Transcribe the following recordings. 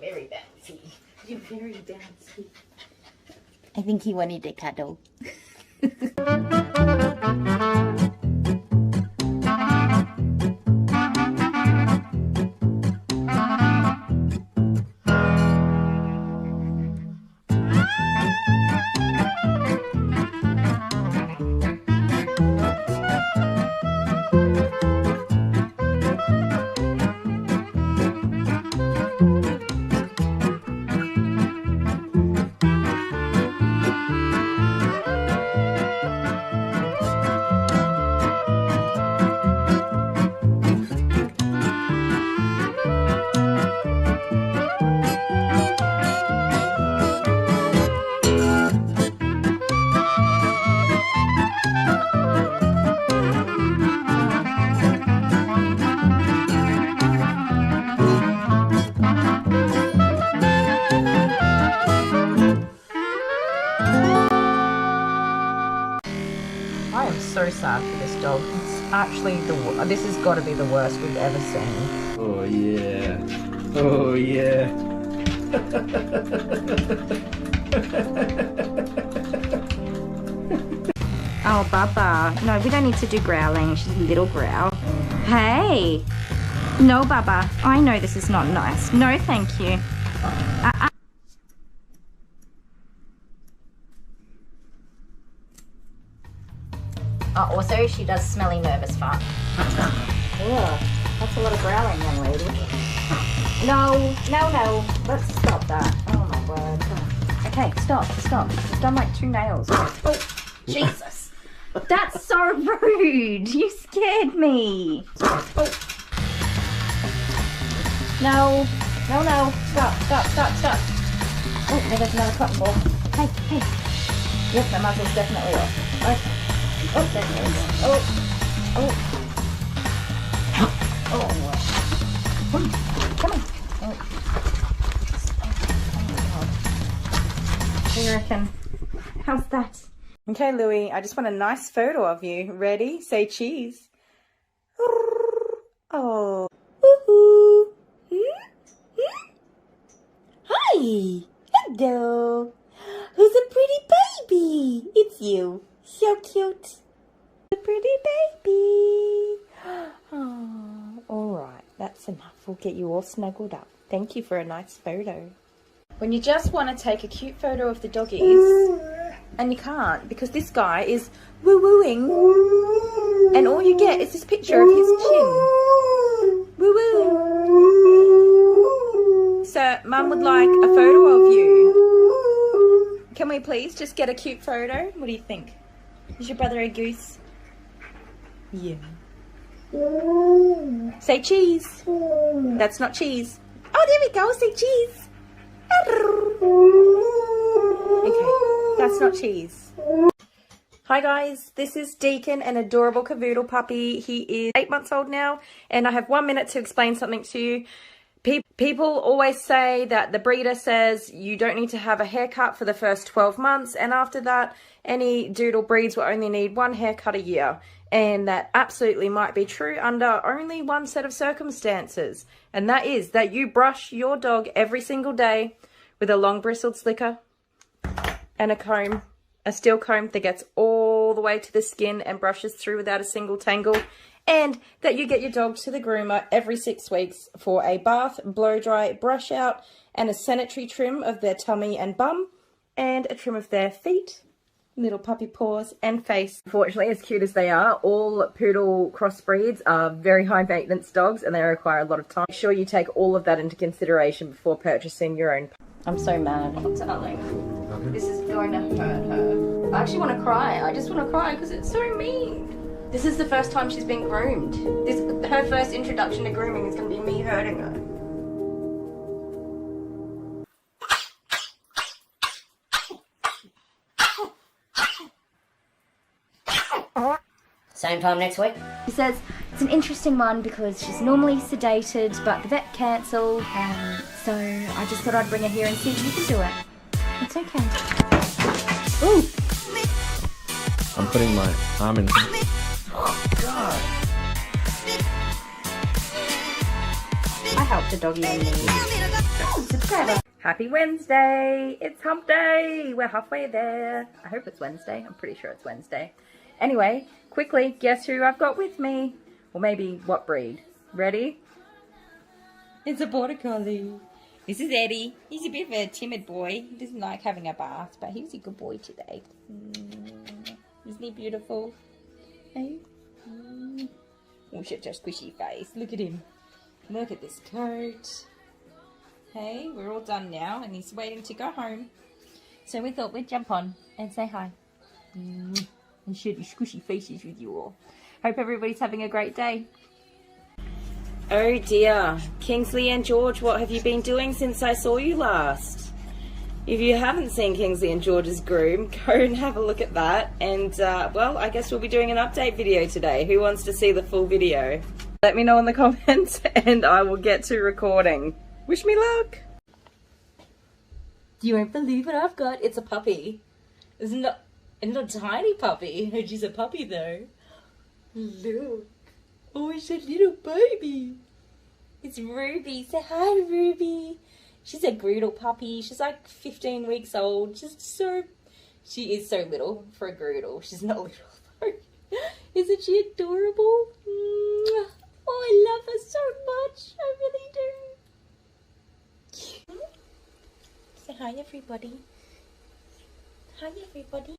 very bouncy. You're very bouncy. I think he wanted a cuddle. So sad for this dog. It's actually this has got to be the worst we've ever seen. Oh yeah. Oh yeah. Oh, Baba. No, we don't need to do growling. She's a little growl. Hey. No, Baba. I know this is not nice. No, thank you. Oh, also, she does smelly nervous fart. Ugh, that's a lot of growling, young lady. No, no, no. Let's stop that. Oh, my word. Okay, stop, stop. She's done like 2 nails. Oh, Jesus. That's so rude. You scared me. Oh. No, no, no. Stop, stop, stop, stop. Oh, there's another cotton ball. Hey, hey. Yep, that muzzle's definitely off. Okay. Oh, there it is. Oh, oh. Oh, come on. Oh. Oh my God. What do you reckon? How's that? Okay, Louie, I just want a nice photo of you. Ready? Say cheese. Oh. Woohoo! Hi! Hello! Who's a pretty baby? It's you. So cute. A pretty baby. Oh, alright. That's enough. We'll get you all snuggled up. Thank you for a nice photo. When you just want to take a cute photo of the doggies, and you can't because this guy is woo-wooing, and all you get is this picture of his chin. Woo-woo. So, Mum would like a photo of you. Can we please just get a cute photo? What do you think? Is your brother a goose? Yeah. Say cheese. That's not cheese. Oh, there we go. Say cheese. Okay, that's not cheese. Hi guys, this is Deacon, an adorable cavoodle puppy. He is 8 months old now, and I have 1 minute to explain something to you. People always say that the breeder says you don't need to have a haircut for the first 12 months, and after that, any doodle breeds will only need 1 haircut a year. And that absolutely might be true under only one set of circumstances, and that is that you brush your dog every single day with a long bristled slicker and a comb, a steel comb that gets all the way to the skin and brushes through without a single tangle, and that you get your dog to the groomer every 6 weeks for a bath, blow dry, brush out, and a sanitary trim of their tummy and bum, and a trim of their feet, little puppy paws and face. Unfortunately, as cute as they are, all poodle crossbreeds are very high maintenance dogs and they require a lot of time. Make sure you take all of that into consideration before purchasing your own. I'm so mad, darling. This is going to hurt her. I actually want to cry. I just want to cry because it's so mean. This is the first time she's been groomed. Her first introduction to grooming is going to be me hurting her. Same time next week. He says it's an interesting one because she's normally sedated, but the vet cancelled, so I just thought I'd bring her here and see if you can do it. It's okay. Ooh! I'm putting my arm in. Oh God! I help the doggy in need. Subscriber. Happy Wednesday! It's hump day! We're halfway there. I hope it's Wednesday. I'm pretty sure it's Wednesday. Anyway, quickly, guess who I've got with me? Or maybe what breed? Ready? It's a border collie. This is Eddie. He's a bit of a timid boy. He doesn't like having a bath, but he's a good boy today. Isn't he beautiful? Hey? Oh, such a squishy face. Look at him. Look at this coat. Hey, we're all done now, and he's waiting to go home. So we thought we'd jump on and say hi. And share these squishy faces with you all. Hope everybody's having a great day. Oh dear. Kingsley and George, what have you been doing since I saw you last? If you haven't seen Kingsley and George's groom, go and have a look at that. And, well, I guess we'll be doing an update video today. Who wants to see the full video? Let me know in the comments and I will get to recording. Wish me luck. You won't believe what I've got. It's a puppy. It's not a tiny puppy. She's a puppy though. Look. Oh, it's a little baby. It's Ruby. Say hi, Ruby. She's a Groodle puppy. She's like 15 weeks old. She is so little for a Groodle. She's not little though. Isn't she adorable? Oh, I love her so much. I really do. Say hi, everybody. Hi, everybody.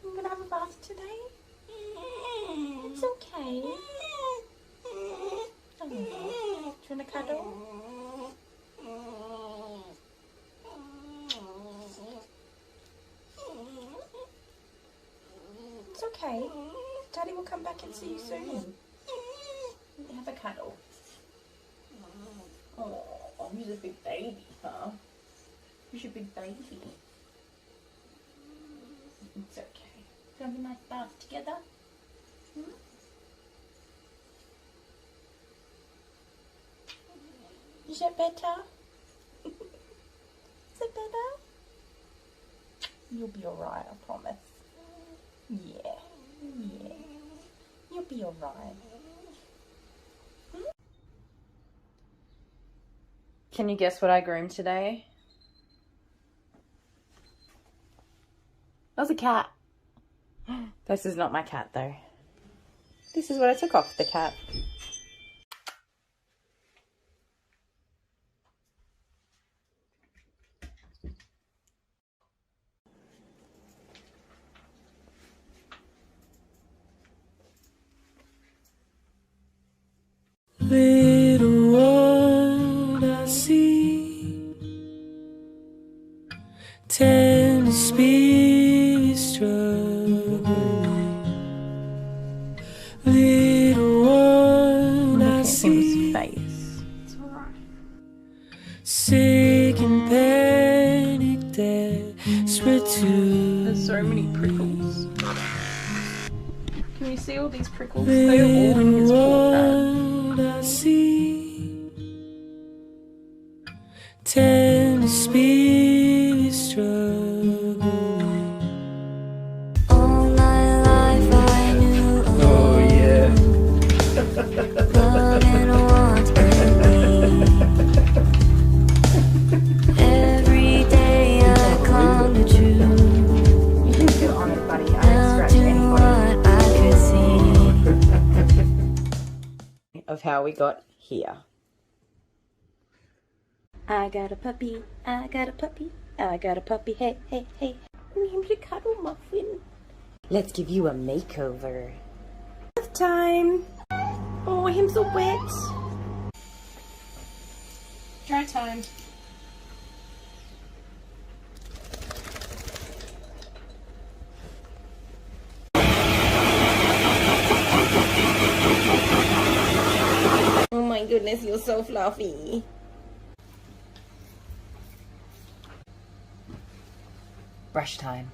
I'm gonna have a bath today. It's okay. Oh, do you want a cuddle? It's okay. Daddy will come back and see you soon. Have a cuddle. Oh, he's a big baby, huh? He's a big baby. It's okay. Have a nice bath together. Is that better? Is it better? You'll be alright, I promise. Yeah. You'll be alright. Can you guess what I groomed today? That was a cat. This is not my cat though. This is what I took off the cat. Little one I see, tender spirit struggling. Little one I see, Face. It's alright. sick and panic, desperate to. There's so many prickles. Can you see all these prickles? They're all in his paw pad. I see, tender spirit struggling. All my life I knew Oh yeah. love and want and need. Every day I clung to true. You can sit on it, buddy. I Now scratch do anybody. what I could see. Of how we got here. I got a puppy, I got a puppy, I got a puppy, hey, hey, hey. I'm to cuddle muffin. Let's give you a makeover. Bath time. Oh, him's so wet. Dry time. Oh my goodness, you're so fluffy. Brush time.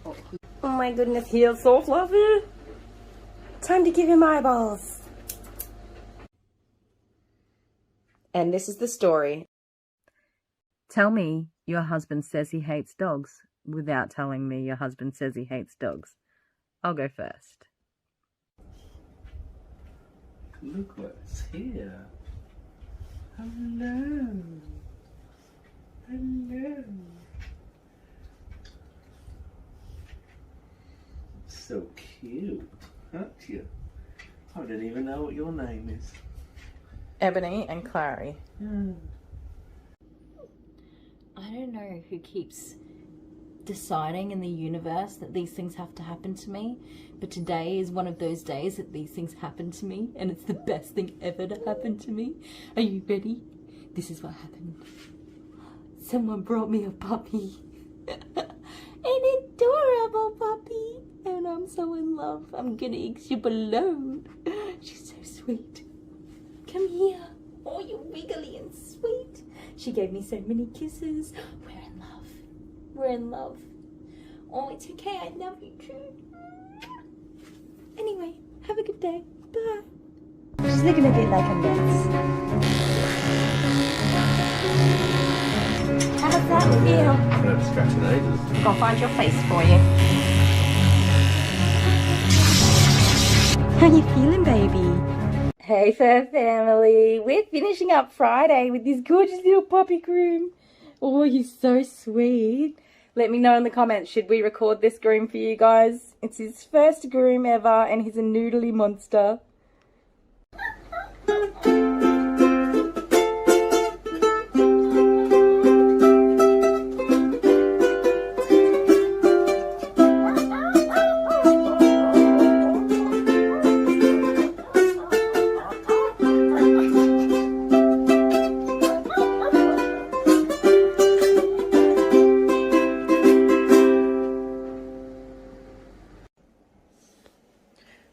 Oh my goodness, he is so fluffy. Time to give him eyeballs. And this is the story. Tell me your husband says he hates dogs without telling me your husband says he hates dogs. I'll go first. Look what's here. Hello. Hello. So cute, aren't you? I don't even know what your name is. Ebony and Clary. I don't know who keeps deciding in the universe that these things have to happen to me, but today is one of those days that these things happen to me, and it's the best thing ever to happen to me. Are you ready? This is what happened. Someone brought me a puppy. An adorable puppy. And I'm so in love. I'm gonna explode. She's so sweet. Come here. Oh, you're wiggly and sweet. She gave me so many kisses. We're in love. We're in love. Oh, it's okay. I love you too. Anyway, have a good day. Bye. She's looking a bit like a mess. How does that feel? I'm scratching ages. I'll find your face for you. How you feeling, baby? Hey, fur family. We're finishing up Friday with this gorgeous little puppy groom. Oh, he's so sweet. Let me know in the comments, should we record this groom for you guys? It's his first groom ever, and he's a noodly monster.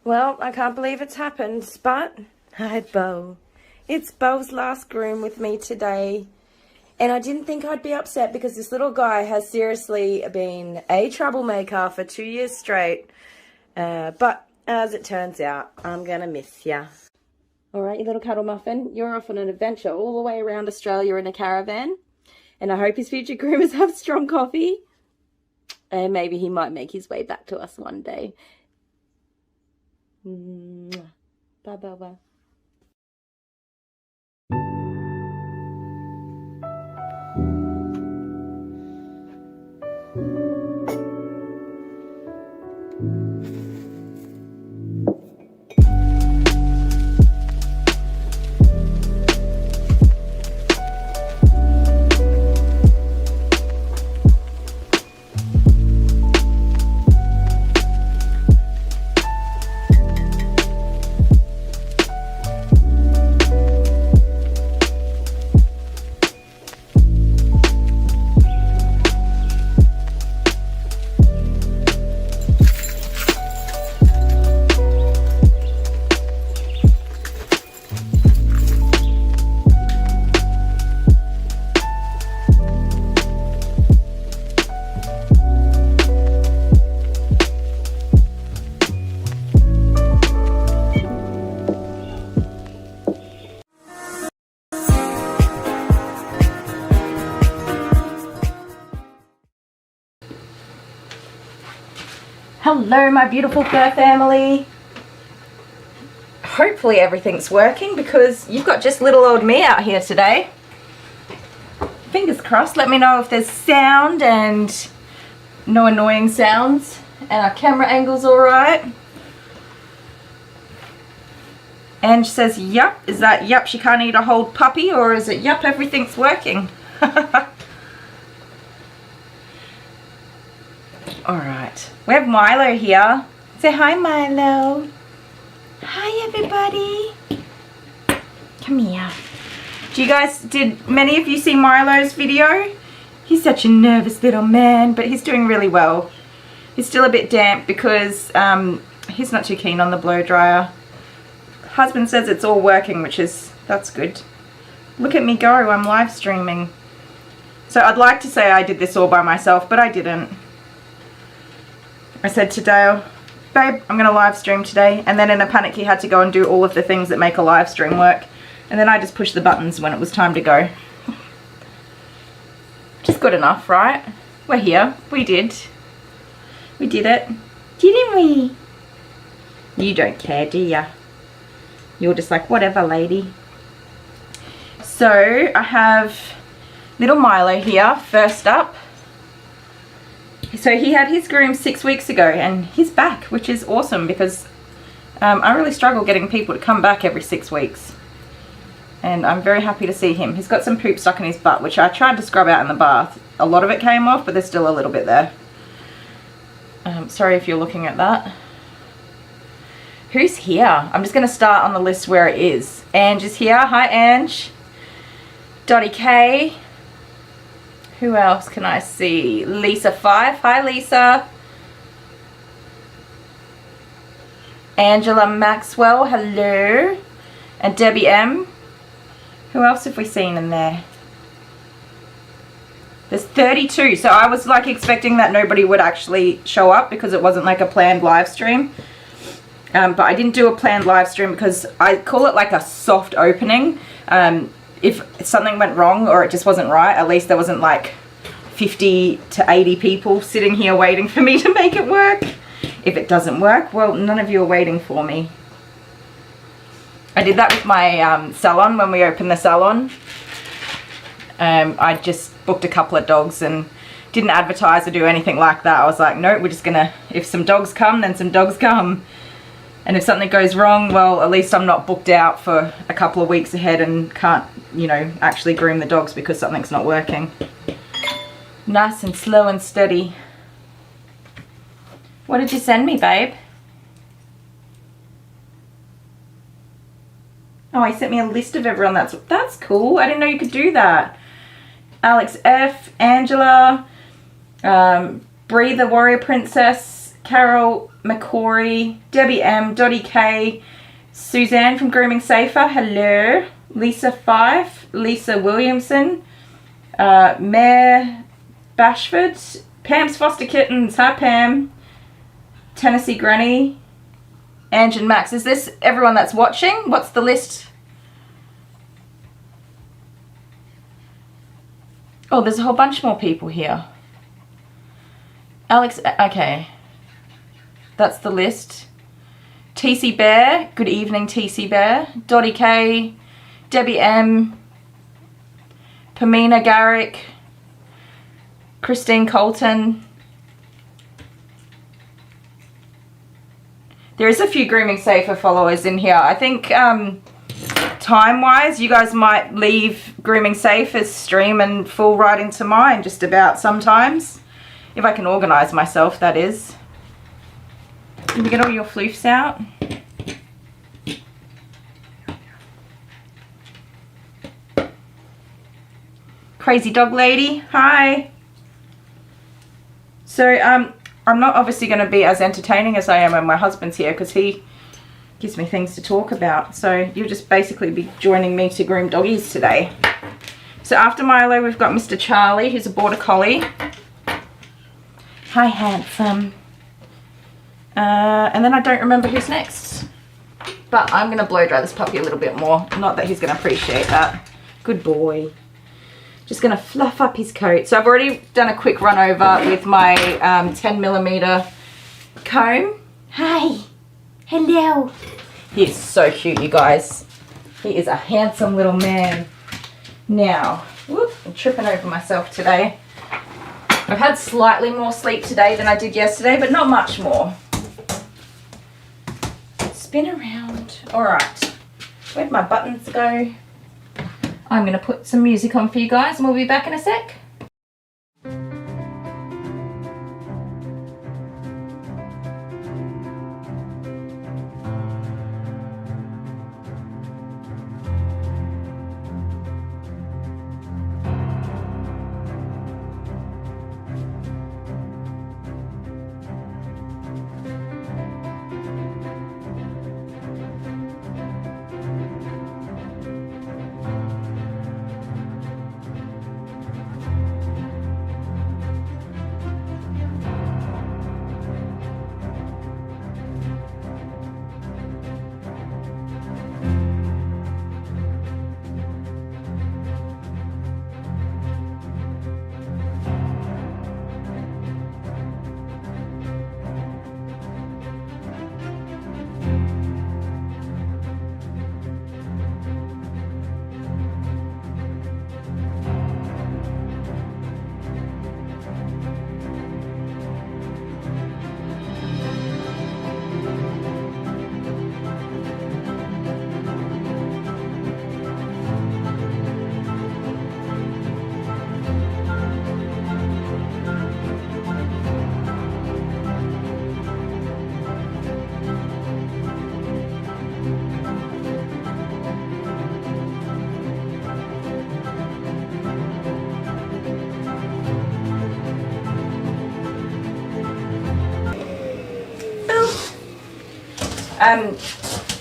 Well, I can't believe it's happened, but hi, Bo. It's Bo's last groom with me today. And I didn't think I'd be upset because this little guy has seriously been a troublemaker for 2 years straight. But as it turns out, I'm going to miss ya. All right, you little cuddle muffin, you're off on an adventure all the way around Australia in a caravan. And I hope his future groomers have strong coffee. And maybe he might make his way back to us one day. Bye bye bye. Hello, my beautiful fur family. Hopefully everything's working because you've got just little old me out here today. Fingers crossed. Let me know if there's sound and no annoying sounds and our camera angle's alright. And she says, yup. Is that yup, she can't eat a whole puppy, or is it yup, everything's working? Alright, we have Milo here. Say hi, Milo. Hi, everybody. Come here. Did many of you see Milo's video? He's such a nervous little man, but he's doing really well. He's still a bit damp because he's not too keen on the blow dryer. Husband says it's all working, that's good. Look at me go, I'm live streaming. So I'd like to say I did this all by myself, but I didn't. I said to Dale, babe, I'm going to live stream today. And then in a panic he had to go and do all of the things that make a live stream work. And then I just pushed the buttons when it was time to go. Just good enough, right? We're here. We did. We did it. Didn't we? You don't care, do ya? You're just like, whatever, lady. So I have little Milo here, first up. So he had his groom 6 weeks ago and he's back, which is awesome because I really struggle getting people to come back every 6 weeks. And I'm very happy to see him. He's got some poop stuck in his butt, which I tried to scrub out in the bath. A lot of it came off, but there's still a little bit there. Sorry if you're looking at that. Who's here? I'm just going to start on the list where it is. Ange is here. Hi, Ange. Dottie K. Who else can I see? Lisa 5. Hi, Lisa. Angela Maxwell. Hello. And Debbie M. Who else have we seen in there? There's 32. So I was like expecting that nobody would actually show up because it wasn't like a planned live stream. But I didn't do a planned live stream because I call it like a soft opening. If something went wrong or it just wasn't right, at least there wasn't like 50 to 80 people sitting here waiting for me to make it work. If it doesn't work, well, none of you are waiting for me. I did that with my salon when we opened the salon. I just booked a couple of dogs and didn't advertise or do anything like that. I was like, no, we're just gonna, if some dogs come, then some dogs come. And if something goes wrong, well, at least I'm not booked out for a couple of weeks ahead and can't, you know, actually groom the dogs because something's not working. Nice and slow and steady. What did you send me, babe? Oh, he sent me a list of everyone. That's cool. I didn't know you could do that. Alex F, Angela, Bree the Warrior Princess, Carol McCory, Debbie M, Dottie K, Suzanne from Grooming Safer, hello, Lisa 5, Lisa Williamson, Mare Bashford, Pam's Foster Kittens, hi Pam, Tennessee Granny, Ange and Max. Is this everyone that's watching? What's the list? Oh, there's a whole bunch more people here. Alex, okay. That's the list. TC Bear, good evening TC Bear. Dottie K, Debbie M, Pamina Garrick, Christine Colton. There is a few Grooming Safer followers in here. I think time-wise, you guys might leave Grooming Safer's stream and fall right into mine just about sometimes. If I can organise myself, that is. Did you get all your floofs out? Crazy Dog Lady, hi. So, I'm not obviously going to be as entertaining as I am when my husband's here because he gives me things to talk about. So you'll just basically be joining me to groom doggies today. So after Milo, we've got Mr. Charlie, who's a Border Collie. Hi, handsome. And then I don't remember who's next. But I'm going to blow dry this puppy a little bit more. Not that he's going to appreciate that. Good boy. Just going to fluff up his coat. So I've already done a quick run over with my 10mm comb. Hi. Hello. He is so cute, you guys. He is a handsome little man. Now, whoop, I'm tripping over myself today. I've had slightly more sleep today than I did yesterday, but not much more. Spin around. All right. Where'd my buttons go? I'm going to put some music on for you guys and we'll be back in a sec.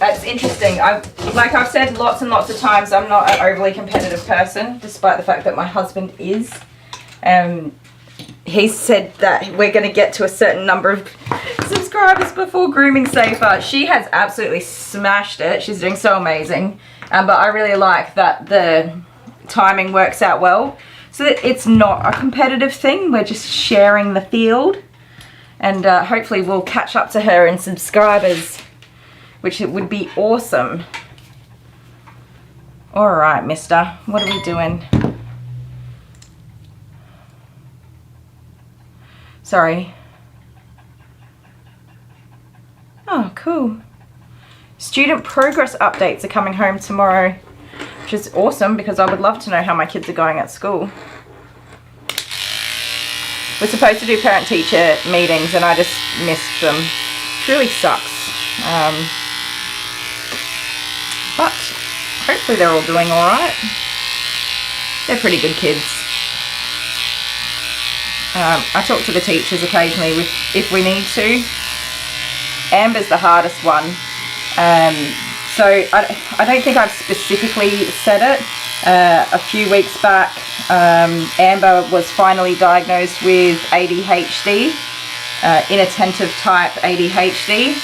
It's interesting. Like I've said lots and lots of times, I'm not an overly competitive person, despite the fact that my husband is. He said that we're going to get to a certain number of subscribers before Grooming Safer. She has absolutely smashed it. She's doing so amazing. But I really like that the timing works out well. So that it's not a competitive thing. We're just sharing the field. And hopefully we'll catch up to her in subscribers, which it would be awesome. All right, mister. What are we doing? Sorry. Oh, cool. Student progress updates are coming home tomorrow, which is awesome because I would love to know how my kids are going at school. We're supposed to do parent-teacher meetings and I just missed them. It really sucks. But hopefully they're all doing alright. They're pretty good kids. I talk to the teachers occasionally if we need to. Amber's the hardest one. So I don't think I've specifically said it. A few weeks back, Amber was finally diagnosed with ADHD, inattentive type ADHD,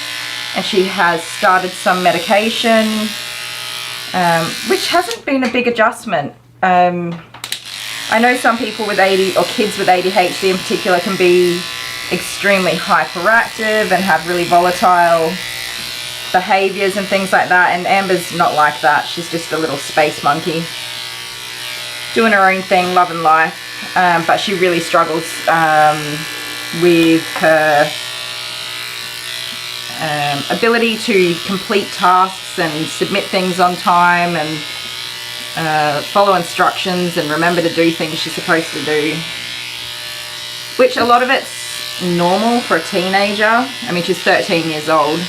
and she has started some medication, which hasn't been a big adjustment. I know some people with kids with ADHD in particular can be extremely hyperactive and have really volatile behaviors and things like that, and Amber's not like that. She's just a little space monkey doing her own thing, loving life, but she really struggles with her ability to complete tasks and submit things on time and follow instructions and remember to do things she's supposed to do, which a lot of it's normal for a teenager. I mean, she's 13 years old,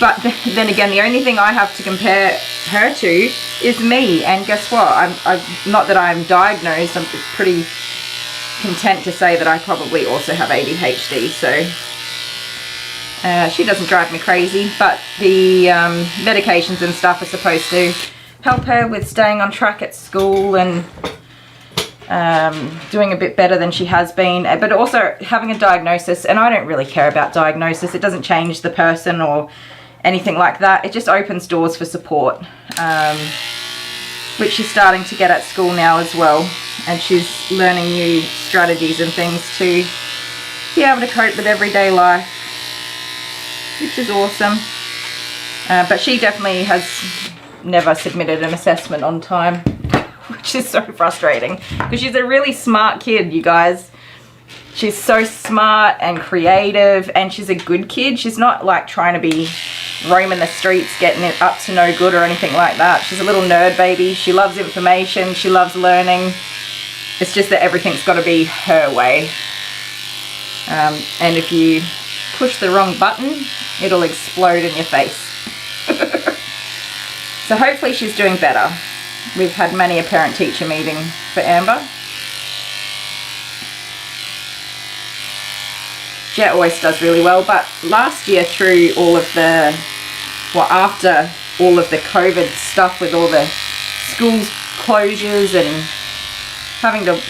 but then again, the only thing I have to compare her to is me, and guess what, I'm not that I'm diagnosed, I'm pretty content to say that I probably also have ADHD, so she doesn't drive me crazy, but the medications and stuff are supposed to help her with staying on track at school and doing a bit better than she has been, but also having a diagnosis, and I don't really care about diagnosis. It doesn't change the person or anything like that. It just opens doors for support, which she's starting to get at school now as well, and she's learning new strategies and things to be able to cope with everyday life, which is awesome. But she definitely has never submitted an assessment on time, which is so frustrating because she's a really smart kid, you guys. She's so smart and creative, and she's a good kid. She's not like trying to be roaming the streets getting it up to no good or anything like that. She's a little nerd baby. She loves information, she loves learning. It's just that everything's got to be her way, and if you push the wrong button, it'll explode in your face. So hopefully she's doing better. We've had many a parent-teacher meeting for Amber. Jet always does really well, but last year through all of the, well, after all of the COVID stuff with all the schools closures and having to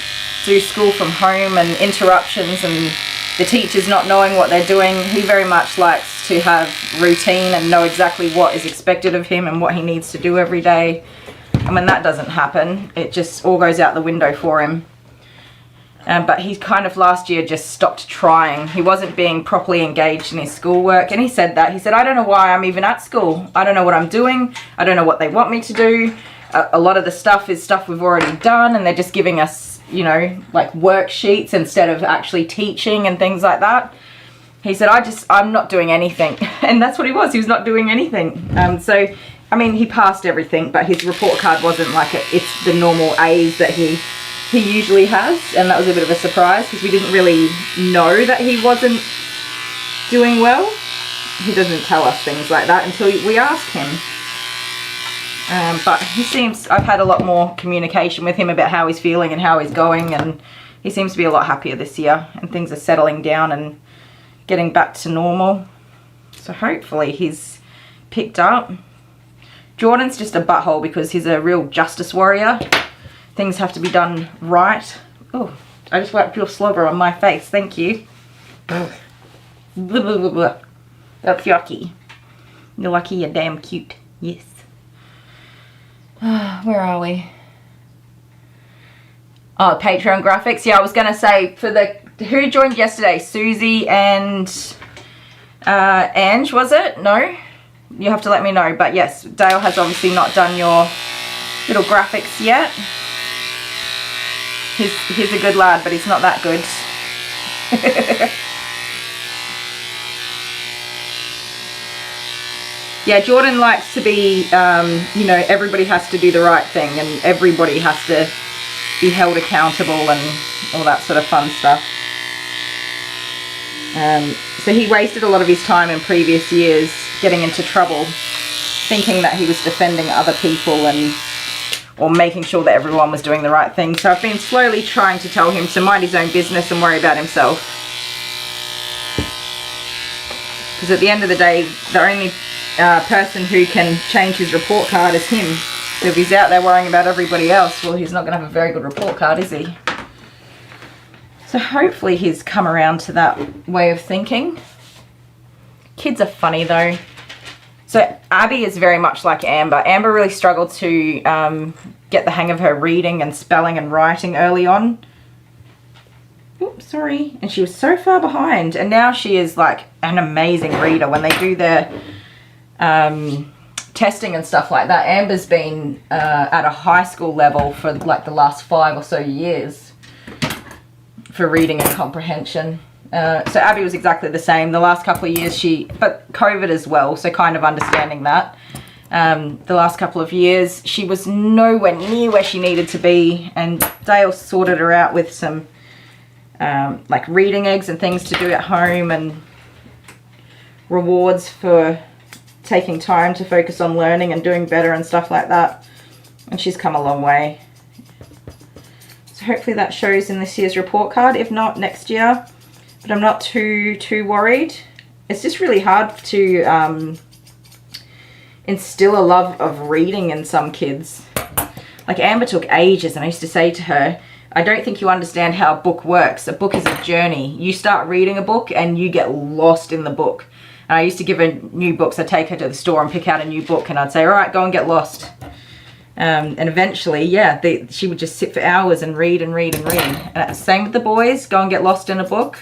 do school from home and interruptions and the teachers not knowing what they're doing, he very much likes to have routine and know exactly what is expected of him and what he needs to do every day. And when that doesn't happen, it just all goes out the window for him. But he kind of last year just stopped trying. He wasn't being properly engaged in his schoolwork, and he said that. He said, I don't know why I'm even at school. I don't know what I'm doing. I don't know what they want me to do. A lot of the stuff is stuff we've already done, and they're just giving us, you know, like worksheets instead of actually teaching and things like that. He said, I'm not doing anything. And that's what he was. He was not doing anything. So, I mean, he passed everything, but his report card wasn't like it's the normal A's that he usually has. And that was a bit of a surprise because we didn't really know that he wasn't doing well. He doesn't tell us things like that until we ask him. But he seems, I've had a lot more communication with him about how he's feeling and how he's going, and he seems to be a lot happier this year, and things are settling down and getting back to normal. So hopefully he's picked up. Jordan's just a butthole because he's a real justice warrior. Things have to be done right. Oh, I just wiped your slobber on my face. Thank you. Blah, blah, blah, blah. That's yucky. You're lucky you're damn cute. Yes. Where are we? Oh, Patreon graphics. Yeah, I was going to say, for the... Who joined yesterday? Susie and... Ange, was it? No? You have to let me know. But yes, Dale has obviously not done your little graphics yet. He's a good lad, but he's not that good. Yeah, Jordan likes to be, you know, everybody has to do the right thing and everybody has to be held accountable and all that sort of fun stuff. So he wasted a lot of his time in previous years getting into trouble, thinking that he was defending other people and or making sure that everyone was doing the right thing. So I've been slowly trying to tell him to mind his own business and worry about himself. Because at the end of the day, the only person who can change his report card is him. So if he's out there worrying about everybody else, well, he's not going to have a very good report card, is he? So hopefully he's come around to that way of thinking. Kids are funny though. So Abby is very much like Amber. Amber really struggled to get the hang of her reading and spelling and writing early on. Oops, sorry. And she was so far behind. And now she is like an amazing reader. When they do their testing and stuff like that, Amber's been at a high school level for like the last 5 or so years for reading and comprehension. So Abby was exactly the same. The last couple of years but COVID as well, so kind of understanding that. The last couple of years she was nowhere near where she needed to be, and Dale sorted her out with some like reading eggs and things to do at home and rewards for taking time to focus on learning and doing better and stuff like that. And she's come a long way. So hopefully that shows in this year's report card, if not next year. But I'm not too worried. It's just really hard to instill a love of reading in some kids. Like Amber took ages, and I used to say to her, I don't think you understand how a book works. A book is a journey. You start reading a book and you get lost in the book. And I used to give her new books. I'd take her to the store and pick out a new book, and I'd say, all right, go and get lost. And eventually, yeah, she would just sit for hours and read and read and read. And same with the boys, go and get lost in a book.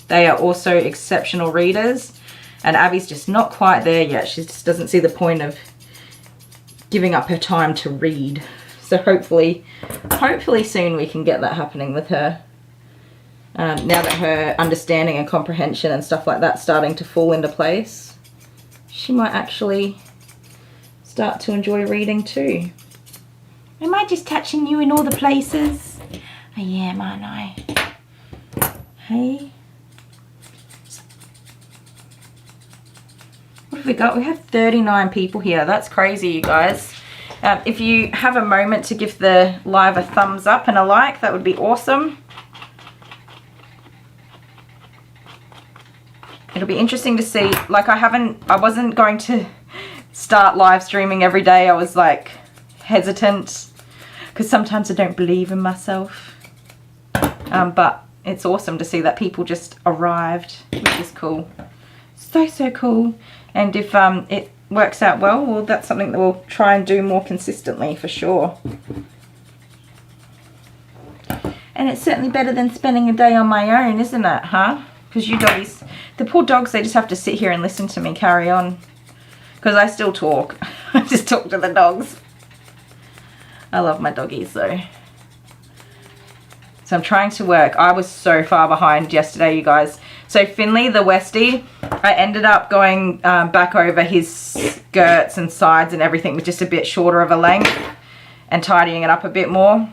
They are also exceptional readers. And Abby's just not quite there yet. She just doesn't see the point of giving up her time to read. So hopefully soon we can get that happening with her. Now that her understanding and comprehension and stuff like that starting to fall into place, she might actually start to enjoy reading too. Am I just touching you in all the places? I am, aren't I? Hey. What have we got? We have 39 people here. That's crazy, you guys. If you have a moment to give the live a thumbs up and a like, that would be awesome. It'll be interesting to see. Like I wasn't going to start live streaming every day. I was like hesitant because sometimes I don't believe in myself. But it's awesome to see that people just arrived, which is cool. So cool. And if it works out well, that's something that we'll try and do more consistently for sure. And it's certainly better than spending a day on my own, isn't it, huh? Because you doggies, the poor dogs, they just have to sit here and listen to me carry on. Because I still talk. I just talk to the dogs. I love my doggies though. So I'm trying to work. I was so far behind yesterday, you guys. So Finley, the Westie, I ended up going back over his skirts and sides and everything with just a bit shorter of a length and tidying it up a bit more.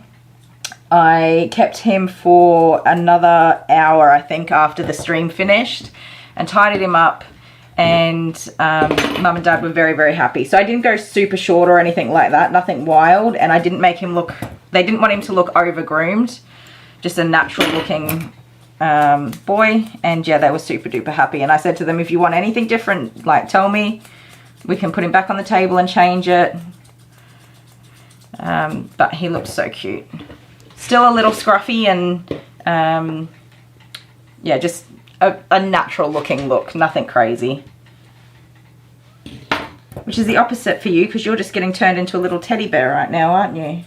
I kept him for another hour, I think, after the stream finished and tidied him up, and Mum and Dad were very, very happy. So I didn't go super short or anything like that, nothing wild, and I didn't make him look, they didn't want him to look over groomed, just a natural looking boy, and yeah, they were super duper happy. And I said to them, if you want anything different, like, tell me, we can put him back on the table and change it. But he looked so cute. Still a little scruffy and yeah, just a natural looking look, nothing crazy. Which is the opposite for you, because you're just getting turned into a little teddy bear right now, aren't you?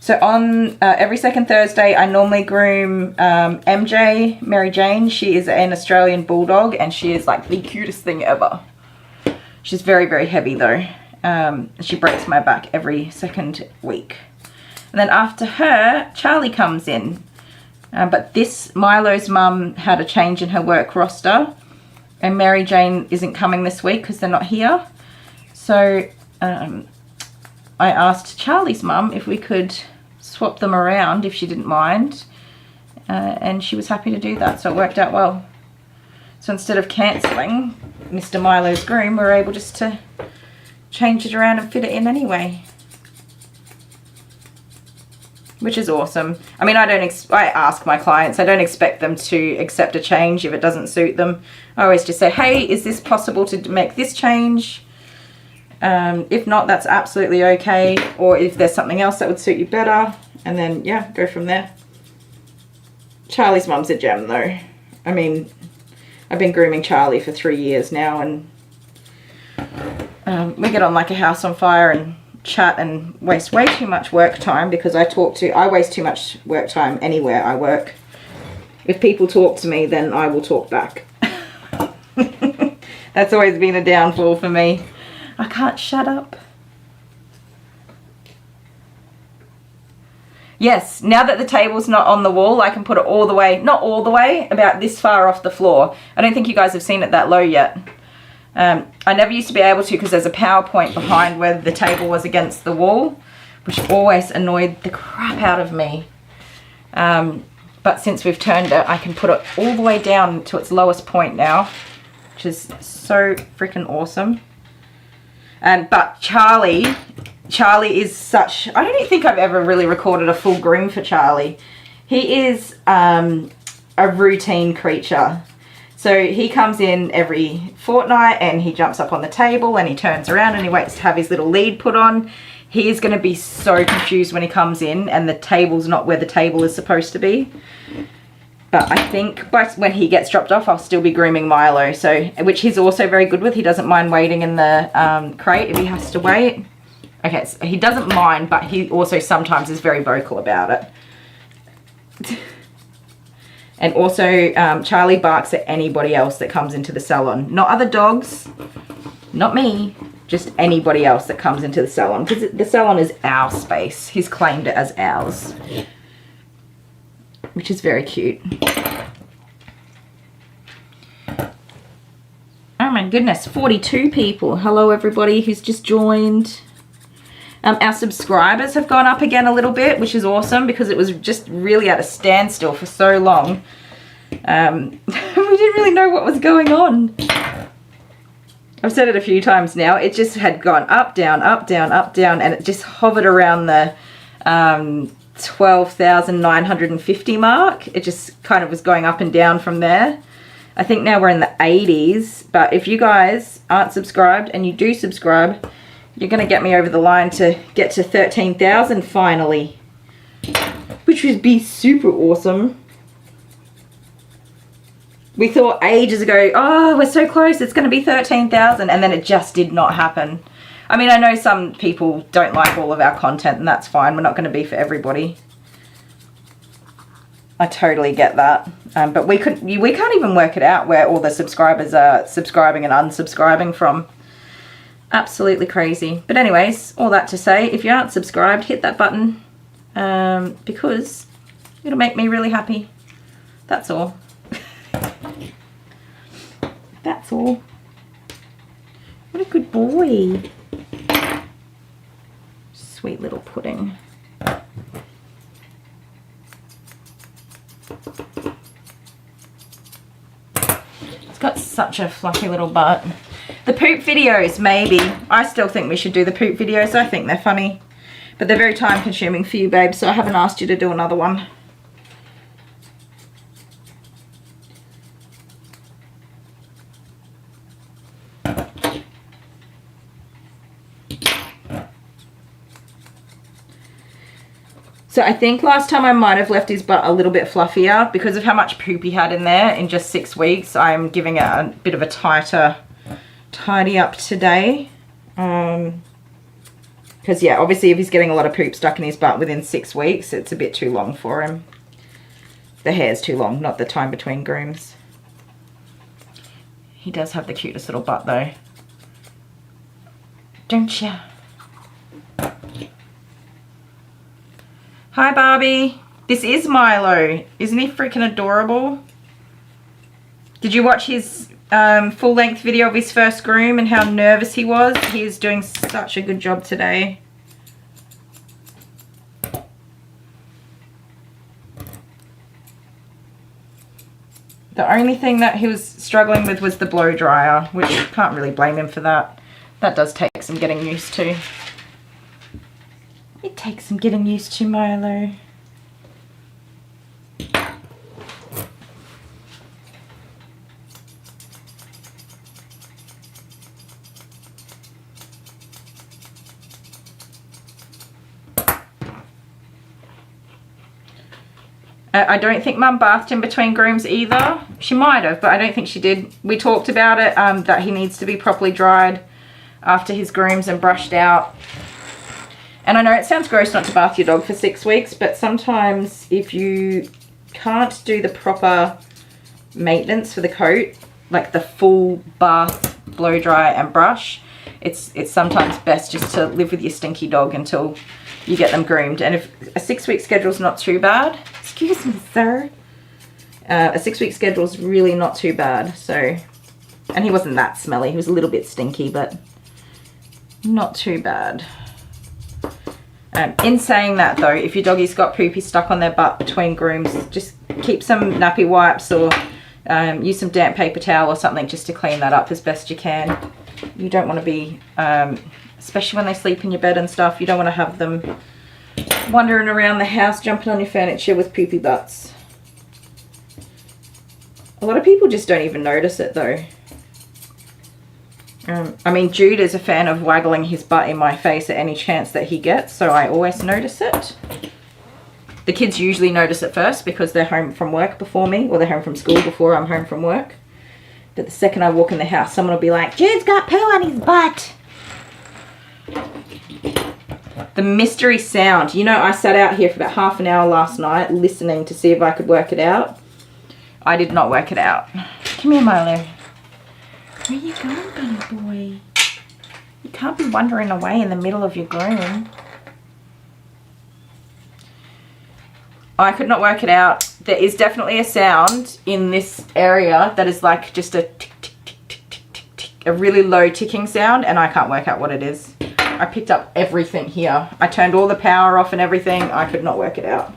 So on every second Thursday, I normally groom MJ, Mary Jane. She is an Australian Bulldog, and she is like the cutest thing ever. She's very, very heavy though. She breaks my back every second week. And then after her, Charlie comes in. But this, Milo's mum had a change in her work roster, and Mary Jane isn't coming this week because they're not here. So I asked Charlie's mum if we could swap them around if she didn't mind, and she was happy to do that, so it worked out well. So instead of cancelling Mr. Milo's groom, we were able just to change it around and fit it in anyway, which is awesome. I mean, I ask my clients, I don't expect them to accept a change if it doesn't suit them. I always just say, hey, is this possible to make this change? If not, that's absolutely okay. Or if there's something else that would suit you better, and then yeah, go from there. Charlie's mum's a gem though. I mean, I've been grooming Charlie for 3 years now, and we get on like a house on fire and chat and waste way too much work time, because I waste too much work time anywhere I work. If people talk to me, then I will talk back. That's always been a downfall for me. I can't shut up. Yes, now that the table's not on the wall, I can put it all the way, not all the way, about this far off the floor. I don't think you guys have seen it that low yet. I never used to be able to, because there's a power point behind where the table was against the wall, which always annoyed the crap out of me. But since we've turned it, I can put it all the way down to its lowest point now, which is so freaking awesome. But Charlie is such, I don't even think I've ever really recorded a full groom for Charlie. He is a routine creature. So he comes in every fortnight and he jumps up on the table and he turns around and he waits to have his little lead put on. He is going to be so confused when he comes in and the table's not where the table is supposed to be. But I think when he gets dropped off, I'll still be grooming Milo, which he's also very good with. He doesn't mind waiting in the crate if he has to wait. Okay, so he doesn't mind, but he also sometimes is very vocal about it. And also, Charlie barks at anybody else that comes into the salon. Not other dogs, not me, just anybody else that comes into the salon. Because the salon is our space. He's claimed it as ours, which is very cute. Oh my goodness, 42 people. Hello everybody who's just joined. Our subscribers have gone up again a little bit, which is awesome, because it was just really at a standstill for so long. We didn't really know what was going on. I've said it a few times now. It just had gone up, down, up, down, up, down, and it just hovered around the 12,950 mark. It just kind of was going up and down from there. I think now we're in the 80s, but if you guys aren't subscribed and you do subscribe, you're going to get me over the line to get to 13,000 finally, which would be super awesome. We thought ages ago, oh, we're so close, it's going to be 13,000, and then it just did not happen. I mean, I know some people don't like all of our content, and that's fine. We're not going to be for everybody. I totally get that. But we can't even work it out where all the subscribers are subscribing and unsubscribing from. Absolutely crazy. But anyways, all that to say, if you aren't subscribed, hit that button, because it'll make me really happy. That's all. That's all. What a good boy. Sweet little pudding. It's got such a fluffy little butt. The poop videos, maybe. I still think we should do the poop videos. I think they're funny. But they're very time consuming for you, babe, so I haven't asked you to do another one. So I think last time I might have left his butt a little bit fluffier because of how much poop he had in there in just 6 weeks. I'm giving it a bit of a tighter tidy up today. Because yeah, obviously if he's getting a lot of poop stuck in his butt within 6 weeks, it's a bit too long for him. The hair's too long, not the time between grooms. He does have the cutest little butt though. Don't ya? Hi Barbie. This is Milo. Isn't he freaking adorable? Did you watch his full length video of his first groom and how nervous he was? He is doing such a good job today. The only thing that he was struggling with was the blow dryer, which can't really blame him for that. That does take some getting used to. It takes some getting used to, Milo. I don't think Mum bathed him between grooms either. She might have, but I don't think she did. We talked about it, that he needs to be properly dried after his grooms and brushed out. And I know it sounds gross not to bath your dog for 6 weeks, but sometimes if you can't do the proper maintenance for the coat, like the full bath, blow dry and brush, it's sometimes best just to live with your stinky dog until you get them groomed. And if a 6 week schedule is not too bad, excuse me sir, a 6 week schedule is really not too bad. So, and he wasn't that smelly, he was a little bit stinky, but not too bad. In saying that though, if your doggy's got poopy stuck on their butt between grooms, just keep some nappy wipes or use some damp paper towel or something just to clean that up as best you can. You don't want to be, especially when they sleep in your bed and stuff, you don't want to have them wandering around the house jumping on your furniture with poopy butts. A lot of people just don't even notice it though. I mean, Jude is a fan of waggling his butt in my face at any chance that he gets, so I always notice it. The kids usually notice it first because they're home from work before me, or they're home from school before I'm home from work. But the second I walk in the house, someone will be like, Jude's got poo on his butt. The mystery sound. You know, I sat out here for about half an hour last night listening to see if I could work it out. I did not work it out. Come here, Milo. Where you going, bunny boy? You can't be wandering away in the middle of your groom. I could not work it out. There is definitely a sound in this area that is like just a tick, tick, tick, tick, tick, tick, tick, a really low ticking sound, and I can't work out what it is. I picked up everything here. I turned all the power off and everything. I could not work it out.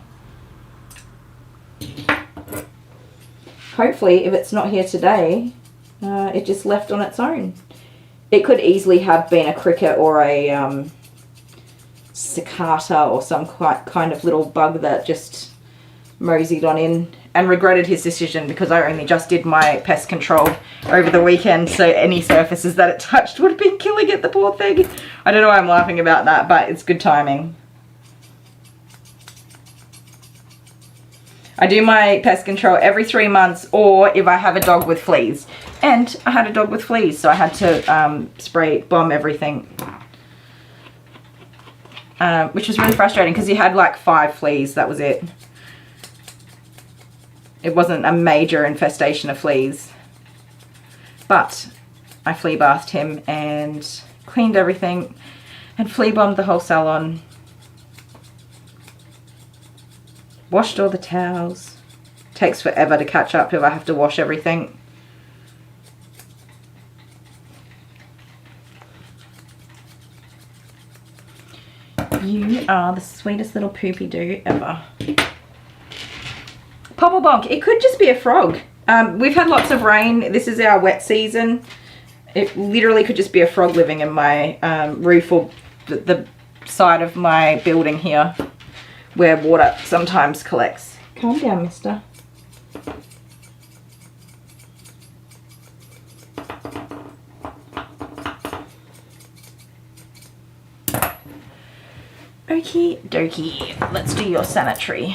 Hopefully, if it's not here today, it just left on its own. It could easily have been a cricket or a cicada or some kind of little bug that just moseyed on in and regretted his decision, because I only just did my pest control over the weekend, so any surfaces that it touched would have been killing it, the poor thing. I don't know why I'm laughing about that, but it's good timing. I do my pest control every 3 months, or if I have a dog with fleas. And I had a dog with fleas, so I had to spray, bomb everything. Which was really frustrating because he had like 5 fleas, that was it. It wasn't a major infestation of fleas. But I flea bathed him and cleaned everything and flea bombed the whole salon. Washed all the towels. Takes forever to catch up if I have to wash everything. You are the sweetest little poopy doo ever. Pobble bonk. It could just be a frog. We've had lots of rain. This is our wet season. It literally could just be a frog living in my roof or the side of my building here, where water sometimes collects. Calm down, mister. Okie dokie. Let's do your sanitary.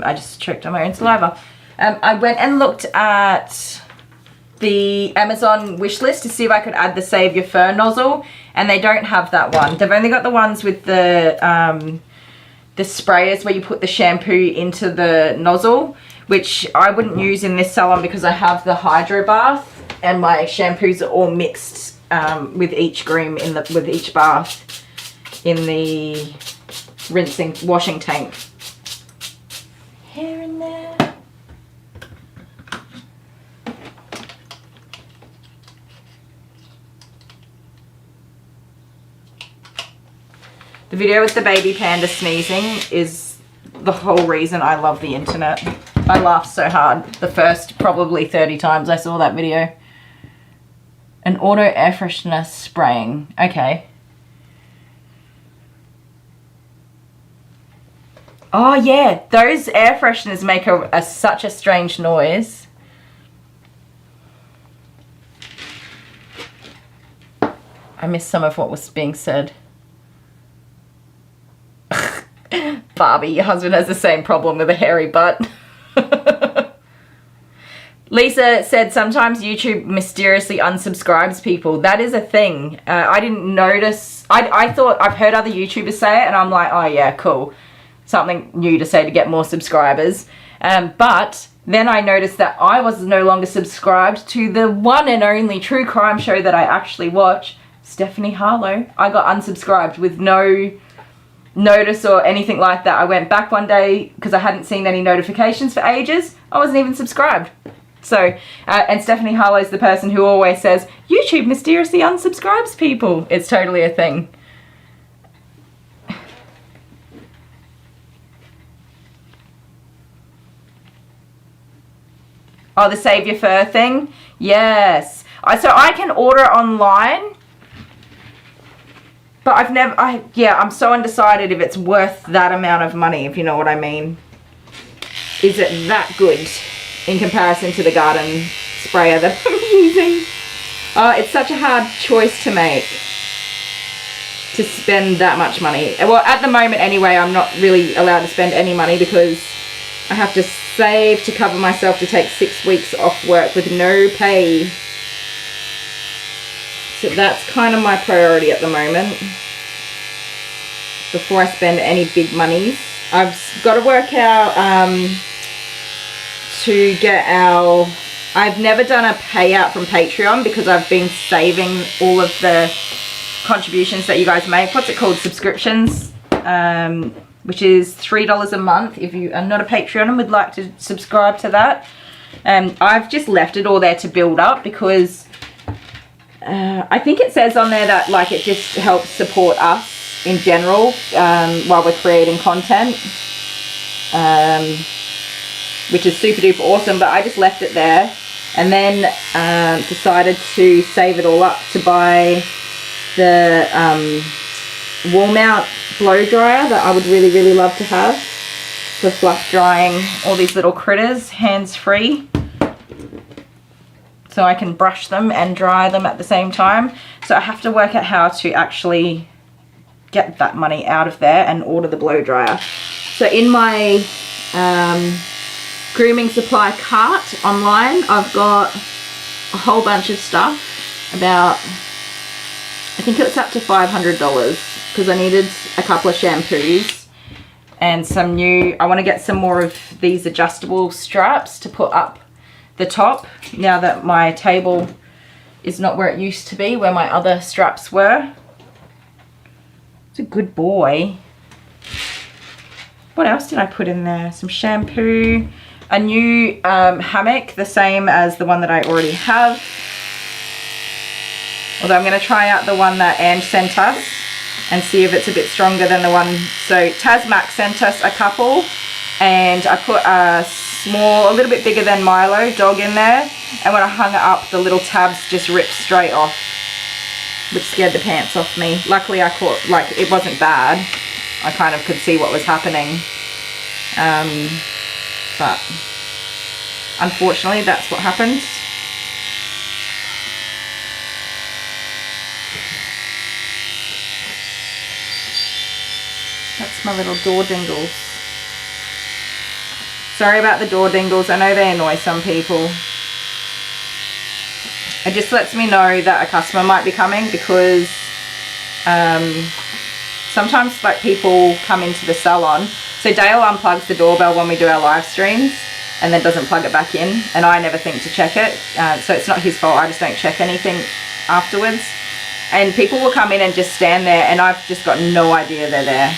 I just choked on my own saliva. I went and looked at the Amazon wish list to see if I could add the Save Your Fur nozzle, and they don't have that one. They've only got the ones with the sprayers where you put the shampoo into the nozzle, which I wouldn't use in this salon because I have the hydro bath and my shampoos are all mixed with each groom with each bath in the washing tank. Hair in there. The video with the baby panda sneezing is the whole reason I love the internet. I laughed so hard the first probably 30 times I saw that video. An auto air freshener spraying. Okay. Oh yeah, those air fresheners make such a strange noise. I missed some of what was being said. Barbie, your husband has the same problem with a hairy butt. Lisa said sometimes YouTube mysteriously unsubscribes people. That is a thing. I didn't notice. I thought, I've heard other YouTubers say it and I'm like, oh yeah, cool. Something new to say to get more subscribers. But then I noticed that I was no longer subscribed to the one and only true crime show that I actually watch, Stephanie Harlow. I got unsubscribed with no notice or anything like that. I went back one day because I hadn't seen any notifications for ages. I wasn't even subscribed. So, and Stephanie Harlow's the person who always says, YouTube mysteriously unsubscribes people. It's totally a thing. Oh, the Save Your Fur thing? Yes. So I can order online, but I'm so undecided if it's worth that amount of money, if you know what I mean. Is it that good in comparison to the garden sprayer that I'm using? It's such a hard choice to make, to spend that much money. Well, at the moment anyway, I'm not really allowed to spend any money because I have to save to cover myself to take 6 weeks off work with no pay. So that's kind of my priority at the moment before I spend any big monies. I've got to work out to get I've never done a payout from Patreon because I've been saving all of the contributions that you guys make. What's it called? Subscriptions. Which is $3 a month if you are not a Patreon and would like to subscribe to that. I've just left it all there to build up because I think it says on there that like it just helps support us in general while we're creating content, which is super duper awesome, but I just left it there and then decided to save it all up to buy the wall mount blow dryer that I would really love to have for fluff drying all these little critters hands free, so I can brush them and dry them at the same time. So I have to work out how to actually get that money out of there and order the blow dryer. So in my grooming supply cart online, I've got a whole bunch of stuff, about I think it was up to $500 because I needed a couple of shampoos and some new, I want to get some more of these adjustable straps to put up the top now that my table is not where it used to be, where my other straps were. It's a good boy. What else did I put in there? Some shampoo, a new hammock, the same as the one that I already have. Although I'm going to try out the one that Ange sent us and see if it's a bit stronger than the one. So Tasmac sent us a couple and I put a little bit bigger than Milo dog in there, and when I hung it up the little tabs just ripped straight off, which scared the pants off me. Luckily I caught, like, it wasn't bad. I kind of could see what was happening. But unfortunately that's what happens. My little door dingles. Sorry about the door dingles. I know they annoy some people. It just lets me know that a customer might be coming, because sometimes like people come into the salon. So Dale unplugs the doorbell when we do our live streams and then doesn't plug it back in, and I never think to check it. So it's not his fault. I just don't check anything afterwards. And people will come in and just stand there, and I've just got no idea they're there.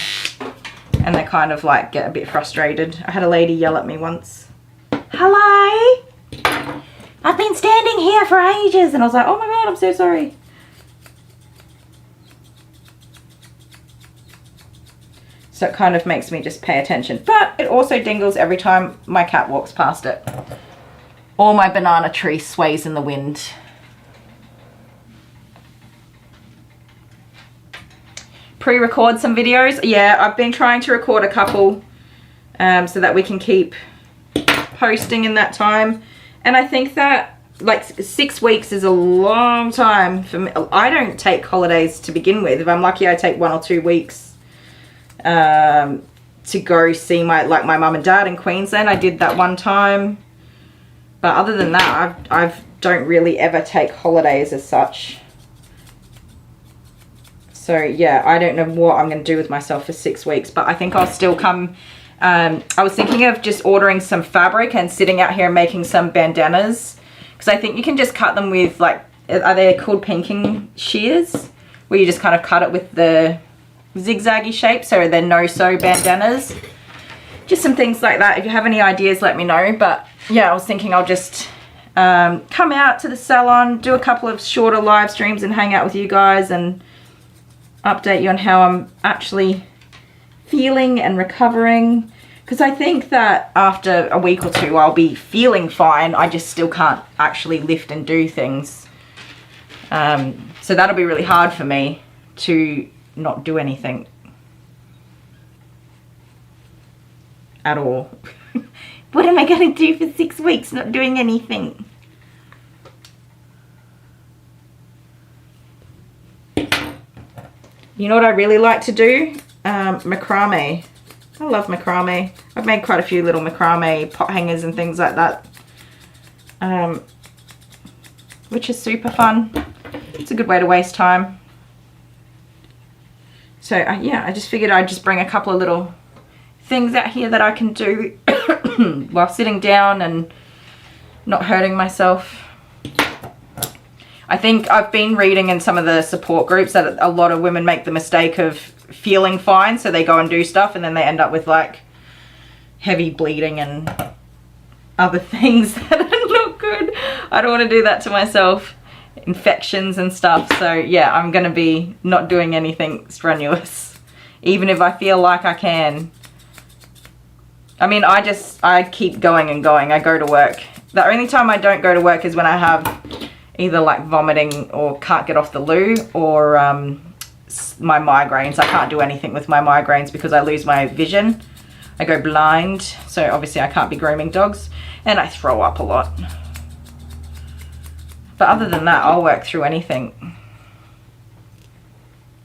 And they kind of like get a bit frustrated. I had a lady yell at me once. Hello? I've been standing here for ages. And I was like, oh my God, I'm so sorry. So it kind of makes me just pay attention. But it also dingles every time my cat walks past it. Or my banana tree sways in the wind. Pre-record some videos. Yeah, I've been trying to record a couple so that we can keep posting in that time. And I think that like 6 weeks is a long time for me. I don't take holidays to begin with. If I'm lucky, I take 1 or 2 weeks to go see my mum and dad in Queensland. I did that one time. But other than that, I don't really ever take holidays as such. So yeah, I don't know what I'm going to do with myself for 6 weeks, but I think I'll still come. I was thinking of just ordering some fabric and sitting out here and making some bandanas, because I think you can just cut them with like, are they called pinking shears, where you just kind of cut it with the zigzaggy shape, so they're no-sew bandanas. Just some things like that. If you have any ideas, let me know. But yeah, I was thinking I'll just come out to the salon, do a couple of shorter live streams and hang out with you guys and update you on how I'm actually feeling and recovering, because I think that after a week or two I'll be feeling fine. I just still can't actually lift and do things, so that'll be really hard for me to not do anything at all. What am I going to do for 6 weeks not doing anything? You know what I really like to do? Macrame. I love macrame. I've made quite a few little macrame pot hangers and things like that, which is super fun. It's a good way to waste time. So yeah, I just figured I'd just bring a couple of little things out here that I can do while sitting down and not hurting myself. I think I've been reading in some of the support groups that a lot of women make the mistake of feeling fine, so they go and do stuff and then they end up with like heavy bleeding and other things that are not good. I don't want to do that to myself. Infections and stuff. So yeah, I'm going to be not doing anything strenuous, even if I feel like I can. I mean, I keep going and going. I go to work. The only time I don't go to work is when I have either like vomiting or can't get off the loo, or my migraines. I can't do anything with my migraines because I lose my vision. I go blind, so obviously I can't be grooming dogs, and I throw up a lot. But other than that, I'll work through anything.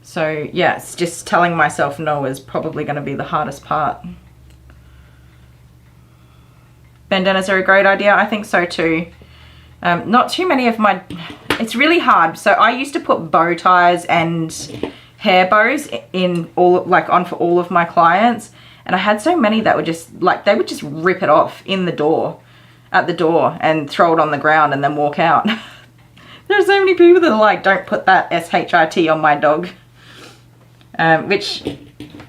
So yeah, it's just telling myself no is probably going to be the hardest part. Bandanas are a great idea. I think so too. Not too many of my, it's really hard. So I used to put bow ties and hair bows in all, like on for all of my clients. And I had so many that would just like, they would just rip it off in the door, at the door, and throw it on the ground and then walk out. There's so many people that are like, don't put that SHIT on my dog. Which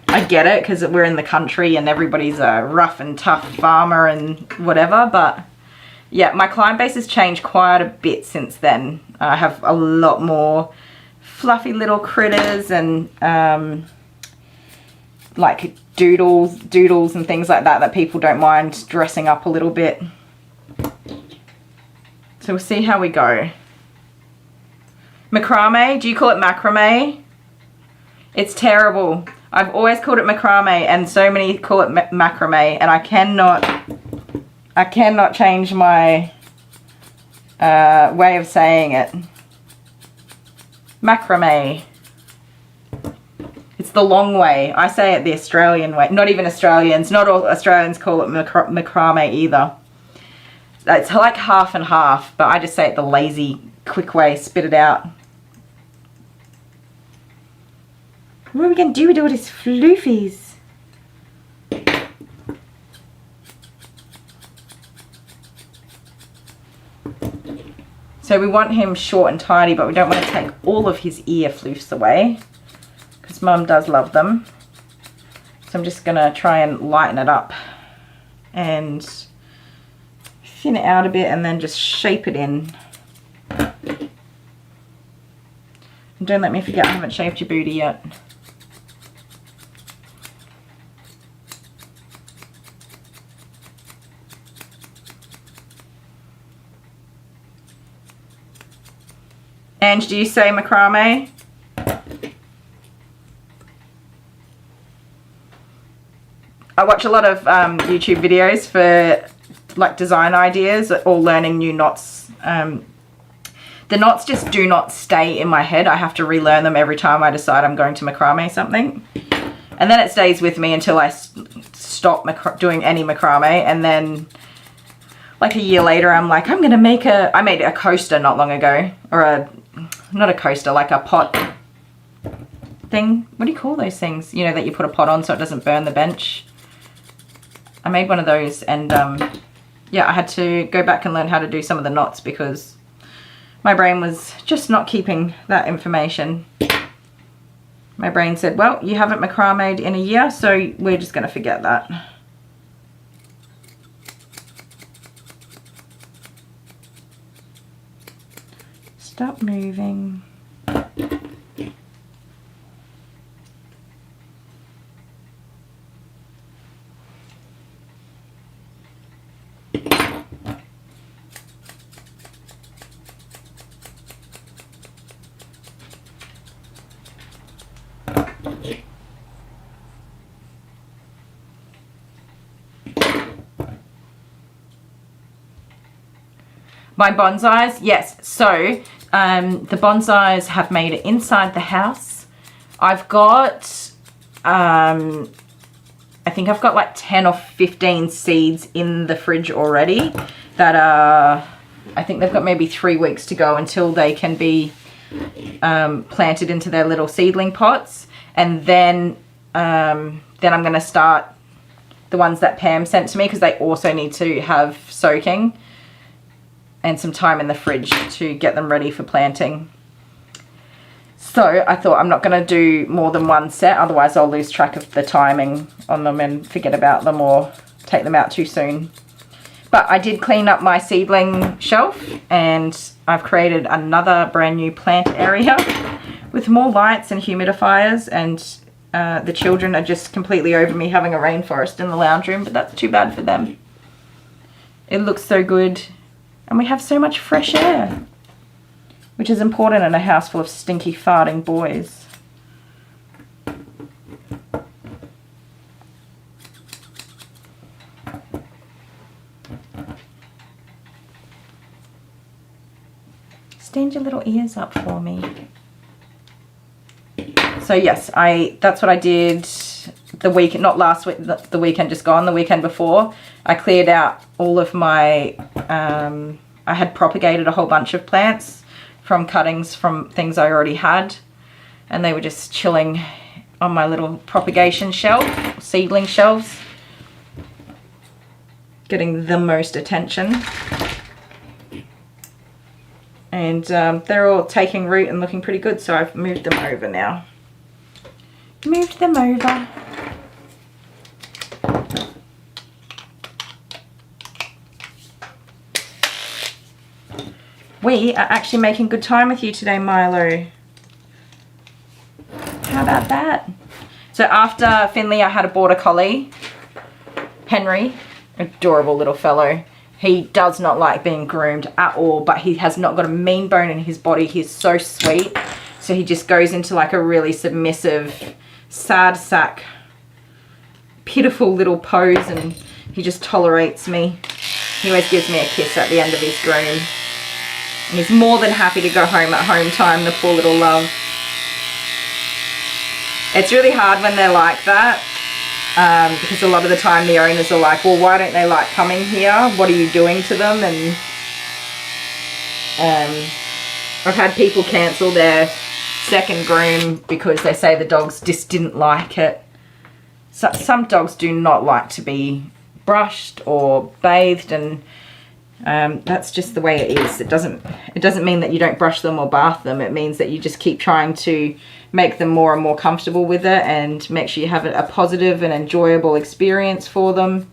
I get it, because we're in the country and everybody's a rough and tough farmer and whatever, but yeah, my client base has changed quite a bit since then. I have a lot more fluffy little critters and like doodles and things like that people don't mind dressing up a little bit. So we'll see how we go. Macrame, do you call it macrame? It's terrible. I've always called it macrame and so many call it macrame, and I cannot change my way of saying it. Macrame. It's the long way. I say it the Australian way. Not even Australians. Not all Australians call it macrame either. It's like half and half, but I just say it the lazy, quick way. Spit it out. What are we going to do with all these floofies? So we want him short and tidy, but we don't want to take all of his ear floofs away because Mum does love them. So I'm just going to try and lighten it up and thin it out a bit and then just shape it in. And don't let me forget I haven't shaved your booty yet. Ange, do you say macrame? I watch a lot of YouTube videos for like design ideas or learning new knots. The knots just do not stay in my head. I have to relearn them every time I decide I'm going to macrame something. And then it stays with me until I stop doing any macrame. And then like a year later, I'm like, I'm going to make I made a coaster not long ago. Or not a coaster, like a pot thing. What do you call those things? You know, that you put a pot on so it doesn't burn the bench. I made one of those and yeah, I had to go back and learn how to do some of the knots because my brain was just not keeping that information. My brain said, well, you haven't macrameed in a year, so we're just going to forget that. Stop moving. My bonsais, yes, so the bonsais have made it inside the house. I've got, I think I've got like 10 or 15 seeds in the fridge already that are, I think they've got maybe 3 weeks to go until they can be planted into their little seedling pots. And then I'm going to start the ones that Pam sent to me because they also need to have soaking and some time in the fridge to get them ready for planting. So I thought I'm not going to do more than one set, otherwise I'll lose track of the timing on them and forget about them or take them out too soon. But I did clean up my seedling shelf and I've created another brand new plant area with more lights and humidifiers, and the children are just completely over me having a rainforest in the lounge room, but that's too bad for them. It looks so good. And we have so much fresh air, which is important in a house full of stinky farting boys. Stand your little ears up for me. So yes, that's what I did the week, not last week, the weekend just gone, the weekend before. I cleared out all of my, I had propagated a whole bunch of plants from cuttings from things I already had, and they were just chilling on my little propagation shelf, seedling shelves, getting the most attention. And they're all taking root and looking pretty good, so I've moved them over now. Moved them over. We are actually making good time with you today, Milo. How about that? So after Finley, I had a border collie, Henry, adorable little fellow. He does not like being groomed at all, but he has not got a mean bone in his body. He's so sweet. So he just goes into like a really submissive, sad sack, pitiful little pose, and he just tolerates me. He always gives me a kiss at the end of his groom. And he's more than happy to go home at home time, the poor little love. It's really hard when they're like that, because a lot of the time the owners are like, well, why don't they like coming here? What are you doing to them? And I've had people cancel their second groom because they say the dogs just didn't like it. So, some dogs do not like to be brushed or bathed, and that's just the way it is. It doesn't mean that you don't brush them or bath them. It means that you just keep trying to make them more and more comfortable with it and make sure you have a positive and enjoyable experience for them.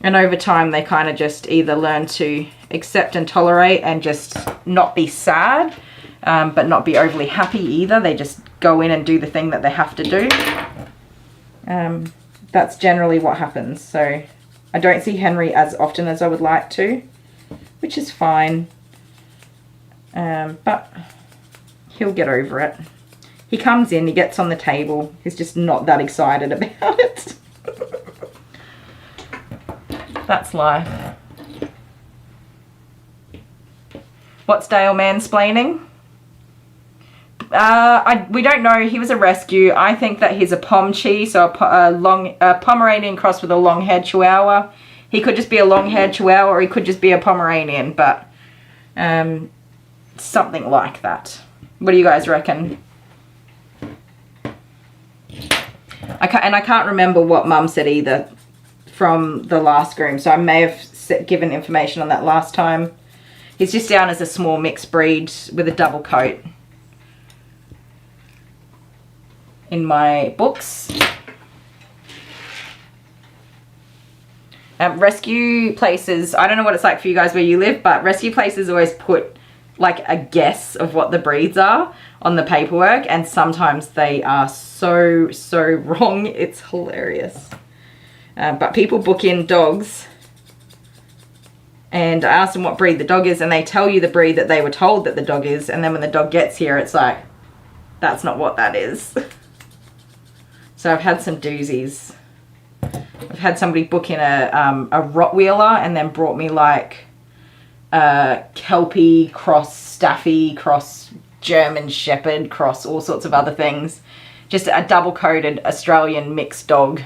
And over time they kind of just either learn to accept and tolerate and just not be sad, but not be overly happy either. They just go in and do the thing that they have to do. That's generally what happens. So I don't see Henry as often as I would like to, which is fine. But he'll get over it. He comes in, he gets on the table. He's just not that excited about it. That's life. What's Dale mansplaining? We don't know. He was a rescue. I think that he's a Pomchi, so a Pomeranian crossed with a long-haired Chihuahua. He could just be a long-haired Chihuahua, or he could just be a Pomeranian, but something like that. What do you guys reckon? I can't remember what Mum said either from the last groom, so I may have given information on that last time. He's just down as a small mixed breed with a double coat in my books. Rescue places, I don't know what it's like for you guys where you live, but rescue places always put like a guess of what the breeds are on the paperwork, and sometimes they are so wrong. It's hilarious. But people book in dogs, and I ask them what breed the dog is, and they tell you the breed that they were told that the dog is, and then when the dog gets here, it's like, that's not what that is. So I've had some doozies. I've had somebody book in a Rottweiler and then brought me like Kelpie cross Staffy cross German Shepherd cross all sorts of other things. Just a double-coated Australian mixed dog.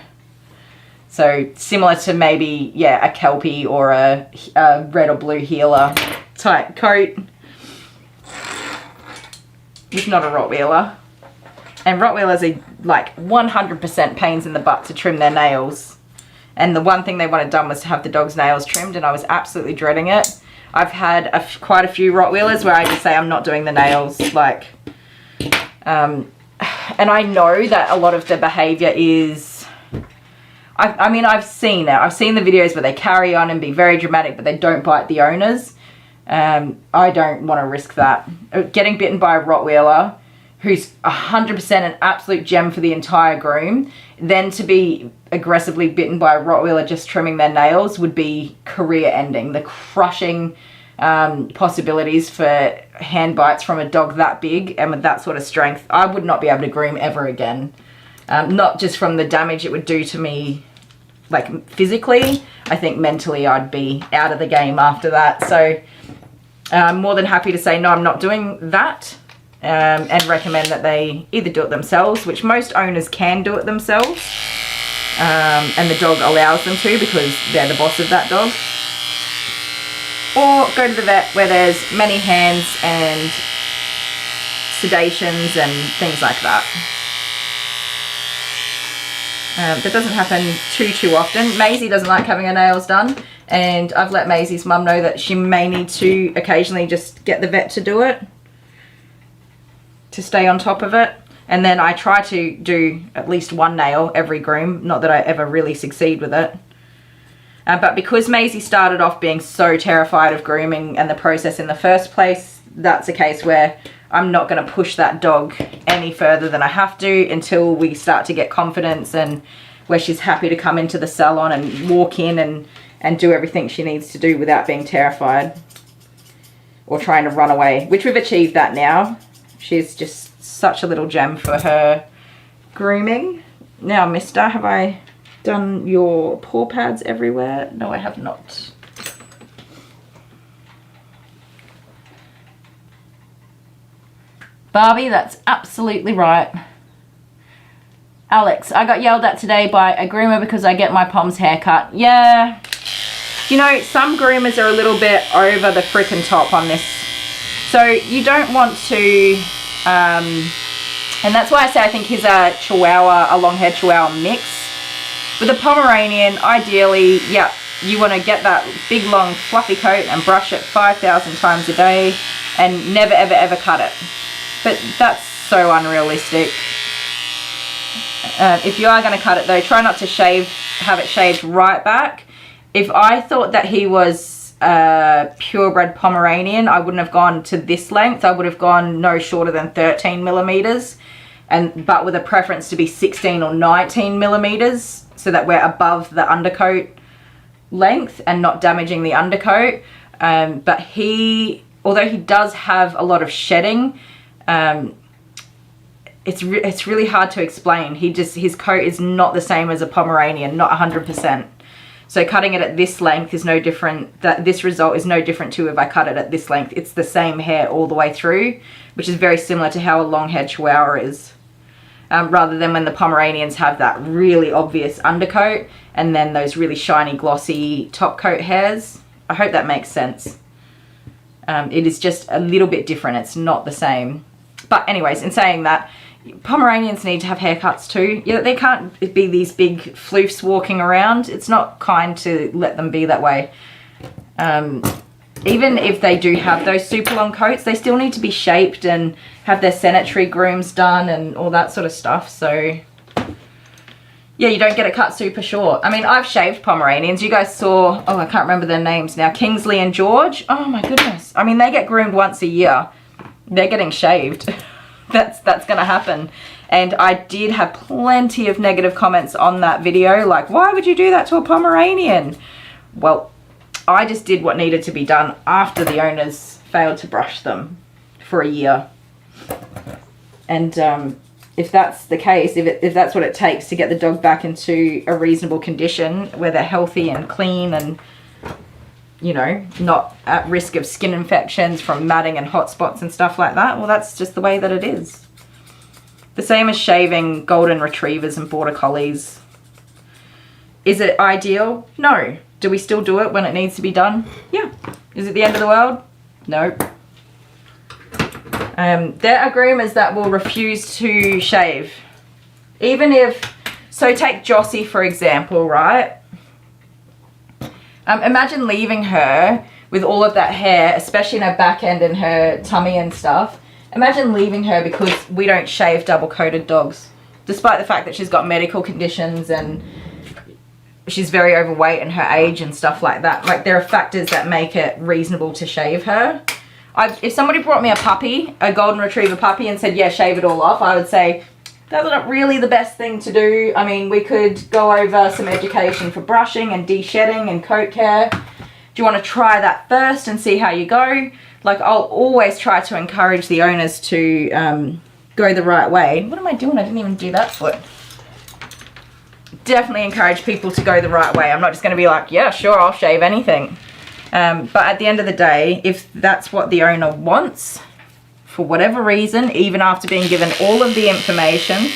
So similar to maybe, yeah, a Kelpie or a red or blue heeler type coat. It's not a Rottweiler. And Rottweilers are like 100% pains in the butt to trim their nails. And the one thing they wanted done was to have the dog's nails trimmed, and I was absolutely dreading it. I've had quite a few Rottweilers where I just say I'm not doing the nails. Like, and I know that a lot of the behavior is, I mean, I've seen it. I've seen the videos where they carry on and be very dramatic, but they don't bite the owners. I don't want to risk that. Getting bitten by a Rottweiler who's 100% an absolute gem for the entire groom, then to be aggressively bitten by a Rottweiler just trimming their nails would be career ending. The crushing possibilities for hand bites from a dog that big and with that sort of strength, I would not be able to groom ever again. Not just from the damage it would do to me, like physically, I think mentally I'd be out of the game after that. So I'm more than happy to say no, I'm not doing that. And recommend that they either do it themselves, which most owners can do it themselves, and the dog allows them to because they're the boss of that dog, or go to the vet where there's many hands and sedations and things like that. That doesn't happen too often. Maisie doesn't like having her nails done, and I've let Maisie's mum know that she may need to occasionally just get the vet to do it, to stay on top of it. And then I try to do at least one nail every groom, not that I ever really succeed with it. But because Maisie started off being so terrified of grooming and the process in the first place, that's a case where I'm not going to push that dog any further than I have to until we start to get confidence and where she's happy to come into the salon and walk in and do everything she needs to do without being terrified or trying to run away, which we've achieved that now. She's just such a little gem for her grooming. Now, mister, have I done your paw pads everywhere? No, I have not. Barbie, that's absolutely right. Alex, I got yelled at today by a groomer because I get my pom's haircut. Yeah. You know, some groomers are a little bit over the frickin' top on this. So you don't want to, and that's why I say I think he's a Chihuahua, a long haired Chihuahua mix. With a Pomeranian, ideally, yeah, you want to get that big long fluffy coat and brush it 5,000 times a day and never ever ever cut it. But that's so unrealistic. If you are going to cut it though, try not to have it shaved right back. If I thought that he was a purebred Pomeranian, I wouldn't have gone to this length. I would have gone no shorter than 13 millimeters, but with a preference to be 16 or 19 millimeters, so that we're above the undercoat length and not damaging the undercoat. But although he does have a lot of shedding, it's really hard to explain. His coat is not the same as a Pomeranian, not 100%. So cutting it at this length is no different. This result is no different to if I cut it at this length. It's the same hair all the way through, which is very similar to how a long-haired Chihuahua is. Rather than when the Pomeranians have that really obvious undercoat and then those really shiny, glossy top coat hairs. I hope that makes sense. It is just a little bit different. It's not the same. But anyways, in saying that, Pomeranians need to have haircuts too. Yeah, they can't be these big floofs walking around. It's not kind to let them be that way. Even if they do have those super long coats, they still need to be shaped and have their sanitary grooms done and all that sort of stuff. So yeah, you don't get it cut super short. I mean, I've shaved Pomeranians. You guys saw, oh, I can't remember their names now, Kingsley and George. Oh my goodness. I mean, they get groomed once a year. They're getting shaved. That's going to happen. And I did have plenty of negative comments on that video, like, why would you do that to a Pomeranian? Well, I just did what needed to be done after the owners failed to brush them for a year. And if that's the case, if that's what it takes to get the dog back into a reasonable condition where they're healthy and clean and, you know, not at risk of skin infections from matting and hot spots and stuff like that, well, that's just the way that it is. The same as shaving golden retrievers and border collies. Is it ideal? No. Do we still do it when it needs to be done? Yeah. Is it the end of the world? No. There are groomers that will refuse to shave. Even if, so take Jossie for example, right? Imagine leaving her with all of that hair, especially in her back end and her tummy and stuff. Imagine leaving her because we don't shave double-coated dogs, despite the fact that she's got medical conditions and she's very overweight in her age and stuff like that. Like, there are factors that make it reasonable to shave her. If somebody brought me a puppy, a golden retriever puppy, and said, yeah, shave it all off, I would say, that's not really the best thing to do. I mean, we could go over some education for brushing and de-shedding and coat care. Do you want to try that first and see how you go? Like, I'll always try to encourage the owners to go the right way. What am I doing? I didn't even do that foot. Definitely encourage people to go the right way. I'm not just going to be like, yeah, sure, I'll shave anything. But at the end of the day, if that's what the owner wants, for whatever reason, even after being given all of the information,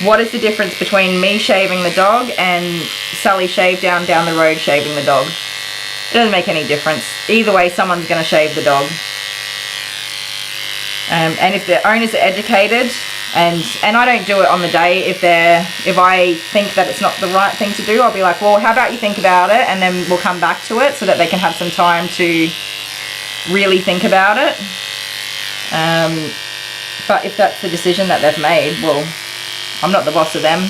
what is the difference between me shaving the dog and Sally Shave down the road shaving the dog? It doesn't make any difference. Either way, someone's going to shave the dog. And if the owners are educated, and I don't do it on the day, if I think that it's not the right thing to do, I'll be like, well, how about you think about it, and then we'll come back to it so that they can have some time to really think about it. But if that's the decision that they've made, well, I'm not the boss of them.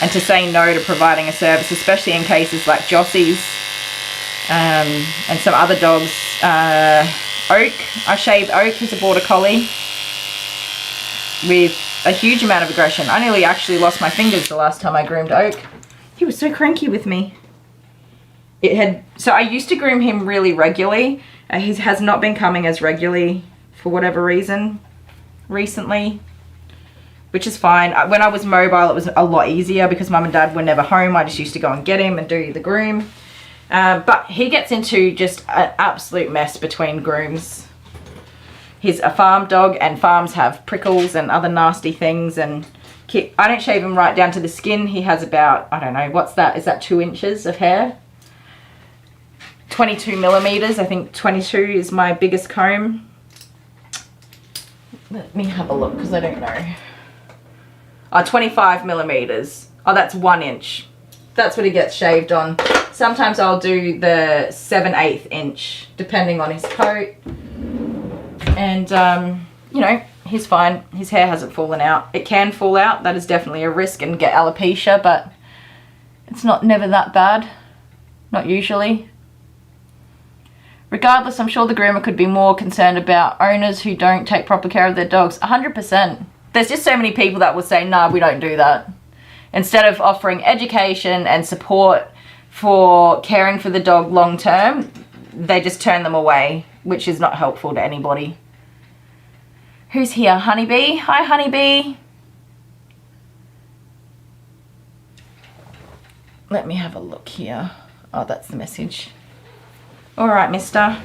And to say no to providing a service, especially in cases like Jossie's and some other dogs, Oak, I shaved Oak, who's a border collie, with a huge amount of aggression. I nearly actually lost my fingers the last time I groomed Oak. He was so cranky with me. So I used to groom him really regularly. He has not been coming as regularly for whatever reason recently, which is fine. When I was mobile, it was a lot easier because Mum and Dad were never home. I just used to go and get him and do the groom. But he gets into just an absolute mess between grooms. He's a farm dog, and farms have prickles and other nasty things, and I don't shave him right down to the skin. He has about, I don't know, what's that? Is that 2 inches of hair? 22 millimeters. I think 22 is my biggest comb. Let me have a look because I don't know. Oh, 25 millimeters. Oh, that's 1 inch. That's what he gets shaved on. Sometimes I'll do the 7/8 inch, depending on his coat. And, you know, he's fine. His hair hasn't fallen out. It can fall out. That is definitely a risk and get alopecia, but it's never that bad. Not usually. Regardless, I'm sure the groomer could be more concerned about owners who don't take proper care of their dogs. 100%. There's just so many people that will say, nah, we don't do that. Instead of offering education and support for caring for the dog long term, they just turn them away, which is not helpful to anybody. Who's here? Honeybee? Hi, Honeybee. Let me have a look here. Oh, that's the message. All right, mister.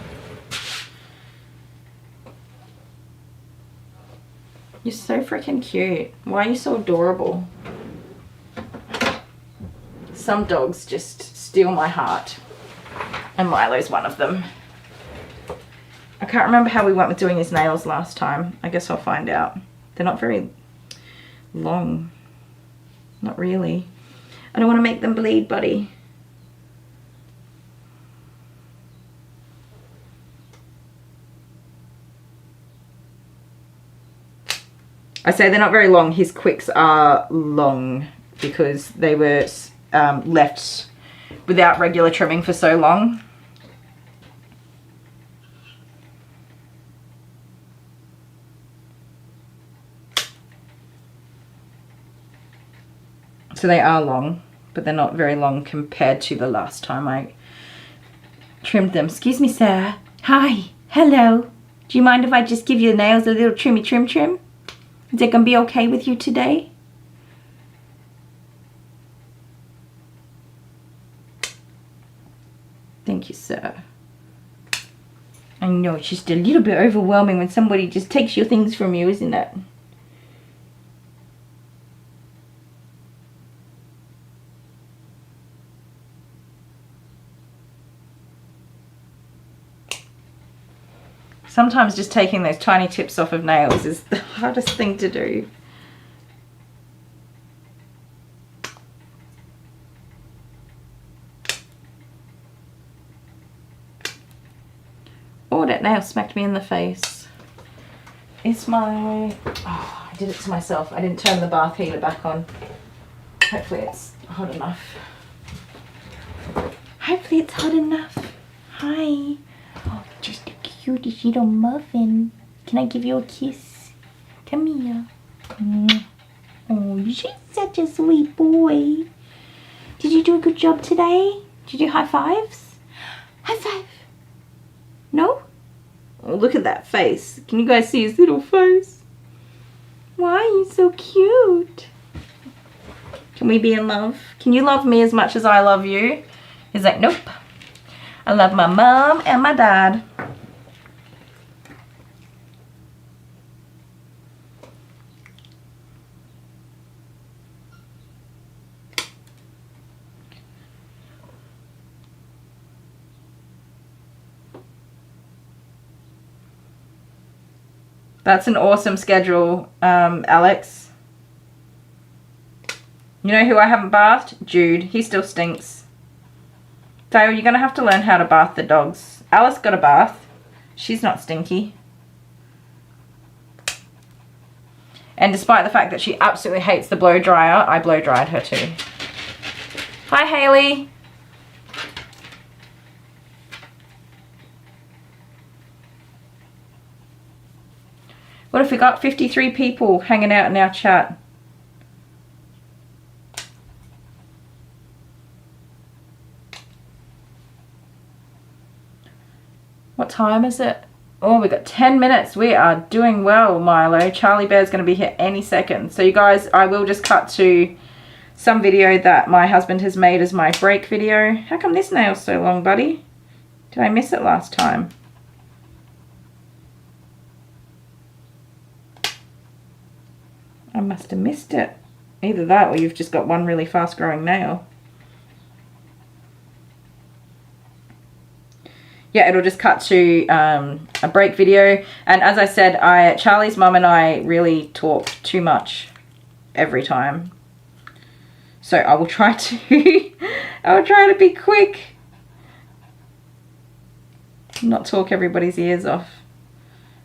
You're so freaking cute. Why are you so adorable? Some dogs just steal my heart. And Milo's one of them. I can't remember how we went with doing his nails last time. I guess I'll find out. They're not very long. Not really. I don't want to make them bleed, buddy. I say they're not very long. His quicks are long because they were left without regular trimming for so long. So they are long, but they're not very long compared to the last time I trimmed them. Excuse me, sir. Hi. Hello. Do you mind if I just give your nails a little trimmy trim? Is it gonna be okay with you today? Thank you, sir. I know it's just a little bit overwhelming when somebody just takes your things from you, isn't it? Sometimes just taking those tiny tips off of nails is the hardest thing to do. Oh, that nail smacked me in the face. It's my... Oh, I did it to myself. I didn't turn the bath heater back on. Hopefully it's hot enough. Hopefully it's hot enough. Hi. Oh, just a cutest little muffin. Can I give you a kiss? Come here. Oh, you're such a sweet boy. Did you do a good job today? Did you do high fives? High five. No? Oh, look at that face. Can you guys see his little face? Why are you so cute? Can we be in love? Can you love me as much as I love you? He's like, nope. I love my mom and my dad. That's an awesome schedule, Alex. You know who I haven't bathed? Jude. He still stinks. Dale, you're going to have to learn how to bath the dogs. Alice got a bath. She's not stinky. And despite the fact that she absolutely hates the blow dryer, I blow dried her too. Hi, Haley. What if we got 53 people hanging out in our chat? What time is it? Oh, we got 10 minutes. We are doing well, Milo. Charlie Bear's going to be here any second. So you guys, I will just cut to some video that my husband has made as my break video. How come this nail's so long, buddy? Did I miss it last time? I must have missed it. Either that or you've just got one really fast growing nail. Yeah, it'll just cut to a break video. And as I said, Charlie's mum and I really talk too much every time. So I will try to be quick. Not talk everybody's ears off.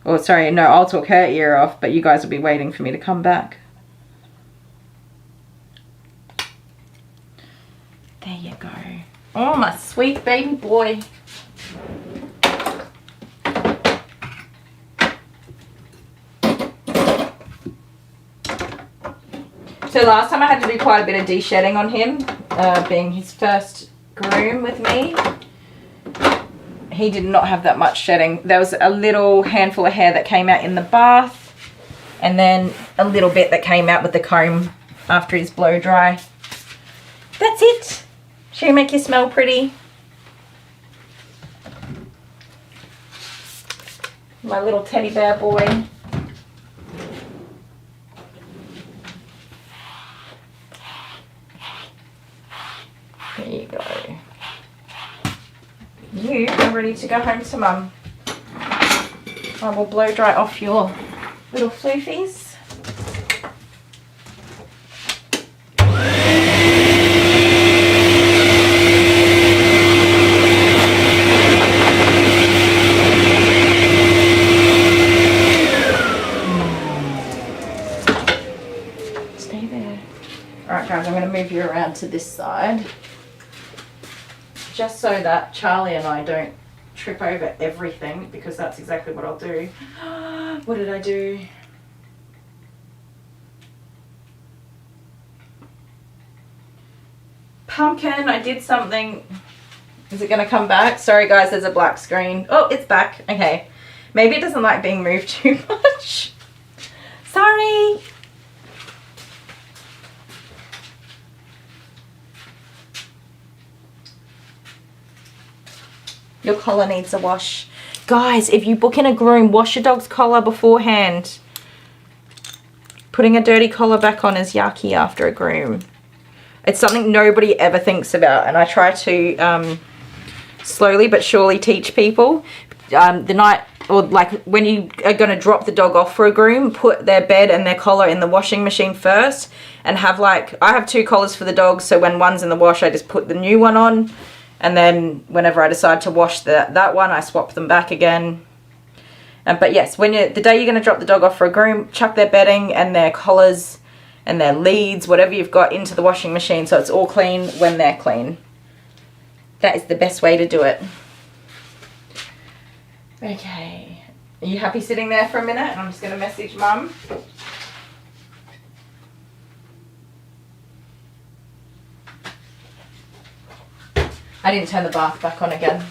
Or sorry, no, I'll talk her ear off, but you guys will be waiting for me to come back. There you go. Oh, my sweet baby boy. So last time I had to do quite a bit of de-shedding on him, being his first groom with me. He did not have that much shedding. There was a little handful of hair that came out in the bath, and then a little bit that came out with the comb after his blow dry. That's it. Should we make you smell pretty? My little teddy bear boy. There you go. You are ready to go home to Mum. I will blow dry off your little floofies. Stay there. Alright guys, I'm going to move you around to this side. Just so that Charlie and I don't trip over everything, because that's exactly what I'll do. What did I do? Pumpkin, I did something. Is it going to come back? Sorry guys, there's a black screen. Oh, it's back. Okay. Maybe it doesn't like being moved too much. Sorry. Your collar needs a wash. Guys, if you book in a groom, wash your dog's collar beforehand. Putting a dirty collar back on is yucky after a groom. It's something nobody ever thinks about, and I try to slowly but surely teach people. The night, or like when you are going to drop the dog off for a groom, put their bed and their collar in the washing machine first, and have like, I have 2 collars for the dogs, so when one's in the wash I just put the new one on. And then whenever I decide to wash that one, I swap them back again. But yes, the day you're going to drop the dog off for a groom, chuck their bedding and their collars and their leads, whatever you've got, into the washing machine so it's all clean when they're clean. That is the best way to do it. Okay. Are you happy sitting there for a minute? And I'm just going to message Mum. I didn't turn the bath back on again.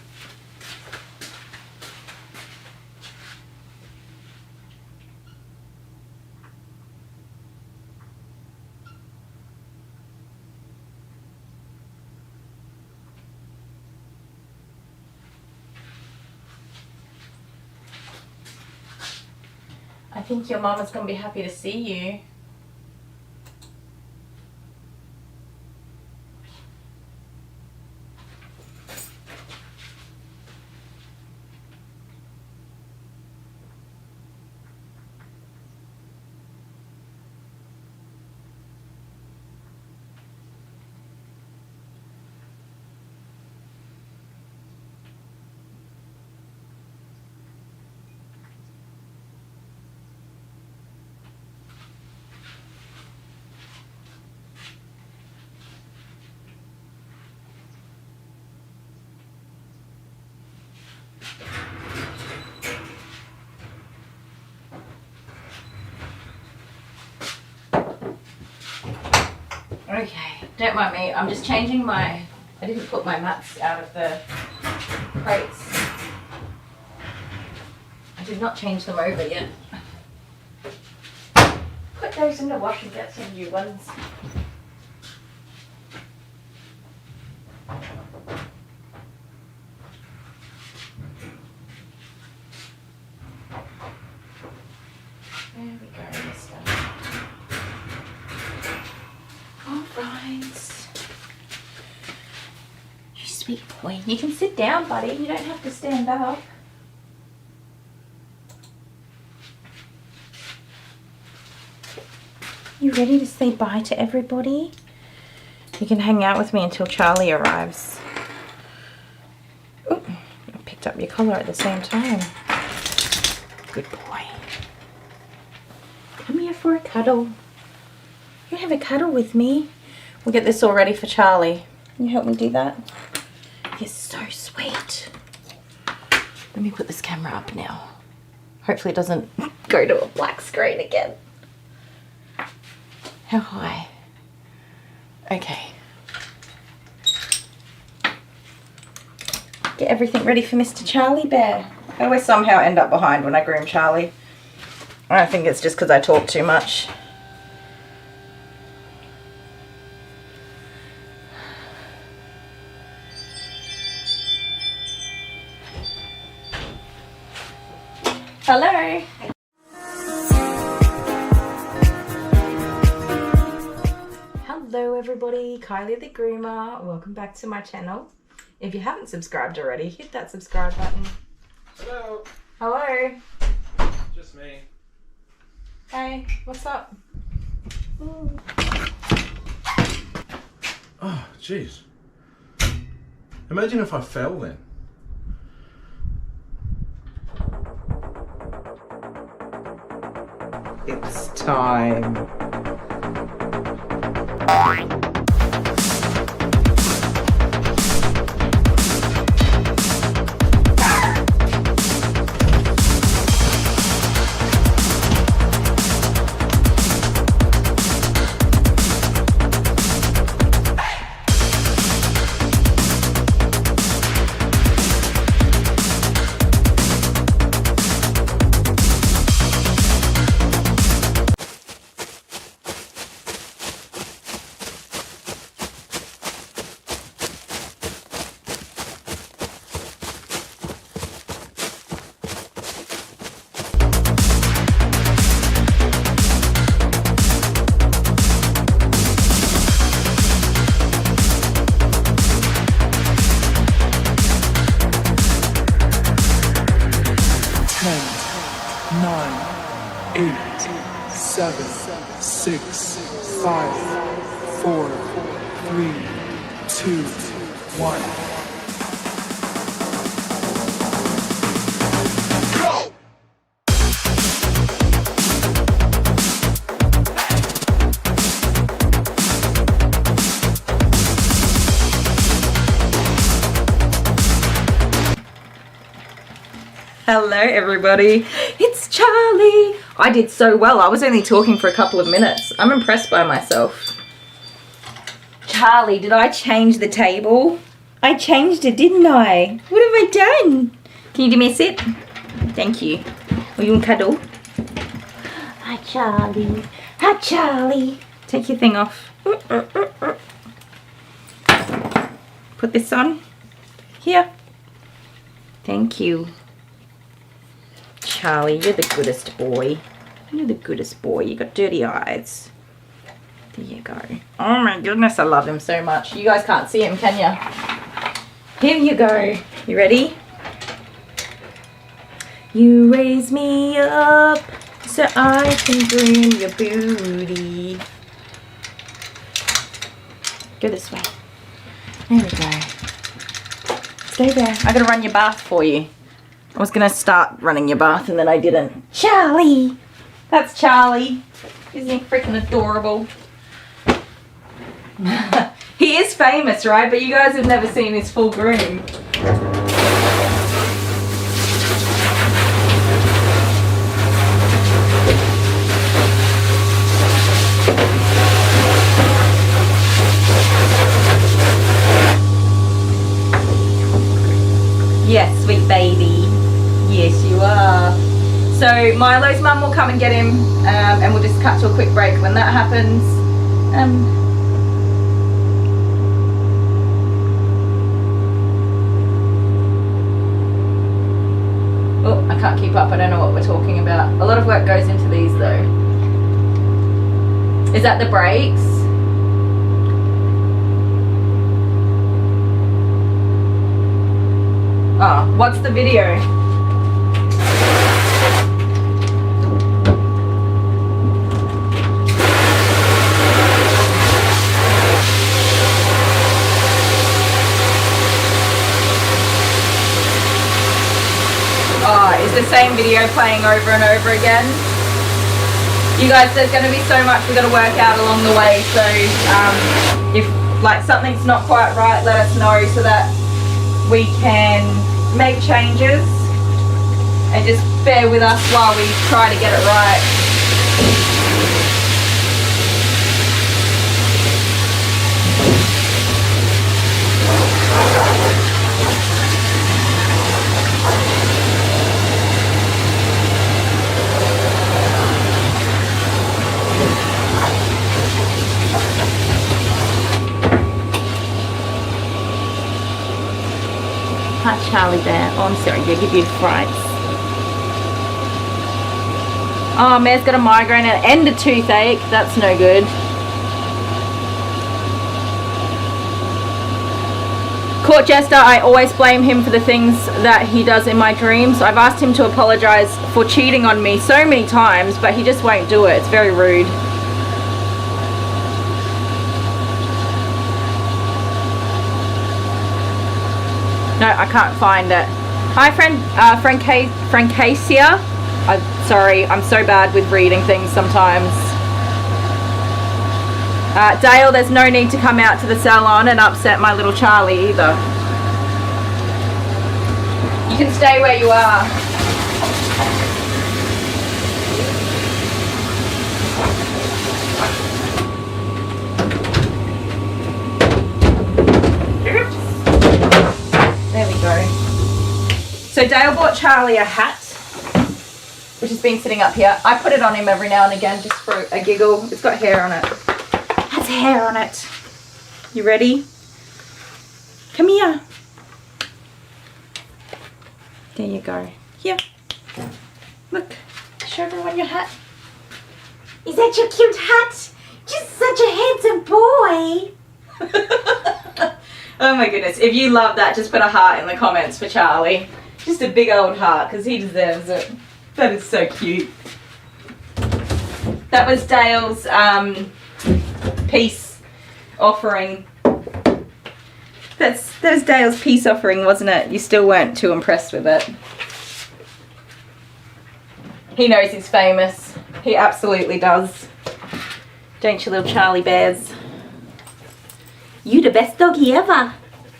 I think your mama's going to be happy to see you. Okay, don't mind me. I'm just changing I didn't put my mats out of the crates. I did not change them over yet. Put those in the wash and get some new ones. There we go. sweet boy. You can sit down, buddy. You don't have to stand up. You ready to say bye to everybody? You can hang out with me until Charlie arrives. Oh, I picked up your collar at the same time. Good boy. Come here for a cuddle. You have a cuddle with me. We'll get this all ready for Charlie. Can you help me do that? You're so sweet. Let me put this camera up now. Hopefully it doesn't go to a black screen again. How high? Okay. Get everything ready for Mr. Charlie Bear. I always somehow end up behind when I groom Charlie. I think it's just because I talk too much. Hello. Hello everybody, Kylie the Groomer. Welcome back to my channel. If you haven't subscribed already, hit that subscribe button. Hello. Hello. Just me. Hey, what's up? Oh, jeez. Imagine if I fell then. It's time. Seven, 6, 5, 4, 3, 2, 1. Go! Hello everybody, it's Charlie. I did so well. I was only talking for a couple of minutes. I'm impressed by myself. Charlie, did I change the table? I changed it, didn't I? What have I done? Can you give me a sit? Thank you. Will you want cuddle? Hi Charlie. Hi Charlie. Take your thing off. Put this on. Here. Thank you. Charlie, you're the goodest boy. You're the goodest boy. You got dirty eyes. There you go. Oh my goodness, I love him so much. You guys can't see him, can you? Here you go. You ready? You raise me up so I can groom your booty. Go this way. There we go. Stay there. I gotta run your bath for you. I was gonna start running your bath and then I didn't. Charlie! That's Charlie. Isn't he freaking adorable? He is famous, right? But you guys have never seen his full groom. Yes, sweet baby. Yes, you are. So Milo's mum will come and get him, and we'll just cut to a quick break when that happens. Oh, I can't keep up. I don't know what we're talking about. A lot of work goes into these though. Is that the brakes? Oh, what's the video? Oh, is the same video playing over and over again? You guys, there's going to be so much we've got to work out along the way, so if like something's not quite right, let us know so that we can make changes, and just bear with us while we try to get it right. Hi Charlie there. Oh, I'm sorry, I give you frights. Oh, Mare's got a migraine and a toothache. That's no good. Court Jester, I always blame him for the things that he does in my dreams. I've asked him to apologise for cheating on me so many times, but he just won't do it. It's very rude. No, I can't find it. Hi, Francasia. I'm sorry, I'm so bad with reading things sometimes. Dale, there's no need to come out to the salon and upset my little Charlie either. You can stay where you are. There we go. So Dale bought Charlie a hat, which has been sitting up here. I put it on him every now and again just for a giggle. It's got hair on it. It has hair on it. You ready? Come here. There you go. Here. Look. Show everyone your hat. Is that your cute hat? Just such a handsome boy. Oh my goodness, if you love that, just put a heart in the comments for Charlie. Just a big old heart, because he deserves it. That is so cute. That was Dale's peace offering. That was Dale's peace offering, wasn't it? You still weren't too impressed with it. He knows he's famous. He absolutely does. Don't you, little Charlie Bears? You the best doggy ever. Are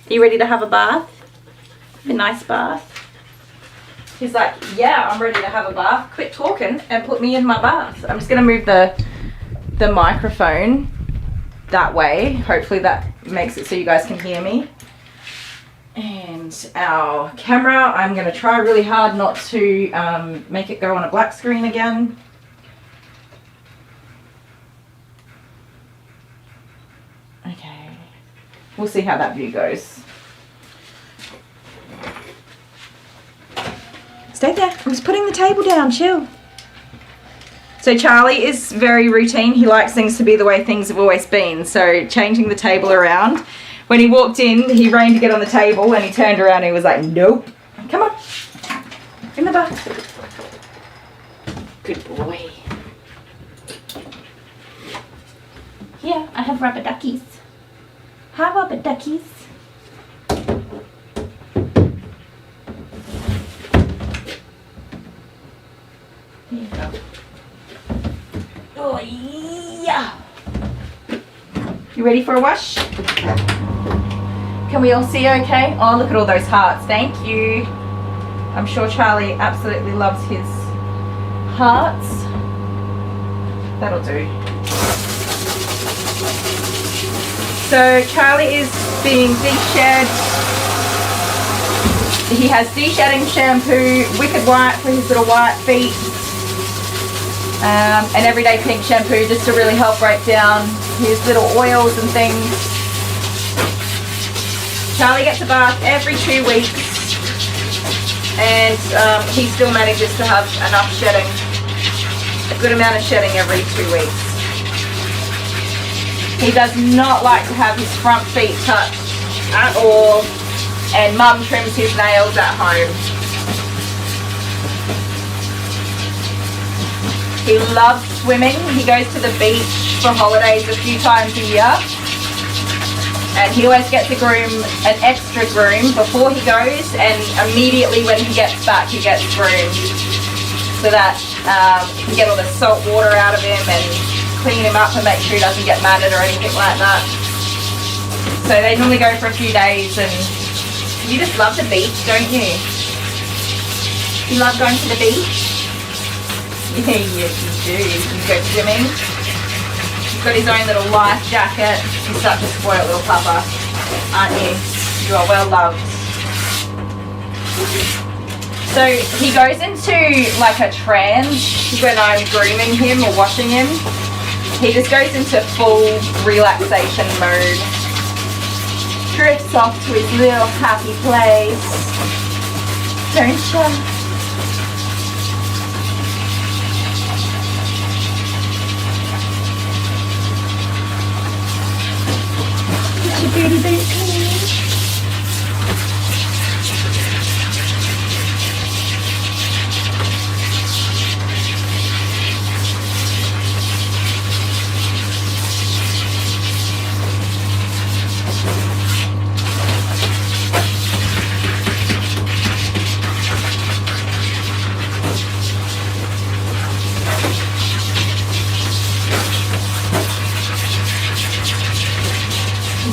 you ready to have a bath? A nice bath? He's like, yeah, I'm ready to have a bath. Quit talking and put me in my bath. I'm just going to move the microphone that way. Hopefully that makes it so you guys can hear me. And our camera, I'm going to try really hard not to make it go on a black screen again. Okay, we'll see how that view goes. Stay there, I'm just putting the table down, chill. So Charlie is very routine. He likes things to be the way things have always been. So changing the table around. When he walked in, he ran to get on the table and he turned around and he was like, nope. Come on, in the bath. Good boy. Here, I have rubber duckies. Hi, rubber duckies. Here you go. Oh, yeah. You ready for a wash? Can we all see okay? Oh, look at all those hearts. Thank you. I'm sure Charlie absolutely loves his hearts. That'll do. So Charlie is being de-shed. He has de-shedding shampoo, Wicked White for his little white feet, and Everyday Pink shampoo just to really help break down his little oils and things. Charlie gets a bath every 2 weeks, and he still manages to have enough shedding, a good amount of shedding every 2 weeks. He does not like to have his front feet touched at all. and Mum trims his nails at home. He loves swimming. He goes to the beach for holidays a few times a year. And he always gets a groom, an extra groom before he goes, and immediately when he gets back he gets groomed. So that he can get all the salt water out of him and clean him up and make sure he doesn't get matted or anything like that. So they normally go for a few days, and you just love the beach, don't you? You love going to the beach? Yeah, yes you do. You go swimming. He's got his own little life jacket. He's such a spoiled little pupper, aren't you? You are well loved. So he goes into like a trance when I'm grooming him or washing him. He just goes into full relaxation mode. Drifts off to his little happy place. Don't you? Your booty boot, come in.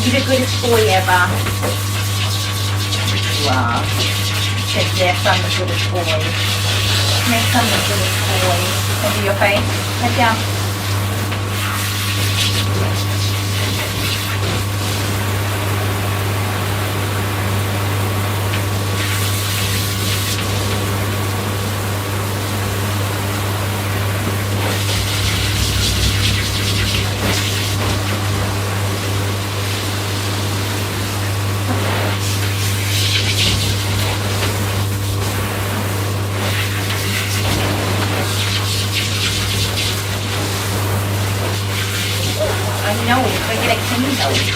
You're the goodest boy ever. You are. Said yes, I'm the goodest boy. Yes, I'm the goodest boy. Over your face. Head down. No, I get a clean nose.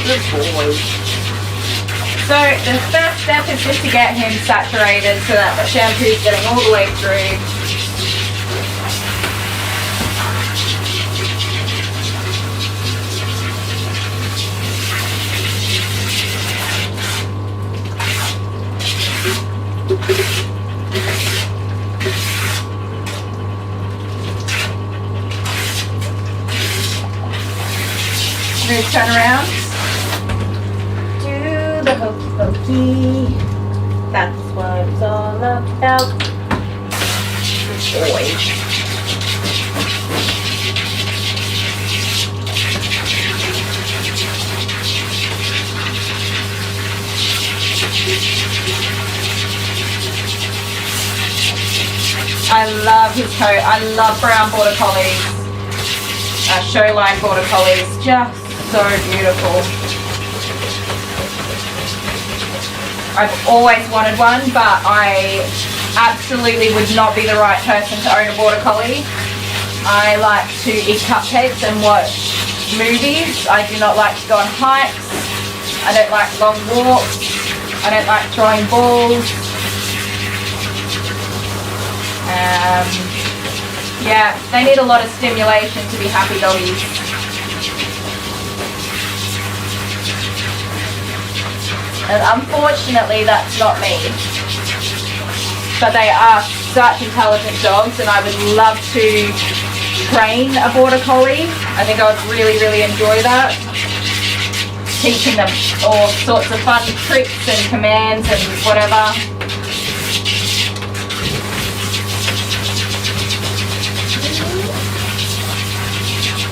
Good boy. So the first step is just to get him saturated so that the shampoo is getting all the way through. Turn around. Do the hokey pokey. That's what it's all about. Good boy. I love his coat. I love brown border collies. Show line border collies. Just so beautiful. I've always wanted one, but I absolutely would not be the right person to own a border collie. I like to eat cupcakes and watch movies. I do not like to go on hikes. I don't like long walks. I don't like throwing balls. Yeah, they need a lot of stimulation to be happy doggies. And unfortunately that's not me. But they are such intelligent dogs, and I would love to train a border collie. I think I would really, really enjoy that. Teaching them all sorts of fun tricks and commands and whatever.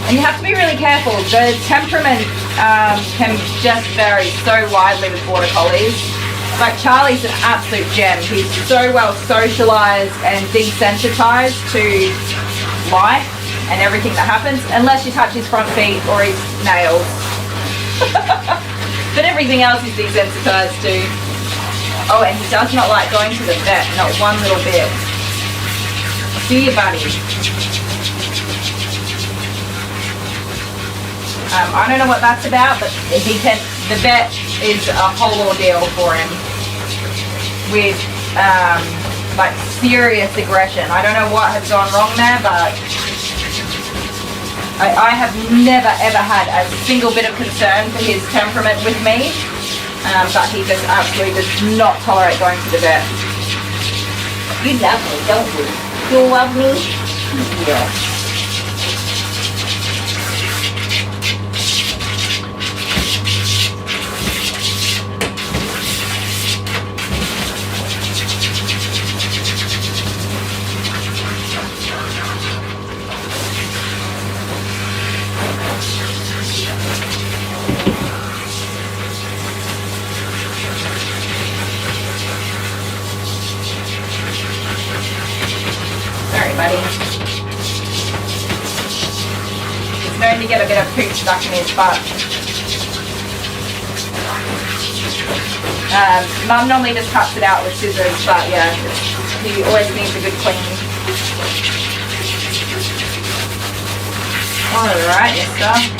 And you have to be really careful. The temperament can just vary so widely with border collies. Like Charlie's an absolute gem. He's so well socialised and desensitized to life and everything that happens, unless you touch his front feet or his nails. But everything else is desensitized to. Oh, and he does not like going to the vet, not one little bit. See you, buddy. I don't know what that's about, but the vet is a whole ordeal for him with like serious aggression. I don't know what has gone wrong there, but I have never ever had a single bit of concern for his temperament with me, but he just absolutely does not tolerate going to the vet. You love me, don't you? You love me? Yeah. Buddy. He's known to get a bit of poop stuck in his butt. Mum normally just cuts it out with scissors, but yeah, he always needs a good clean. Alright, mister.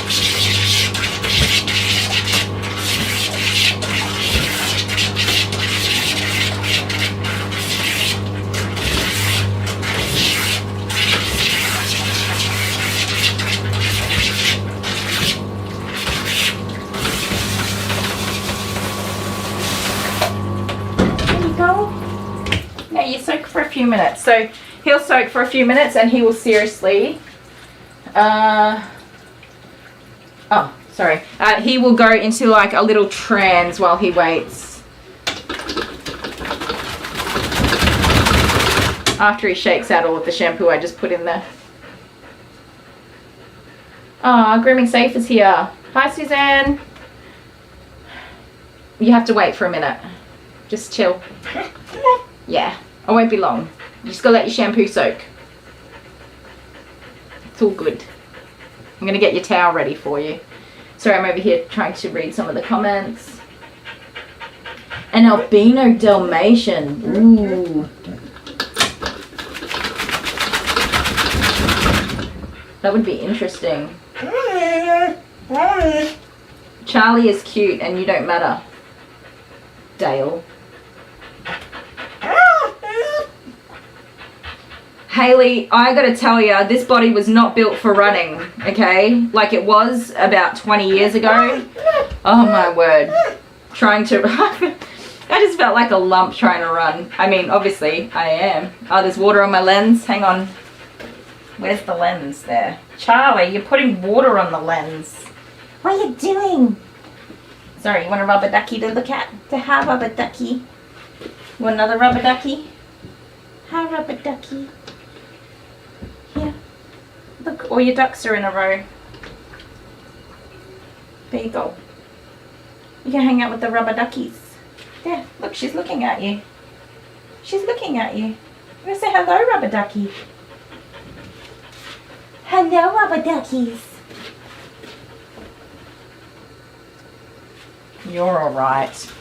You soak for a few minutes. So he'll soak for a few minutes and he will seriously he will go into like a little trance while he waits. After he shakes out all of the shampoo I just put in there. Grooming Safe is here. Hi Suzanne. You have to wait for a minute. Just chill. Yeah. I won't be long. You just gotta let your shampoo soak. It's all good. I'm gonna get your towel ready for you. Sorry, I'm over here trying to read some of the comments. An albino Dalmatian. Ooh. That would be interesting. Charlie is cute and you don't matter. Dale. Haley, I gotta tell you, this body was not built for running, okay? Like it was about 20 years ago. Oh my word. Trying to run. I just felt like a lump trying to run. I mean, obviously, I am. Oh, there's water on my lens. Hang on. Where's the lens there? Charlie, you're putting water on the lens. What are you doing? Sorry, you want a rubber ducky to look at? To have rubber ducky? You want another rubber ducky? Hi, rubber ducky. Here. Look, all your ducks are in a row. There you go. You can hang out with the rubber duckies. There, look, she's looking at you. She's looking at you. You want to say hello, rubber ducky? Hello, rubber duckies. You're all right.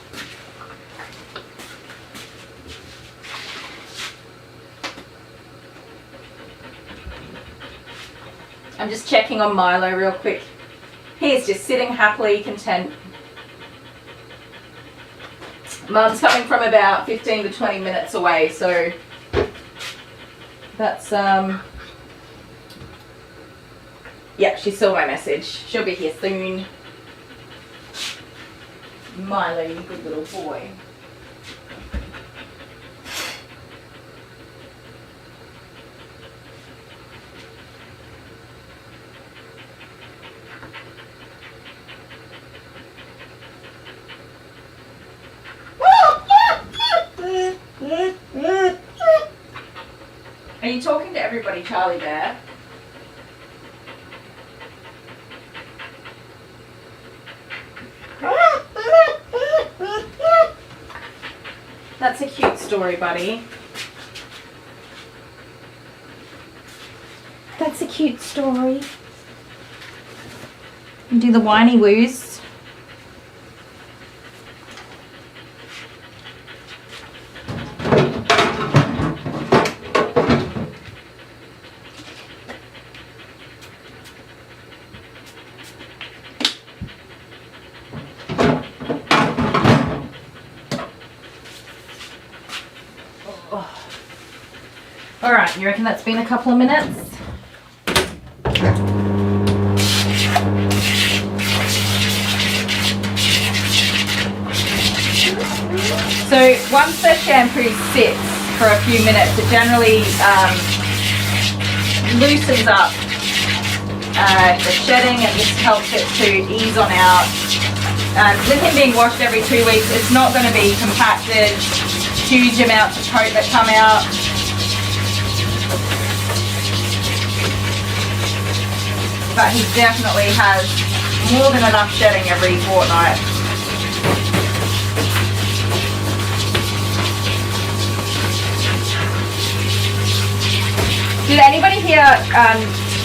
I'm just checking on Milo real quick. He's just sitting happily content. Mum's coming from about 15 to 20 minutes away, so that's yeah, she saw my message. She'll be here soon. Milo, you good little boy. Are you talking to everybody, Charlie Bear? That's a cute story, buddy. That's a cute story. You do the whiny woos. Alright, you reckon that's been a couple of minutes? So once the shampoo sits for a few minutes, it generally loosens up the shedding and just helps it to ease on out. With him being washed every 2 weeks, it's not going to be compacted, huge amounts of coat that come out. But he definitely has more than enough shedding every fortnight. Did anybody here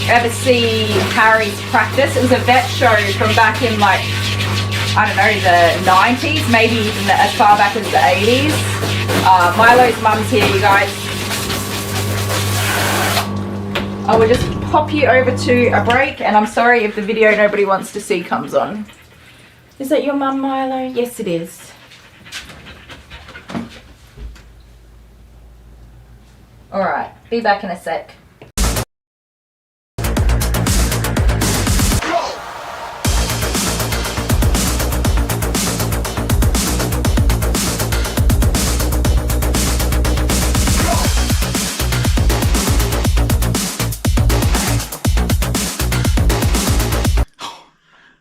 ever see Harry's practice? It was a vet show from back in like, I don't know, the 90s, maybe even as far back as the 80s. Milo's mum's here, you guys. I will just pop you over to a break, and I'm sorry if the video nobody wants to see comes on. Is that your mum, Milo? Yes, it is. Alright, be back in a sec.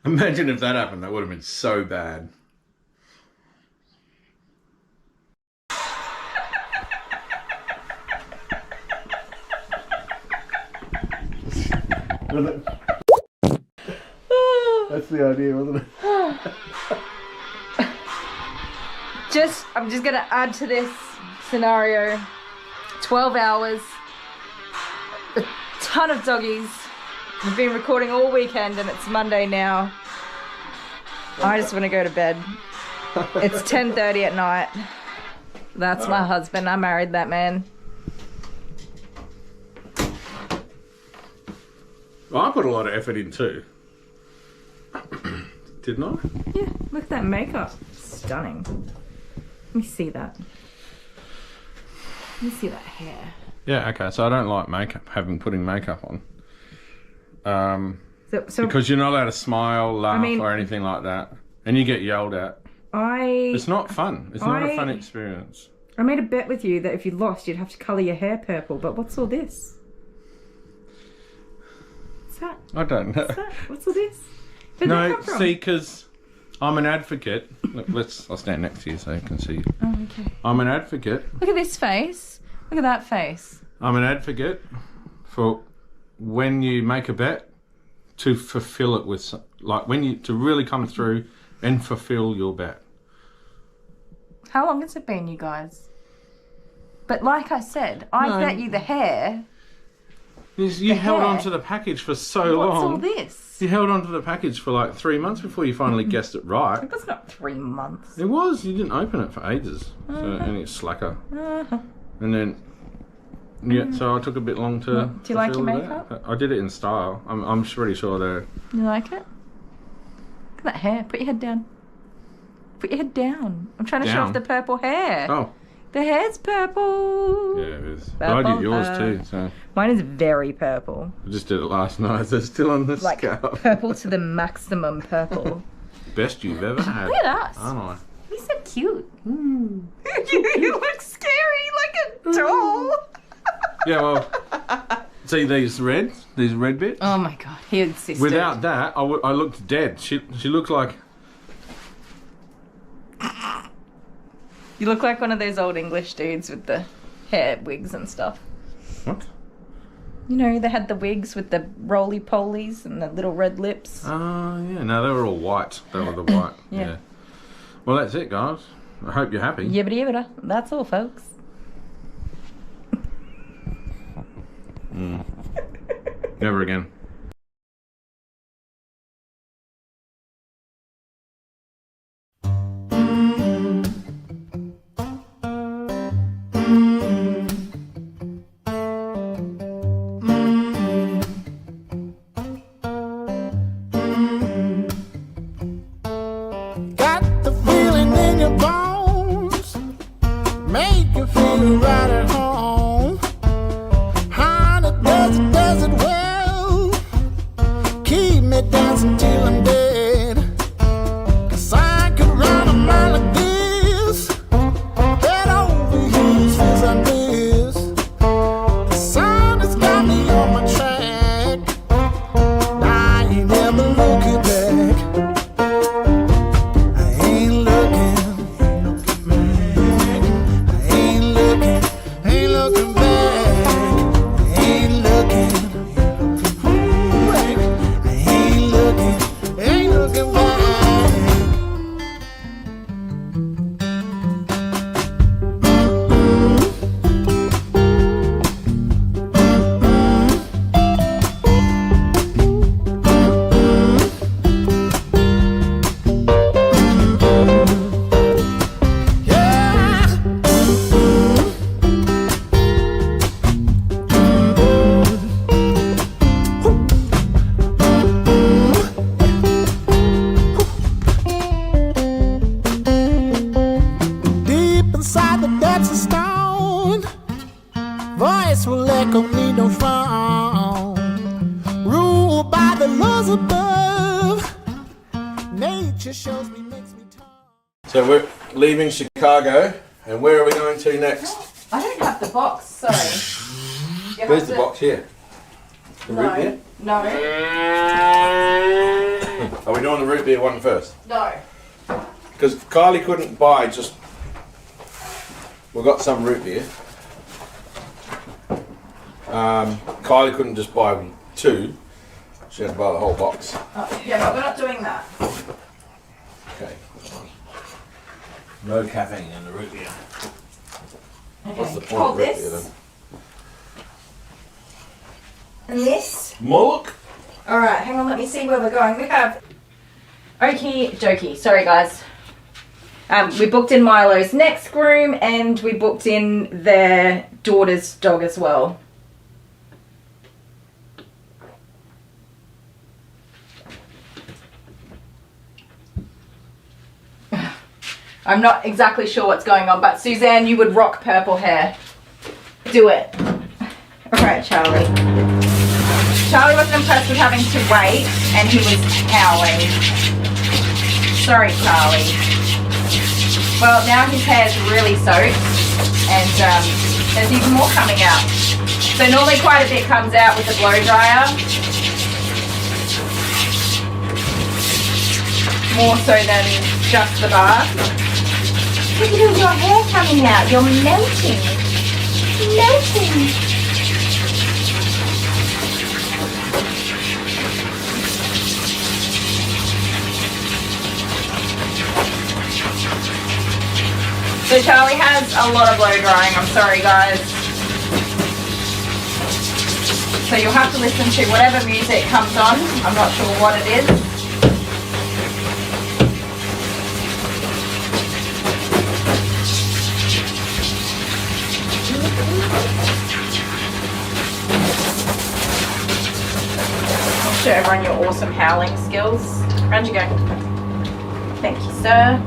Imagine if that happened, that would have been so bad. That's the idea, wasn't it? I'm just gonna add to this scenario 12 hours, a ton of doggies. We've been recording all weekend and it's Monday now. I just want to go to bed. It's 10:30 at night. That's my husband. I married that man. Well, I put a lot of effort in too. Didn't I? Yeah, look at that makeup. Stunning. Let me see that. Let me see that hair. Yeah, okay, so I don't like makeup, putting makeup on. So because you're not allowed to smile, laugh, or anything like that. And you get yelled at. It's not fun. It's not a fun experience. I made a bet with you that if you lost, you'd have to colour your hair purple, but what's all this? What's that? I don't know. What's that? What's all this? Where'd that No, come from? see, because I'm an advocate. Look, I'll stand next to you so you can see. Oh, okay. I'm an advocate. Look at this face. Look at that face. I'm an advocate for when you make a bet to fulfill it with, to really come through and fulfill your bet. How long has it been, you guys? But like I said, I bet you the hair. You held on to the package for so long. What's all this? You held on to the package for like 3 months before you finally guessed it right. It was not 3 months. It was. You didn't open it for ages. So, and it's slacker. And then, yeah, so I took a bit long to. Do you like your fulfill makeup? that. I did it in style. I'm pretty sure they're. You like it? Look at that hair. Put your head down. Put your head down. I'm trying to show off the purple hair. Oh. The hair's purple. Yeah, it is. But I did yours too, so. Mine is very purple. I just did it last night. They're still on the scalp. Purple to the maximum purple. Best you've ever had. Look at us. Aren't I? He's so cute. You look scary like a doll. Yeah, well, see these red bits? Oh my god, he insisted. Without that, I looked dead. She looked like... You look like one of those old English dudes with the hair wigs and stuff. What? You know, they had the wigs with the roly-polies and the little red lips. Oh, yeah. No, they were all white. They were the white. Yeah. Well, that's it, guys. I hope you're happy. Yibbity yibbida. That's all, folks. Never again. Got the feeling in your bones, make you feel right at home. inside the depths of stone. Voice will echo, need no phone. Ruled by the laws above. Nature shows me, makes me talk. So we're leaving Chicago, and where are we going to next? I don't have the box, sorry. Where's the box here? The root No. beer? No. Are we doing the root beer one first? No. Because Kylie couldn't buy just... We've got some root beer. Kylie couldn't just buy 2. She had to buy the whole box. Yeah, but we're not doing that. Okay. No caffeine in the root beer. What's the point Hold of root this. beer then? And this. Moloch? Alright, hang on, let me see where we're going. We have... Okie dokie. Sorry, guys. We booked in Milo's next groom, and we booked in their daughter's dog as well. I'm not exactly sure what's going on, but Suzanne, you would rock purple hair. Do it. Alright, Charlie. Charlie wasn't impressed with having to wait, and he was howling. Sorry, Charlie. Well, now his hair's really soaked, and there's even more coming out. So normally quite a bit comes out with the blow dryer. More so than just the bath. Look at all your hair coming out. You're melting. Melting. So Charlie has a lot of blow drying. I'm sorry, guys. So you'll have to listen to whatever music comes on. I'm not sure what it is. I'll show everyone your awesome howling skills. Round you go. Thank you, sir.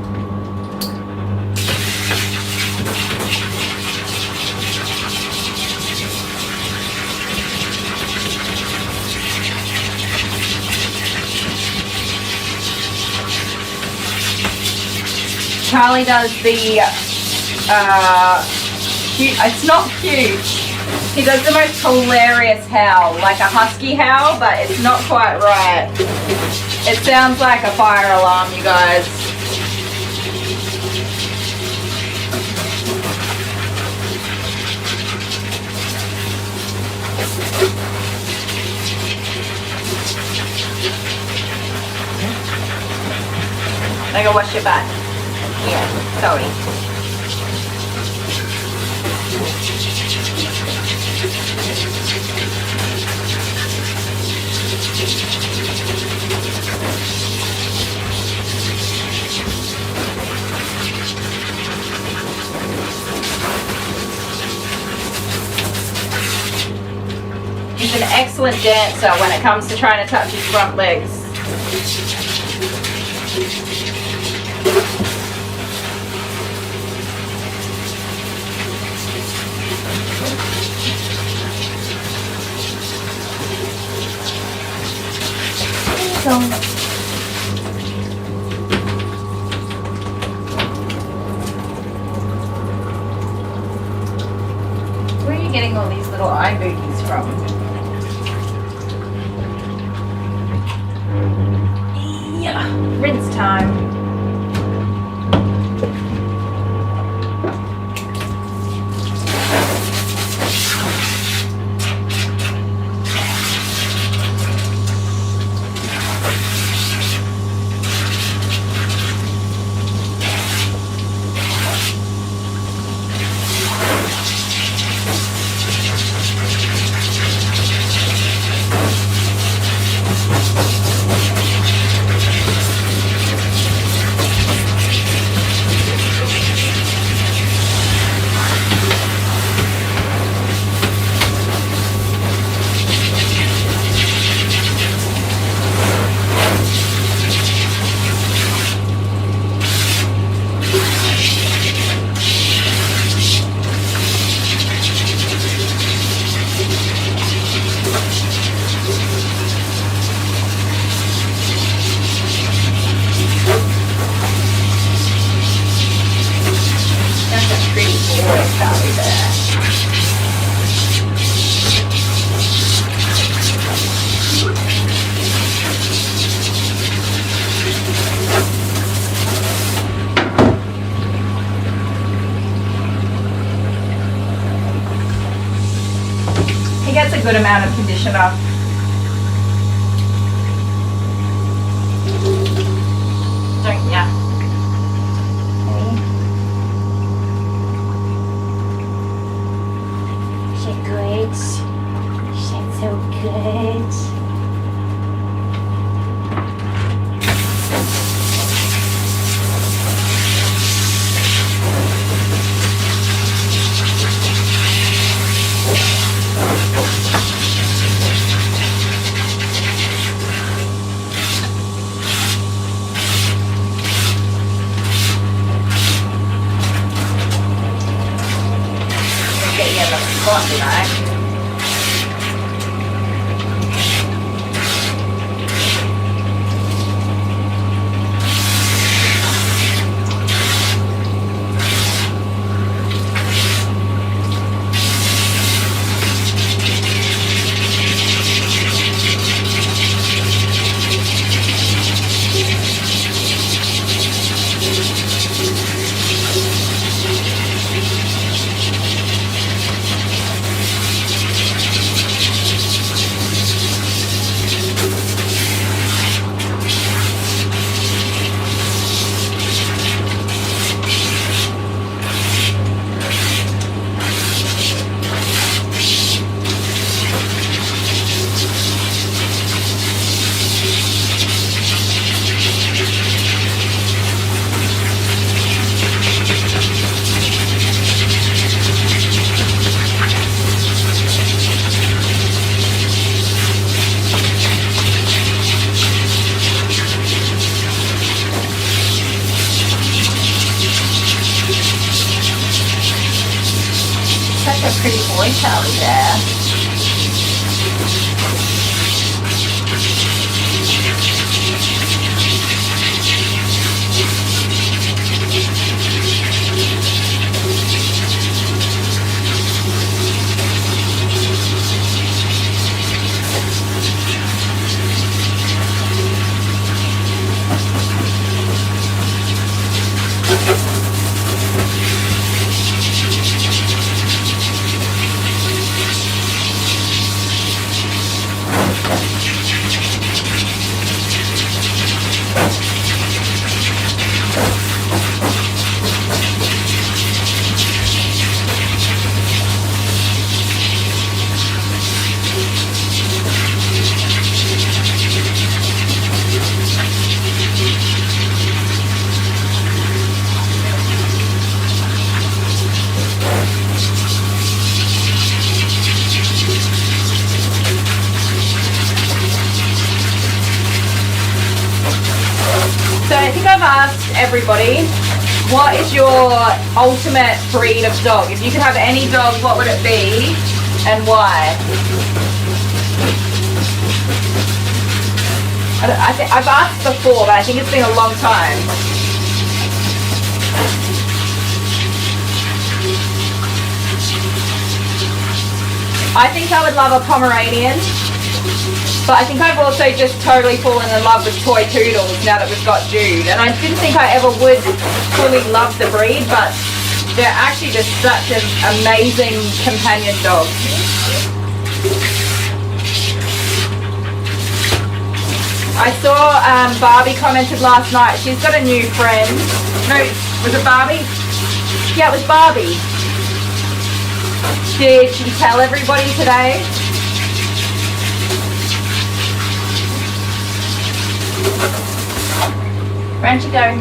Charlie does the cute, it's not cute. He does the most hilarious howl, like a husky howl, but it's not quite right. It sounds like a fire alarm, you guys. I go wash your butt. Yeah, sorry. He's an excellent dancer when it comes to trying to touch his front legs. Where are you getting all these little eye boogies from? Yeah, rinse time. good amount of conditioner. Don't ya? She's good. She's so good. Get you in the spot, you know. Such a pretty boy, Charlie, there. So I think I've asked everybody, what is your ultimate breed of dog? If you could have any dog, what would it be and why? I've asked before, but I think it's been a long time. I think I would love a Pomeranian. But I think I've also just totally fallen in love with toy poodles now that we've got Jude. And I didn't think I ever would fully love the breed, but they're actually just such an amazing companion dog. I saw Barbie commented last night. She's got a new friend. No, was it Barbie? Yeah, it was Barbie. Did she tell everybody today? Where'd you go?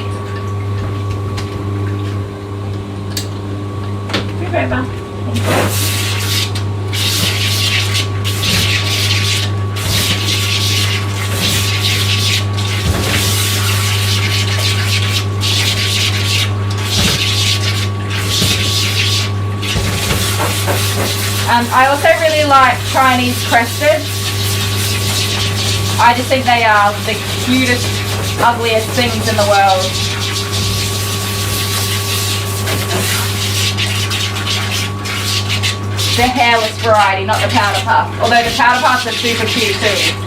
Move over. I also really like Chinese cresteds. I just think they are the cutest, ugliest things in the world. The hairless variety, not the powder puff. Although the powder puffs are super cute too.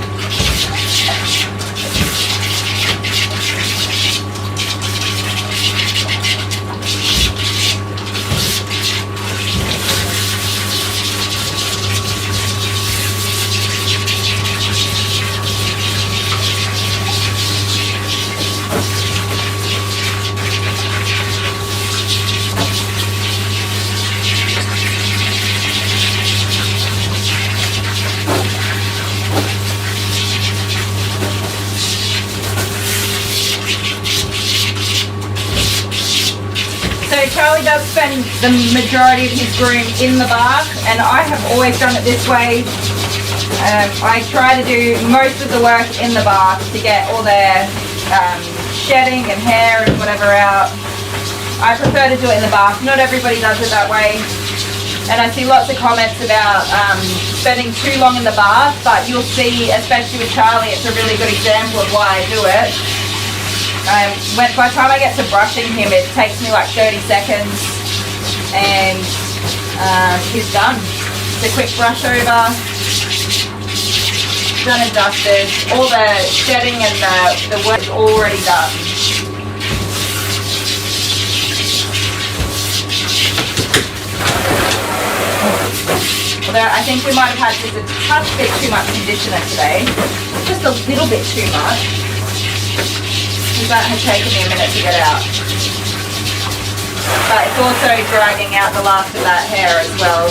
Charlie does spend the majority of his groom in the bath, and I have always done it this way. I try to do most of the work in the bath to get all their shedding and hair and whatever out. I prefer to do it in the bath. Not everybody does it that way. And I see lots of comments about spending too long in the bath, but you'll see, especially with Charlie, it's a really good example of why I do it. By the time I get to brushing him, it takes me like 30 seconds and he's done. It's a quick brush over, done and dusted. All the shedding and the work is already done. Although I think we might have had just a touch bit too much conditioner today. Just a little bit too much. Because that has taken me a minute to get out. But it's also dragging out the last of that hair as well.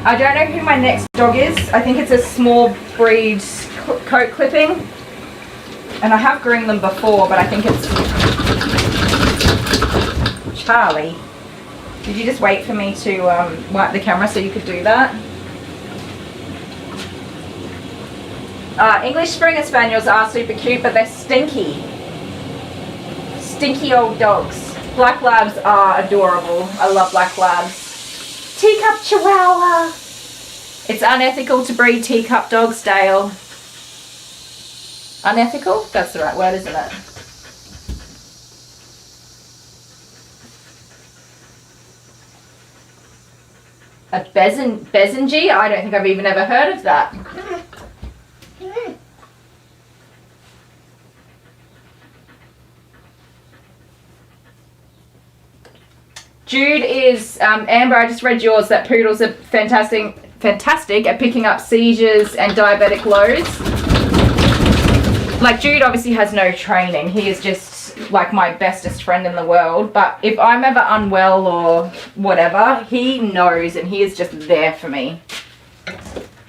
I don't know who my next dog is. I think it's a small breed coat clipping. And I have groomed them before, but I think it's Charlie. Did you just wait for me to wipe the camera so you could do that? English Springer Spaniels are super cute, but they're stinky. Stinky old dogs. Black Labs are adorable. I love Black Labs. Teacup Chihuahua. It's unethical to breed teacup dogs, Dale. Unethical? That's the right word, isn't it? A Besenji? I don't think I've even ever heard of that. Jude is, Amber, I just read yours, that poodles are fantastic at picking up seizures and diabetic lows. Like, Jude obviously has no training. He is just like my bestest friend in the world. But if I'm ever unwell or whatever, he knows and he is just there for me.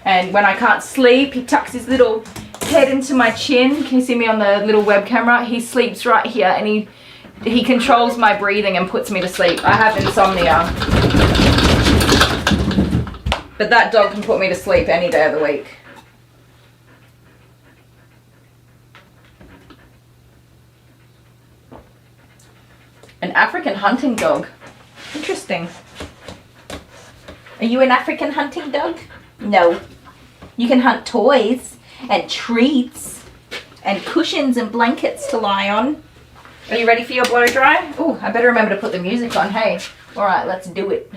And when I can't sleep, he tucks his little head into my chin. Can you see me on the little web camera? He sleeps right here and he controls my breathing and puts me to sleep. I have insomnia. But that dog can put me to sleep any day of the week. An African hunting dog. Interesting. Are you an African hunting dog? No. You can hunt toys and treats and cushions and blankets to lie on. Are you ready for your blow dry? Oh, I better remember to put the music on, hey. All right, let's do it.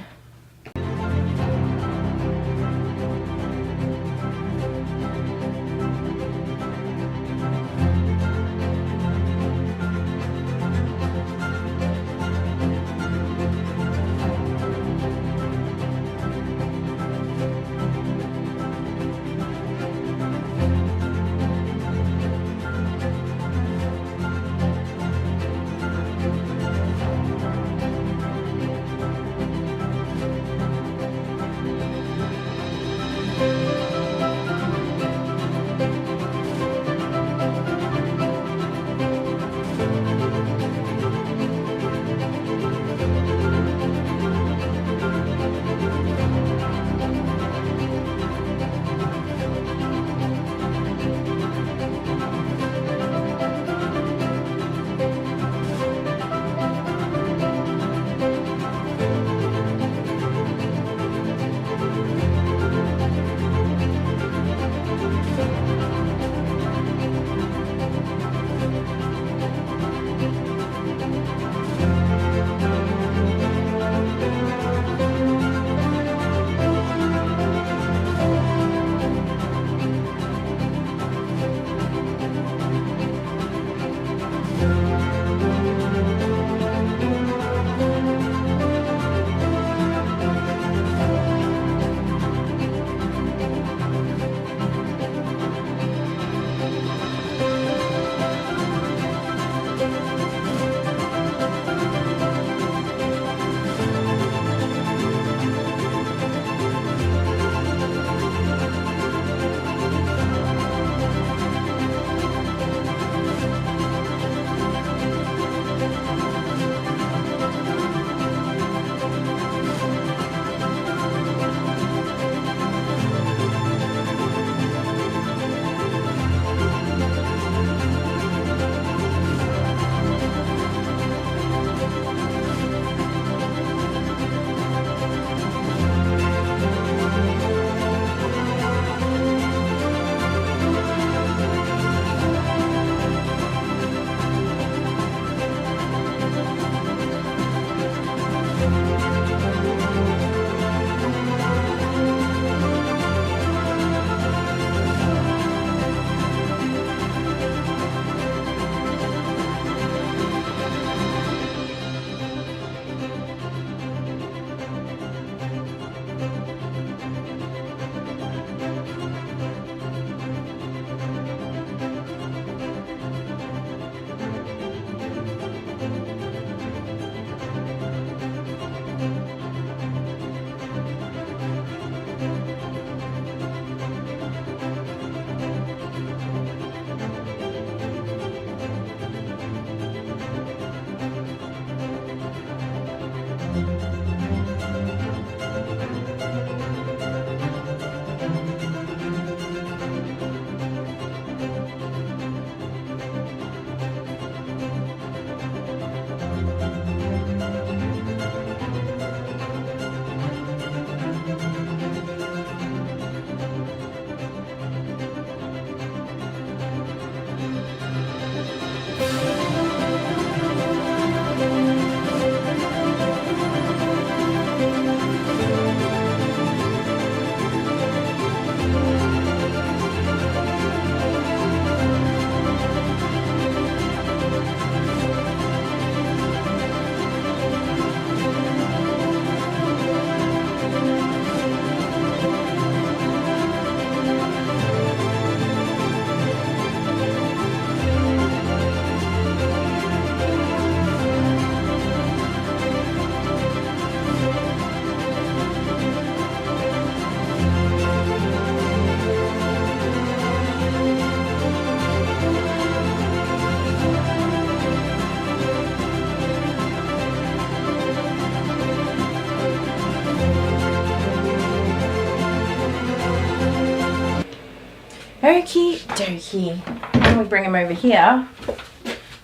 Okie dokie. Then we bring him over here.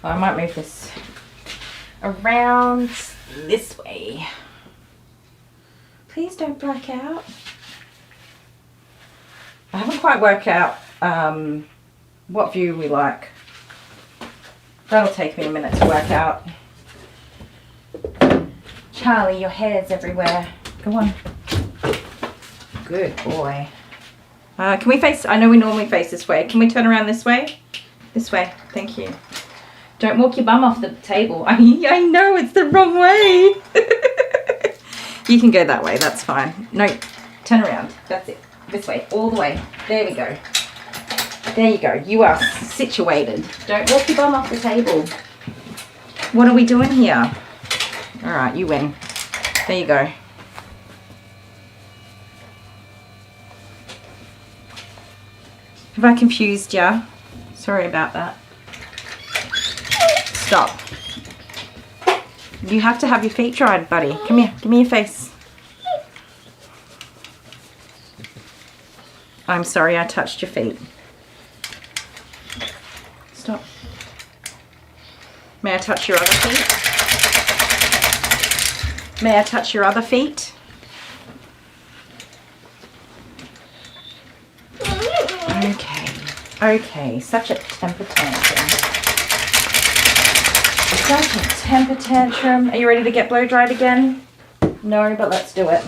Oh, I might move this around this way. Please don't black out. I haven't quite worked out what view we like. That'll take me a minute to work out. Charlie, your hair's everywhere. Go on. Good boy. Can we face, I know we normally face this way. Can we turn around this way? This way, thank you. Don't walk your bum off the table. I know, it's the wrong way. You can go that way, that's fine. No, turn around, that's it. This way, all the way. There we go. There you go, you are situated. Don't walk your bum off the table. What are we doing here? All right, you win. There you go. Have I confused ya? Sorry about that. Stop. You have to have your feet dried, buddy. Come here, give me your face. I'm sorry I touched your feet. Stop. May I touch your other feet? May I touch your other feet? Okay, such a temper tantrum. Such a temper tantrum. Are you ready to get blow dried again? No, but let's do it.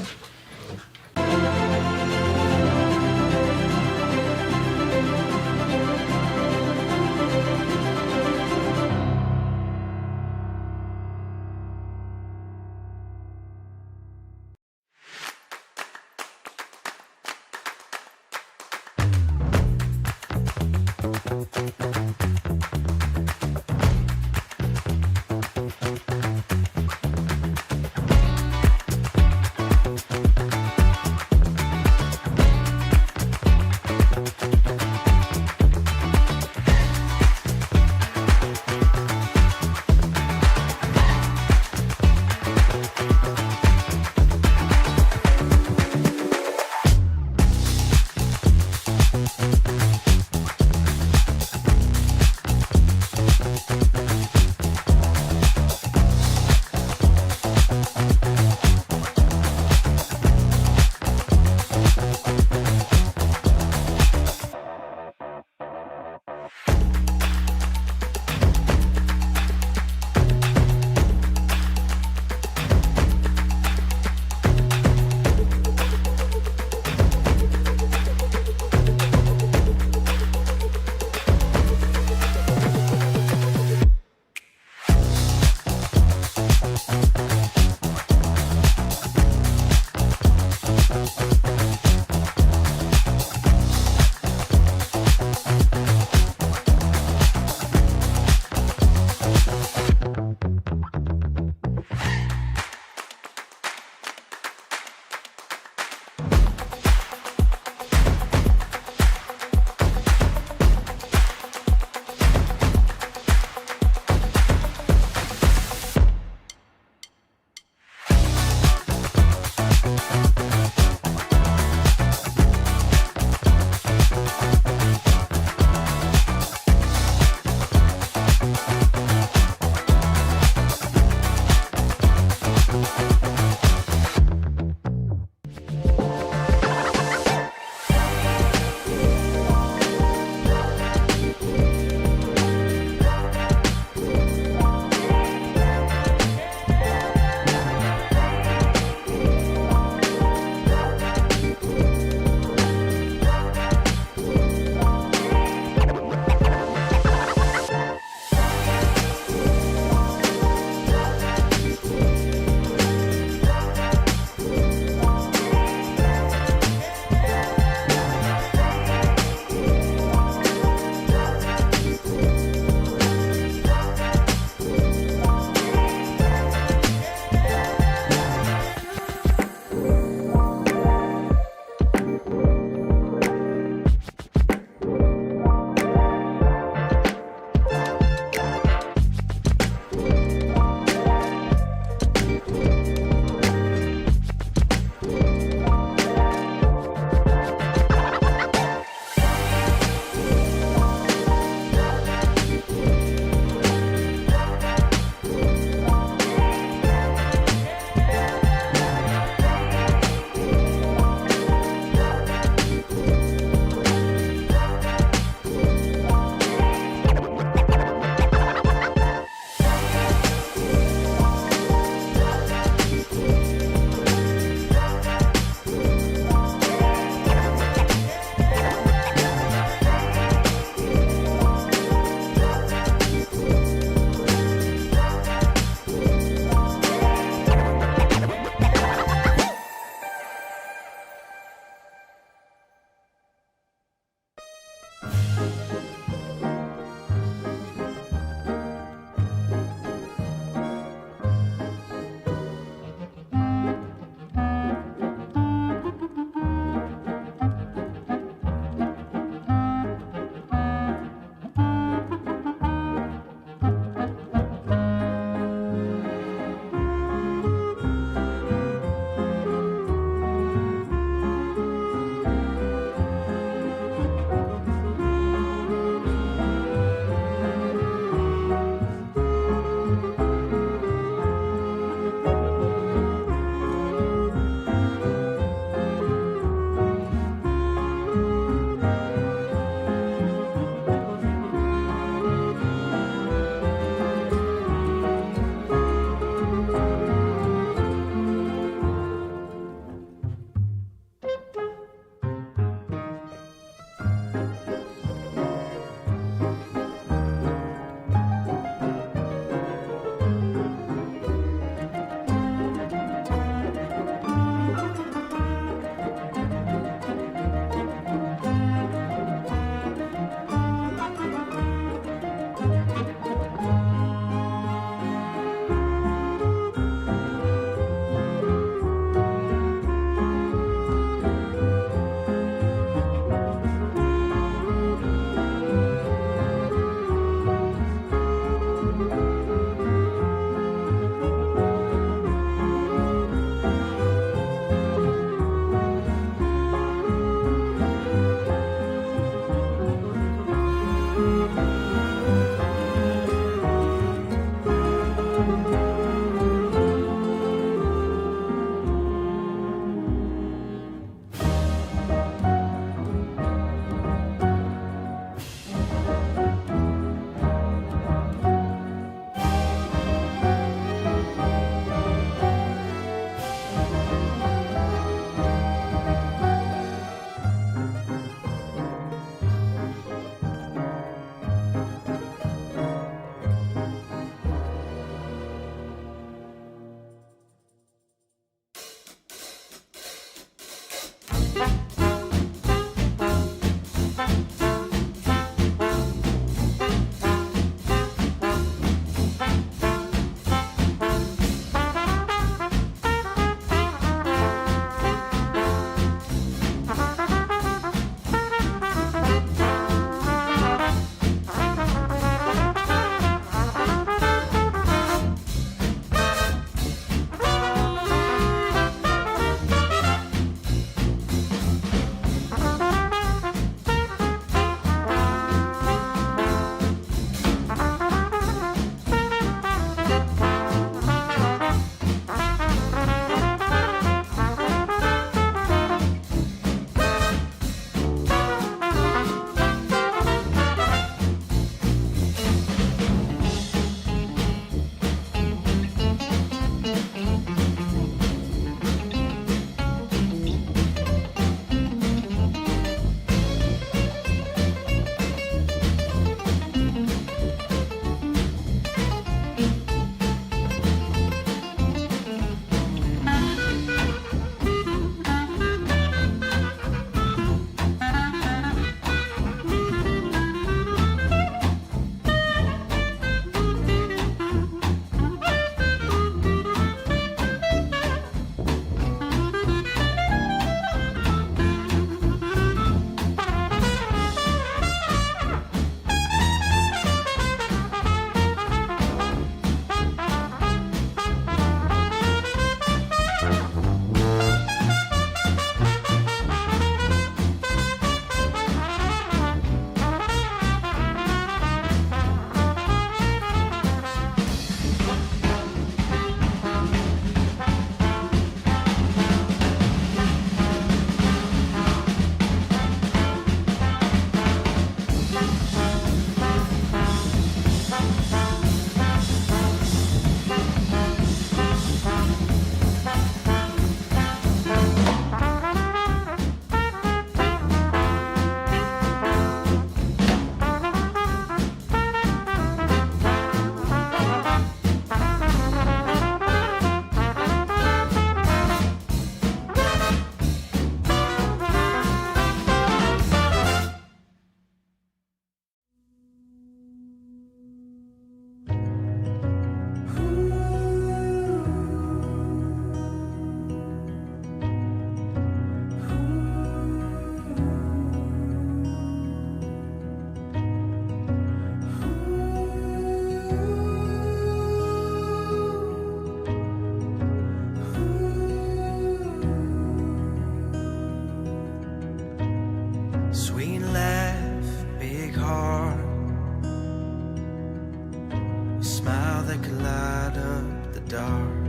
that could light up the dark.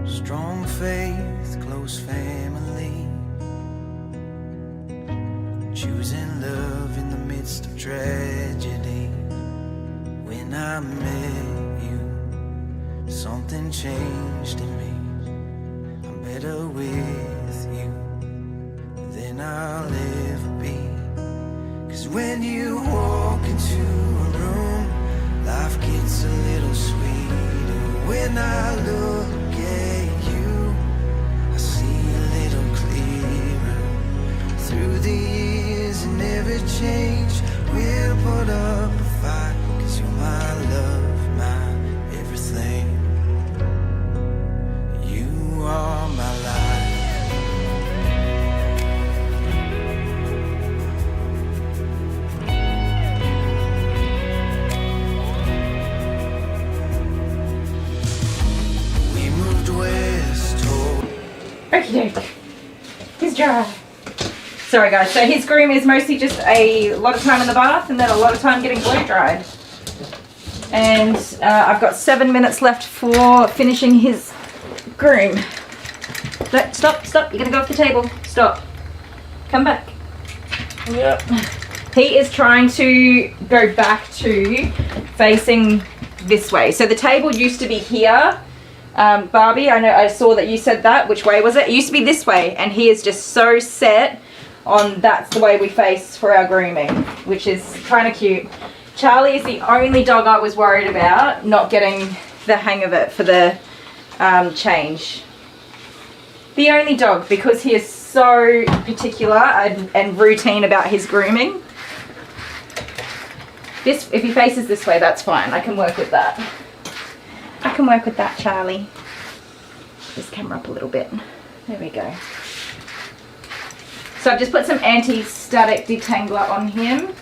Strong faith, close family, choosing love in the midst of tragedy. When I met you, something changed in me. I'm better with you than I'll ever be. 'Cause when you walk into a room, life gets a little sweeter. When I look at you, I see a little clearer. Through the years and every change, we'll put up a fight. 'Cause you're my love, my everything. You are my life. We moved west. Okie doke. He's dry. Sorry guys, so his groom is mostly just a lot of time in the bath and then a lot of time getting blow dried. And I've got 7 minutes left for finishing his groom. No, stop, stop, you're gonna go off the table. Stop. Come back. Yep. He is trying to go back to facing this way. So the table used to be here. Barbie, I know I saw that you said that. Which way was it? It used to be this way, and he is just so set on that's the way we face for our grooming, which is kind of cute. Charlie is the only dog I was worried about not getting the hang of it for the change. The only dog, because he is so particular and routine about his grooming. This, if he faces this way, that's fine. I can work with that. I can work with that, Charlie. This camera up a little bit. There we go. So I've just put some anti-static detangler on him.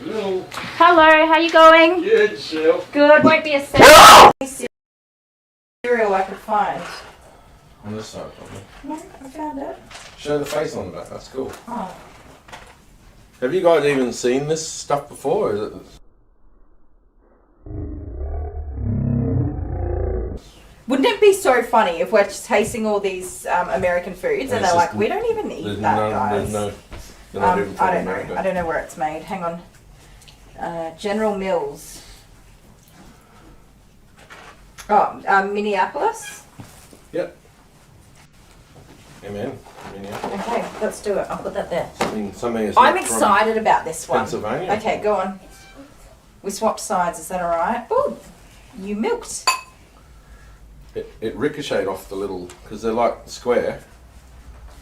Hello. Hello, how you going? Good, self. Good, won't be a second. Cereal I could find. On this side, probably. No, I found it. Show the face on the back, that's cool. Oh. Have you guys even seen this stuff before? Or is it... Wouldn't it be so funny if we're just tasting all these American foods and they're like, we don't even eat that, guys. I don't know where it's made. Hang on. General Mills. Oh, Minneapolis. Yep. Amen. Okay, let's do it. I'll put that there. Something is I'm excited about this one. Pennsylvania. Okay, go on. We swapped sides. Is that all right? Oh, you milked. It ricocheted off the little, because they're like square.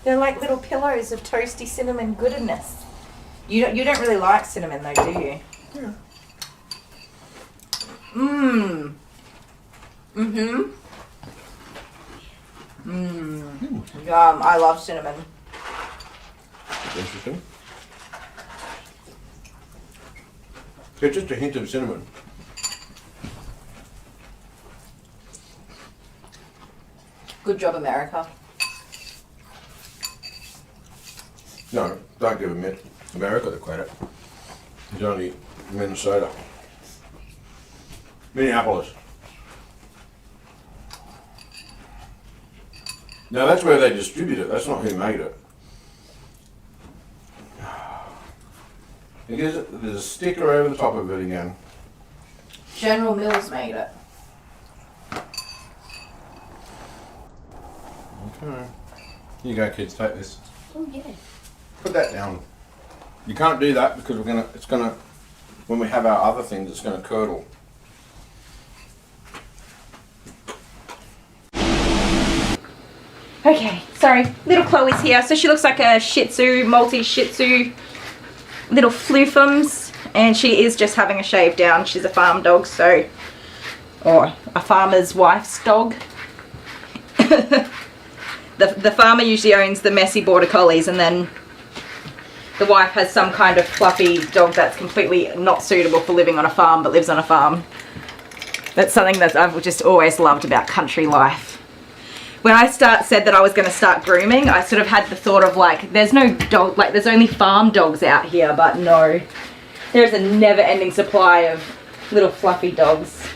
They're like little pillows of toasty cinnamon goodness. You don't really like cinnamon though, do you? Yeah. Mmm. Mm-hmm. Mmm. Yum. I love cinnamon. Interesting. It's just a hint of cinnamon. Good job, America. No, don't give America the credit. It's only Minnesota. Minneapolis. Now that's where they distribute it. That's not who made it. There's a sticker over the top of it again. General Mills made it. Okay. Here you go, kids. Take this. Oh yeah. Put that down. You can't do that because it's gonna, when we have our other things, it's gonna curdle. Okay, sorry. Little Chloe's here. So she looks like a Shih Tzu, multi-Shih Tzu, little floofums. And she is just having a shave down. She's a farm dog, so, or a farmer's wife's dog. The farmer usually owns the messy border collies, and then the wife has some kind of fluffy dog that's completely not suitable for living on a farm but lives on a farm. That's something that I've just always loved about country life. When I said that I was going to start grooming, I sort of had the thought of like, there's no dog, like there's only farm dogs out here, but no. There's a never-ending supply of little fluffy dogs.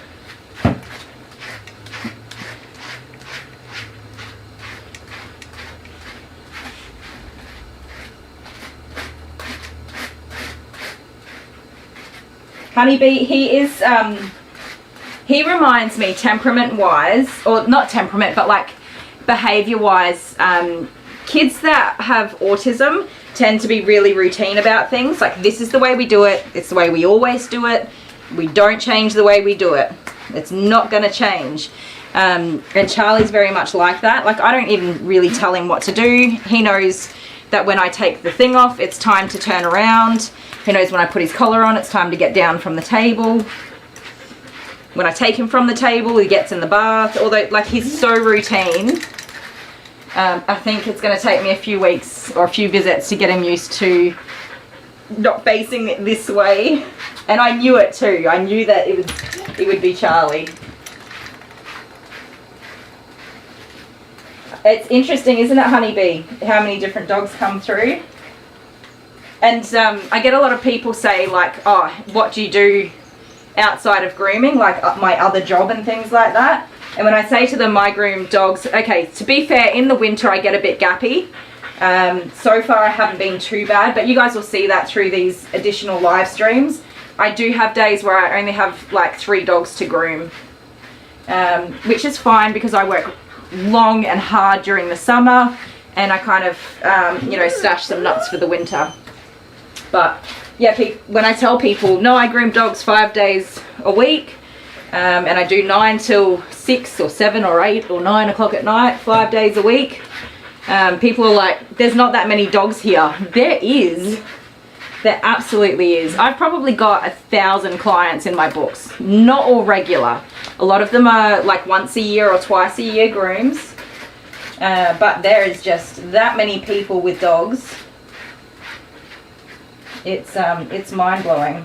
Honeybee, he reminds me temperament-wise, or not temperament, but like behavior-wise, kids that have autism tend to be really routine about things. Like, this is the way we do it. It's the way we always do it. We don't change the way we do it. It's not going to change. And Charlie's very much like that. Like, I don't even really tell him what to do. He knows that when I take the thing off, it's time to turn around. He knows when I put his collar on, it's time to get down from the table. When I take him from the table, he gets in the bath. Although, like, he's so routine. I think it's going to take me a few weeks or a few visits to get him used to not facing it this way. And I knew it too. I knew that it would be Charlie. It's interesting, isn't it, Honeybee, how many different dogs come through? And I get a lot of people say, like, oh, what do you do outside of grooming, like my other job and things like that? And when I say to them, my groom dogs, okay, to be fair, in the winter I get a bit gappy. So far I haven't been too bad, but you guys will see that through these additional live streams. I do have days where I only have like 3 dogs to groom, which is fine because I work long and hard during the summer, and I kind of, you know, stash some nuts for the winter. But yeah, when I tell people, no, I groom dogs 5 days a week, and I do 9 till 6 or 7 or 8 or 9 o'clock at night, 5 days a week. People are like, there's not that many dogs here. There is. There absolutely is. I've probably got 1,000 clients in my books. Not all regular. A lot of them are like once a year or twice a year grooms. But there is just that many people with dogs. It's mind-blowing.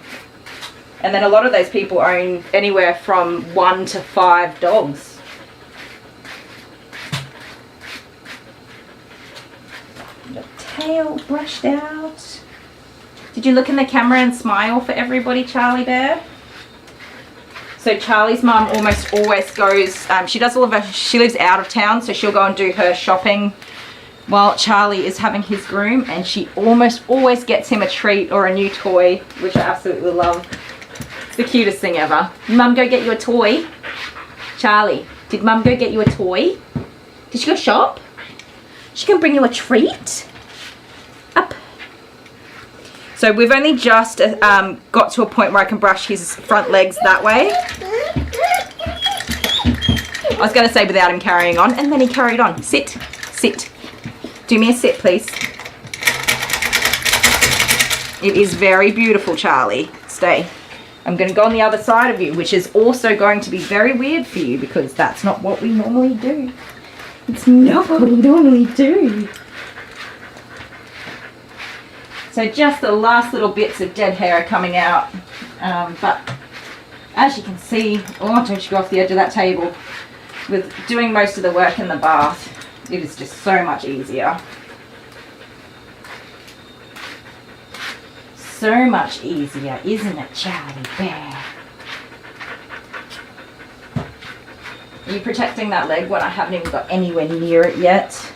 And then a lot of those people own anywhere from 1 to 5 dogs. The tail brushed out. Did you look in the camera and smile for everybody, Charlie Bear? So Charlie's mum almost always goes, she does all of her, she lives out of town, so she'll go and do her shopping while Charlie is having his groom, and she almost always gets him a treat or a new toy, which I absolutely love. It's the cutest thing ever. Mum go get you a toy? Charlie, did Mum go get you a toy? Did she go shop? She can bring you a treat? Up. So we've only just got to a point where I can brush his front legs that way. I was going to say without him carrying on, and then he carried on. Sit, sit. Do me a sit, please. It is very beautiful, Charlie. Stay. I'm going to go on the other side of you, which is also going to be very weird for you because that's not what we normally do. It's not what we normally do. So just the last little bits of dead hair are coming out. But as you can see, oh, don't you go off the edge of that table. With doing most of the work in the bath, it is just so much easier. So much easier, isn't it, Charlie Bear? Are you protecting that leg when I haven't even got anywhere near it yet?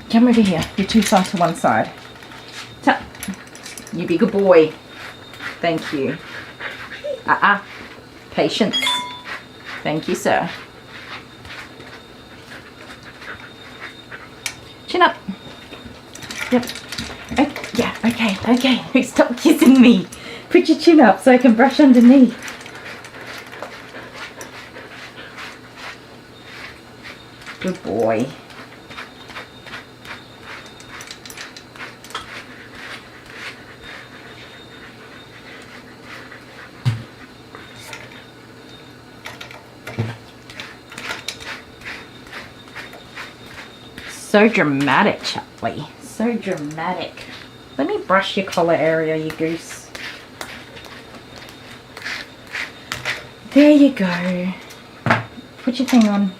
Come over here. You're too far to one side. You be a good boy. Thank you. Patience. Thank you, sir. Chin up. Yep. Yeah, okay. Stop kissing me. Put your chin up so I can brush underneath. Good boy. So dramatic, Charlie. So dramatic. Let me brush your collar area, you goose. There you go. Put your thing on.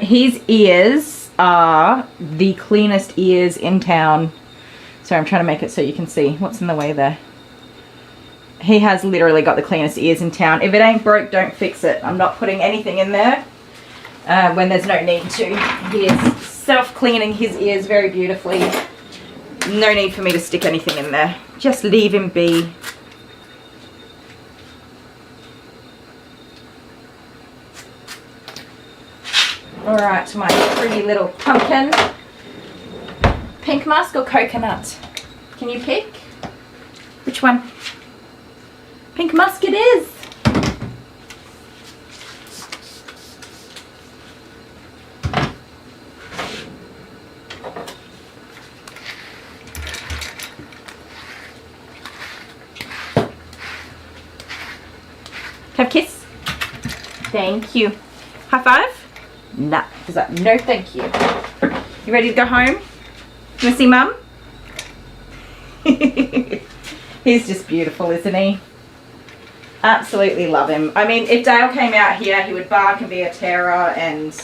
His ears are the cleanest ears in town. So I'm trying to make it so you can see what's in the way there. He has literally got the cleanest ears in town. If it ain't broke, don't fix it. I'm not putting anything in there when there's no need to. He is self-cleaning his ears very beautifully. No need for me to stick anything in there. Just leave him be. Alright, to my pretty little pumpkin. Pink musk or coconut? Can you pick? Which one? Pink musk it is! Have a kiss? Thank you. High five? Nah. Is that no thank you? You ready to go home? You wanna see Mum? He's just beautiful, isn't he? Absolutely love him. I mean, if Dale came out here, he would bark and be a terror, and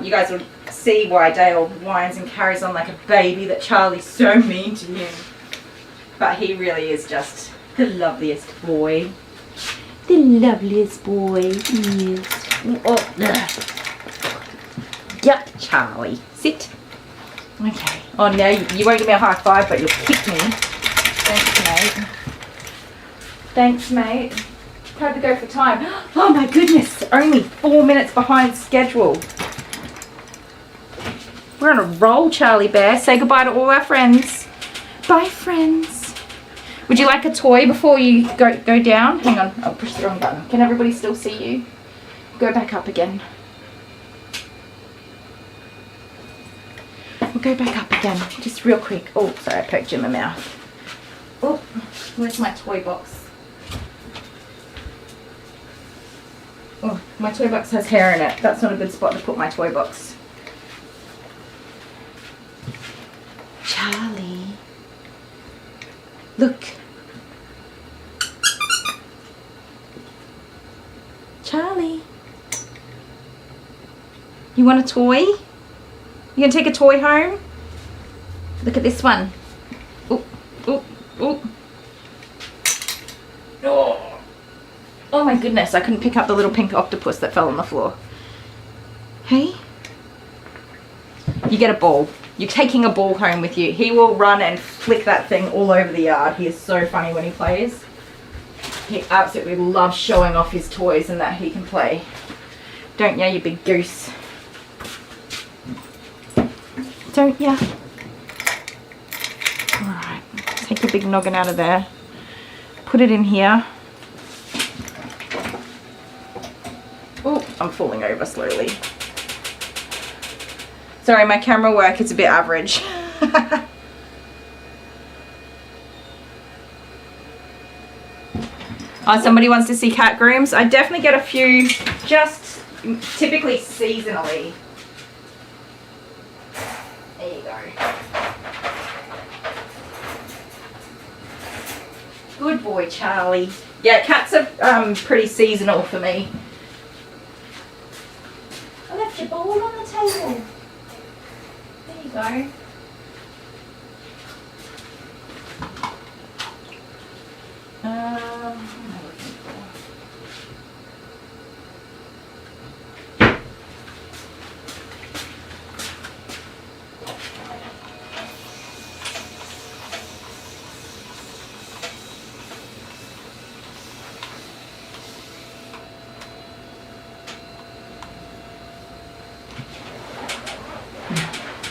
you guys would see why Dale whines and carries on like a baby, that Charlie's so mean to him. But he really is just the loveliest boy. The loveliest boy, yes. Oh, yep, Charlie. Sit. Okay. Oh, no, you won't give me a high five, but you'll kick me. Thanks, mate. Thanks, mate. How'd to go for time? Oh, my goodness. Only 4 minutes behind schedule. We're on a roll, Charlie Bear. Say goodbye to all our friends. Bye, friends. Would you like a toy before you go down? Hang on. I'll push the wrong button. Can everybody still see you? Go back up again. We'll go back up again, just real quick. Oh, sorry, I poked you in my mouth. Oh, where's my toy box? Oh, my toy box has hair in it. That's not a good spot to put my toy box. Charlie. Look. Charlie. You want a toy? You gonna take a toy home? Look at this one. Oh, oh, oh. Oh. Oh my goodness, I couldn't pick up the little pink octopus that fell on the floor. Hey? You get a ball. You're taking a ball home with you. He will run and flick that thing all over the yard. He is so funny when he plays. He absolutely loves showing off his toys and that he can play. Don't ya, you big goose? Don't ya? Alright, take your big noggin out of there. Put it in here. Oh, I'm falling over slowly. Sorry, my camera work is a bit average. Oh, somebody wants to see cat grooms. I definitely get a few, just typically seasonally. There you go. Good boy, Charlie. Yeah, cats are pretty seasonal for me. I left your ball on the table. There you go.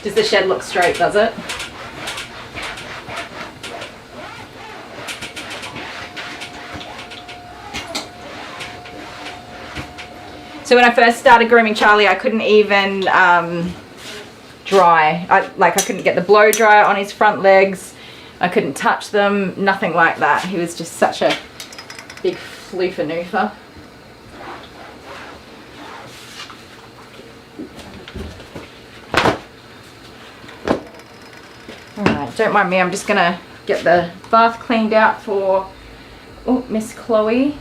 Does the shed look straight, does it? So when I first started grooming Charlie, I couldn't even dry. I couldn't get the blow dryer on his front legs. I couldn't touch them, nothing like that. He was just such a big floofanoofa. Alright, don't mind me, I'm just gonna get the bath cleaned out for Miss Chloe.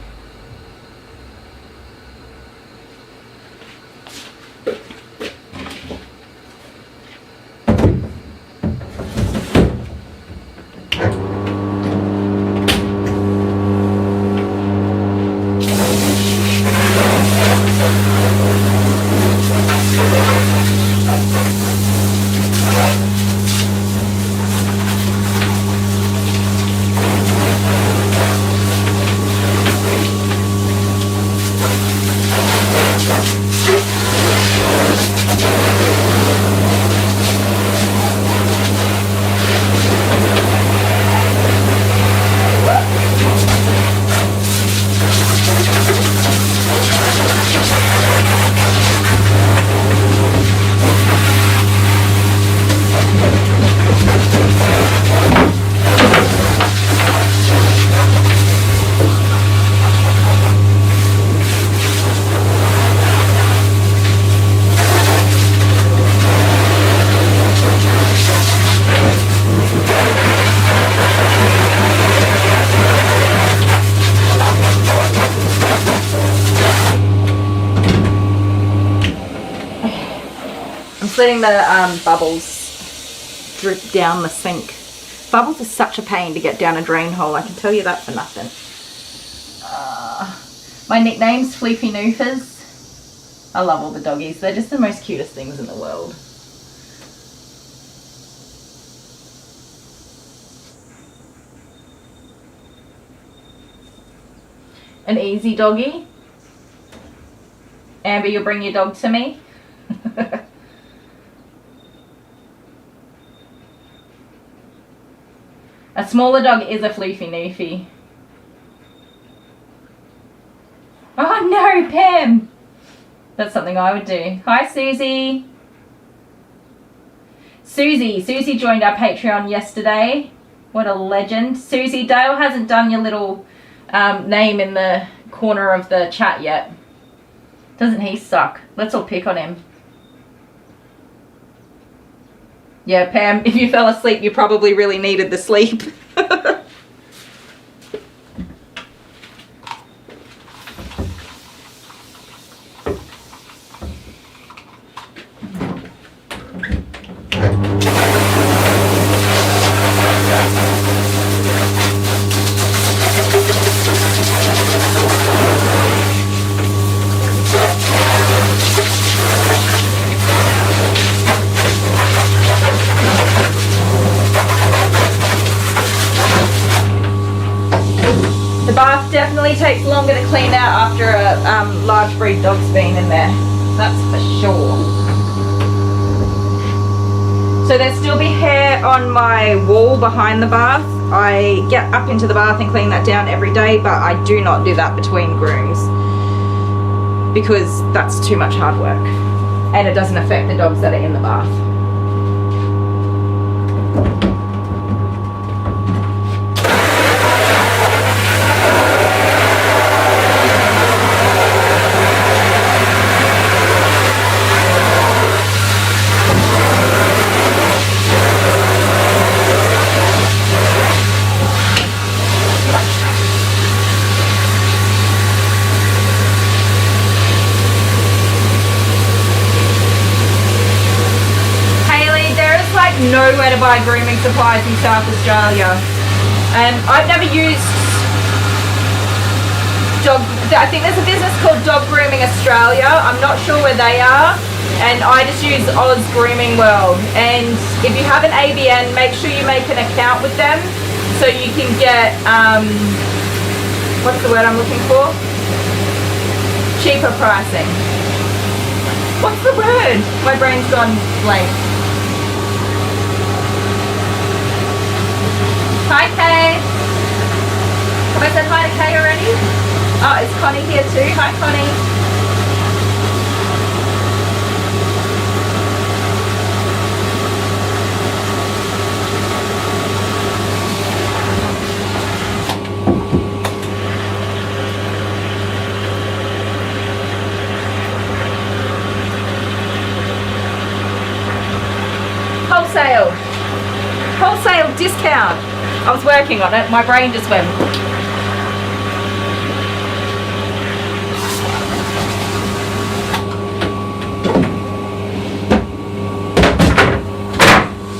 Letting the bubbles drip down the sink. Bubbles are such a pain to get down a drain hole, I can tell you that for nothing. My nickname's Fleefy Noofers. I love all the doggies, they're just the most cutest things in the world. An easy doggy. Amber, you'll bring your dog to me. A smaller dog is a Fleefy Noofy. Oh no, Pam! That's something I would do. Hi, Susie. Susie joined our Patreon yesterday. What a legend. Susie, Dale hasn't done your little name in the corner of the chat yet. Doesn't he suck? Let's all pick on him. Yeah, Pam, if you fell asleep, you probably really needed the sleep. Definitely takes longer to clean out after a large breed dog's been in there. That's for sure. So there'll still be hair on my wall behind the bath. I get up into the bath and clean that down every day, but I do not do that between grooms because that's too much hard work and it doesn't affect the dogs that are in the bath. Nowhere to buy grooming supplies in South Australia, and I've never used dog. I think there's a business called Dog Grooming Australia. I'm not sure where they are, and I just use Oz Grooming World. And if you have an ABN, make sure you make an account with them so you can get what's the word I'm looking for? Cheaper pricing. What's the word? My brain's gone blank. Hi Kay! Have I said hi to Kay already? Oh, is Connie here too? Hi Connie! Wholesale discount! I was working on it, my brain just went.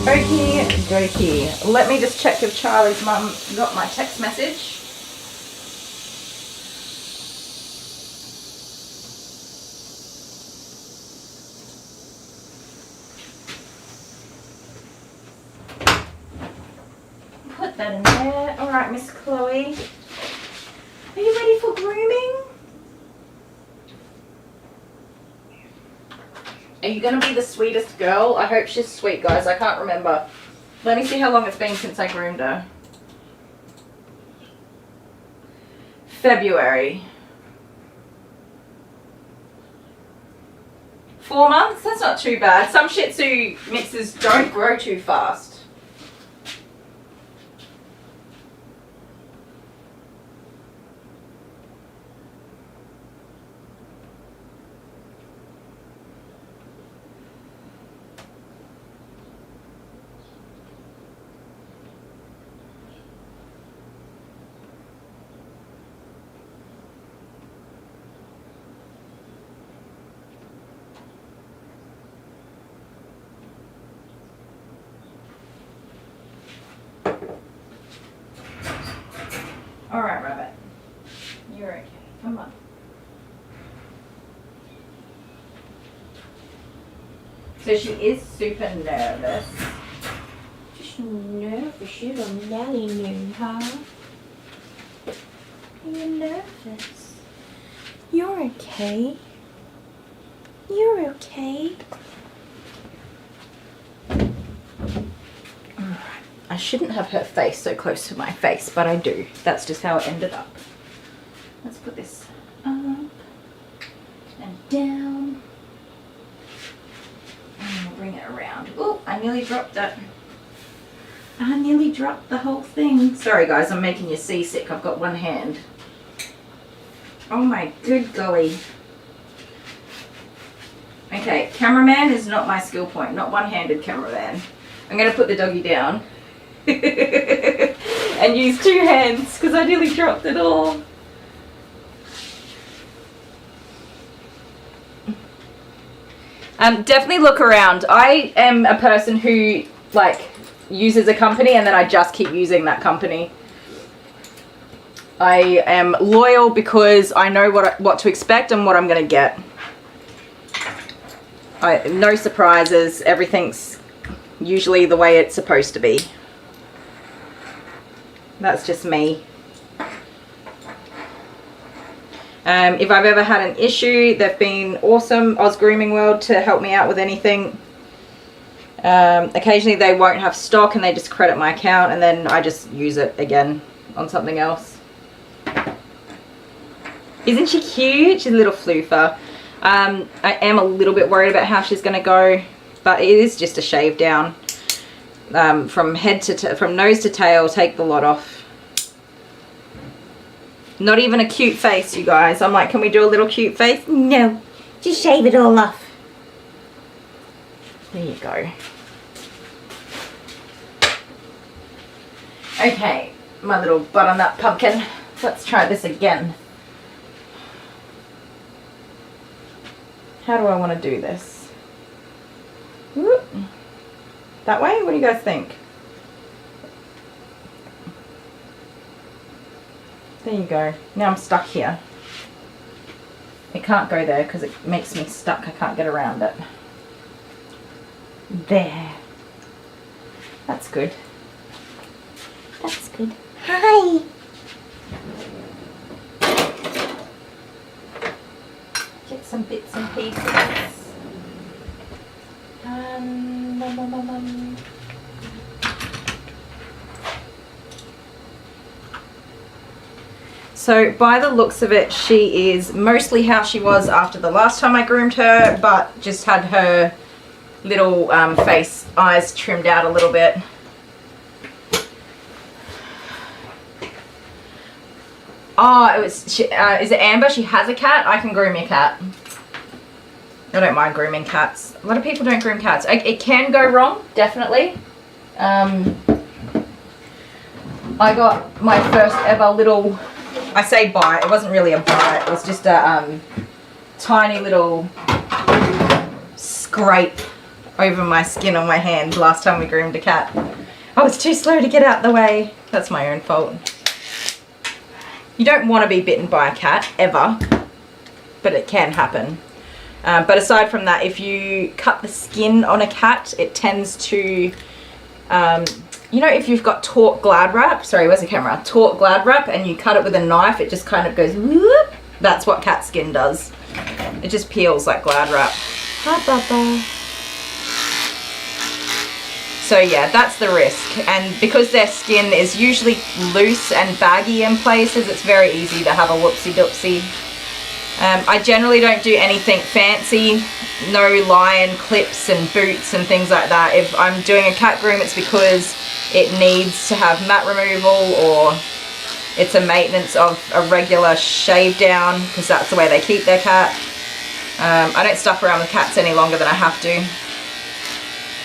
Okie dokie. Let me just check if Charlie's mum got my text message. Put that in there. Alright, Miss Chloe. Are you ready for grooming? Are you going to be the sweetest girl? I hope she's sweet, guys. I can't remember. Let me see how long it's been since I groomed her. February. 4 months? That's not too bad. Some Shih Tzu mixes don't grow too fast. Alright, Rabbit. You're okay. Come on. So she is super nervous. Just nervous, you don't nelly new, huh? You're nervous. You're okay. You're okay. I shouldn't have her face so close to my face, but I do. That's just how it ended up. Let's put this up and down. And we'll bring it around. Oh, I nearly dropped it. I nearly dropped the whole thing. Sorry guys, I'm making you seasick. I've got one hand. Oh my good golly. Okay, cameraman is not my skill point. Not one-handed cameraman. I'm going to put the doggy down. And use 2 hands because I nearly dropped it all. Definitely look around. I am a person who like uses a company and then I just keep using that company. I am loyal because I know what to expect and what I'm going to get. No surprises. Everything's usually the way it's supposed to be. That's just me. If I've ever had an issue, they've been awesome. Oz Grooming World to help me out with anything. Occasionally they won't have stock and they just credit my account and then I just use it again on something else. Isn't she cute? She's a little floofer. I am a little bit worried about how she's going to go, but it is just a shave down. From head to from nose to tail, take the lot off. Not even a cute face, you guys. I'm like, can we do a little cute face? No, just shave it all off. There you go. Okay, my little butternut pumpkin. Let's try this again. How do I want to do this? Whoop. That way? What do you guys think? There you go. Now I'm stuck here. It can't go there because it makes me stuck. I can't get around it. There. That's good. That's good. Hi. Get some bits and pieces. So by the looks of it, she is mostly how she was after the last time I groomed her, but just had her little eyes trimmed out a little bit. Oh, is it Amber? She has a cat. I can groom your cat. I don't mind grooming cats. A lot of people don't groom cats. It can go wrong, definitely. I got my first ever little, I say bite, it wasn't really a bite, it was just a tiny little scrape over my skin on my hand last time we groomed a cat. I was too slow to get out the way. That's my own fault. You don't want to be bitten by a cat, ever, but it can happen. But aside from that, if you cut the skin on a cat, it tends to, you know, if you've got taut glad wrap, sorry, where's the camera? Taut glad wrap, and you cut it with a knife, it just kind of goes whoop. That's what cat skin does. It just peels like glad wrap. Hi, Bubba. So yeah, that's the risk. And because their skin is usually loose and baggy in places, it's very easy to have a whoopsie-doopsie. I generally don't do anything fancy. No lion clips and boots and things like that. If I'm doing a cat groom, it's because it needs to have mat removal, or it's a maintenance of a regular shave down, because that's the way they keep their cat. I don't stuff around with cats any longer than I have to.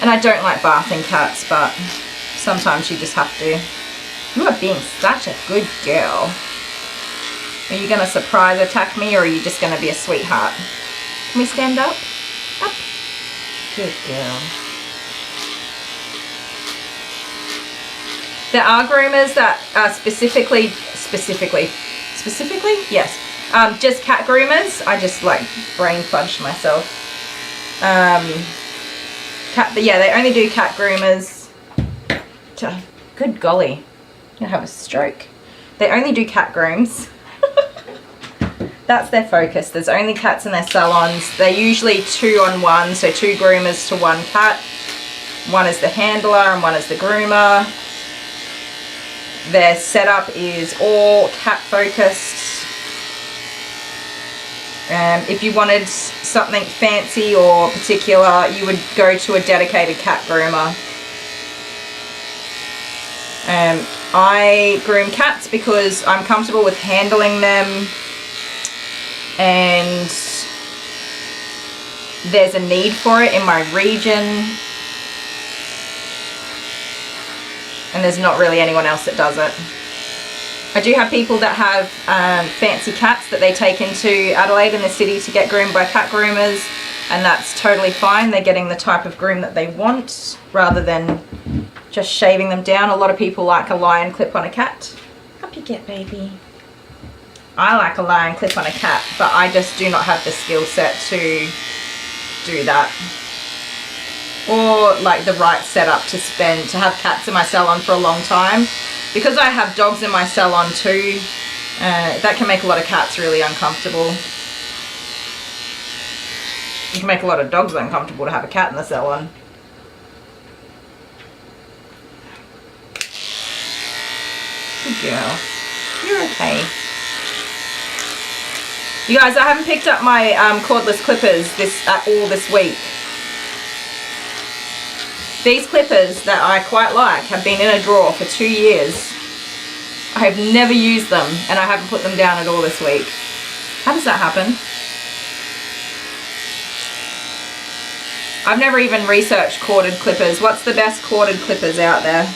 And I don't like bathing cats, but sometimes you just have to. You are being such a good girl. Are you going to surprise attack me, or are you just going to be a sweetheart? Can we stand up? Up. Good girl. There are groomers that are specifically, yes, just cat groomers. I just like brain fudged myself. But yeah, they only do cat groomers. Good golly, I'm gonna have a stroke. They only do cat grooms. That's their focus. There's only cats in their salons. They're usually 2-on-1, so 2 groomers to 1 cat. One is the handler and one is the groomer. Their setup is all cat focused. If you wanted something fancy or particular, you would go to a dedicated cat groomer. I groom cats because I'm comfortable with handling them, and there's a need for it in my region, and there's not really anyone else that does it. I do have people that have fancy cats that they take into Adelaide in the city to get groomed by cat groomers, and that's totally fine. They're getting the type of groom that they want rather than just shaving them down. A lot of people like a lion clip on a cat. Up you get, baby. I like a lion clip on a cat, but I just do not have the skill set to do that. Or like the right setup to have cats in my salon for a long time. Because I have dogs in my salon too, that can make a lot of cats really uncomfortable. It can make a lot of dogs uncomfortable to have a cat in the salon. Good girl. You're okay. You guys, I haven't picked up my cordless clippers all this week. These clippers that I quite like have been in a drawer for 2 years. I have never used them, and I haven't put them down at all this week. How does that happen? I've never even researched corded clippers. What's the best corded clippers out there?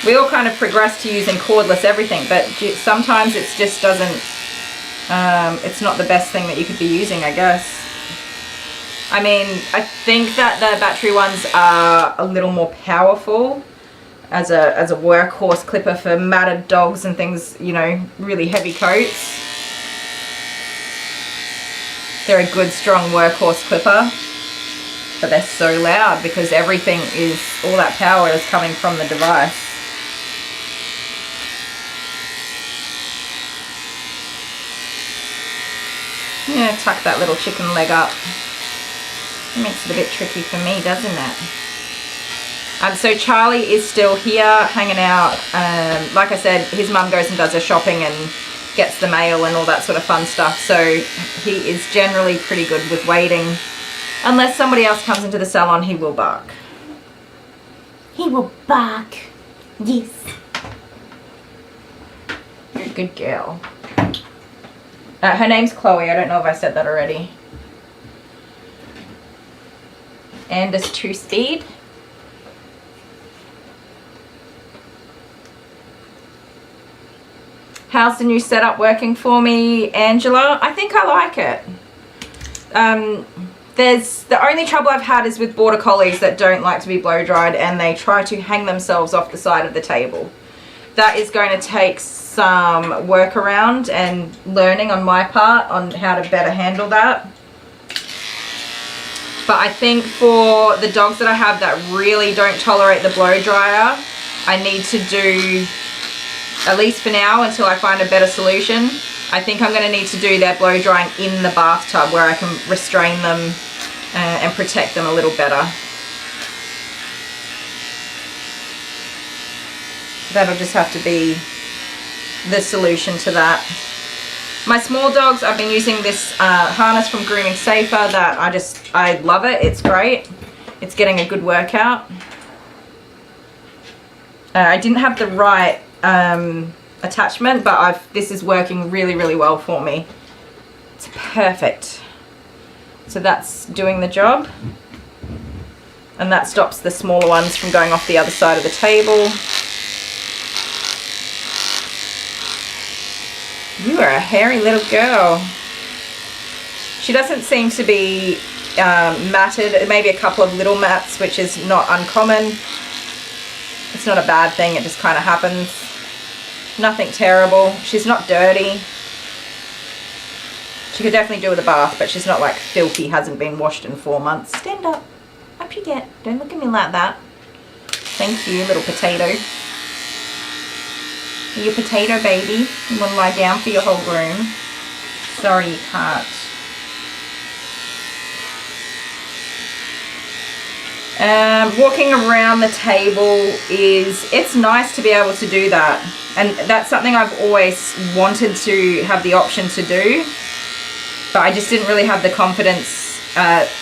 We all kind of progress to using cordless everything, but sometimes it just doesn't, it's not the best thing that you could be using, I guess. I mean, I think that the battery ones are a little more powerful as a workhorse clipper for matted dogs and things, you know, really heavy coats. They're a good, strong workhorse clipper, but they're so loud because everything is, all that power is coming from the device. Yeah, tuck that little chicken leg up. It makes it a bit tricky for me, doesn't it? So Charlie is still here, hanging out. Like I said, his mum goes and does her shopping and gets the mail and all that sort of fun stuff. So he is generally pretty good with waiting. Unless somebody else comes into the salon, he will bark. He will bark. Yes. You're a good girl. Her name's Chloe. I don't know if I said that already. And it's 2-speed. How's the new setup working for me, Angela? I think I like it. The only trouble I've had is with border collies that don't like to be blow dried and they try to hang themselves off the side of the table. That is going to take some work around and learning on my part on how to better handle that. But I think for the dogs that I have that really don't tolerate the blow dryer, I need to do at least for now, until I find a better solution. I think I'm going to need to do their blow drying in the bathtub where I can restrain them and protect them a little better. That'll just have to be the solution to that. My small dogs, I've been using this harness from Grooming Safer that I love it. It's great. It's getting a good workout. I didn't have the right attachment, but this is working really, really well for me. It's perfect. So that's doing the job. And that stops the smaller ones from going off the other side of the table. You are a hairy little girl. She doesn't seem to be matted. Maybe a couple of little mats, which is not uncommon. It's not a bad thing, it just kind of happens. Nothing terrible. She's not dirty. She could definitely do with a bath, but she's not like filthy, hasn't been washed in 4 months. Stand up. Up you get. Don't look at me like that. Thank you, little potato. You potato baby. You want to lie down for your whole groom? Sorry, you can't. Walking around the table it's nice to be able to do that. And that's something I've always wanted to have the option to do. But I just didn't really have the confidence.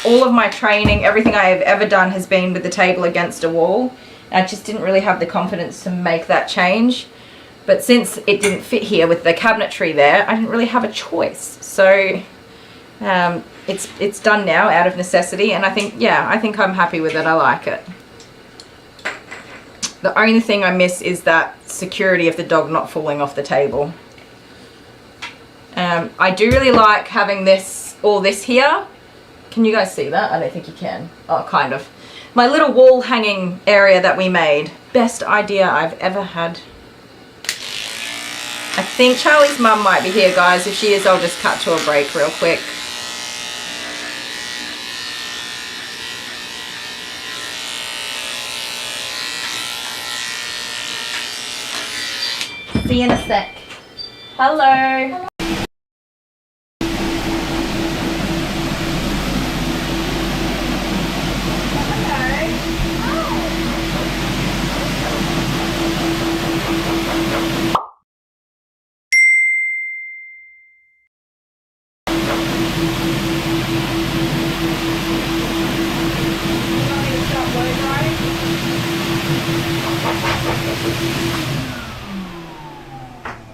All of my training, everything I have ever done has been with the table against a wall. I just didn't really have the confidence to make that change. But since it didn't fit here with the cabinetry there, I didn't really have a choice. So it's done now out of necessity, and I think I'm happy with it. I like it. The only thing I miss is that security of the dog not falling off the table. I do really like having all this here. Can you guys see that? I don't think you can. Oh, kind of. My little wall hanging area that we made. Best idea I've ever had. I think Charlie's mum might be here, guys. If she is, I'll just cut to a break real quick. See you in a sec. Hello.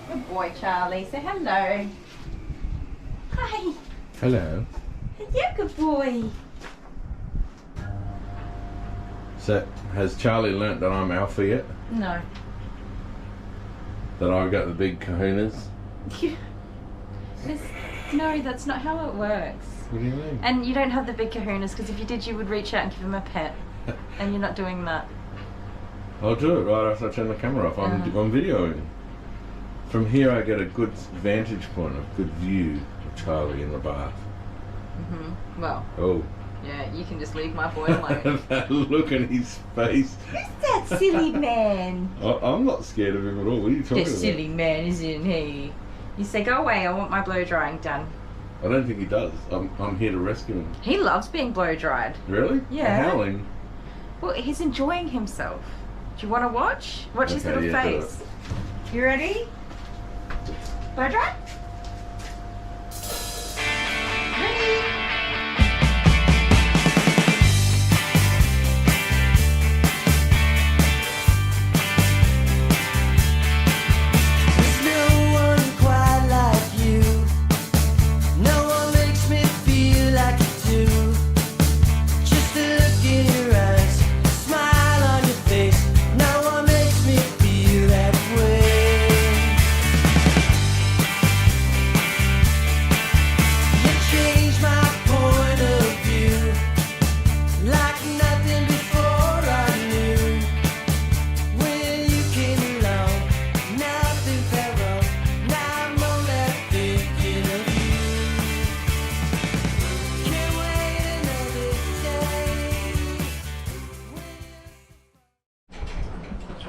Good boy, Charlie. Say hello. Hi. Hello. Yeah, good boy. So, has Charlie learnt that I'm alpha yet? No. That I've got the big kahunas? No, that's not how it works. What do you mean? And you don't have the big kahunas, because if you did, you would reach out and give him a pet. And you're not doing that. I'll do it right after I turn the camera off. I'm videoing. From here I get a good vantage point, a good view of Charlie in the bath. Well. Oh. Yeah, you can just leave my boy alone. That look in his face. Who's that silly man? I'm not scared of him at all. What are you talking about? The silly man, isn't he? You say, go away, I want my blow drying done. I don't think he does. I'm here to rescue him. He loves being blow dried. Really? Yeah. Howling? Well, he's enjoying himself. Do you want to watch? Watch his little face. You ready? Blow dry? Ready?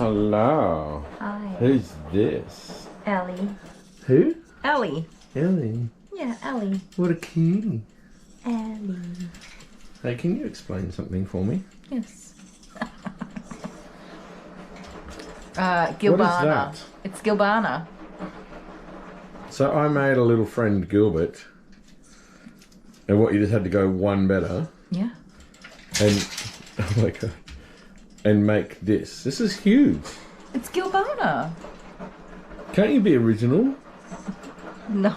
Hello. Hi. Who's this? Ellie. Who? Ellie. Ellie. Yeah, Ellie. What a cutie. Ellie. Hey, can you explain something for me? Yes. What Gilbana. is that? It's Gilbana. So I made a little friend Gilbert, and what, you just had to go one better, Yeah. and oh my god, and make this. This is huge. It's Gilbana. Can't you be original? No,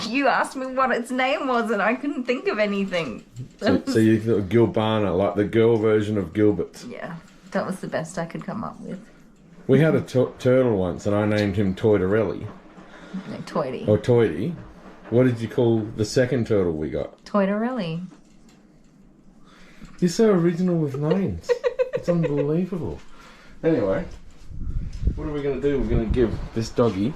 you asked me what its name was and I couldn't think of anything. So you thought Gilbana, like the girl version of Gilbert. Yeah, that was the best I could come up with. We had a turtle once, and I named him Toidarelli. No, Toity. Or Toity. What did you call the second turtle we got? Toidarelli. You're so original with names. It's unbelievable. Anyway, what are we going to do? We're going to give this doggy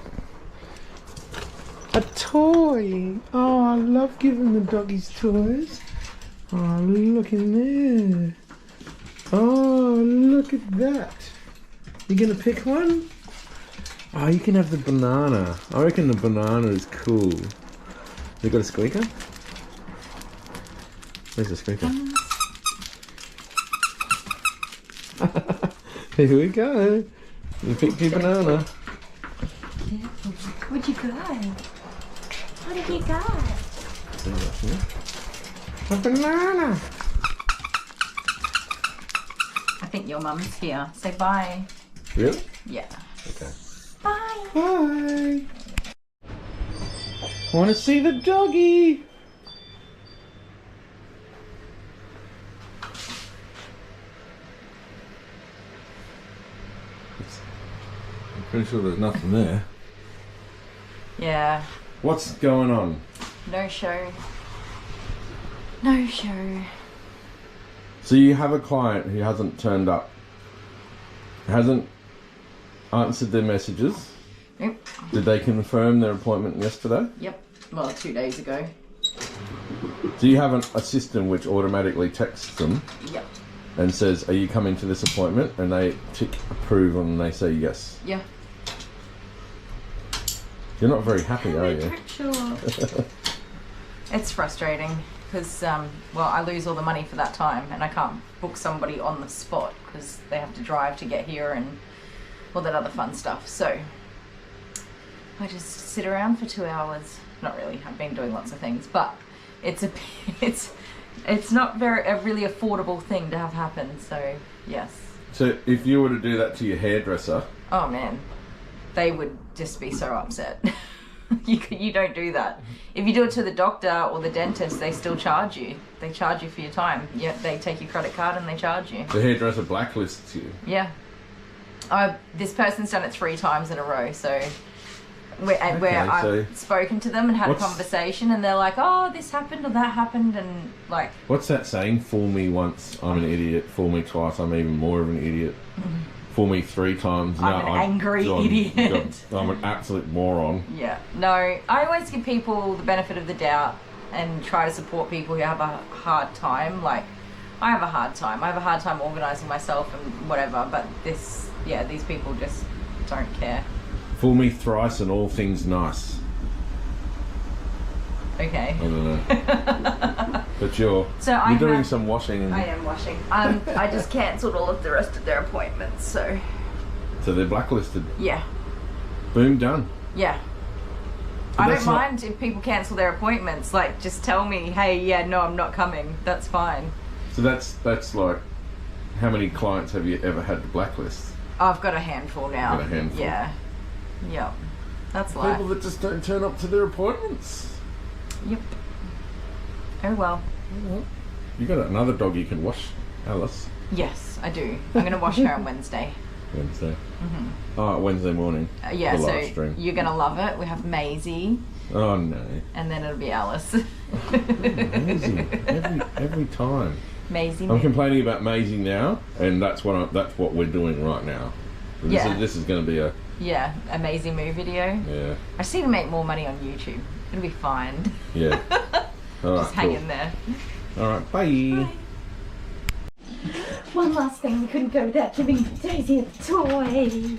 a toy. Oh, I love giving the doggies toys. Oh, look in there. Oh, look at that. You going to pick one? Oh, you can have the banana. I reckon the banana is cool. You got a squeaker? Where's the squeaker? Here we go. You picked your banana. What'd you got? What have you got? A banana. I think your mum's here. Say bye. Really? Yeah. Okay. Bye. Bye. Want to see the doggy? I'm pretty sure there's nothing there. Yeah. What's going on? No show. No show. So you have a client who hasn't turned up, hasn't answered their messages. Yep. Did they confirm their appointment yesterday? Yep. Well, 2 days ago. Do you have a system which automatically texts them Yep. and says, are you coming to this appointment? And they tick approve and they say yes. Yeah. You're not very happy, are you? Sure. It's frustrating because, well, I lose all the money for that time and I can't book somebody on the spot because they have to drive to get here and all that other fun stuff. So I just sit around for 2 hours. Not really. I've been doing lots of things, but it's not a really affordable thing to have happen. So yes. So if you were to do that to your hairdresser, Oh man, they would just be so upset. You don't do that. If you do it to the doctor or the dentist, they still charge you. They charge you for your time. Yeah, they take your credit card and they charge you. the hairdresser blacklists you. Yeah. This person's done it 3 times in a row, so where I've spoken to them and had a conversation and they're like, oh, this happened or that happened, and like... What's that saying? Fool me once, I'm an idiot. Fool me twice, I'm even more of an idiot. Fool me 3 times, I'm an angry idiot. I'm an absolute moron. Yeah. No, I always give people the benefit of the doubt and try to support people who have a hard time. Like, I have a hard time. I have a hard time organising myself and whatever, but these people just don't care. Fool me thrice and all things nice. Okay. I don't know. But you're doing some washing. I am washing. I just cancelled all of the rest of their appointments, so... So they're blacklisted. Yeah. Boom, done. Yeah. I don't mind if people cancel their appointments. Like, just tell me, hey, yeah, no, I'm not coming. That's fine. So that's like, how many clients have you ever had to blacklist? I've got a handful now. Got a handful. Yeah. Yep. That's life. People that just don't turn up to their appointments. Yep. Oh well. You got another dog you can wash, Alice. Yes, I do. I'm going to wash her on Wednesday. Wednesday. Oh, Wednesday morning. Yeah, the so live stream. you're going to love it. We have Maisie. Oh no. And then it'll be Alice. Amazing. Every time. Maisie. I'm complaining about Maisie now, and that's what we're doing right now. This is going to be a amazing move video. Yeah. I just need to make more money on YouTube. It'll be fine. Yeah. All right, just hang in there. All right. Bye. Bye. One last thing, we couldn't go without giving Daisy a toy. Are you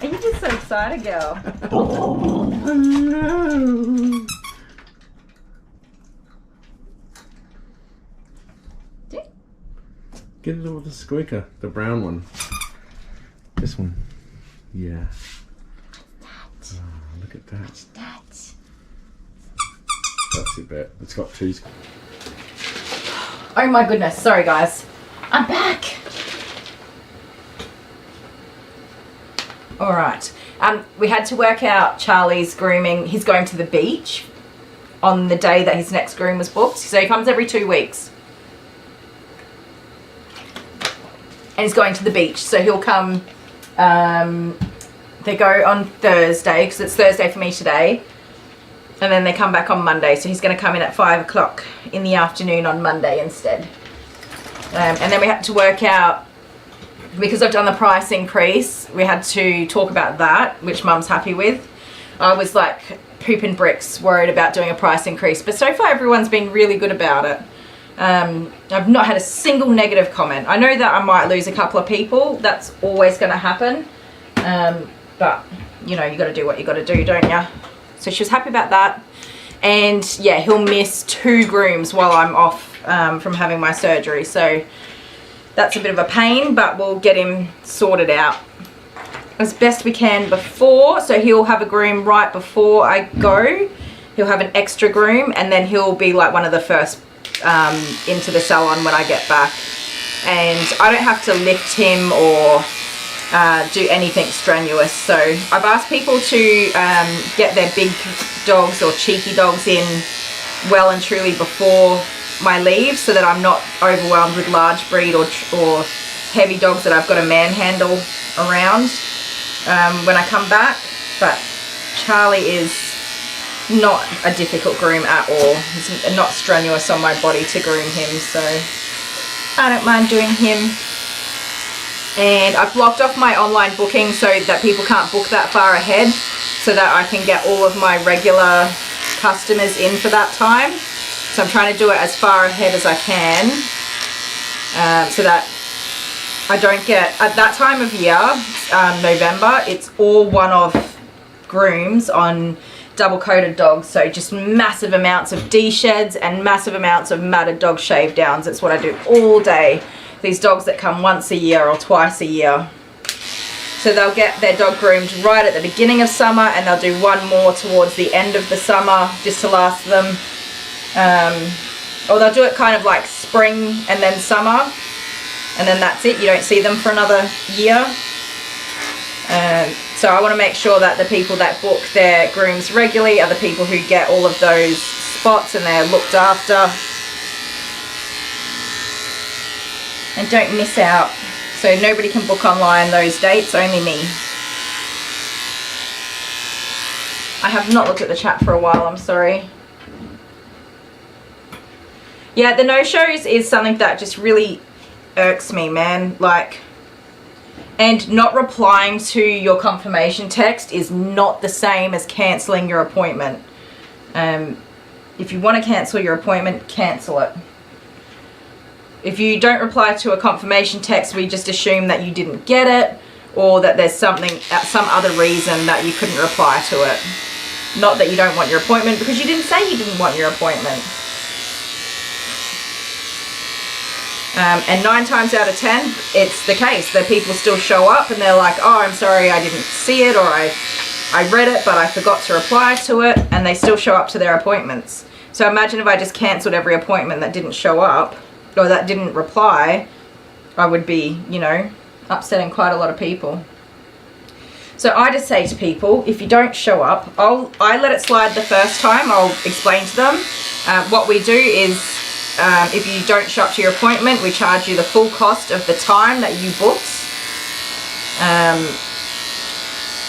just so excited, girl? Oh no! Get it all with the squeaker, the brown one. This one. Yeah. Oh, look at that. That's it, bet. It's got two. Oh my goodness, sorry guys. I'm back. Alright. We had to work out Charlie's grooming. He's going to the beach on the day that his next groom was booked. So he comes every 2 weeks. And he's going to the beach, so he'll come, they go on Thursday, because it's Thursday for me today, and then they come back on Monday, so he's going to come in at 5 o'clock in the afternoon on Monday instead. And then we had to work out, because I've done the price increase, we had to talk about that, which Mum's happy with. I was like pooping bricks, worried about doing a price increase, but so far everyone's been really good about it. I've not had a single negative comment. I know that I might lose a couple of people. That's always going to happen. But, you know, you got to do what you got to do, don't you? So she was happy about that. And, yeah, he'll miss 2 grooms while I'm off from having my surgery. So that's a bit of a pain, but we'll get him sorted out as best we can before. So he'll have a groom right before I go. He'll have an extra groom, and then he'll be like one of the first into the salon when I get back, and I don't have to lift him or do anything strenuous. So I've asked people to get their big dogs or cheeky dogs in well and truly before my leave, so that I'm not overwhelmed with large breed or heavy dogs that I've got to manhandle around when I come back. But Charlie is not a difficult groom at all. He's not strenuous on my body to groom him, so I don't mind doing him. And I've blocked off my online booking so that people can't book that far ahead, so that I can get all of my regular customers in for that time. So I'm trying to do it as far ahead as I can, so that I don't get, at that time of year, November, it's all one-off grooms on double coated dogs, so just massive amounts of de-sheds and massive amounts of matted dog shave downs. That's what I do all day. These dogs that come once a year or twice a year. So they'll get their dog groomed right at the beginning of summer, and they'll do one more towards the end of the summer just to last them. Or they'll do it kind of like spring and then summer, and then that's it. You don't see them for another year. So I want to make sure that the people that book their grooms regularly are the people who get all of those spots and they're looked after and don't miss out. So nobody can book online those dates, only me. I have not looked at the chat for a while, I'm sorry. Yeah, the no-shows is something that just really irks me, man. Like, and not replying to your confirmation text is not the same as cancelling your appointment. If you want to cancel your appointment, cancel it. If you don't reply to a confirmation text, we just assume that you didn't get it, or that there's something, some other reason that you couldn't reply to it. Not that you don't want your appointment, because you didn't say you didn't want your appointment. And 9 times out of 10, it's the case that people still show up and they're like, oh, I'm sorry, I didn't see it, or I read it, but I forgot to reply to it, and they still show up to their appointments. So imagine if I just cancelled every appointment that didn't show up, or that didn't reply, I would be, you know, upsetting quite a lot of people. So I just say to people, if you don't show up, I let it slide the first time. I'll explain to them. What we do is, if you don't show up to your appointment, we charge you the full cost of the time that you booked.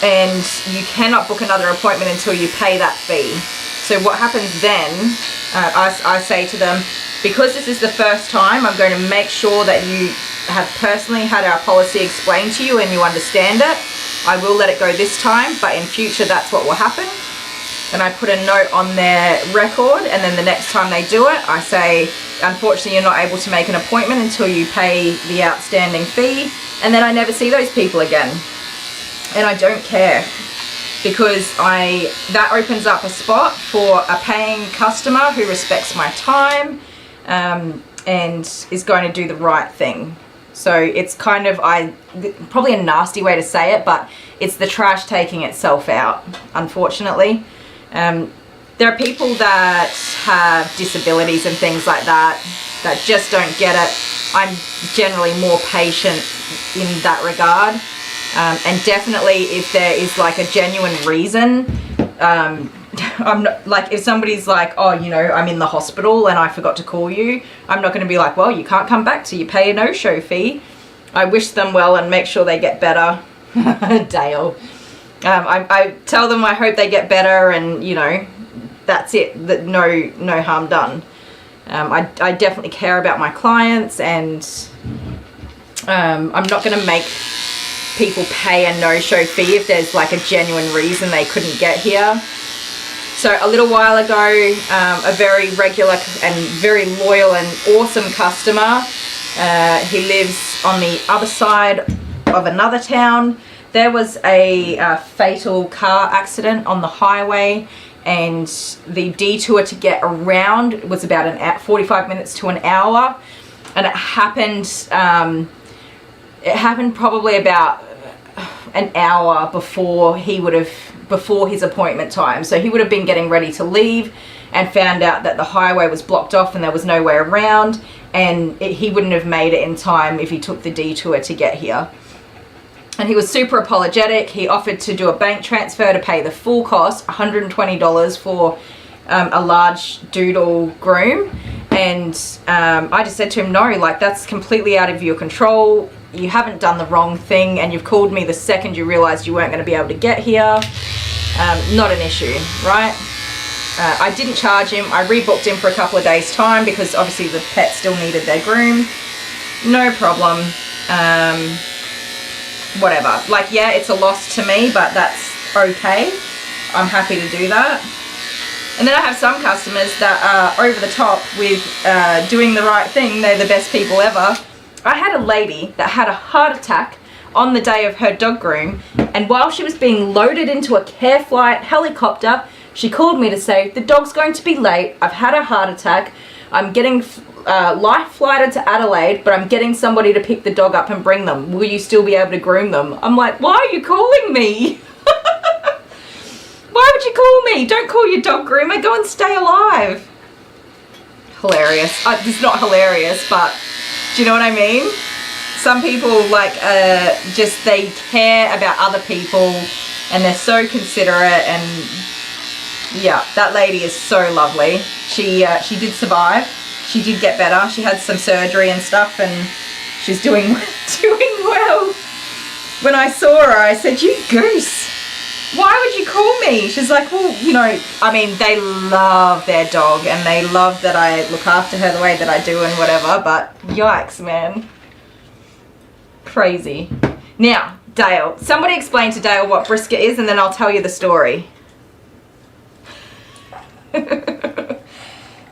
And you cannot book another appointment until you pay that fee. So what happens then, I say to them, because this is the first time, I'm going to make sure that you have personally had our policy explained to you and you understand it. I will let it go this time, but in future that's what will happen. and I put a note on their record, and then the next time they do it, I say, unfortunately you're not able to make an appointment until you pay the outstanding fee, and then I never see those people again. And I don't care, because that opens up a spot for a paying customer who respects my time and is going to do the right thing. So it's kind of, probably a nasty way to say it, but it's the trash taking itself out, unfortunately. There are people that have disabilities and things like that just don't get it. I'm generally more patient in that regard. And definitely if there is like a genuine reason, I'm not, like, if somebody's like, oh, you know, I'm in the hospital and I forgot to call you, I'm not going to be like, well, you can't come back till you pay a no-show fee. I wish them well and make sure they get better. Dale. I tell them I hope they get better, and, you know, that's it. That no harm done. I definitely care about my clients, and I'm not going to make people pay a no-show fee if there's like a genuine reason they couldn't get here. So a little while ago, a very regular and very loyal and awesome customer, he lives on the other side of another town. There was a fatal car accident on the highway, and the detour to get around was about 45 minutes to an hour, and it happened probably about an hour before his appointment time. So he would have been getting ready to leave and found out that the highway was blocked off and there was no way around, and he wouldn't have made it in time if he took the detour to get here. And he was super apologetic. He offered to do a bank transfer to pay the full cost, $120 for a large doodle groom. And I just said to him, no, like, that's completely out of your control. You haven't done the wrong thing, and you've called me the second you realized you weren't going to be able to get here. Not an issue, right? I didn't charge him. I rebooked him for a couple of days' time because obviously the pet still needed their groom. No problem. Whatever. Like, yeah, it's a loss to me, but that's okay. I'm happy to do that. And then I have some customers that are over the top with doing the right thing. They're the best people ever. I had a lady that had a heart attack on the day of her dog groom, and while she was being loaded into a care flight helicopter, she called me to say, the dog's going to be late, I've had a heart attack, I'm getting life flighted to Adelaide, but I'm getting somebody to pick the dog up and bring them. Will you still be able to groom them? I'm like, why are you calling me? Why would you call me? Don't call your dog groomer, go and stay alive. Hilarious. It's not hilarious, but do you know what I mean? Some people, like, just, they care about other people, and they're so considerate, and yeah, that lady is so lovely. She did survive. She did get better. She had some surgery and stuff, and she's doing well. When I saw her, I said, you goose, why would you call me? She's like, well, you know, I mean, they love their dog, and they love that I look after her the way that I do and whatever, but yikes, man. Crazy. Now, Dale. Somebody explain to Dale what brisket is, and then I'll tell you the story.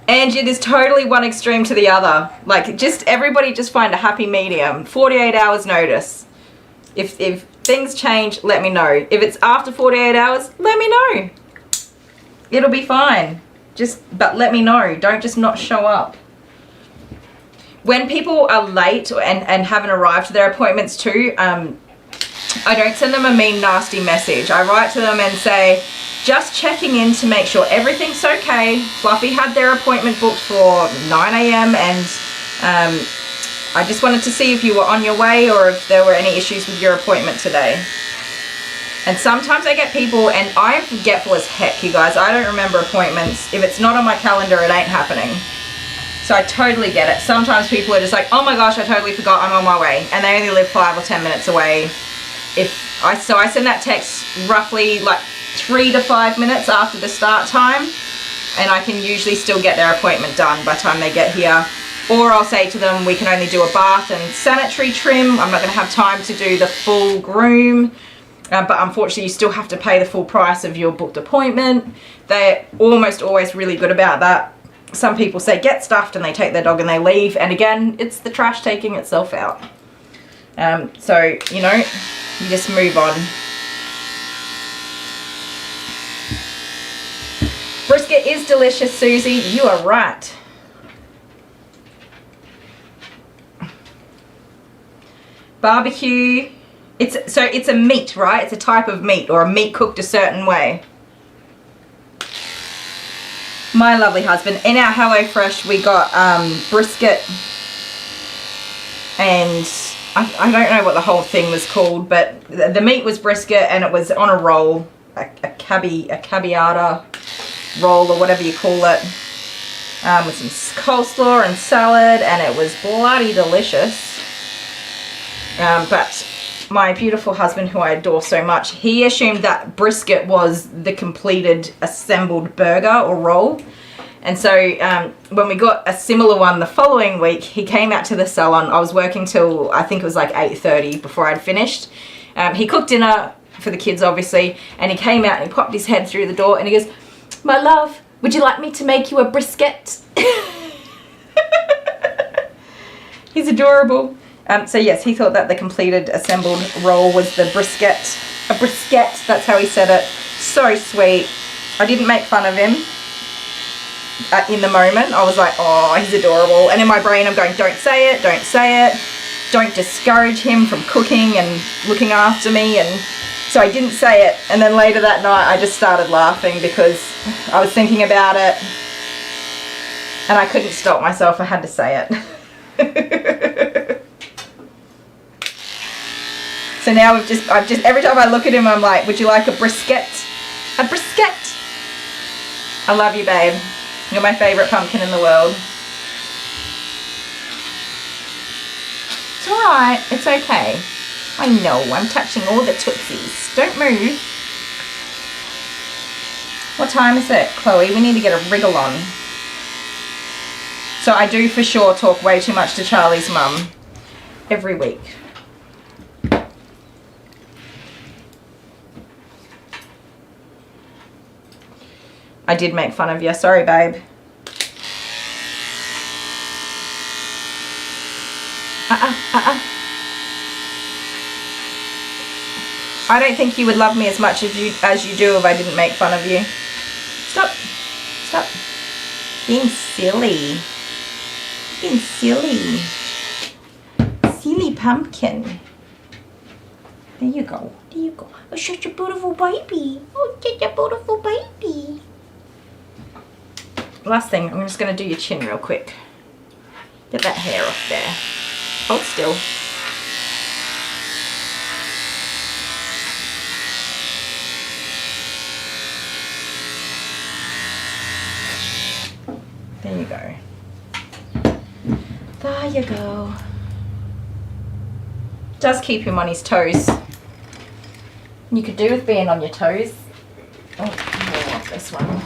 And it is totally one extreme to the other. Like, just everybody just find a happy medium. 48 hours notice. If things change, let me know. If it's after 48 hours, let me know. It'll be fine. But let me know. Don't just not show up. When people are late and haven't arrived to their appointments too, I don't send them a mean, nasty message. I write to them and say, just checking in to make sure everything's okay. Fluffy had their appointment booked for 9 a.m. and I just wanted to see if you were on your way or if there were any issues with your appointment today. And sometimes I get people, and I'm forgetful as heck, you guys. I don't remember appointments. If it's not on my calendar, it ain't happening. So I totally get it. Sometimes people are just like, oh my gosh, I totally forgot, I'm on my way. And they only live 5 or 10 minutes away. So I send that text roughly like 3 to 5 minutes after the start time, and I can usually still get their appointment done by the time they get here. Or I'll say to them, we can only do a bath and sanitary trim. I'm not going to have time to do the full groom. but unfortunately you still have to pay the full price of your booked appointment. They're almost always really good about that. Some people say get stuffed and they take their dog and they leave, and again, it's the trash taking itself out. So, you know, you just move on. Brisket is delicious, Susie. You are right. Barbecue. It's a meat, right? It's a type of meat, or a meat cooked a certain way. My lovely husband, in our HelloFresh we got brisket, and I don't know what the whole thing was called, but the meat was brisket and it was on a roll, a cabiata roll or whatever you call it, with some coleslaw and salad, and it was bloody delicious. But my beautiful husband, who I adore so much, he assumed that brisket was the completed assembled burger or roll. And so when we got a similar one the following week, he came out to the salon. I was working till I think it was like 8:30 before I'd finished. He cooked dinner for the kids, obviously, and he came out and he popped his head through the door and he goes, "My love, would you like me to make you a brisket?" He's adorable. So yes, he thought that the completed assembled roll was the brisket. A brisket, that's how he said it. So sweet. I didn't make fun of him in the moment. I was like, oh, he's adorable. And in my brain I'm going, don't say it, don't say it. Don't discourage him from cooking and looking after me. And so I didn't say it. And then later that night I just started laughing because I was thinking about it and I couldn't stop myself. I had to say it. So now I've just every time I look at him I'm like, would you like a brisket? A brisket. I love you, babe. You're my favourite pumpkin in the world. It's alright, it's okay. I know, I'm touching all the tootsies. Don't move. What time is it, Chloe? We need to get a wriggle on. So I do for sure talk way too much to Charlie's mum every week. I did make fun of you. Sorry, babe. I don't think you would love me as much as you do if I didn't make fun of you. Stop. Stop. Being silly. Being silly. Silly pumpkin. There you go. There you go. Oh, such a beautiful baby. Oh, such a beautiful baby. Last thing, I'm just going to do your chin real quick. Get that hair off there. Hold still. There you go. There you go. Does keep him on his toes. You could do with being on your toes. Oh, I want this one.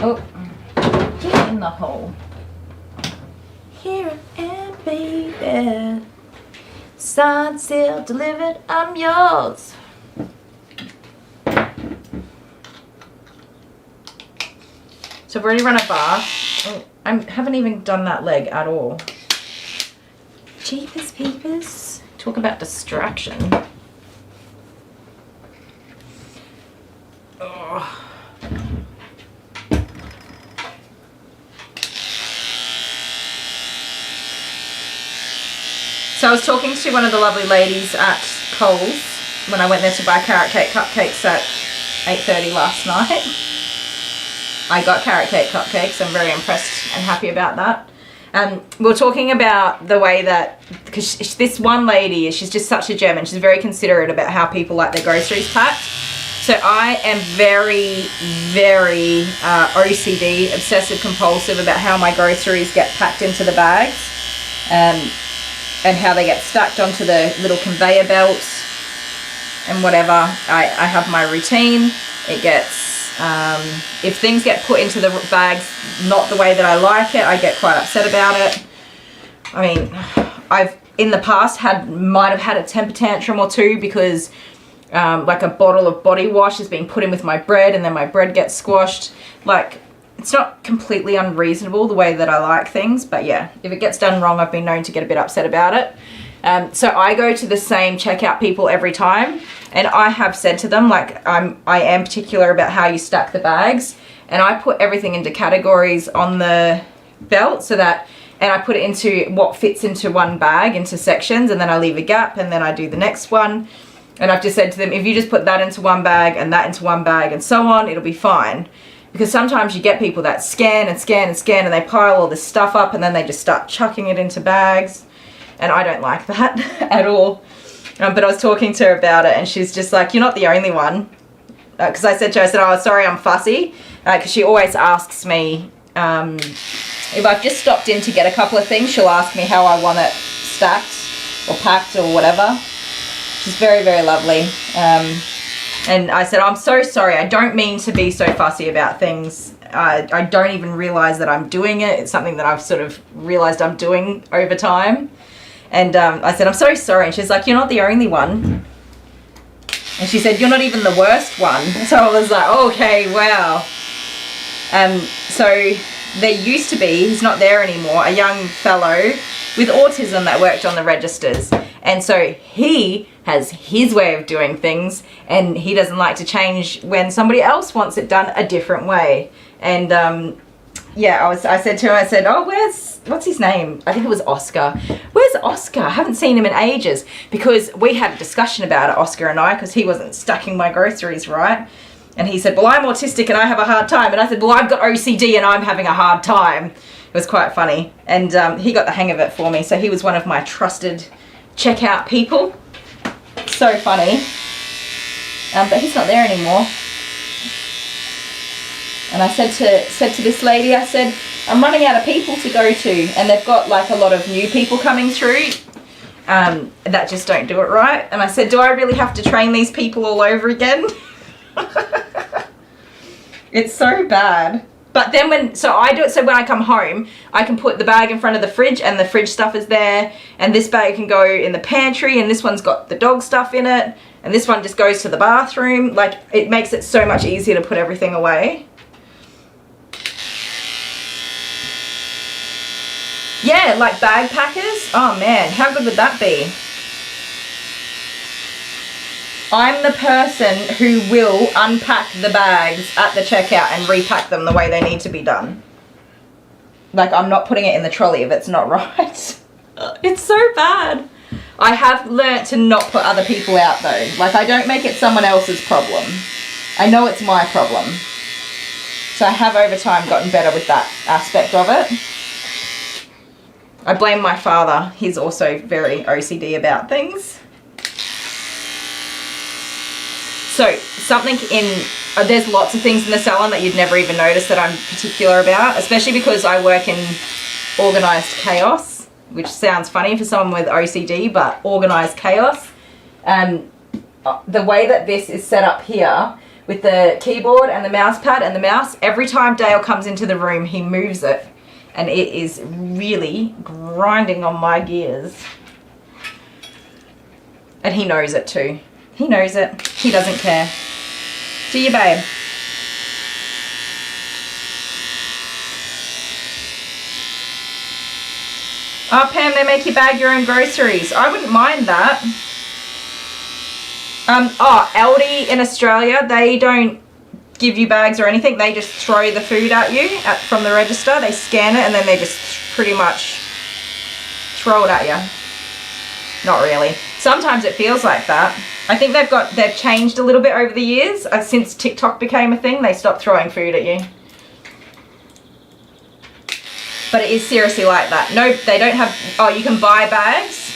Oh, get in the hole. Here I am, baby. Signed, sealed, delivered, I'm yours. So I've already run a bath. Oh, I haven't even done that leg at all. Jeepers peepers. Talk about distraction. Oh. So I was talking to one of the lovely ladies at Coles when I went there to buy carrot cake cupcakes at 8:30 last night. I got carrot cake cupcakes. I'm very impressed and happy about that. We were talking about the way that, because this one lady, she's just such a gem and she's very considerate about how people like their groceries packed. So I am very, very OCD, obsessive compulsive about how my groceries get packed into the bags. And how they get stacked onto the little conveyor belts and whatever. I have my routine. It gets, if things get put into the bags not the way that I like it, I get quite upset about it. I mean, in the past might have had a temper tantrum or two because like a bottle of body wash has been put in with my bread and then my bread gets squashed. Like, it's not completely unreasonable the way that I like things, but yeah, if it gets done wrong, I've been known to get a bit upset about it. So I go to the same checkout people every time, and I have said to them, like, I am particular about how you stack the bags, and I put everything into categories on the belt so that, and I put it into what fits into one bag, into sections, and then I leave a gap, and then I do the next one. And I've just said to them, if you just put that into one bag and that into one bag and so on, it'll be fine. Because sometimes you get people that scan and scan and scan and they pile all this stuff up and then they just start chucking it into bags. And I don't like that at all. But I was talking to her about it and she's just like, you're not the only one. Because I said to her, oh, sorry, I'm fussy. Because she always asks me, if I've just stopped in to get a couple of things, she'll ask me how I want it stacked or packed or whatever. She's very, very lovely. And I said, I'm so sorry. I don't mean to be so fussy about things. I don't even realize that I'm doing it. It's something that I've sort of realized I'm doing over time. And I said, I'm so sorry. And she's like, you're not the only one. And she said, you're not even the worst one. So I was like, okay, wow. So there used to be, he's not there anymore, a young fellow with autism that worked on the registers. And so he has his way of doing things and he doesn't like to change when somebody else wants it done a different way. And yeah, I said to him, I said, oh, what's his name? I think it was Oscar. Where's Oscar? I haven't seen him in ages. Because we had a discussion about it, Oscar and I, because he wasn't stacking my groceries right. And he said, well, I'm autistic and I have a hard time. And I said, well, I've got OCD and I'm having a hard time. It was quite funny. And he got the hang of it for me. So he was one of my trusted checkout people. So funny. But he's not there anymore. And I said to this lady, I said, I'm running out of people to go to. And they've got like a lot of new people coming through that just don't do it right. And I said, do I really have to train these people all over again? It's so bad. But then when I come home, I can put the bag in front of the fridge and the fridge stuff is there, and this bag can go in the pantry, and this one's got the dog stuff in it, and this one just goes to the bathroom. Like, it makes it so much easier to put everything away. Yeah, like bag packers. Oh man, how good would that be? I'm the person who will unpack the bags at the checkout and repack them the way they need to be done. Like, I'm not putting it in the trolley if it's not right. It's so bad. I have learnt to not put other people out though. Like, I don't make it someone else's problem. I know it's my problem. So I have over time gotten better with that aspect of it. I blame my father. He's also very OCD about things. So something there's lots of things in the salon that you'd never even notice that I'm particular about, especially because I work in organised chaos, which sounds funny for someone with OCD, but organised chaos. The way that this is set up here with the keyboard and the mouse pad and the mouse, every time Dale comes into the room, he moves it. And it is really grinding on my gears. And he knows it too. He knows it. He doesn't care. Do you, babe? Oh, Pam, they make you bag your own groceries. I wouldn't mind that. Aldi in Australia, they don't give you bags or anything. They just throw the food at you from the register. They scan it and then they just pretty much throw it at you. Not really. Sometimes it feels like that. I think they've changed a little bit over the years. Since TikTok became a thing, they stopped throwing food at you. But it is seriously like that. No, they don't have, you can buy bags,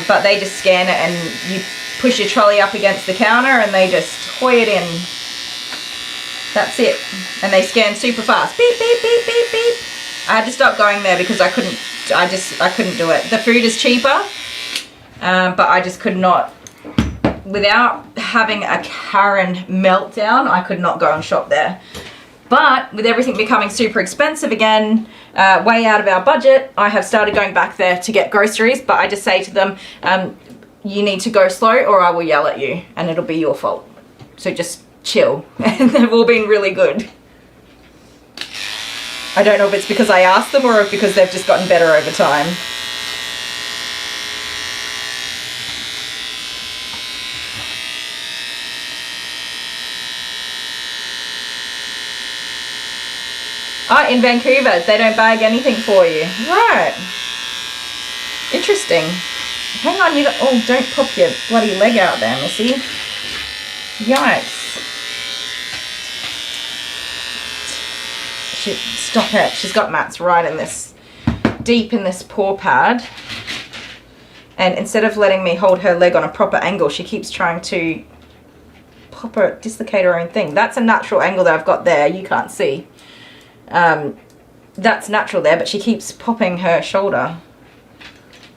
but they just scan it and you push your trolley up against the counter and they just hoy it in. That's it. And they scan super fast. Beep, beep, beep, beep, beep. I had to stop going there because I couldn't do it. The food is cheaper, but I just could not, without having a Karen meltdown, I could not go and shop there. But with everything becoming super expensive again, way out of our budget, I have started going back there to get groceries. But I just say to them, you need to go slow or I will yell at you and it'll be your fault. So just chill. And they've all been really good. I don't know if it's because I asked them or if because they've just gotten better over time. Oh, in Vancouver, they don't bag anything for you. Right. Interesting. Hang on, you got, oh, don't pop your bloody leg out there, Missy. Yikes. Stop it. She's got mats right in this, deep in this paw pad. And instead of letting me hold her leg on a proper angle, she keeps trying to pop her, dislocate her own thing. That's a natural angle that I've got there. You can't see. That's natural there, but she keeps popping her shoulder.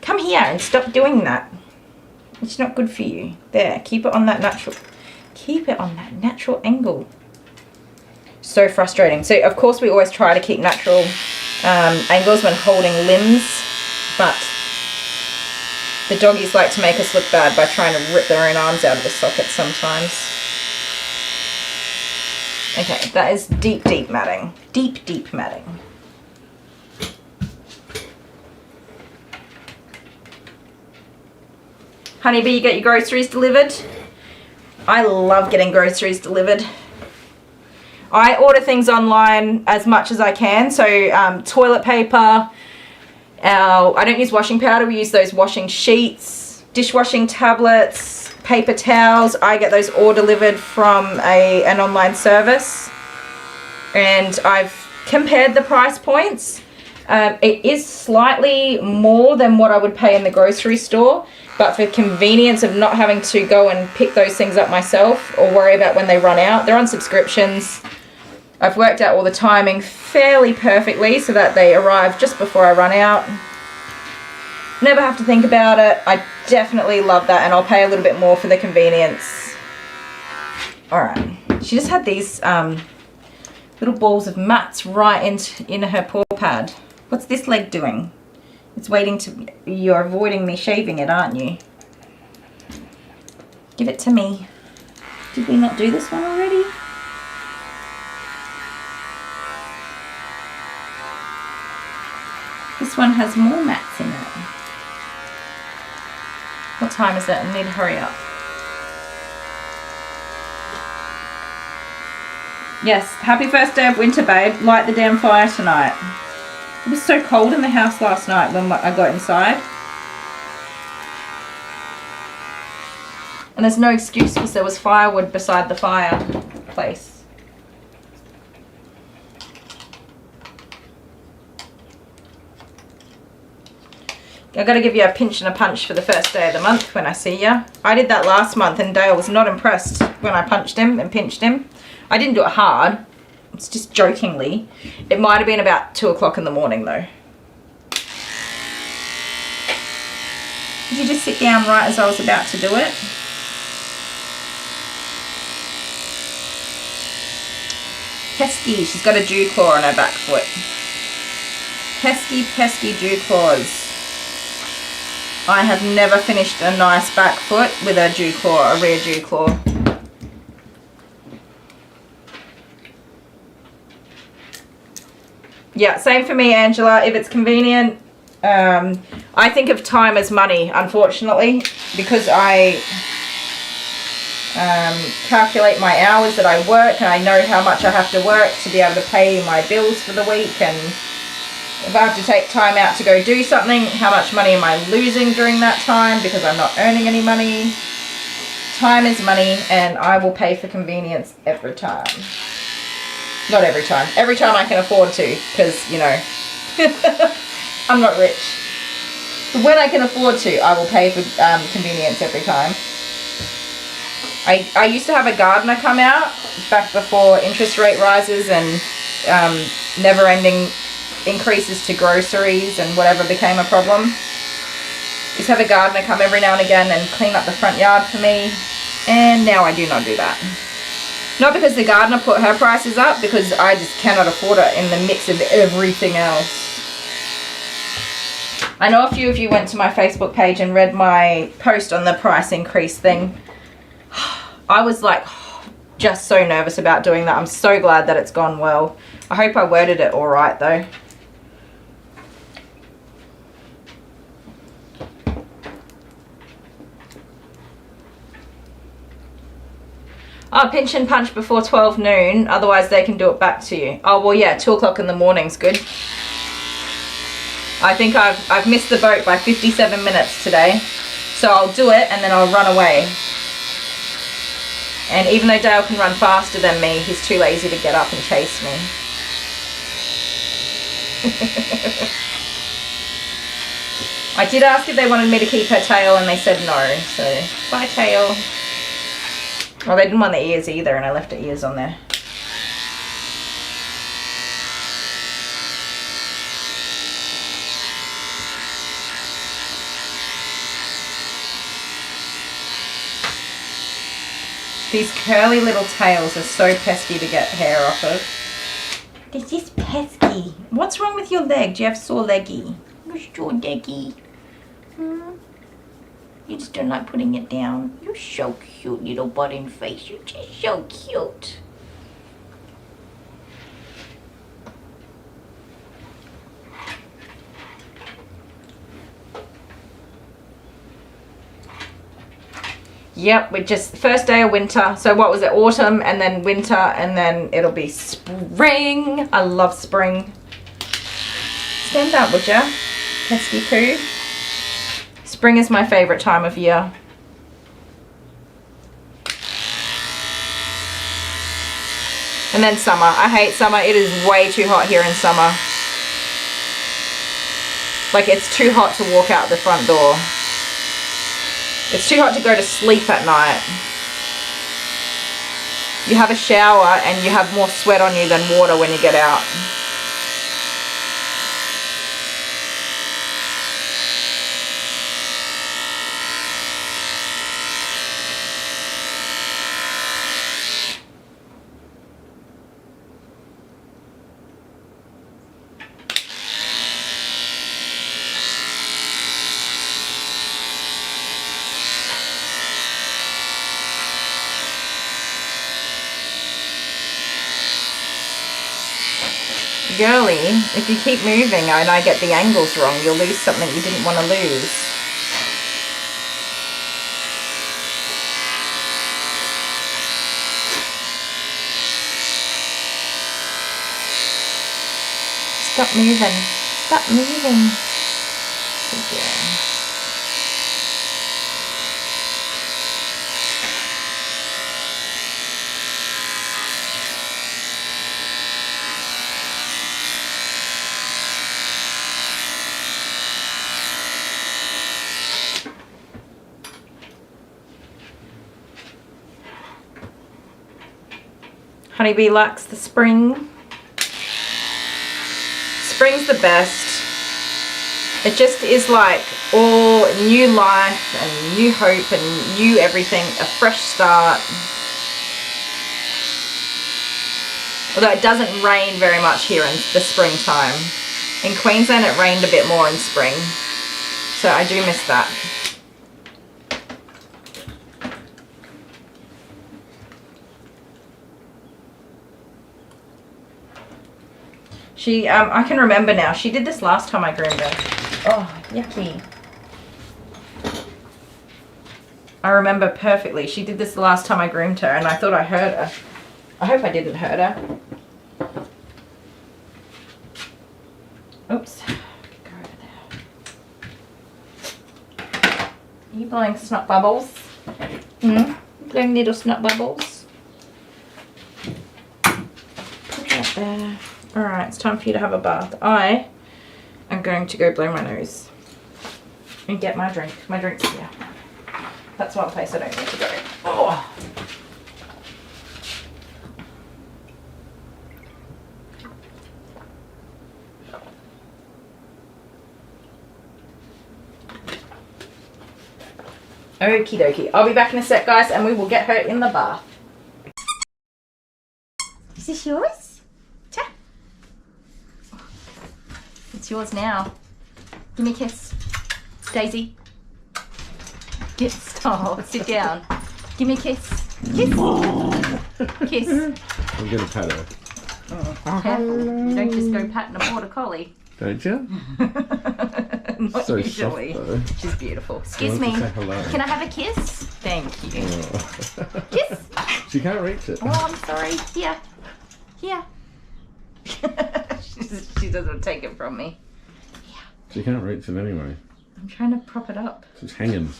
Come here and stop doing that. It's not good for you. There, keep it on that natural angle. So frustrating. So of course we always try to keep natural angles when holding limbs, but the doggies like to make us look bad by trying to rip their own arms out of the socket sometimes. Okay, that is deep, deep matting. Deep, deep matting. Honeybee, you get your groceries delivered? I love getting groceries delivered. I order things online as much as I can. So toilet paper, I don't use washing powder, we use those washing sheets, dishwashing tablets, paper towels. I get those all delivered from an online service. And I've compared the price points. It is slightly more than what I would pay in the grocery store, but for convenience of not having to go and pick those things up myself or worry about when they run out, they're on subscriptions. I've worked out all the timing fairly perfectly so that they arrive just before I run out. Never have to think about it. I definitely love that, and I'll pay a little bit more for the convenience. Alright, she just had these little balls of mats right into her paw pad. What's this leg doing? It's waiting to... You're avoiding me shaving it, aren't you? Give it to me. Did we not do this one already? This one has more mats in it. What time is it? I need to hurry up. Yes, happy first day of winter, babe. Light the damn fire tonight. It was so cold in the house last night when I got inside. And there's no excuse because there was firewood beside the fireplace. I got to give you a pinch and a punch for the first day of the month when I see you. I did that last month and Dale was not impressed when I punched him and pinched him. I didn't do it hard. It's just jokingly. It might have been about 2 o'clock in the morning though. Did you just sit down right as I was about to do it? Pesky, she's got a dew claw on her back foot. Pesky, pesky dew claws. I have never finished a nice back foot with a dew claw, a rear dew claw. Yeah, same for me, Angela. If it's convenient, I think of time as money, unfortunately, because I calculate my hours that I work and I know how much I have to work to be able to pay my bills for the week, and if I have to take time out to go do something, how much money am I losing during that time because I'm not earning any money? Time is money, and I will pay for convenience every time. Not every time. Every time I can afford to, because, you know, I'm not rich. But when I can afford to, I will pay for convenience every time. I used to have a gardener come out back before interest rate rises and never-ending increases to groceries and whatever became a problem. Used to have a gardener come every now and again and clean up the front yard for me, and now I do not do that. Not because the gardener put her prices up, because I just cannot afford it in the mix of everything else. I know a few of you went to my Facebook page and read my post on the price increase thing. I was like just so nervous about doing that. I'm so glad that it's gone well. I hope I worded it all right though. Oh, pinch and punch before 12 noon, otherwise they can do it back to you. Oh, well, yeah, 2 o'clock in the morning's good. I think I've missed the boat by 57 minutes today. So I'll do it and then I'll run away. And even though Dale can run faster than me, he's too lazy to get up and chase me. I did ask if they wanted me to keep her tail and they said no, so bye tail. Well, they didn't want the ears either and I left the ears on there. These curly little tails are so pesky to get hair off of. They're just pesky. What's wrong with your leg? Do you have sore leggy? You're sore leggy. You just don't like putting it down. You're so cute, little button face. You're just so cute. Yep, we're just first day of winter. So what was it? Autumn and then winter and then it'll be spring. I love spring. Stand up, would ya? Pesky poo. Spring is my favorite time of year. And then summer. I hate summer. It is way too hot here in summer. Like it's too hot to walk out the front door. It's too hot to go to sleep at night. You have a shower and you have more sweat on you than water when you get out. Girly, if you keep moving and I get the angles wrong, you'll lose something you didn't want to lose. Stop moving. Stop moving. Good girl. Honeybee likes the spring. Spring's the best. It just is like all new life and new hope and new everything, a fresh start. Although it doesn't rain very much here in the springtime. In Queensland it rained a bit more in spring, so I do miss that. She, I can remember now, she did this last time I groomed her. Oh, yucky. I remember perfectly. She did this the last time I groomed her and I thought I hurt her. I hope I didn't hurt her. Oops. Go over there. Are you blowing snot bubbles? Blowing little snot bubbles? Put that there. Alright, it's time for you to have a bath. I am going to go blow my nose and get my drink. My drink's here. That's one place I don't need to go. Oh. Okie dokie. I'll be back in a sec, guys, and we will get her in the bath. Is this yours? Ta. It's yours now. Give me a kiss. Daisy. Oh, sit down. Give me a kiss. Kiss. Kiss. I'm gonna pet her. Careful. You don't just go patting a border collie. Don't you? Not So usually. soft though. She's beautiful. I Excuse want to me. say hello. Can I have a kiss? Thank you. Kiss. She can't reach it. Oh, I'm sorry. Here. Here. She doesn't take it from me. She can't reach it anyway. I'm trying to prop it up. She's hanging.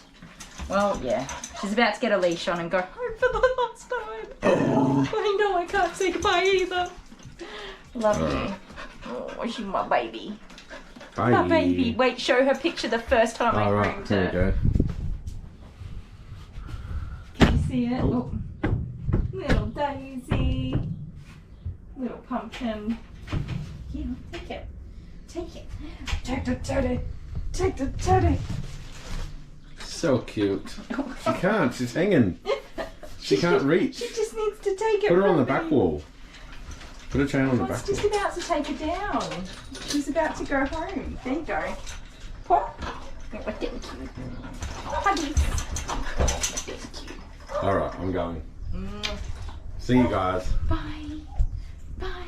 Well, yeah. She's about to get a leash on and go home for the last time. I know I can't say goodbye either. Love you. Oh, she's my baby. Bye. My baby. Wait, show her picture the first time I Alright, groomed here we her. go. Can you see it? Oh. Little Daisy. Little pumpkin. Yeah, take it. Take it. Take the teddy. Take the teddy. So cute. She can't, she's hanging. She can't reach. She just needs to take it. Put her on from the me. back wall. Put her chain on the I was back just wall. about to take her down. She's about to go home. There you go. Pop. Oh, thank you. Huggies. Thank you. Alright, I'm going. See you guys. Bye. Bye.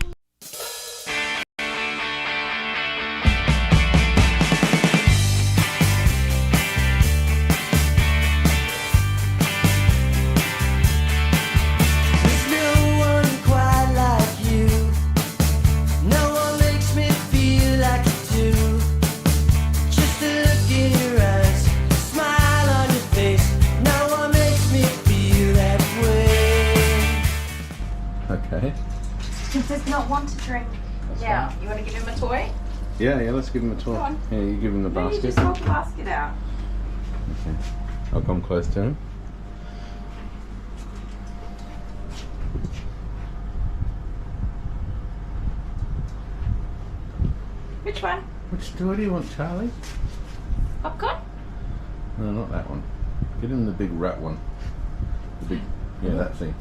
There's no one quite like you. No one makes me feel like you do. Just a look in your eyes, a smile on your face. No one makes me feel that way. Okay. He does not want to drink. Now, you want to give him a toy? Yeah, let's give him a toy. Go on. Here, you give him the No, you basket. just hold the basket out. Okay. I'll come close to him. Which one? Which toy do you want, Charlie? Popcorn? No, not that one. Get him the big rat one. The big, yeah, that thing.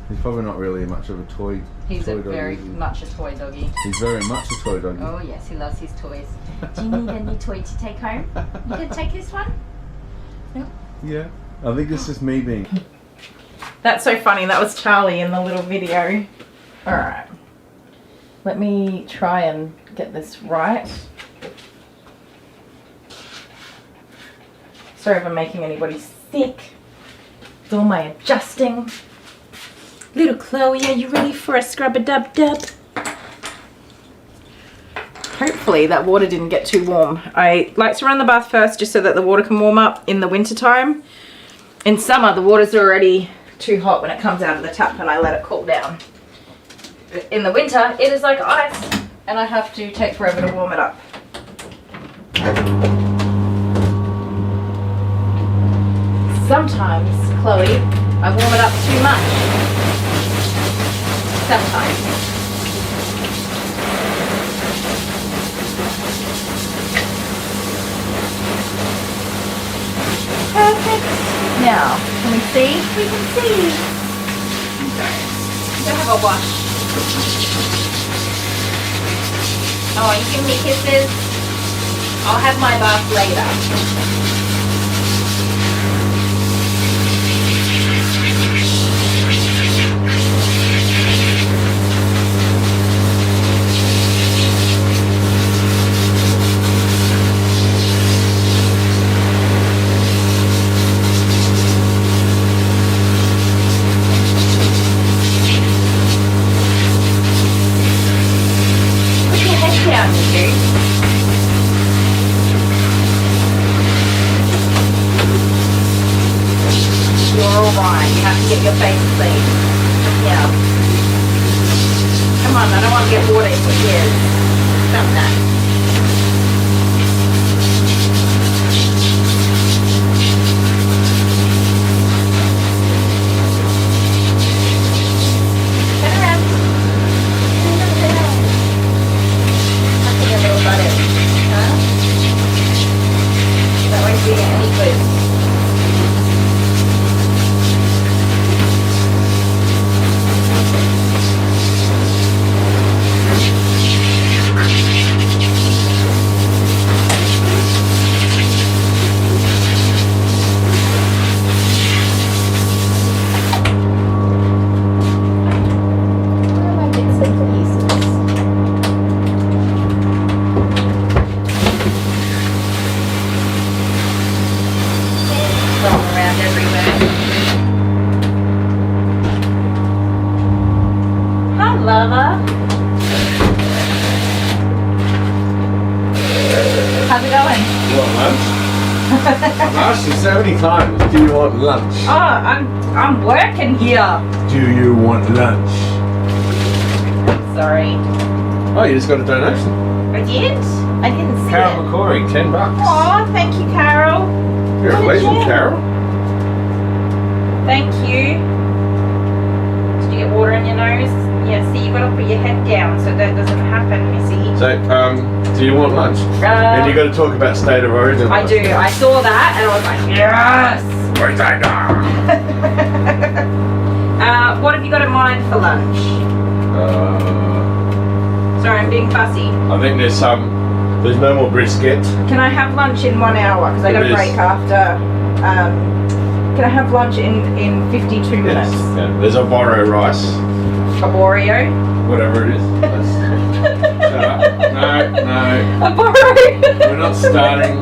He's probably not really much of a toy. He's toy a doggy, very is he? much a toy doggy. He's very much a toy doggy. Oh yes, he loves his toys. Do you need a new toy to take home? You can take this one? Yeah. I think this is me being. That's so funny. That was Charlie in the little video. Alright. Let me try and get this right. Sorry if I'm making anybody sick. It's all my adjusting. Little Chloe, are you ready for a scrub-a-dub-dub? Hopefully that water didn't get too warm. I like to run the bath first just so that the water can warm up in the winter time. In summer, the water's already too hot when it comes out of the tap and I let it cool down. In the winter, it is like ice and I have to take forever to warm it up. Sometimes, Chloe, I warm it up too much. Sometimes. Perfect. Now, can we see? We can see. Go have a wash. Oh, you give me kisses? I'll have my bath later. Down, you. You're alright. You have to get your face clean. Yeah. Come on, I don't want to get water in your ears. Stop that. Turn around. Turn around. Nothing a little butter. Huh? That won't do you any good. around everywhere. Hi, lover. How's it going? You want lunch? I've asked you so many times, do you want lunch? Oh, I'm working here. Do you want lunch? Sorry. Oh, you just got a donation. I did? I didn't see Carol it. McCory, $10. Aw, thank you, Carol. You're What a a legend, gem. Carol. Thank you. Did you get water in your nose? Yeah, see, you gotta put your head down so that doesn't happen, Missy. So, do you want lunch? And you got to talk about state of origin. I do. I saw that and I was like, yes! What have you got in mind for lunch? Sorry, I'm being fussy. I think there's no more brisket. Can I have lunch in 1 hour? Because I got a break after. Can I have lunch in 52 minutes? Yeah. There's a borrow rice. A Oreo? Whatever it is. Shut up. No. A borrow? We're not starting.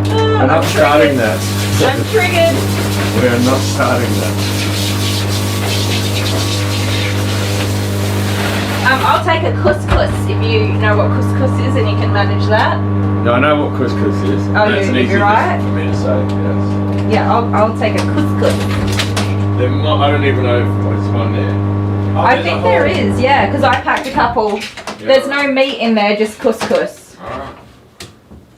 We're not starting that. I'm triggered. We are not starting that. I'll take a couscous if you know what couscous is and you can manage that. No, I know what couscous is. Oh, That's an easy you're right? thing for me to say, yes. Yeah, I'll take a couscous. I don't even know if there's one there. Oh, I think there is, yeah, because I packed a couple. Yeah. There's no meat in there, just couscous. Alright.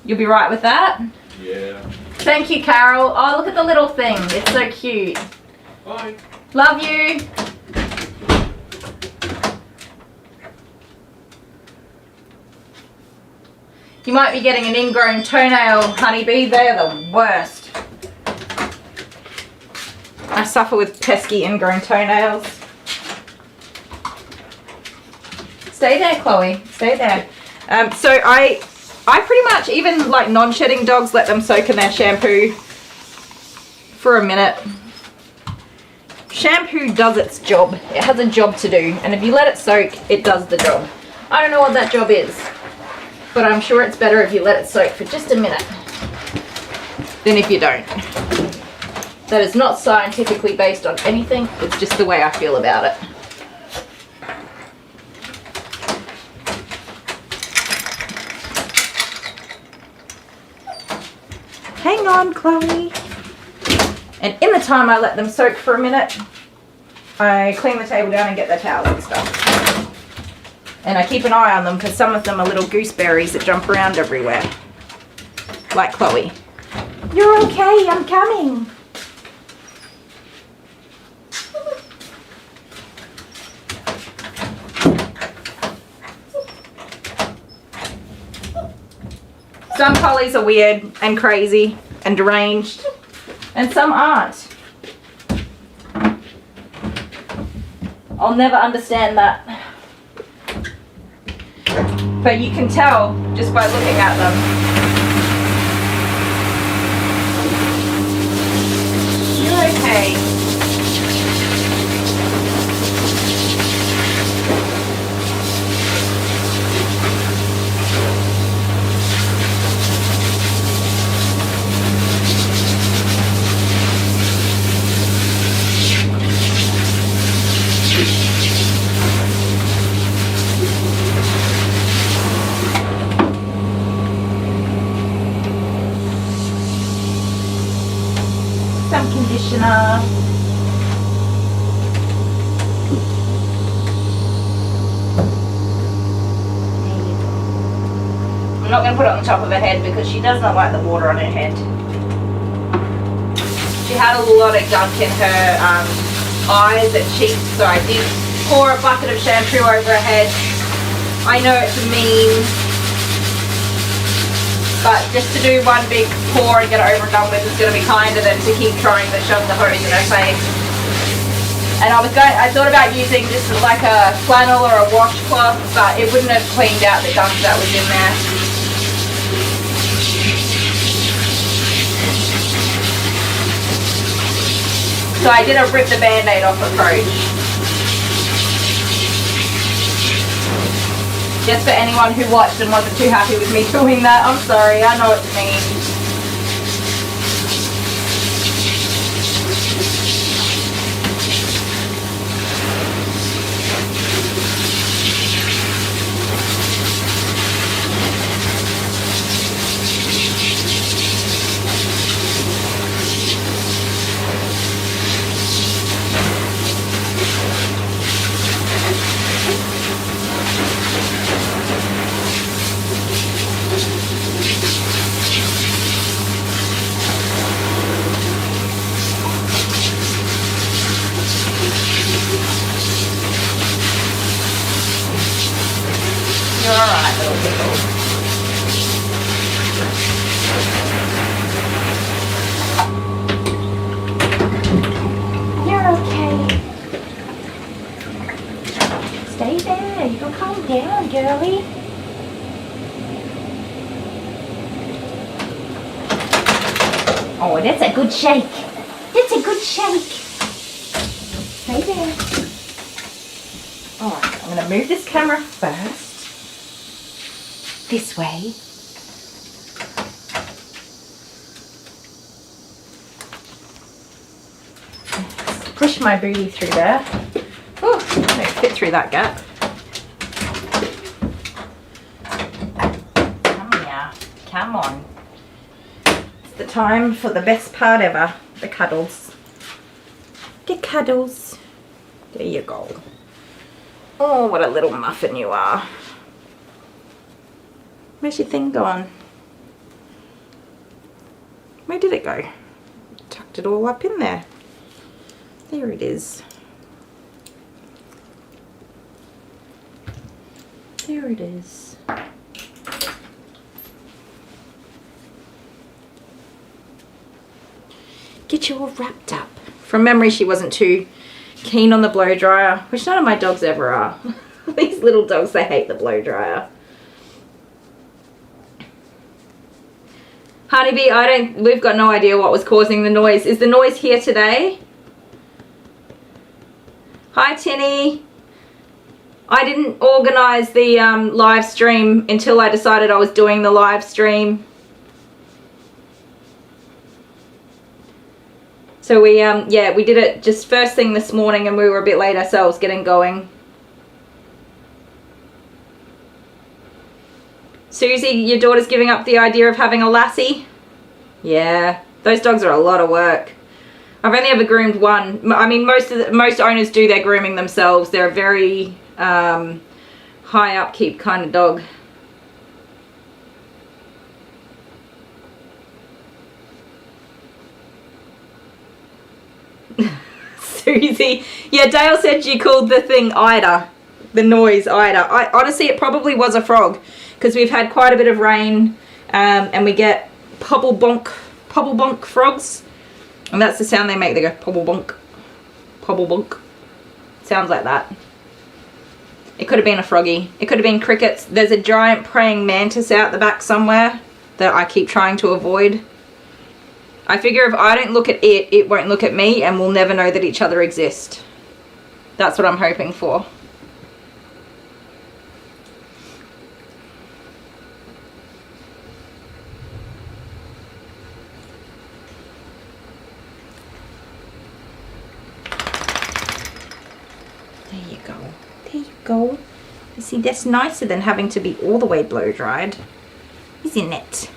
You'll be right with that? Yeah. Thank you, Carol. Oh, look at the little thing. It's so cute. Bye. Love you. You might be getting an ingrown toenail, honeybee. They're the worst. I suffer with pesky ingrown toenails. Stay there, Chloe. Stay there. So I pretty much, even like non-shedding dogs, let them soak in their shampoo for a minute. Shampoo does its job. It has a job to do. And if you let it soak, it does the job. I don't know what that job is, but I'm sure it's better if you let it soak for just a minute than if you don't. That is not scientifically based on anything. It's just the way I feel about it. Hang on, Chloe. And in the time I let them soak for a minute, I clean the table down and get their towels and stuff. And I keep an eye on them because some of them are little gooseberries that jump around everywhere. Like Chloe. You're okay, I'm coming. Some collies are weird and crazy and deranged, and some aren't. I'll never understand that. But you can tell just by looking at them. You're okay. Some conditioner. I'm not going to put it on the top of her head because she does not like the water on her head. She had a lot of gunk in her eyes and cheeks, so I did pour a bucket of shampoo over her head. I know it's mean, but just to do one big pour and get it over and done with is going to be kinder than to keep trying to shove the hose in her face. And I thought about using just like a flannel or a washcloth, but it wouldn't have cleaned out the gunk that was in there. So I did a rip the band-aid off approach. Just for anyone who watched and wasn't too happy with me doing that, I'm sorry, I know what you mean. belly. Oh, that's a good shake. That's a good shake. Stay there. Alright, I'm going to move this camera first. This way. Push my booty through there. Oh, I don't fit through that gap. Come here. Come on. It's the time for the best part ever. The cuddles. The cuddles. There you go. Oh, what a little muffin you are. Where's your thing gone? Where did it go? Tucked it all up in there. There it is. There it is. Get you all wrapped up. From memory, she wasn't too keen on the blow dryer, which none of my dogs ever are. These little dogs, they hate the blow dryer. Honeybee, we've got no idea what was causing the noise. Is the noise here today? Hi Tinny. I didn't organise the live stream until I decided I was doing the live stream. So we yeah, we did it just first thing this morning and we were a bit late ourselves getting going. Susie, your daughter's giving up the idea of having a lassie? Yeah, those dogs are a lot of work. I've only ever groomed one. I mean, most owners do their grooming themselves. They're a very high upkeep kind of dog. Susie, yeah, Dale said you called the thing Ida, the noise Ida. Honestly, it probably was a frog because we've had quite a bit of rain and we get pobble bonk frogs. And that's the sound they make. They go pobble bonk, pobble bonk. Sounds like that. It could have been a froggy. It could have been crickets. There's a giant praying mantis out the back somewhere that I keep trying to avoid. I figure if I don't look at it, it won't look at me and we'll never know that each other exist. That's what I'm hoping for. Go. You see, that's nicer than having to be all the way blow dried, isn't it?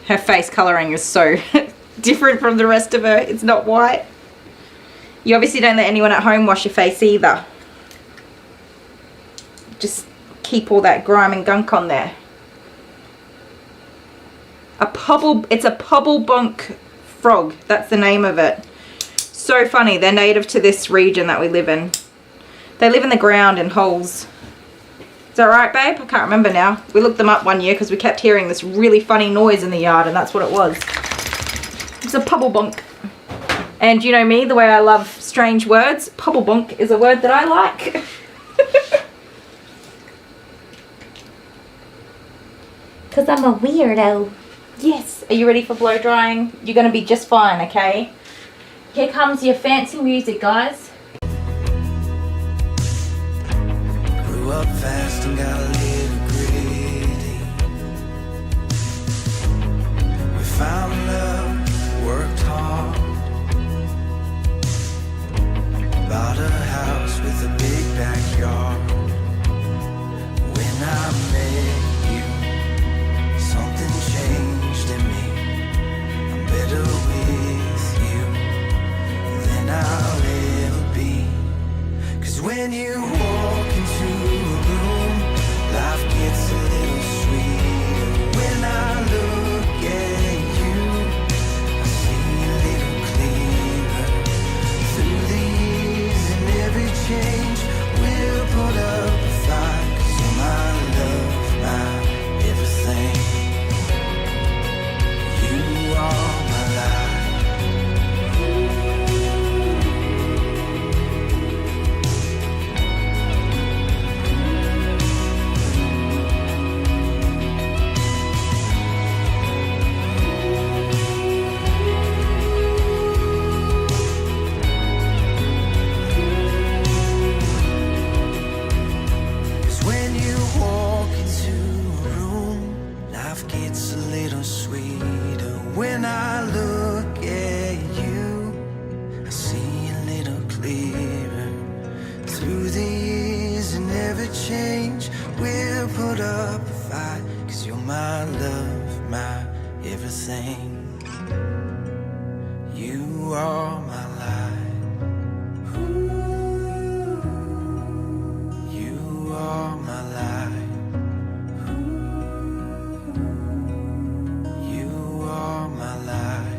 Her face colouring is so different from the rest of her. It's not white. You obviously don't let anyone at home wash your face either. Just keep all that grime and gunk on there. It's a pobble bonk frog. That's the name of it. So funny. They're native to this region that we live in. They live in the ground in holes. Is that right, babe? I can't remember now. We looked them up one year because we kept hearing this really funny noise in the yard and that's what it was. It's a pobble bonk. And you know me, the way I love strange words, pobble bonk is a word that I like. Because I'm a weirdo. Yes. Are you ready for blow drying? You're going to be just fine, okay? Here comes your fancy music, guys. Grew up fast and got a little gritty. We found love, worked hard. Bought a house with a big backyard. When I met you, something changed in me. I'm better with you than I'll ever be. 'Cause when you walk into a room, everything. You are my light. You are my light. You are my light.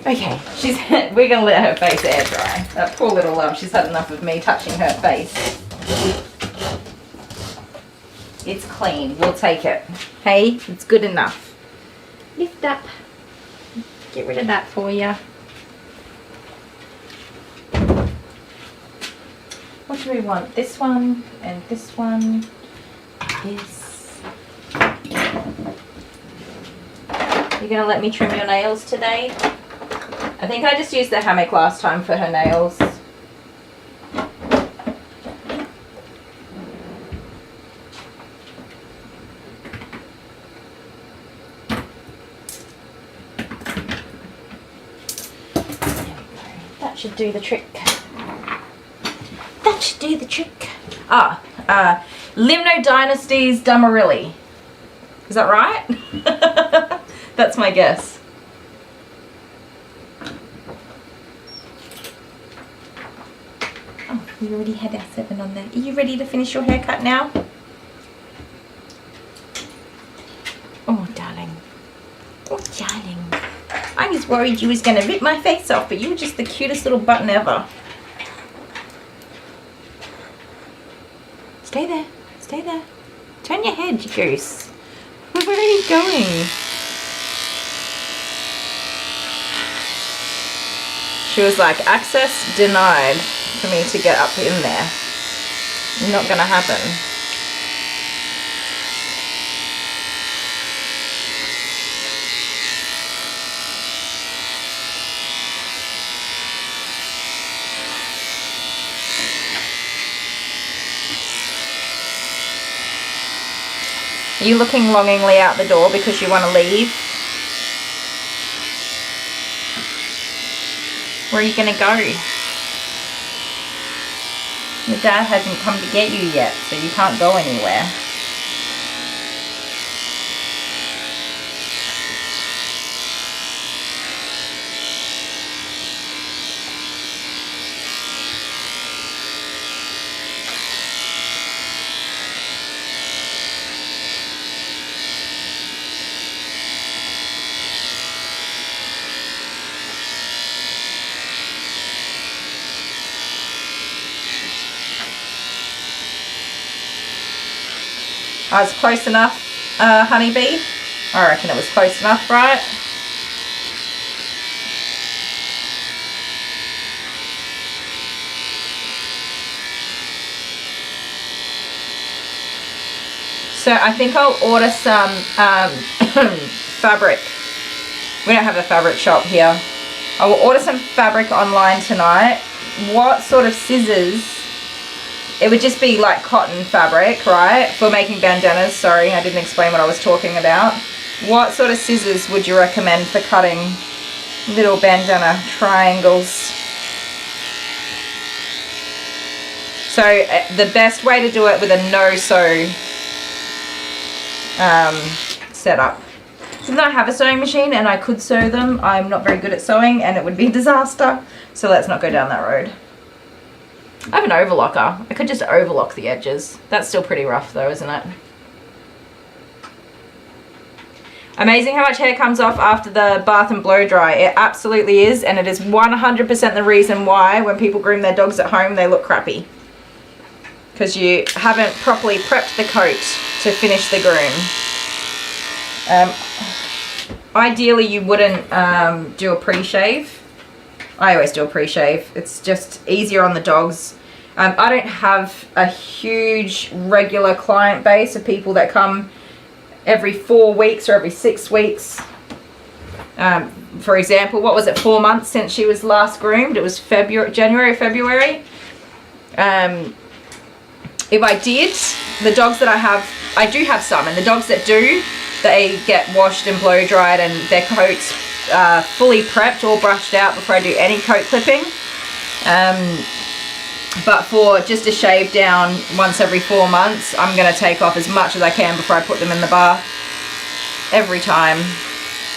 Okay, we're gonna let her face air dry. That poor little love, she's had enough of me touching her face. It's clean, we'll take it. Hey, it's good enough. Lift up. Get rid of that for you. What do we want? This one and this one. This. You're gonna let me trim your nails today? I think I just used the hammock last time for her nails. That should do the trick. That should do the trick. Limno Dynasty's Damarilli. Is that right? That's my guess. Oh, we already had our 7 on there. Are you ready to finish your haircut now? Oh, darling. Oh, darling. I was worried you was going to rip my face off, but you were just the cutest little button ever. Stay there. Stay there. Turn your head, you goose. Where are you going? She was like, access denied for me to get up in there. Not gonna happen. you looking longingly out the door because you want to leave? Where are you going to go? Your dad hasn't come to get you yet, so you can't go anywhere. I was close enough, honeybee. I reckon it was close enough, right? So I think I'll order some fabric. We don't have a fabric shop here. I will order some fabric online tonight. What sort of scissors? It would just be like cotton fabric, right? For making bandanas. Sorry, I didn't explain what I was talking about. What sort of scissors would you recommend for cutting little bandana triangles? So the best way to do it with a no-sew setup. Even though I have a sewing machine and I could sew them, I'm not very good at sewing and it would be a disaster. So let's not go down that road. I have an overlocker. I could just overlock the edges. That's still pretty rough though, isn't it? Amazing how much hair comes off after the bath and blow dry. It absolutely is, and it is 100% the reason why when people groom their dogs at home, they look crappy. Because you haven't properly prepped the coat to finish the groom. Ideally, you wouldn't do a pre-shave. I always do a pre-shave. It's just easier on the dogs. I don't have a huge regular client base of people that come every 4 weeks or every 6 weeks. For example, what was it, 4 months since she was last groomed? It was January, February. If I did, the dogs that I have, I do have some, and the dogs that do, they get washed and blow dried and their coats fully prepped, all brushed out before I do any coat clipping. But for just a shave down once every 4 months, I'm going to take off as much as I can before I put them in the bath every time.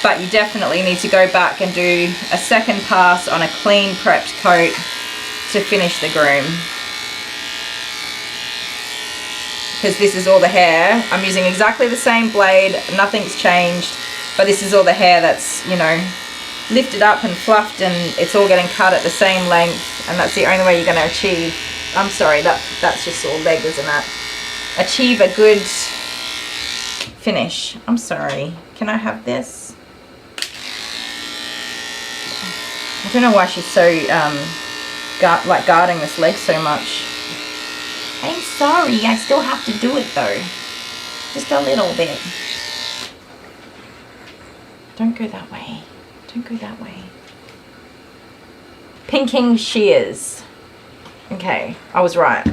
But you definitely need to go back and do a second pass on a clean prepped coat to finish the groom. Because this is all the hair. I'm using exactly the same blade, nothing's changed, but this is all the hair that's, you know, lifted up and fluffed, and it's all getting cut at the same length, and that's the only way you're going to achieve, I'm sorry, that's just all leg, isn't it? Achieve a good finish. I'm sorry, can I have this? I don't know why she's so guarding this leg so much. I'm sorry, I still have to do it though. Just a little bit. Don't go that way. Don't go that way. Pinking shears. Okay, I was right.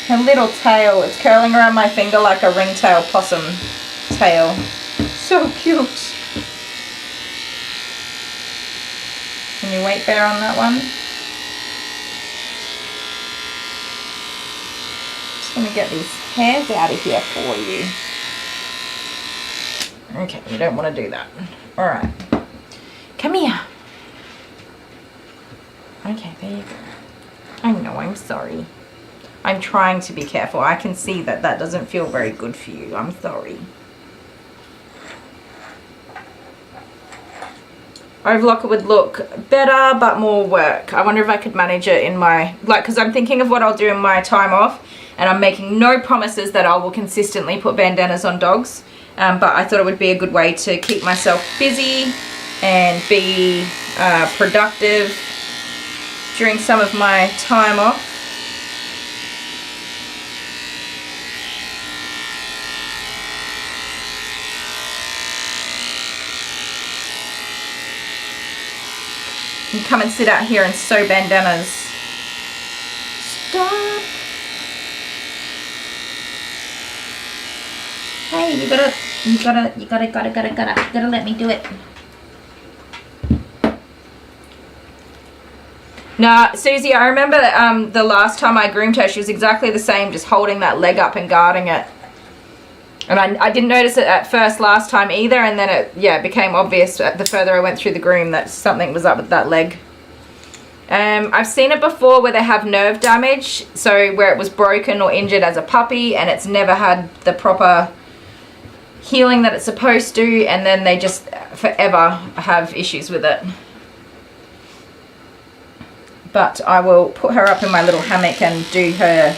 Her little tail is curling around my finger like a ringtail possum tail. So cute. Can you weight bear on that one? Just going to get these hairs out of here for you. Okay, you don't want to do that. Alright. Come here. Okay, there you go. I know, I'm sorry. I'm trying to be careful. I can see that that doesn't feel very good for you. I'm sorry. Overlocker would look better, but more work. I wonder if I could manage it in my, because I'm thinking of what I'll do in my time off, and I'm making no promises that I will consistently put bandanas on dogs, but I thought it would be a good way to keep myself busy and be productive during some of my time off. You come and sit out here and sew bandanas. Stop. Hey, you gotta let me do it. Nah, Susie, I remember the last time I groomed her, she was exactly the same, just holding that leg up and guarding it. And I didn't notice it at first last time either, and then it became obvious the further I went through the groom that something was up with that leg. I've seen it before where they have nerve damage, so where it was broken or injured as a puppy and it's never had the proper healing that it's supposed to, and then they just forever have issues with it. But I will put her up in my little hammock and do her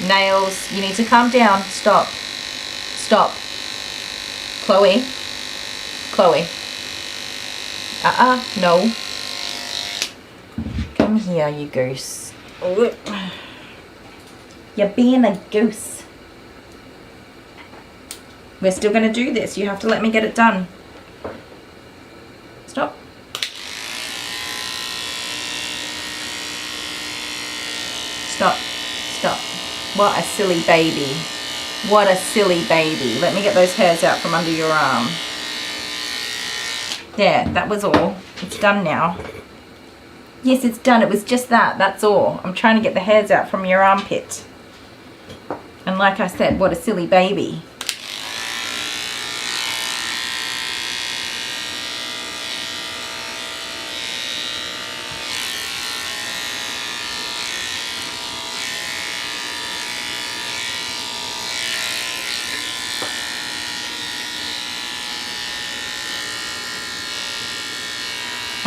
nails. You need to calm down. Stop. Stop. Chloe. Chloe. No. Come here, you goose. You're being a goose. We're still going to do this. You have to let me get it done. Stop. Stop. Stop. What a silly baby. What a silly baby. Let me get those hairs out from under your arm. There, that was all. It's done now. Yes, it's done. It was just that. That's all. I'm trying to get the hairs out from your armpit. And like I said, what a silly baby.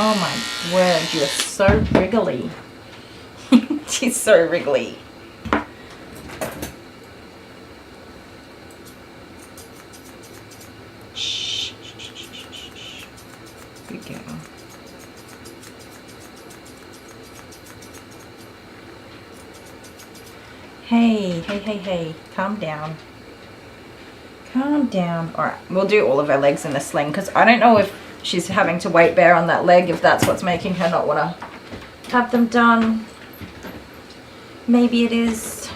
Oh my word, you are so wriggly. She's so wriggly. Shh. Good girl. Hey. Calm down. Calm down. Alright, we'll do all of her legs in a sling because I don't know if she's having to weight bear on that leg, if that's what's making her not want to have them done. Maybe it is.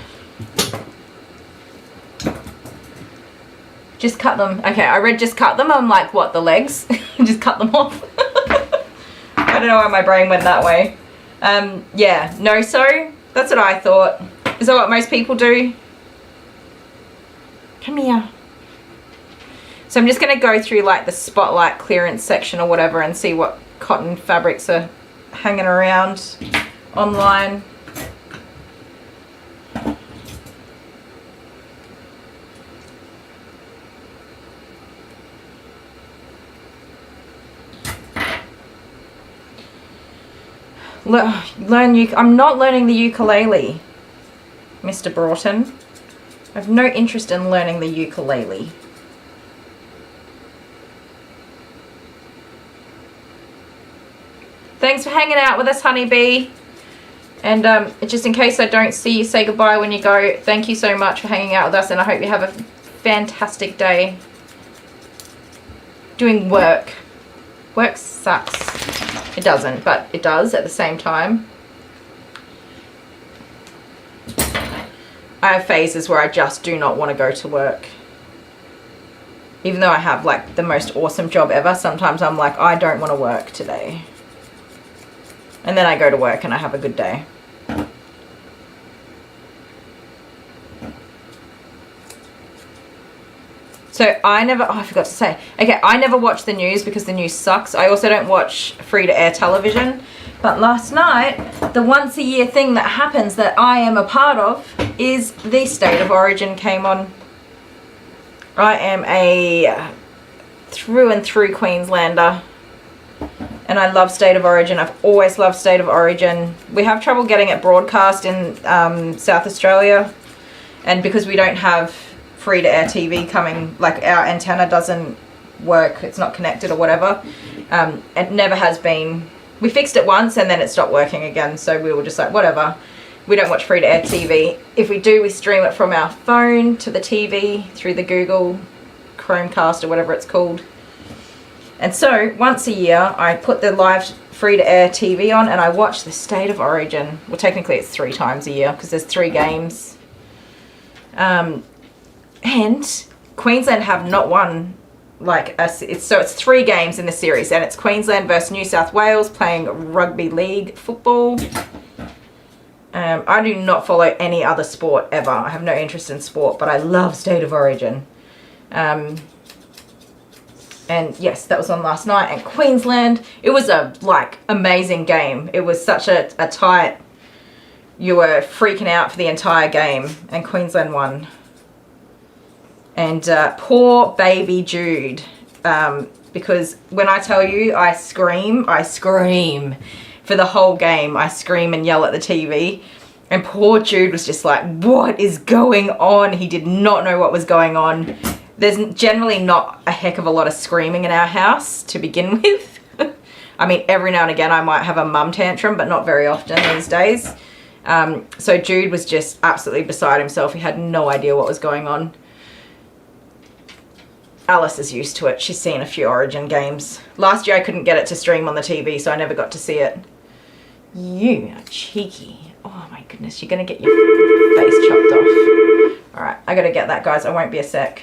Just cut them. Okay, I read just cut them. I'm like, what, the legs? Just cut them off. I don't know why my brain went that way. Yeah, no sew. That's what I thought. Is that what most people do? Come here. So I'm just going to go through like the spotlight clearance section or whatever and see what cotton fabrics are hanging around online. I'm not learning the ukulele, Mr. Broughton. I have no interest in learning the ukulele. Thanks for hanging out with us, honeybee. And just in case I don't see you, say goodbye when you go. Thank you so much for hanging out with us, and I hope you have a fantastic day doing work. Work sucks. It doesn't, but it does at the same time. I have phases where I just do not want to go to work. Even though I have like the most awesome job ever, sometimes I'm like, I don't want to work today. And then I go to work and I have a good day. So I forgot to say. Okay, I never watch the news because the news sucks. I also don't watch free-to-air television. But last night, the once-a-year thing that happens that I am a part of is the State of Origin came on. I am a through and through Queenslander. And I love State of Origin. I've always loved State of Origin. We have trouble getting it broadcast in South Australia. And because we don't have free-to-air TV coming, like our antenna doesn't work, it's not connected or whatever. It never has been. We fixed it once and then it stopped working again. So we were just like, whatever. We don't watch free-to-air TV. If we do, we stream it from our phone to the TV through the Google Chromecast or whatever it's called. And so once a year I put the live free-to-air TV on and I watch the State of Origin. Well, technically it's 3 times a year because there's 3 games. And Queensland have not won it's 3 games in the series, and it's Queensland versus New South Wales playing rugby league football. I do not follow any other sport ever. I have no interest in sport, but I love State of Origin. And yes, that was on last night. And Queensland, it was a amazing game. It was such a tight. You were freaking out for the entire game, and Queensland won. And poor baby Jude, because when I tell you I scream for the whole game. I scream and yell at the TV. And poor Jude was just like, what is going on? He did not know what was going on. There's generally not a heck of a lot of screaming in our house to begin with. I mean, every now and again I might have a mum tantrum, but not very often these days. So Jude was just absolutely beside himself. He had no idea what was going on. Alice is used to it. She's seen a few Origin games. Last year I couldn't get it to stream on the TV, so I never got to see it. You are cheeky. Oh my goodness, you're going to get your face chopped off. Alright, I got to get that, guys. I won't be a sec.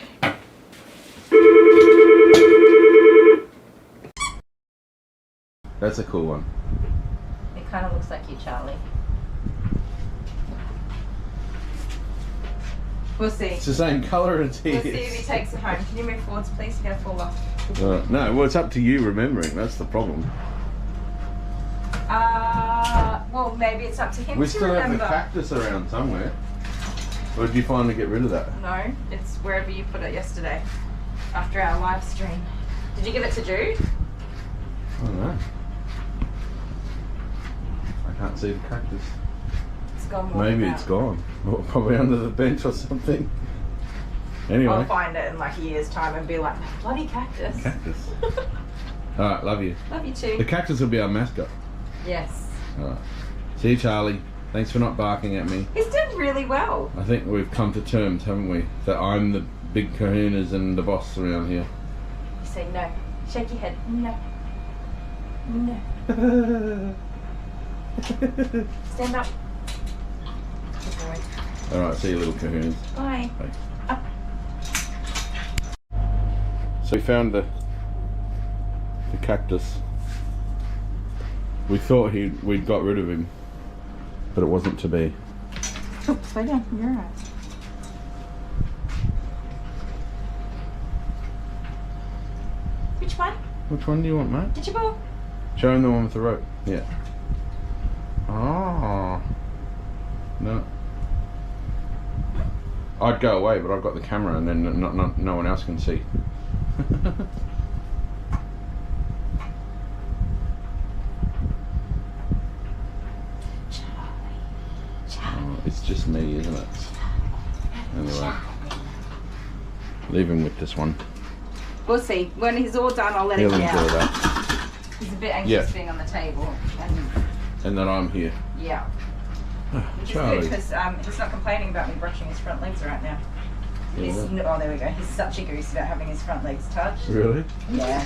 That's a cool one. It kind of looks like you, Charlie. We'll see. It's the same colour as his. We'll see if he takes it home. Can you move forwards, please? Get a fall off. No, well, it's up to you remembering. That's the problem. Well, maybe it's up to him We to still remember. have the cactus around somewhere. Or did you finally get rid of that? No, it's wherever you put it yesterday, after our live stream. Did you give it to Jude? I don't know. I can't see the cactus. It's gone. Maybe it's gone. Or probably under the bench or something. Anyway. I'll find it in like a year's time and be like, bloody cactus. Cactus. Alright, love you. Love you The too. cactus will be our mascot. Yes. Alright. See you, Charlie. Thanks for not barking at me. He's doing really well. I think we've come to terms, haven't we? That I'm the big kahunas and the boss around here. You say no. Shake your head. No. No. Stand up. Good boy. Alright, see you, little kahunas. Bye. Bye. Up. So we found the cactus. We thought we'd got rid of him, but it wasn't to be. Oh, slow down. You're alright. Which one? Which one do you want, mate? Get your ball. Show him the one with the rope. Yeah. Oh. No. I'd go away, but I've got the camera and then no one else can see. Oh, it's just me, isn't it? Anyway. Leave him with this one. We'll see. When he's all done, I'll let He'll him enjoy out. that. He's a bit anxious Yeah. being on the table. And then I'm here. Yeah. Which Charlie. is good because he's not complaining about me brushing his front legs right now. He's, Yeah. oh, there we go. He's such a goose about having his front legs touched. Really? Yeah.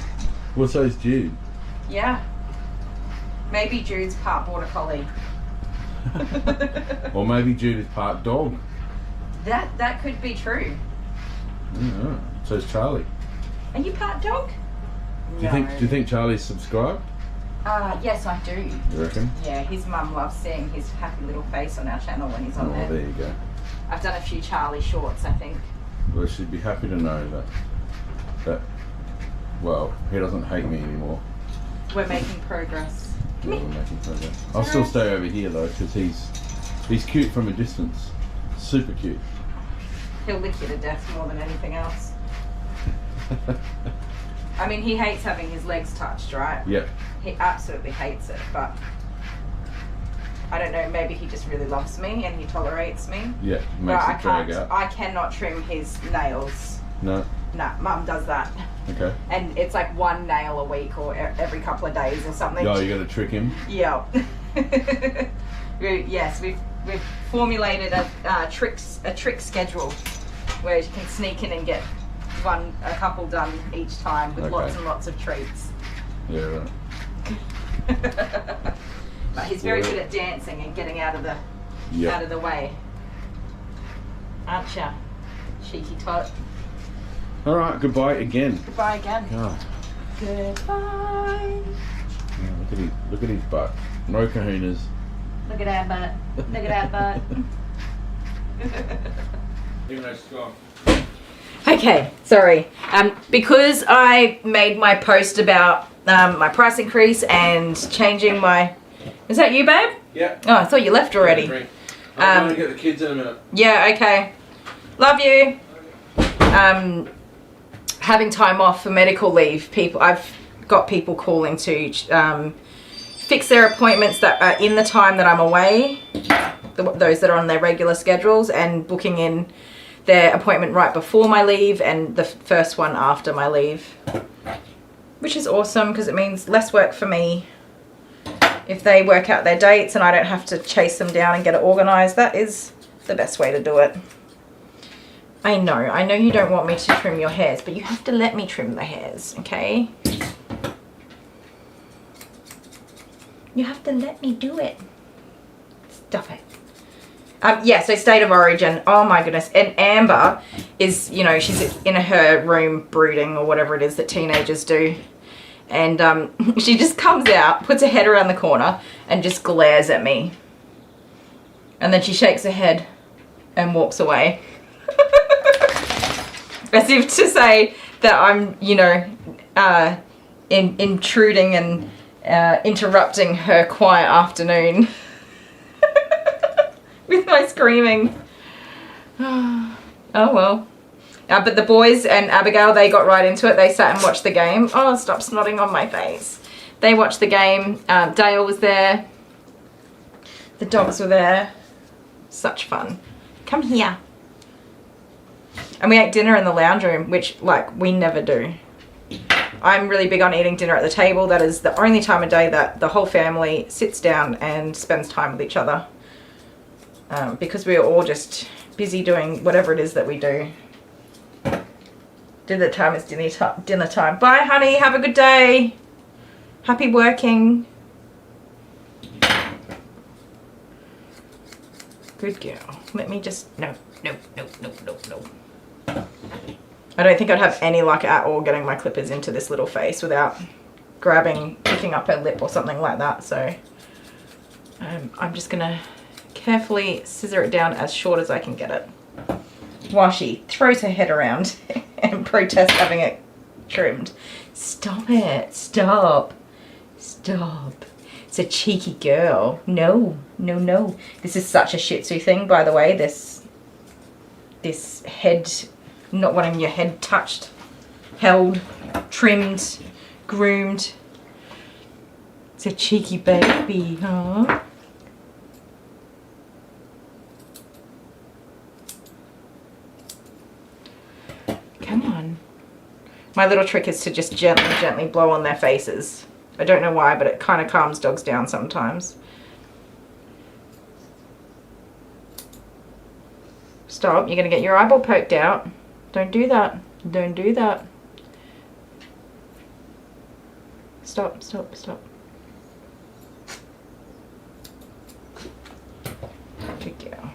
Well, so's Jude. Yeah. Maybe Jude's part border collie. Or maybe Jude is part dog. That could be true. Yeah. So's Charlie. Are you part dog? Do you think Charlie's subscribed? Yes, I do. You reckon? Yeah, his mum loves seeing his happy little face on our channel when he's on Oh, there. there you go. I've done a few Charlie shorts, I think. Well, she'd be happy to know that well, he doesn't hate me anymore. We're making progress. Yeah, we're making progress. I'll still stay over here though, because he's cute from a distance. Super cute. He'll lick you to death more than anything else. I mean, he hates having his legs touched, right? Yeah. He absolutely hates it, but I don't know, maybe he just really loves me and he tolerates me. Yeah. But Makes it drag out. I cannot trim his nails. No. Nah, Mum does that. Okay. And it's like one nail a week or every couple of days or something. Oh, you got to trick him. Yeah. Yes, we've formulated a trick schedule where you can sneak in and get a couple done each time with lots and lots of treats. Yeah, right. But he's very good at dancing and getting out of the way. Aren't ya, cheeky tot? All right, goodbye again. Goodbye again. God. Goodbye. Yeah, look at his butt. No kahunas. Look at that butt. Look at that butt. Even though she's gone. Okay, sorry. Because I made my post about my price increase and changing my... Is that you, babe? Yeah. Oh, I thought you left already. I'm going to get the kids in a minute. Yeah, okay. Love you. Having time off for medical leave, I've got people calling to fix their appointments that are in the time that I'm away, those that are on their regular schedules, and booking in their appointment right before my leave and the first one after my leave, which is awesome because it means less work for me. If they work out their dates and I don't have to chase them down and get it organised, that is the best way to do it. I know you don't want me to trim your hairs, but you have to let me trim the hairs, okay? You have to let me do it. Stop it. Yeah, so state of origin. Oh my goodness. And Amber is, you know, she's in her room brooding or whatever it is that teenagers do. And she just comes out, puts her head around the corner and just glares at me. And then she shakes her head and walks away. As if to say that I'm, you know, intruding and interrupting her quiet afternoon. With my screaming. Oh well. But the boys and Abigail, they got right into it. They sat and watched the game. Oh, stop snotting on my face. They watched the game. Dale was there. The dogs were there. Such fun. Come here. And we ate dinner in the lounge room, which, like, we never do. I'm really big on eating dinner at the table. That is the only time of day that the whole family sits down and spends time with each other. Because we are all just busy doing whatever it is that we do. Dinner time is dinner time. Bye, honey. Have a good day. Happy working. Good girl. Let me just... No. I don't think I'd have any luck at all getting my clippers into this little face without picking up her lip or something like that. So I'm just going to carefully scissor it down as short as I can get it while she throws her head around and protests having it trimmed. Stop it. Stop. It's a cheeky girl. No. This is such a Shih Tzu thing, by the way. This head, not wanting your head touched, held, trimmed, groomed. It's a cheeky baby, huh? Come on. My little trick is to just gently blow on their faces. I don't know why, but it kind of calms dogs down sometimes. Stop, you're going to get your eyeball poked out. Don't do that. Don't do that. Stop. Good girl.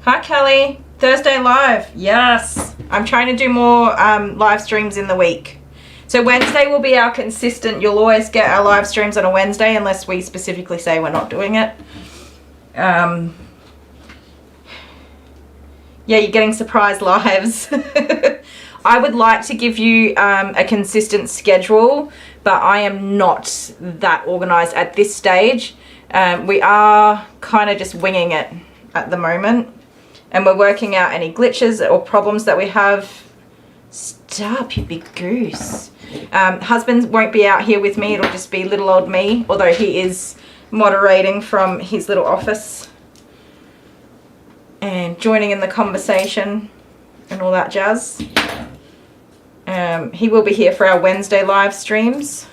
Hi Kelly, Thursday live. Yes, I'm trying to do more live streams in the week. So Wednesday will be our consistent. You'll always get our live streams on a Wednesday unless we specifically say we're not doing it. Yeah, you're getting surprise lives. I would like to give you a consistent schedule, but I am not that organized at this stage. We are kind of just winging it at the moment. And we're working out any glitches or problems that we have. Stop, you big goose. Husband won't be out here with me. It'll just be little old me, although he is moderating from his little office and joining in the conversation. and all that jazz. He will be here for our Wednesday live streams.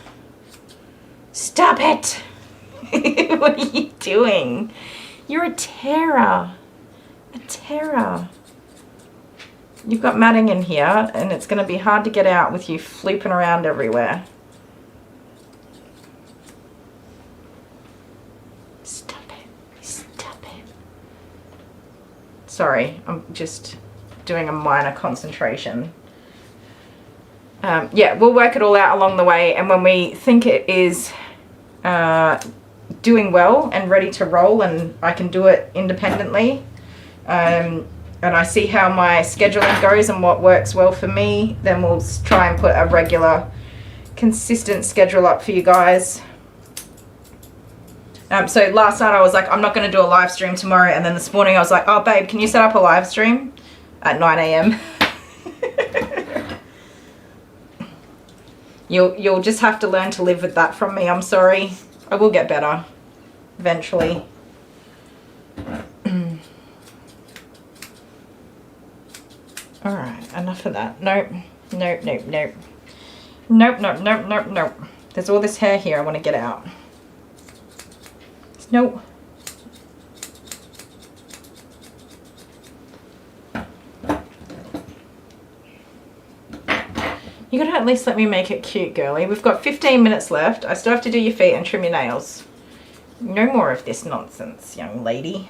Stop it! What are you doing? You're a terror. A terror. You've got matting in here, and it's going to be hard to get out with you flooping around everywhere. Stop it. Stop it. Sorry, I'm just doing a minor concentration. Yeah, we'll work it all out along the way, and when we think it is doing well and ready to roll and I can do it independently, and I see how my scheduling goes and what works well for me, then we'll try and put a regular, consistent schedule up for you guys. So last night I was like, I'm not going to do a live stream tomorrow, and then this morning I was like, oh babe, can you set up a live stream at 9 AM? You'll just have to learn to live with that from me. I'm sorry. I will get better eventually. All right, enough of that. Nope, nope, nope, nope. Nope, nope, nope, nope, nope. There's all this hair here I want to get out. Nope. You gotta at least let me make it cute, girly. We've got 15 minutes left. I still have to do your feet and trim your nails. No more of this nonsense, young lady.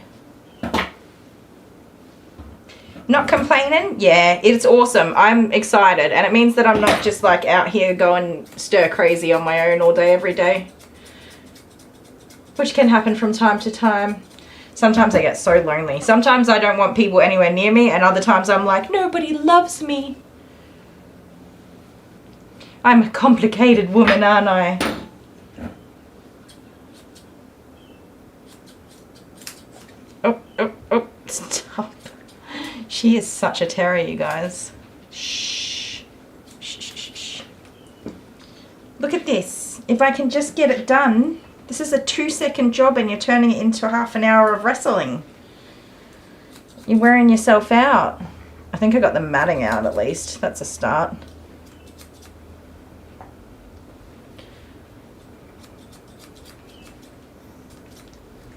Not complaining? Yeah, it's awesome. I'm excited, and it means that I'm not just like out here going stir crazy on my own all day, every day. Which can happen from time to time. Sometimes I get so lonely. Sometimes I don't want people anywhere near me, and other times I'm like, nobody loves me. I'm a complicated woman, aren't I? Oh, oh, oh, stop. She is such a terror, you guys. Shh. Shh, shh, shh, shh. Look at this. If I can just get it done. This is a 2-second job and you're turning it into half an hour of wrestling. You're wearing yourself out. I think I got the matting out at least. That's a start.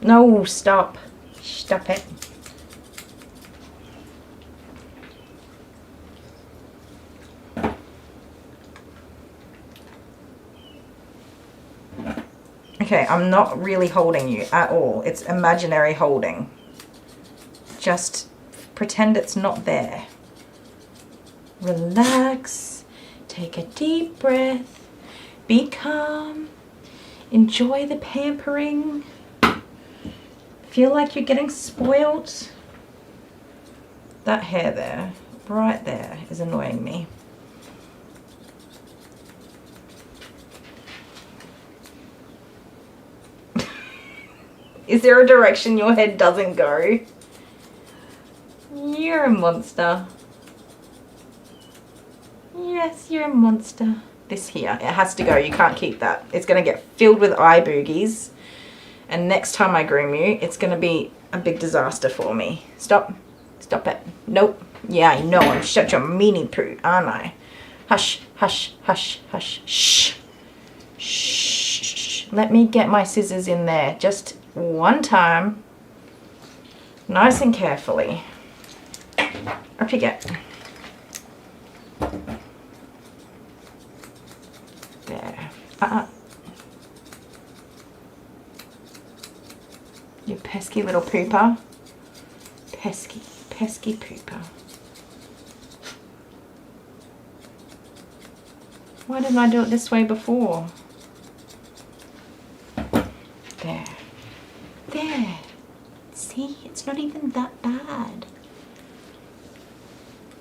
No, stop. Stop it. Okay, I'm not really holding you at all. It's imaginary holding. Just pretend it's not there. Relax. Take a deep breath. Be calm. Enjoy the pampering. Feel like you're getting spoiled. That hair there, right there, is annoying me. Is there a direction your head doesn't go? You're a monster. Yes, you're a monster. This here, it has to go. You can't keep that. It's going to get filled with eye boogies. And next time I groom you, it's going to be a big disaster for me. Stop. Stop it. Nope. Yeah, I know. I'm such a meanie poo, aren't I? Hush, hush, hush, hush. Shh. Shh. Let me get my scissors in there. Just one time. Nice and carefully. Up you get. There. You pesky little pooper. Pesky, pesky pooper. Why didn't I do it this way before? There. There. See, it's not even that bad.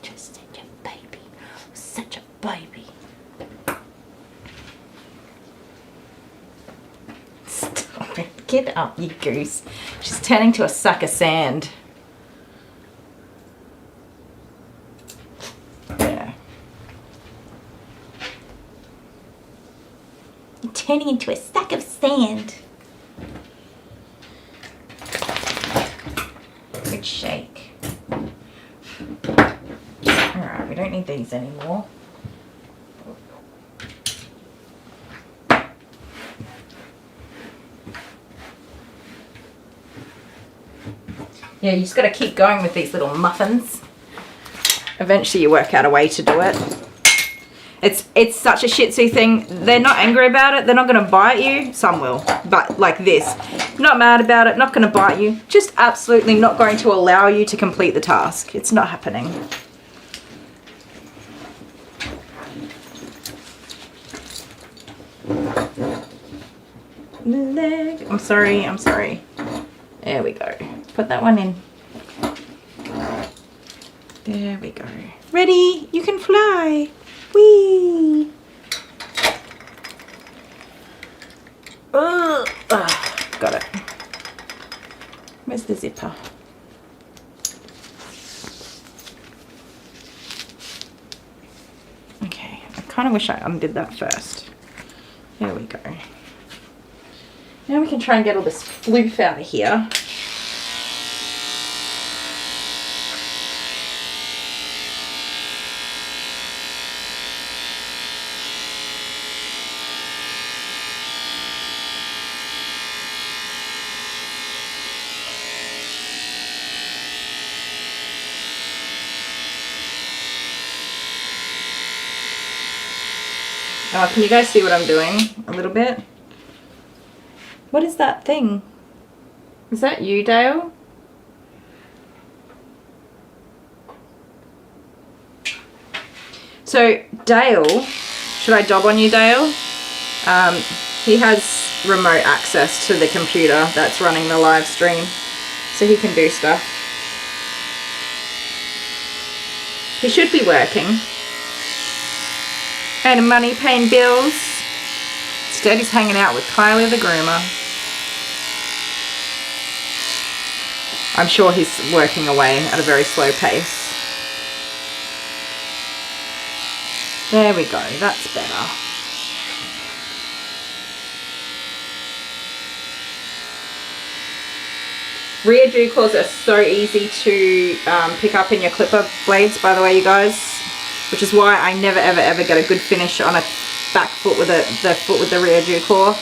Just such a baby. Such a baby. Stop it. Get up, you goose. She's turning to a sack of sand. There. I'm turning into a sack of sand. Good shake. need these anymore. Yeah, you just got to keep going with these little muffins. Eventually you work out a way to do it. It's such a Shih Tzu thing. They're not angry about it. They're not going to bite you. Some will, but like this. Not mad about it, not going to bite you. Just absolutely not going to allow you to complete the task. It's not happening. Leg. I'm sorry, I'm sorry. There we go. Put that one in. There we go. Ready? You can fly. Whee! Got it. Where's the zipper? Okay, I kind of wish I undid that first. There we go. Now we can try and get all this floof out of here. Oh, can you guys see what I'm doing a little bit? What is that thing? Is that you, Dale? So Dale, should I job on you, Dale? He has remote access to the computer that's running the live stream, so he can do stuff. He should be working. Earning money, paying bills. Instead he's hanging out with Kylie the Groomer. I'm sure he's working away at a very slow pace. There we go, that's better. Rear dew claws are so easy to pick up in your clipper blades, by the way, you guys. Which is why I never ever get a good finish on a back foot with the foot with the rear dew claw,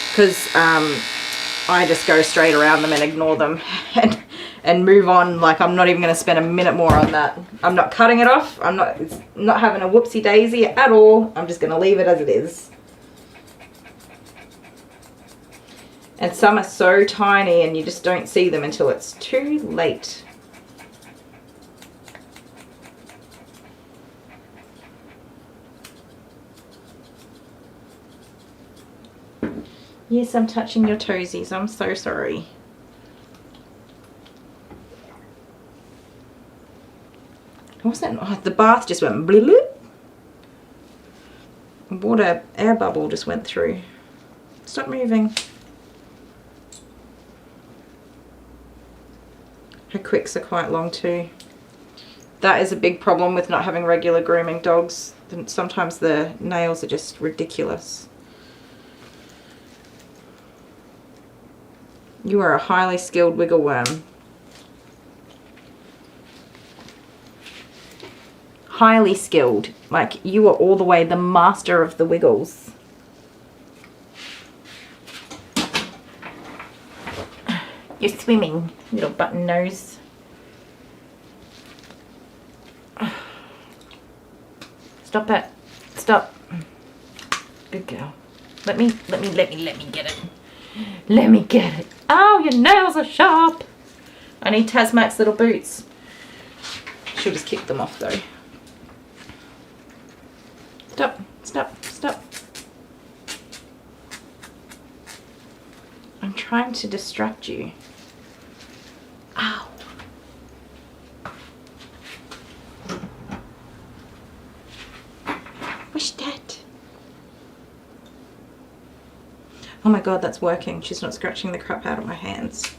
because I just go straight around them and ignore them and move on. Like, I'm not even going to spend a minute more on that. I'm not cutting it off. It's not having a whoopsie daisy at all. I'm just going to leave it as it is. And some are so tiny and you just don't see them until it's too late. Yes, I'm touching your toesies. I'm so sorry. What's that? Oh, the bath just went bloop. Water, air bubble just went through. Stop moving. Her quicks are quite long too. That is a big problem with not having regular grooming dogs. Sometimes the nails are just ridiculous. You are a highly skilled wiggle worm. Highly skilled. Like, you are all the way the master of the wiggles. You're swimming, little button nose. Stop it. Stop. Good girl. Let me get it. Let me get it. Oh, your nails are sharp. I need Tasmac's little boots. She'll just kick them off though. Stop, stop, stop. I'm trying to distract you. Ow. What's that? Oh my god, that's working. She's not scratching the crap out of my hands.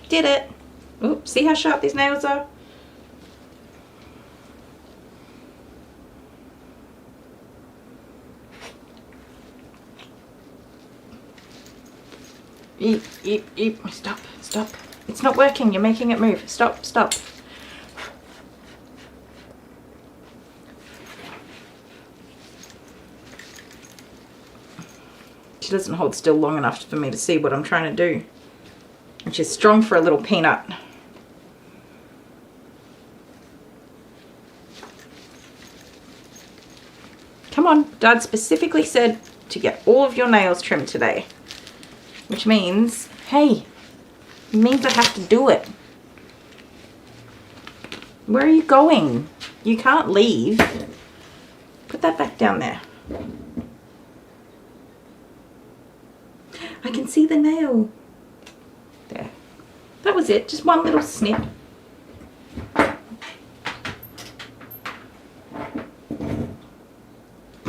Did it. Oops, see how sharp these nails are? Eep, eep, eep. Stop, stop. It's not working. You're making it move. Stop, stop. doesn't hold still long enough for me to see what I'm trying to do. Which is strong for a little peanut. Come on, Dad specifically said to get all of your nails trimmed today. Which means, hey, it means I have to do it. Where are you going? You can't leave. Put that back down there. I can see the nail. There. That was it. Just one little snip.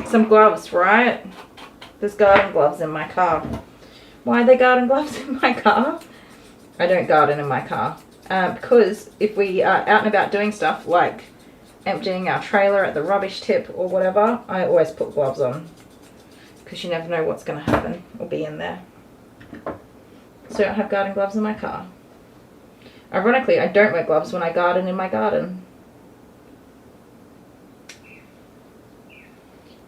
Some gloves, right? There's garden gloves in my car. Why are there garden gloves in my car? I don't garden in my car. Because if we are out and about doing stuff like emptying our trailer at the rubbish tip or whatever, I always put gloves on. Because you never know what's going to happen or be in there. So I don't have garden gloves in my car. Ironically, I don't wear gloves when I garden in my garden.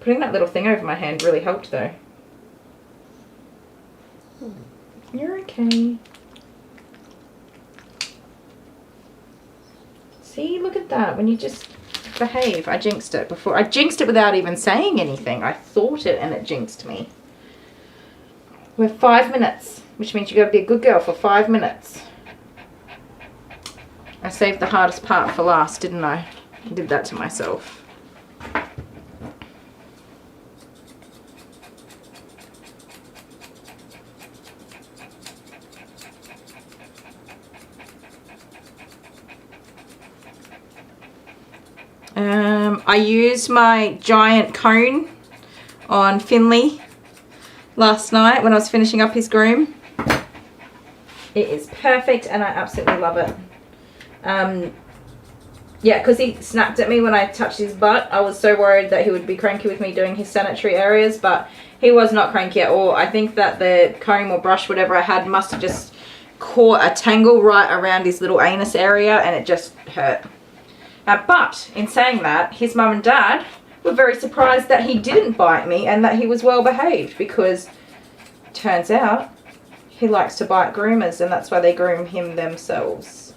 Putting that little thing over my hand really helped though. You're okay. See, look at that. When you just behave. I jinxed it before. I jinxed it without even saying anything. I thought it and it jinxed me. We're 5 minutes, which means you got to be a good girl for 5 minutes. I saved the hardest part for last, didn't I? I did that to myself. I used my giant cone on Finley last night when I was finishing up his groom. It is perfect and I absolutely love it. Yeah, because he snapped at me when I touched his butt. I was so worried that he would be cranky with me doing his sanitary areas, but he was not cranky at all. I think that the comb or brush, whatever I had, must have just caught a tangle right around his little anus area and it just hurt. But in saying that, his mum and dad were very surprised that he didn't bite me and that he was well behaved, because turns out he likes to bite groomers and that's why they groom him themselves.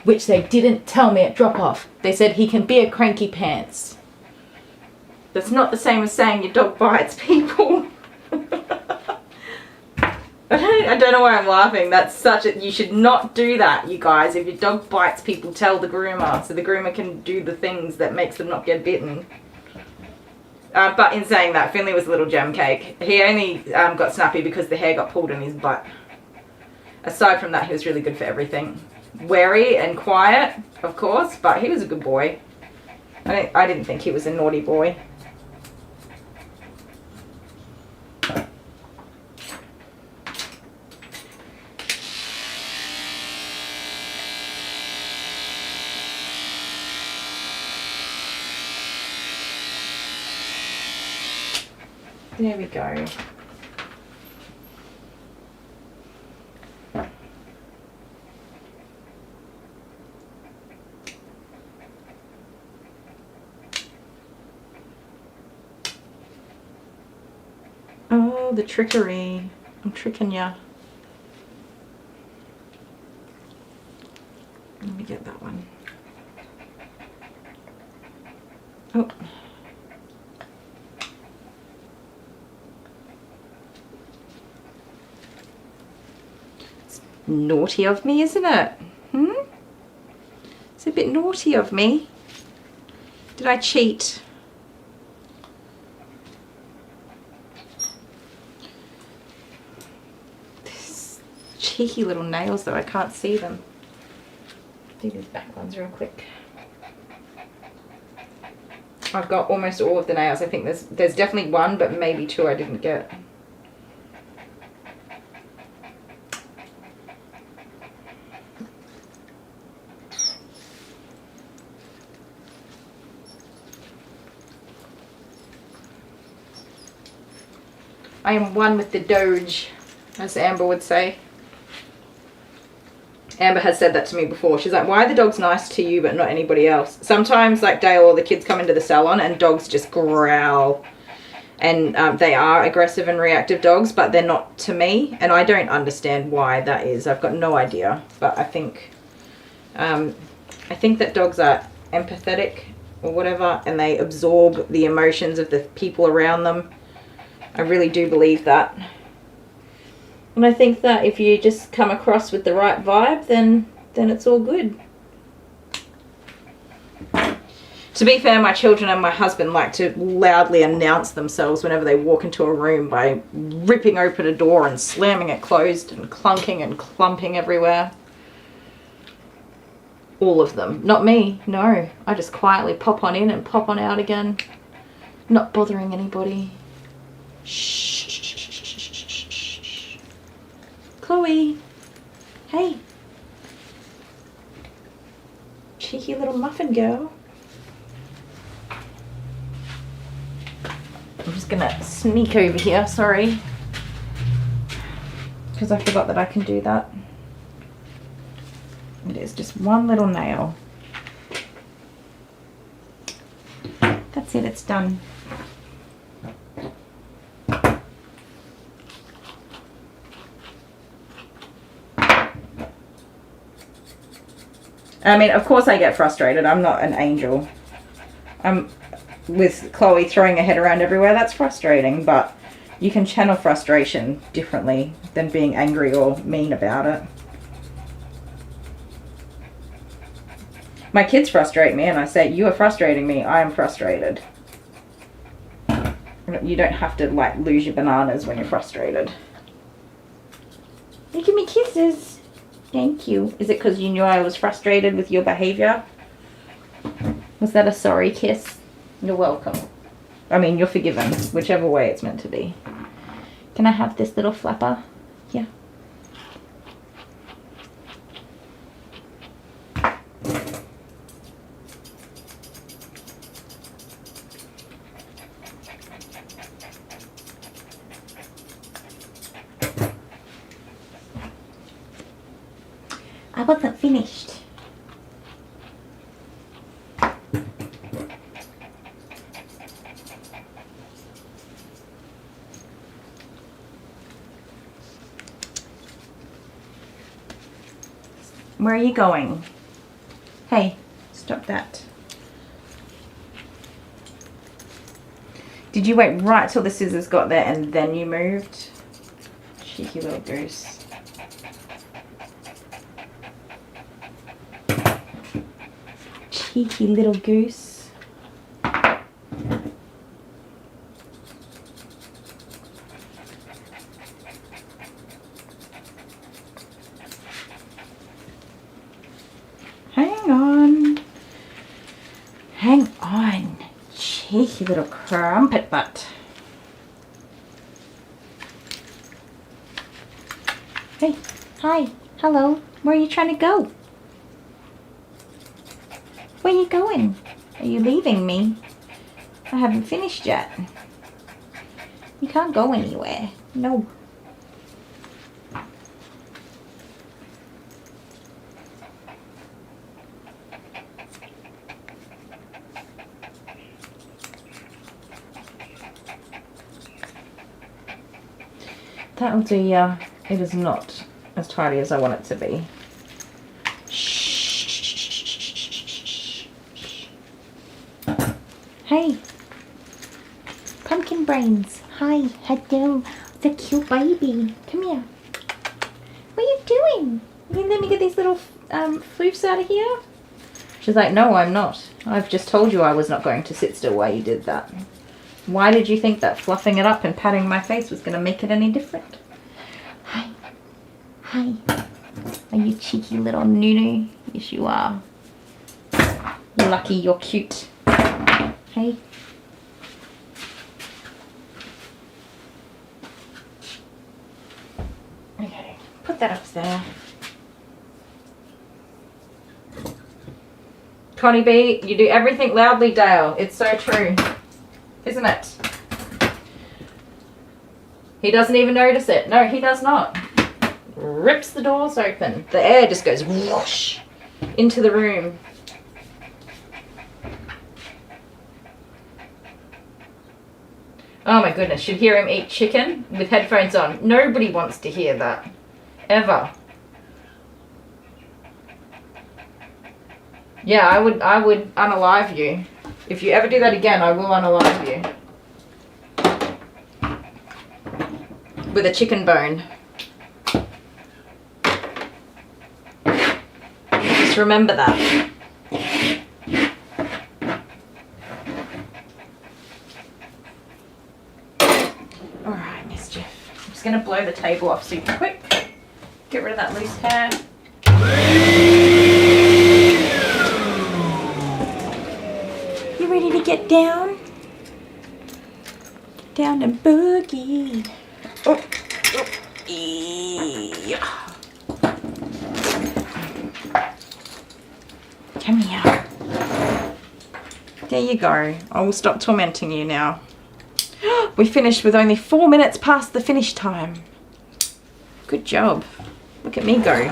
Which they didn't tell me at drop off. They said he can be a cranky pants. That's not the same as saying your dog bites people. I don't know why I'm laughing. That's such a... You should not do that, you guys. If your dog bites people, tell the groomer, so the groomer can do the things that makes them not get bitten. But in saying that, Finley was a little gem cake. He only got snappy because the hair got pulled in his butt. Aside from that, he was really good for everything. Wary and quiet, of course, but he was a good boy. I didn't think he was a naughty boy. There we go. Oh, the trickery. I'm tricking ya. Let me get that one. Oh. Naughty of me, isn't it? It's a bit naughty of me. Did I cheat? This cheeky little nails though, I can't see them. Do these back ones real quick. I've got almost all of the nails. I think there's definitely one, but maybe two I didn't get. I am one with the Doge, as Amber would say. Amber has said that to me before. She's like, why are the dogs nice to you but not anybody else? Sometimes, like Dale or the kids come into the salon and dogs just growl. and they are aggressive and reactive dogs, but they're not to me, and I don't understand why that is. I've got no idea, but I think that dogs are empathetic or whatever, and they absorb the emotions of the people around them. I really do believe that. And I think that if you just come across with the right vibe, then it's all good. To be fair, my children and my husband like to loudly announce themselves whenever they walk into a room by ripping open a door and slamming it closed and clunking and clumping everywhere. All of them. Not me, no. I just quietly pop on in and pop on out again. Not bothering anybody. Shh. Chloe. Hey. Cheeky little muffin girl. I'm just gonna sneak over here, sorry. Because I forgot that I can do that. It is just one little nail. That's it, it's done. I mean, of course I get frustrated. I'm not an angel. With Chloe throwing her head around everywhere, that's frustrating, but you can channel frustration differently than being angry or mean about it. My kids frustrate me and I say, you are frustrating me, I am frustrated. You don't have to like lose your bananas when you're frustrated. You give me kisses. Thank you. Is it because you knew I was frustrated with your behavior? Was that a sorry kiss? You're welcome. I mean, you're forgiven, whichever way it's meant to be. Can I have this little flapper? Yeah. I wasn't finished. Where are you going? Hey, stop that. Did you wait right till the scissors got there and then you moved? Cheeky little goose. Cheeky little goose. Hang on, cheeky little crumpet butt. Hey, hi, hello, where are you trying to go? Where are you going? Are you leaving me? I haven't finished yet. You can't go anywhere, no. That'll do ya. It is not as tidy as I want it to be. Shh. Hey. Pumpkin brains. Hi. Hello. The cute baby. Come here. What are you doing? You let me get these little floofs out of here? She's like, no, I'm not. I've just told you I was not going to sit still while you did that. Why did you think that fluffing it up and patting my face was going to make it any different? Hi. Hi. Are you cheeky little Nunu? Yes, you are. You're lucky you're cute. Hey. Okay, put that up there. Connie B, you do everything loudly, Dale. It's so true. Isn't it? He doesn't even notice it. No, he does not. Rips the doors open. The air just goes whoosh into the room. Oh my goodness, you'd hear him eat chicken with headphones on. Nobody wants to hear that. Ever. Yeah, I would unalive you. If you ever do that again, I will unalive you. With a chicken bone. Just remember that. Alright, mischief. I'm just going to blow the table off super quick. Get rid of that loose hair. You ready to get down? Down and boogie. Oh, oh, yeah. Come here. There you go. I will stop tormenting you now. We finished with only 4 minutes past the finish time. Good job. Look at me go,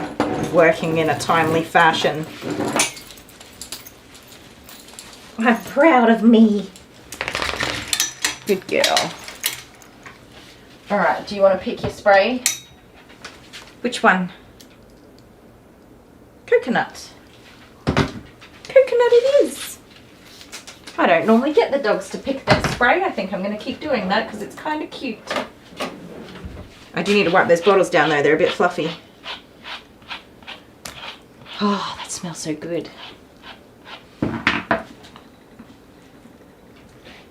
working in a timely fashion. I'm proud of me. Good girl. Alright, do you want to pick your spray? Which one? Coconut. Coconut it is. I don't normally get the dogs to pick their spray. I think I'm going to keep doing that because it's kind of cute. I do need to wipe those bottles down though, they're a bit fluffy. Oh, that smells so good.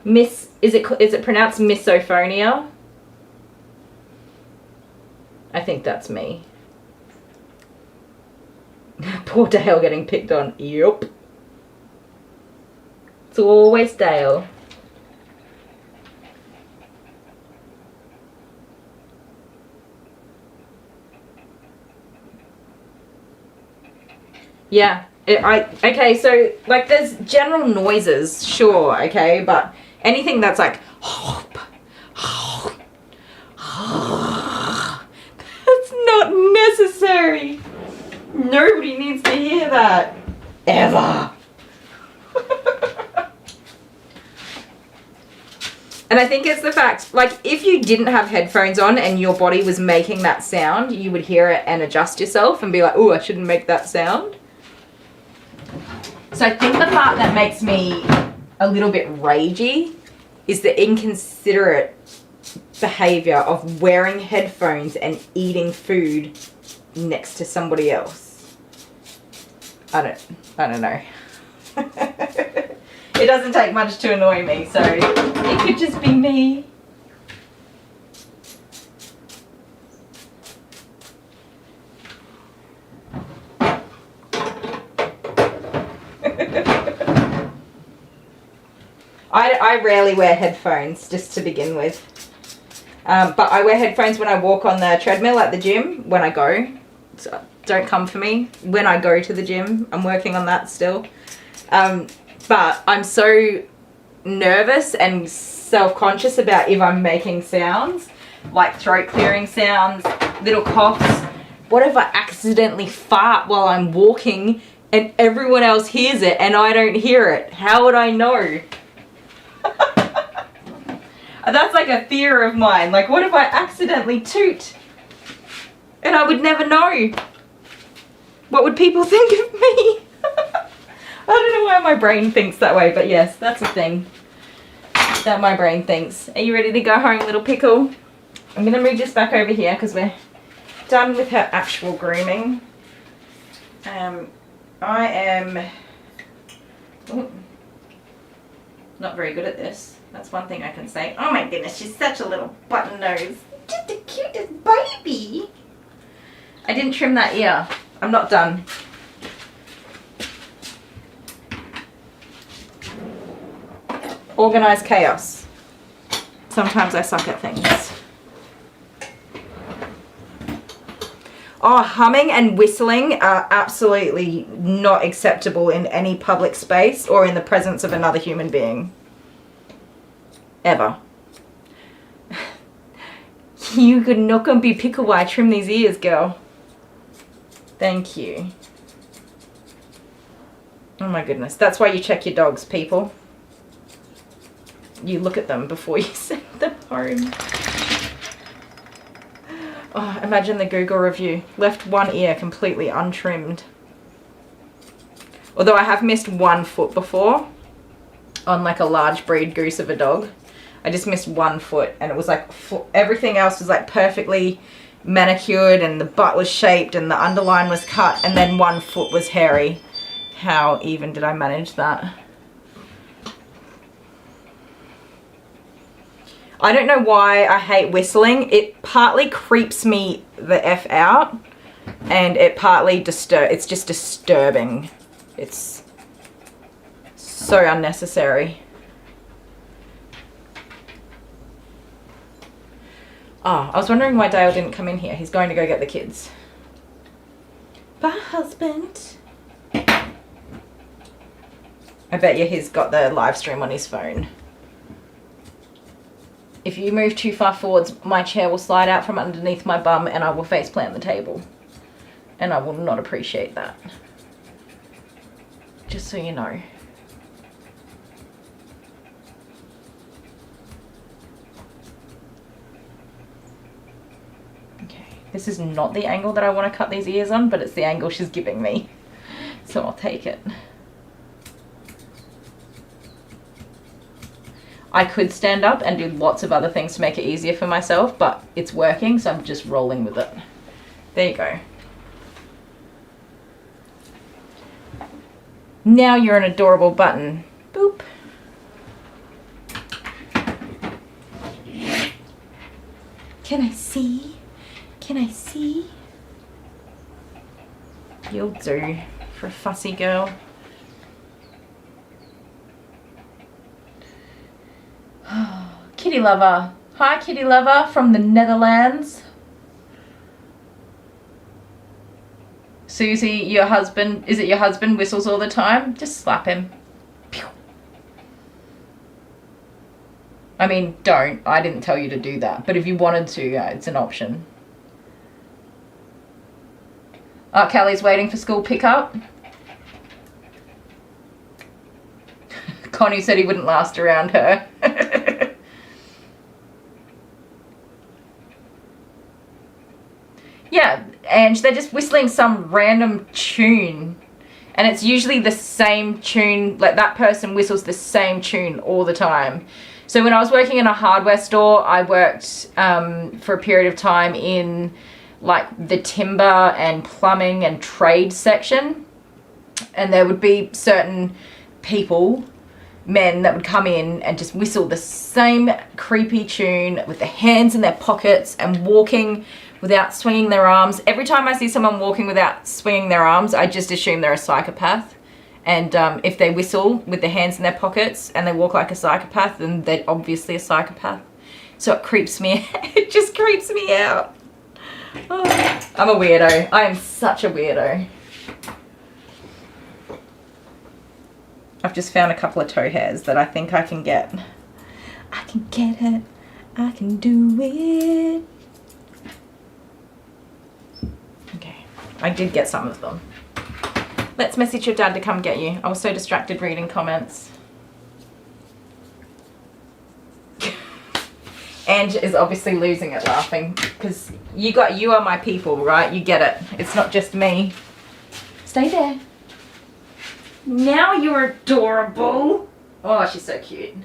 Is it pronounced misophonia? I think that's me. Poor Dale getting picked on. Yup. It's always Dale. Yeah. Okay, so like there's general noises, sure, okay, but anything that's like that's not necessary. Nobody needs to hear that. Ever. And I think it's the fact, like, if you didn't have headphones on and your body was making that sound, you would hear it and adjust yourself and be like, oh, I shouldn't make that sound. So I think the part that makes me a little bit ragey is the inconsiderate behavior of wearing headphones and eating food next to somebody else. I don't know. It doesn't take much to annoy me, so it could just be me. I rarely wear headphones, just to begin with. But I wear headphones when I walk on the treadmill at the gym, when I go. So don't come for me. When I go to the gym, I'm working on that still. But I'm so nervous and self-conscious about if I'm making sounds, like throat clearing sounds, little coughs. What if I accidentally fart while I'm walking and everyone else hears it and I don't hear it? How would I know? That's like a fear of mine. Like, what if I accidentally toot and I would never know? What would people think of me? I don't know why my brain thinks that way, but yes, that's a thing that my brain thinks. Are you ready to go home, little pickle? I'm going to move this back over here because we're done with her actual grooming. I am not very good at this. That's one thing I can say. Oh my goodness, she's such a little button nose. Just the cutest baby. I didn't trim that ear. I'm not done. Organized chaos. Sometimes I suck at things. Oh, humming and whistling are absolutely not acceptable in any public space or in the presence of another human being. Ever. You could not gonna be pickle while I trim these ears, girl. Thank you. Oh my goodness. That's why you check your dogs, people. You look at them before you send them home. Oh, imagine the Google review. Left one ear completely untrimmed. Although I have missed 1 foot before on like a large breed goose of a dog. I just missed 1 foot and it was like everything else was like perfectly manicured and the butt was shaped and the underline was cut, and then 1 foot was hairy. How even did I manage that? I don't know why I hate whistling. It partly creeps me the F out and it partly it's just disturbing. It's so unnecessary. Oh, I was wondering why Dale didn't come in here. He's going to go get the kids. Bye, husband. I bet you he's got the live stream on his phone. If you move too far forwards, my chair will slide out from underneath my bum and I will face plant the table. And I will not appreciate that. Just so you know. Okay, this is not the angle that I want to cut these ears on, but it's the angle she's giving me. So I'll take it. I could stand up and do lots of other things to make it easier for myself, but it's working, so I'm just rolling with it. There you go. Now you're an adorable button. Boop. Can I see? Can I see? You'll do for a fussy girl. Kitty lover. Hi, kitty lover from the Netherlands. Susie, your husband, is it your husband whistles all the time? Just slap him. Pew. I mean, don't. I didn't tell you to do that. But if you wanted to, it's an option. Callie's waiting for school pickup. Connie said he wouldn't last around her. Yeah, and they're just whistling some random tune. And it's usually the same tune, like that person whistles the same tune all the time. So when I was working in a hardware store, I worked for a period of time in like the timber and plumbing and trade section. And there would be certain people, men, that would come in and just whistle the same creepy tune with their hands in their pockets and walking without swinging their arms. Every time I see someone walking without swinging their arms, I just assume they're a psychopath. And if they whistle with their hands in their pockets and they walk like a psychopath, then they're obviously a psychopath. So it creeps me, it just creeps me out. Oh, I'm a weirdo. I am such a weirdo. I've just found a couple of toe hairs that I think I can get. I can get it. I can do it. Okay, I did get some of them. Let's message your dad to come get you. I was so distracted reading comments. Ange is obviously losing it laughing because you are my people, right? You get it. It's not just me. Stay there. Now you're adorable. Oh, she's so cute.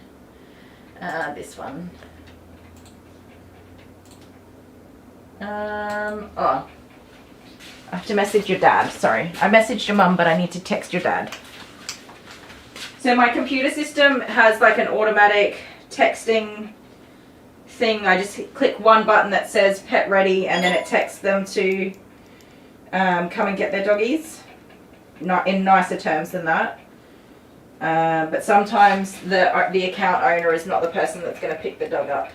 This one. Oh. I have to message your dad. Sorry. I messaged your mum, but I need to text your dad. So my computer system has like an automatic texting thing. I just click one button that says pet ready and then it texts them to come and get their doggies. Not in nicer terms than that. But sometimes the account owner is not the person that's going to pick the dog up.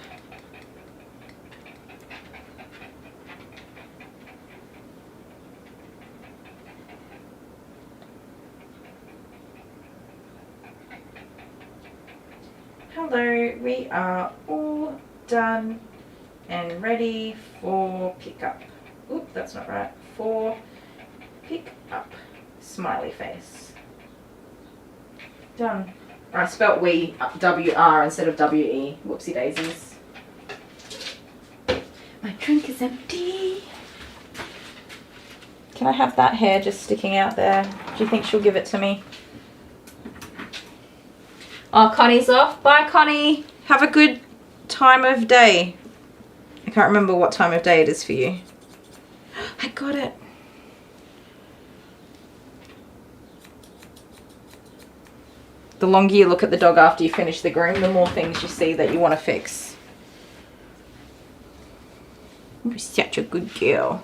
Hello, we are all done and ready for pickup. Oop, that's not right. For pick up. Smiley face. Done. I spelt we W-R instead of W-E. Whoopsie daisies. Drink is empty. Can I have that hair just sticking out there? Do you think she'll give it to me? Oh, Connie's off. Bye, Connie. Have a good time of day. I can't remember what time of day it is for you. I got it. The longer you look at the dog after you finish the groom, the more things you see that you want to fix. You're such a good girl.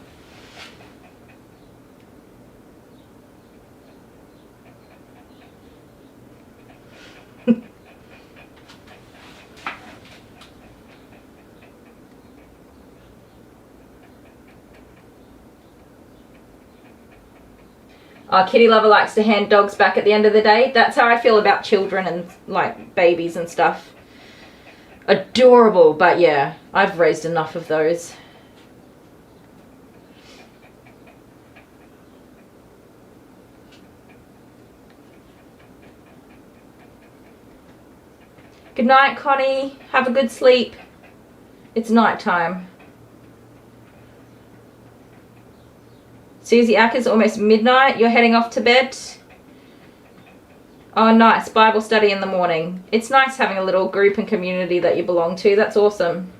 Kitty Lover likes to hand dogs back at the end of the day. That's how I feel about children and like babies and stuff. Adorable, but yeah, I've raised enough of those. Good night, Connie. Have a good sleep. It's night time. Susie Acker's almost midnight. You're heading off to bed? Oh, nice. Bible study in the morning. It's nice having a little group and community that you belong to. That's awesome.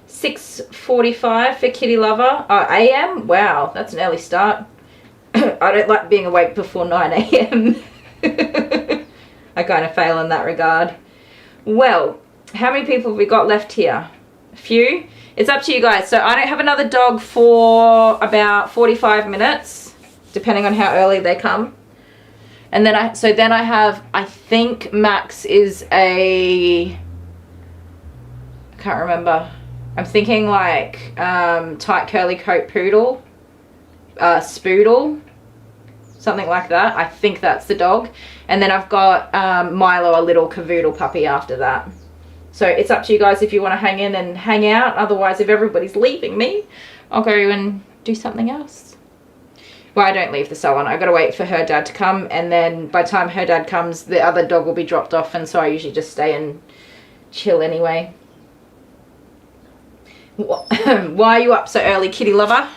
6:45 for Kitty Lover. Oh, AM? Wow, that's an early start. I don't like being awake before 9 AM. I kind of fail in that regard. Well, how many people have we got left here? A few? It's up to you guys. So I don't have another dog for about 45 minutes, depending on how early they come. And then I have, I think Max is I can't remember. I'm thinking like tight curly coat poodle, spoodle, something like that. I think that's the dog. And then I've got Milo, a little cavoodle puppy after that. So it's up to you guys if you want to hang in and hang out. Otherwise, if everybody's leaving me, I'll go and do something else. Well, I don't leave the salon. I've got to wait for her dad to come. And then by the time her dad comes, the other dog will be dropped off. And so I usually just stay and chill anyway. Why are you up so early, Kitty Lover?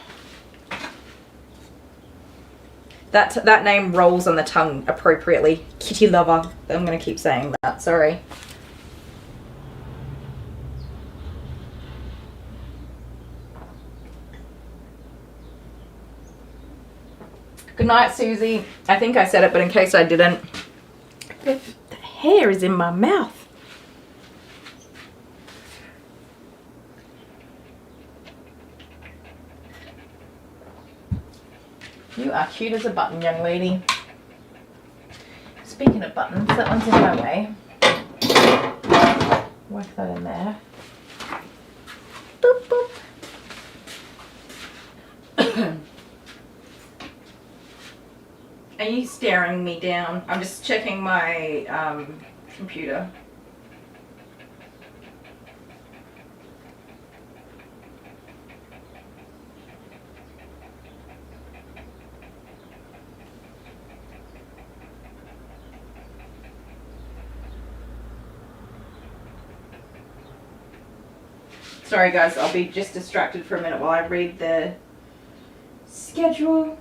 That name rolls on the tongue appropriately. Kitty Lover. I'm going to keep saying that. Sorry. Good night, Susie. I think I said it, but in case I didn't. The hair is in my mouth. You are cute as a button, young lady. Speaking of buttons, that one's in my way. Work that in there. Boop, boop. Are you staring me down? I'm just checking my computer. Sorry guys, I'll be just distracted for a minute while I read the schedule.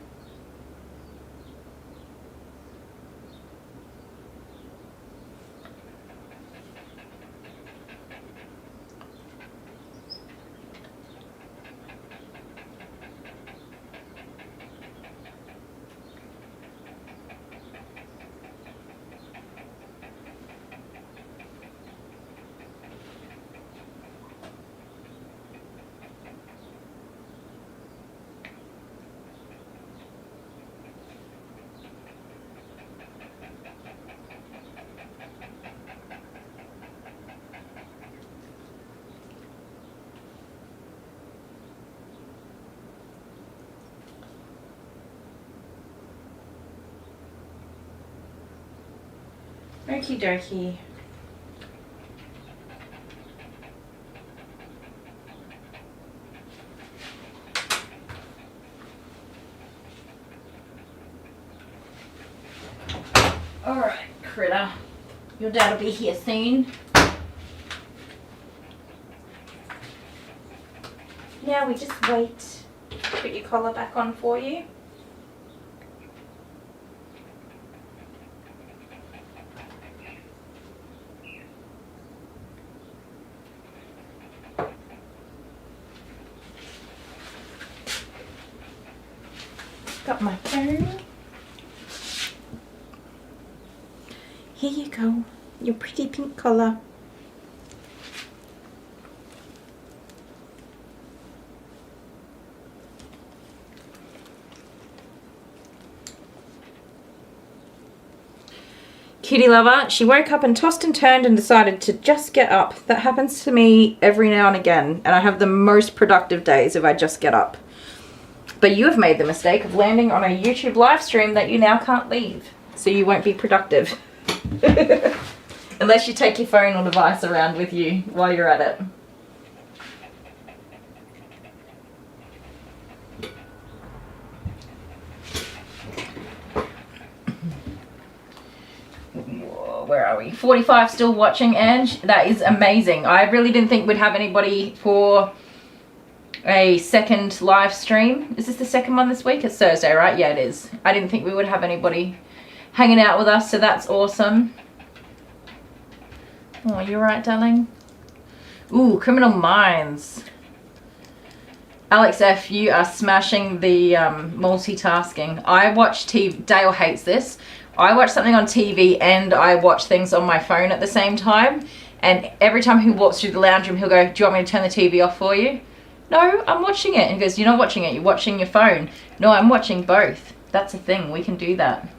Okie dokie. Alright, critter. Your dad will be here soon. now we just wait. Put your collar back on for you. Got my phone. Here you go, your pretty pink collar. Kitty lover, she woke up and tossed and turned and decided to just get up. That happens to me every now and again, and I have the most productive days if I just get up. But you have made the mistake of landing on a YouTube live stream that you now can't leave, so you won't be productive. Unless you take your phone or device around with you while you're at it. Where are we? 45 still watching, Ange. That is amazing. I really didn't think we'd have anybody for a second live stream. Is this the second one this week? It's Thursday, right? Yeah, it is. I didn't think we would have anybody hanging out with us, so that's awesome. Oh, you right, darling? Ooh, Criminal Minds. Alex F, you are smashing the multitasking. I watch TV. Dale hates this. I watch something on TV and I watch things on my phone at the same time. And every time he walks through the lounge room, he'll go, do you want me to turn the TV off for you? No, I'm watching it. And he goes, you're not watching it, you're watching your phone. No, I'm watching both. That's a thing, we can do that.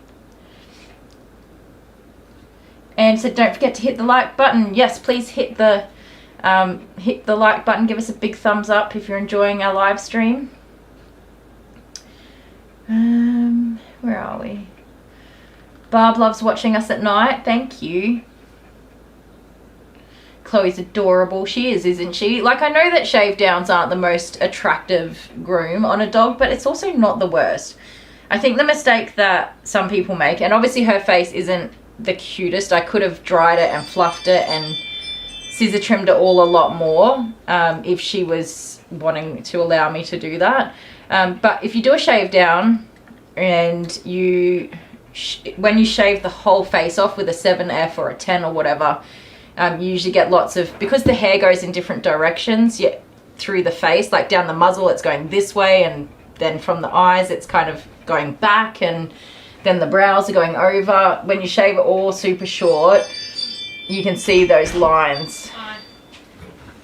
And said, don't forget to hit the like button. Yes, please hit the like button. Give us a big thumbs up if you're enjoying our live stream. Where are we? Barb loves watching us at night. Thank you. Chloe's adorable. She is, isn't she? Like, I know that shave downs aren't the most attractive groom on a dog, but it's also not the worst. I think the mistake that some people make, and obviously her face isn't the cutest. I could have dried it and fluffed it and scissor trimmed it all a lot more if she was wanting to allow me to do that. But if you do a shave down and you when you shave the whole face off with a 7F or a 10 or whatever, you usually get lots of, because the hair goes in different directions through the face, like down the muzzle it's going this way, and then from the eyes it's kind of going back, and then the brows are going over. When you shave it all super short, you can see those lines. Hi.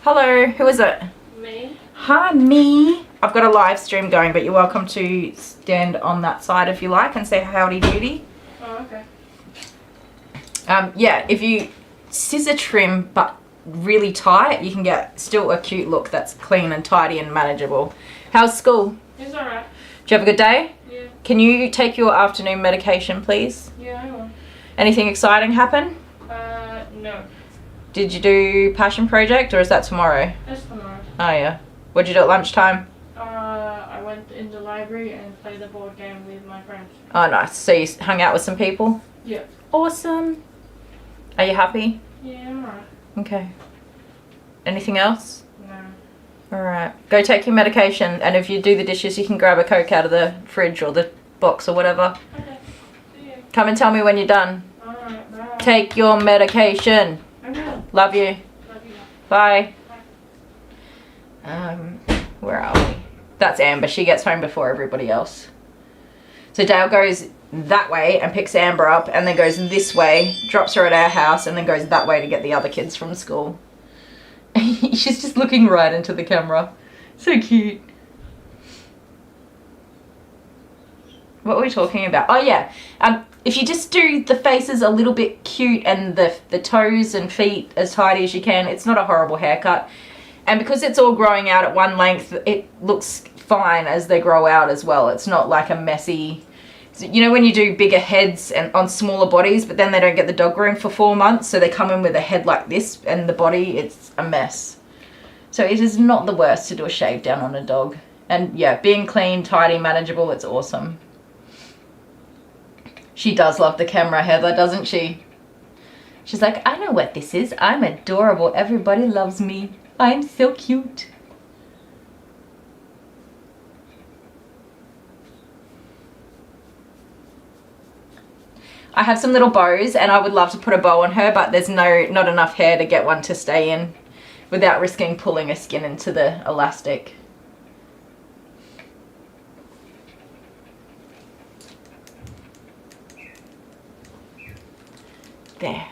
Hello, who is it? Me. Hi, me. I've got a live stream going, but you're welcome to stand on that side if you like and say howdy doody. Oh, okay. Yeah, if you scissor trim but really tight, you can get still a cute look that's clean and tidy and manageable. How's school? It's alright. Did you have a good day? Yeah. Can you take your afternoon medication, please? Yeah, I will. Anything exciting happen? No. Did you do Passion Project, or is that tomorrow? That's tomorrow. Oh yeah. What did you do at lunchtime? I went in the library and played a board game with my friends. Oh nice. So you hung out with some people? Yeah. Awesome. Are you happy? Yeah, I'm alright. Okay. Anything else? No. Alright. Go take your medication, and if you do the dishes you can grab a Coke out of the fridge or the box or whatever. Okay. See you. Come and tell me when you're done. Alright, bye. Take your medication. Okay. Love you. Love you. Bye. Where are we? That's Amber. She gets home before everybody else. So Dale goes that way and picks Amber up, and then goes this way, drops her at our house, and then goes that way to get the other kids from school. She's just looking right into the camera. So cute. What were we talking about? Oh yeah. If you just do the faces a little bit cute and the toes and feet as tidy as you can, it's not a horrible haircut. And because it's all growing out at one length, it looks fine as they grow out as well. It's not like a messy, you know when you do bigger heads and on smaller bodies, but then they don't get the dog groomed for 4 months, so they come in with a head like this and the body, it's a mess. So it is not the worst to do a shave down on a dog. And yeah, being clean, tidy, manageable, it's awesome. She does love the camera, Heather, doesn't she? She's like, I know what this is. I'm adorable. Everybody loves me. I'm so cute. I have some little bows and I would love to put a bow on her, but there's not enough hair to get one to stay in without risking pulling her skin into the elastic. There.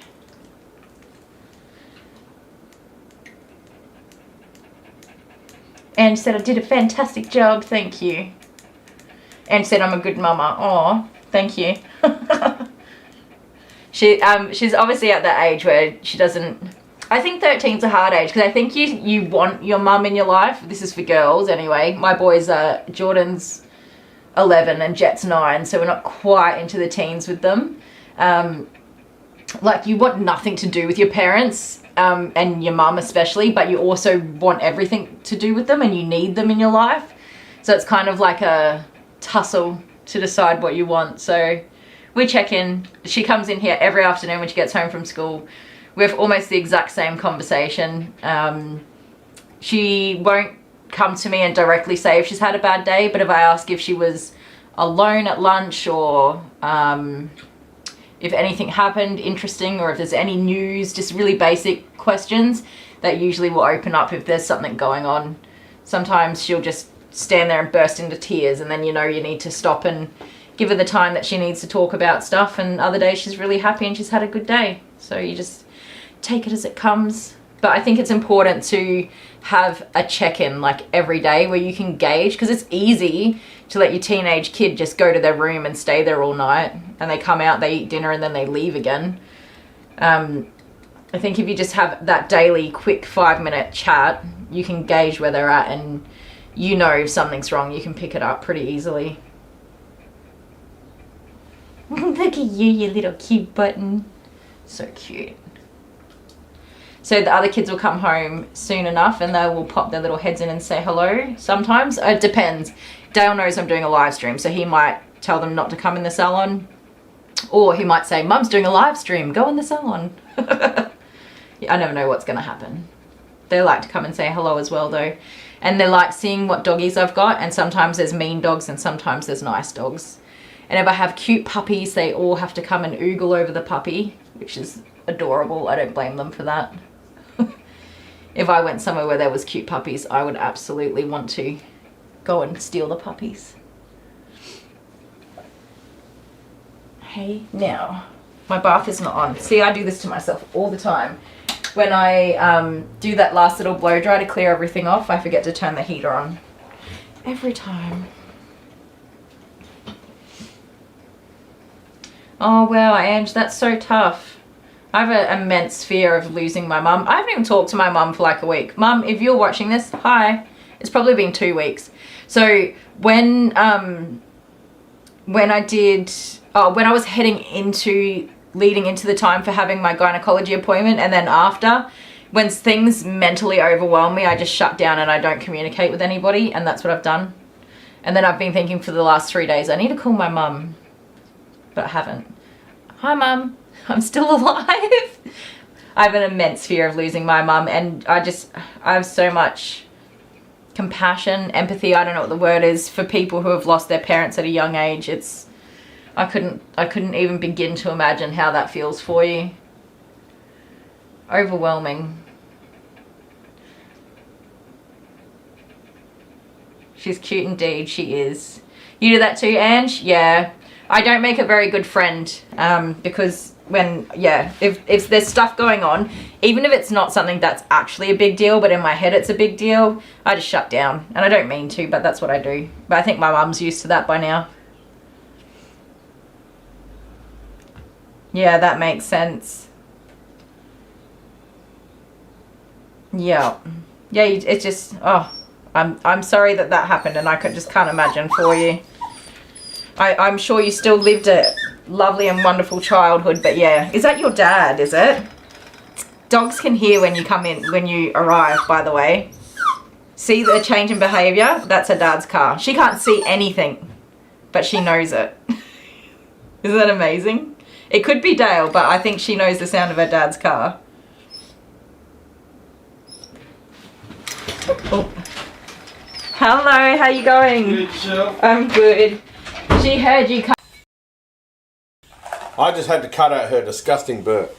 And said I did a fantastic job, thank you. And said I'm a good mama. Oh, thank you. She's obviously at that age where she doesn't. I think 13's a hard age because I think you want your mum in your life. This is for girls anyway. My boys are Jordan's 11 and Jet's 9, so we're not quite into the teens with them. Like you want nothing to do with your parents. And your mum especially, but you also want everything to do with them and you need them in your life. So it's kind of like a tussle to decide what you want. So we check in. She comes in here every afternoon when she gets home from school. We have almost the exact same conversation. She won't come to me and directly say if she's had a bad day, but if I ask if she was alone at lunch or if anything happened interesting or if there's any news, just really basic questions, that usually will open up if there's something going on. Sometimes she'll just stand there and burst into tears and then you know you need to stop and give her the time that she needs to talk about stuff, and other days she's really happy and she's had a good day. So you just take it as it comes. But I think it's important to have a check-in like every day where you can gauge, because it's easy to let your teenage kid just go to their room and stay there all night and they come out, they eat dinner and then they leave again. I think if you just have that daily quick 5-minute chat, you can gauge where they're at, and you know if something's wrong, you can pick it up pretty easily. Look at you little cute button. So cute. So the other kids will come home soon enough and they will pop their little heads in and say hello sometimes. It depends. Dale knows I'm doing a live stream, so he might tell them not to come in the salon. Or he might say, Mum's doing a live stream, go in the salon. I never know what's going to happen. They like to come and say hello as well though. And they like seeing what doggies I've got, and sometimes there's mean dogs and sometimes there's nice dogs. And if I have cute puppies, they all have to come and oogle over the puppy, which is adorable. I don't blame them for that. If I went somewhere where there was cute puppies, I would absolutely want to go and steal the puppies. Hey, now, my bath is not on. See, I do this to myself all the time. When I do that last little blow dry to clear everything off, I forget to turn the heater on. Every time. Oh wow, Ange, that's so tough. I have an immense fear of losing my mum. I haven't even talked to my mum for like a week. Mum, if you're watching this, hi. It's probably been 2 weeks. So when I was leading into the time for having my gynecology appointment, and then after, when things mentally overwhelm me, I just shut down and I don't communicate with anybody, and that's what I've done. And then I've been thinking for the last 3 days, I need to call my mum, but I haven't. Hi Mum, I'm still alive. I have an immense fear of losing my mum, and I have so much compassion, empathy, I don't know what the word is, for people who have lost their parents at a young age. I couldn't even begin to imagine how that feels for you. Overwhelming. She's cute indeed, she is. You do that too, Ange? Yeah. I don't make a very good friend because if there's stuff going on, even if it's not something that's actually a big deal, but in my head it's a big deal, I just shut down. And I don't mean to, but that's what I do. But I think my mum's used to that by now. Yeah, that makes sense. Yeah. Yeah, it's just, oh, I'm sorry that happened, and I just can't imagine for you. I'm sure you still lived a lovely and wonderful childhood, but yeah. Is that your dad, is it? Dogs can hear when you come in, when you arrive, by the way. See the change in behaviour? That's her dad's car. She can't see anything, but she knows it. Isn't that amazing? It could be Dale, but I think she knows the sound of her dad's car. Oh. Hello, how you going? Good, yourself? I'm good. She heard you come. I just had to cut out her disgusting burp.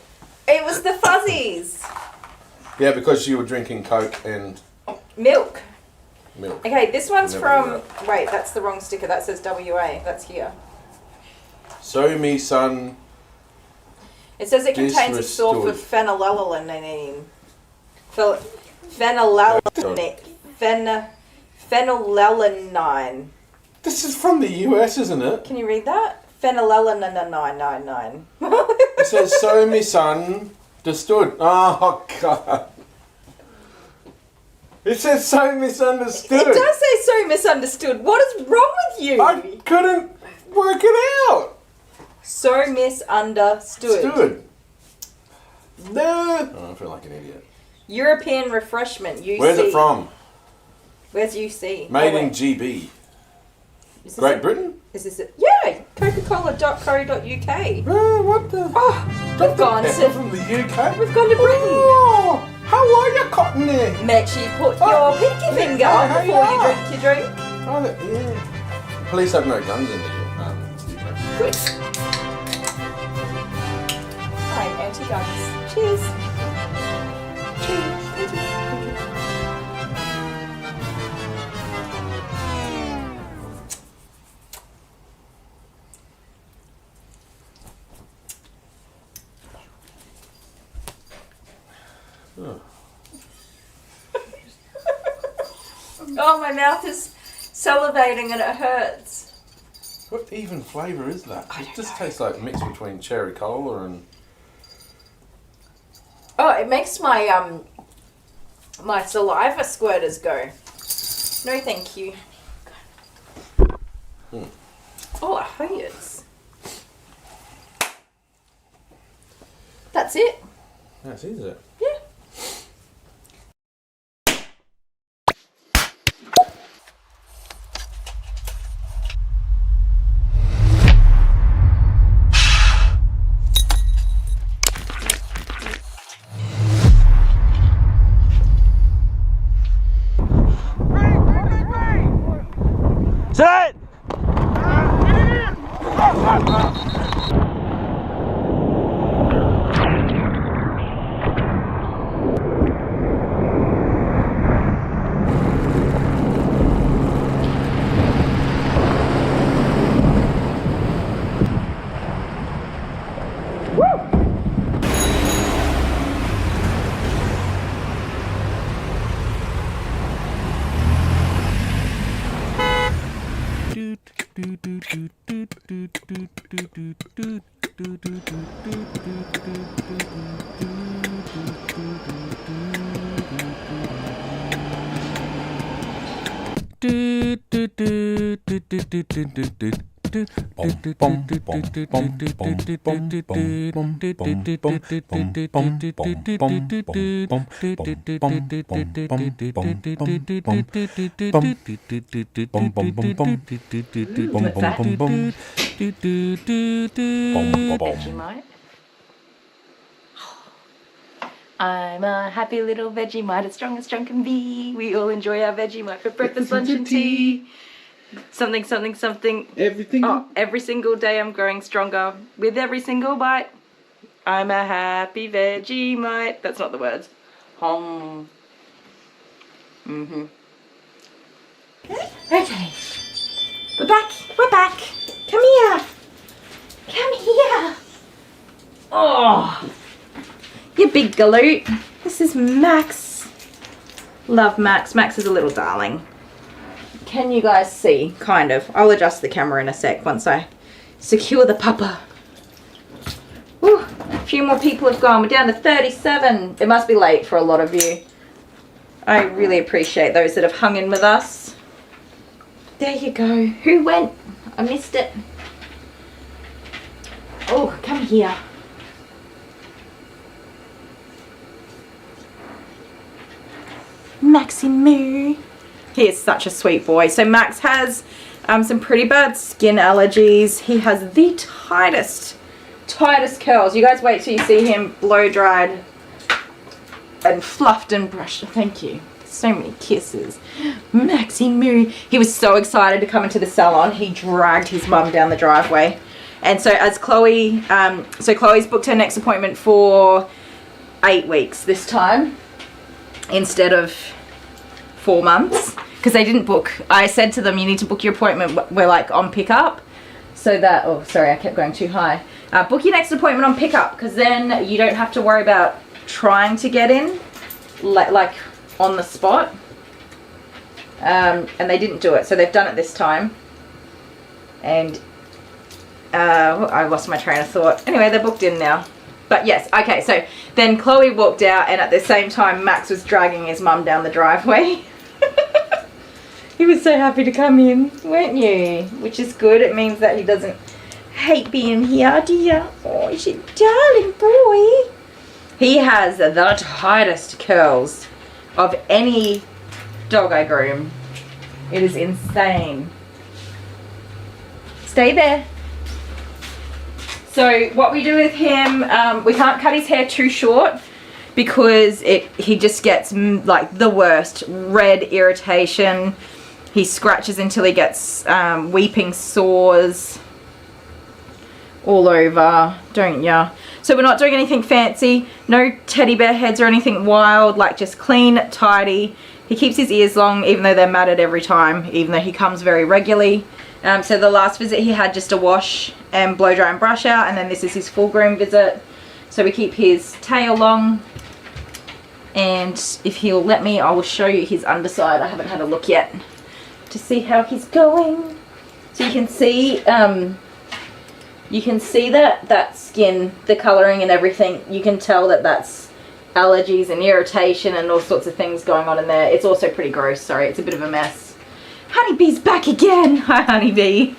It was the fuzzies. Yeah, because you were drinking Coke and Milk. milk. Okay, this one's Never from... do Wait, that's the wrong sticker. That says WA. That's here. So me son. It says it contains a source of phenylalanine. Phenylalanine. This is from the US, isn't it? Can you read that? Phenylalanine. It says so me son understood. Oh God. It says so misunderstood. It does say so misunderstood. What is wrong with you? I couldn't work it out. So misunderstood. No. Oh, I feel like an idiot. European refreshment, UC. Where's it from? Where's UC? Made in GB. Great Britain? Is this it? Yeah, coca-cola.co.uk. What the? Oh, we've gone to... from the UK? We've gone to Britain. Oh, how are you, Cottony? Make sure you put your pinky finger up before you drink your drink. Oh, yeah. Police have no guns in the UK. Good. I'm anti-guns. Cheers. Cheers. Thank you. Oh, my mouth is salivating and it hurts. What even flavour is that? It just tastes like a mix between cherry cola and... Oh, it makes my my saliva squirters go. No, thank you. Oh, I hate it. That's it. That's it, is it? Yeah. Set! Vegemite. I'm a happy little Vegemite, as strong can be. We all enjoy our Vegemite for breakfast, lunch and tea. Something, something, something. Everything? Oh, every single day I'm growing stronger with every single bite. I'm a happy Vegemite. That's not the words. Hong. Mm-hmm. Okay. We're back. We're back. Come here. Come here. Oh. You big galoot. This is Max. Love Max. Max is a little darling. Can you guys see? Kind of. I'll adjust the camera in a sec once I secure the pupper. Whew. A few more people have gone. We're down to 37. It must be late for a lot of you. I really appreciate those that have hung in with us. There you go. Who went? I missed it. Oh, come here. Maxie Moo. He is such a sweet boy. So Max has some pretty bad skin allergies. He has the tightest curls. You guys wait till you see him blow dried and fluffed and brushed. Thank you. So many kisses. Maxie Moo. He was so excited to come into the salon. He dragged his mum down the driveway And so as Chloe, so Chloe's booked her next appointment for 8 weeks this time instead of 4 months, because they didn't book. I said to them, you need to book your appointment, we're like on pickup, so that, oh sorry, I kept going too high. Book your next appointment on pickup, because then you don't have to worry about trying to get in like on the spot. And they didn't do it, so they've done it this time. And I lost my train of thought. Anyway, they're booked in now. But yes, okay, so then Chloe walked out, and at the same time Max was dragging his mum down the driveway. He was so happy to come in, weren't you? Which is good. It means that he doesn't hate being here, do you? Oh, he's a darling boy. He has the tightest curls of any dog I groom. It is insane. Stay there. So what we do with him, we can't cut his hair too short because he just gets like the worst red irritation. He scratches until he gets weeping sores all over, don't ya? So we're not doing anything fancy, no teddy bear heads or anything wild, like just clean, tidy. He keeps his ears long even though they're matted every time, even though he comes very regularly. So the last visit he had just a wash and blow dry and brush out, and then this is his full groom visit. So we keep his tail long, and if he'll let me, I will show you his underside. I haven't had a look yet to see how he's going. So you can see that skin, the colouring and everything. You can tell that that's allergies and irritation and all sorts of things going on in there. It's also pretty gross, sorry, it's a bit of a mess. Honeybee's back again. Hi, Honeybee.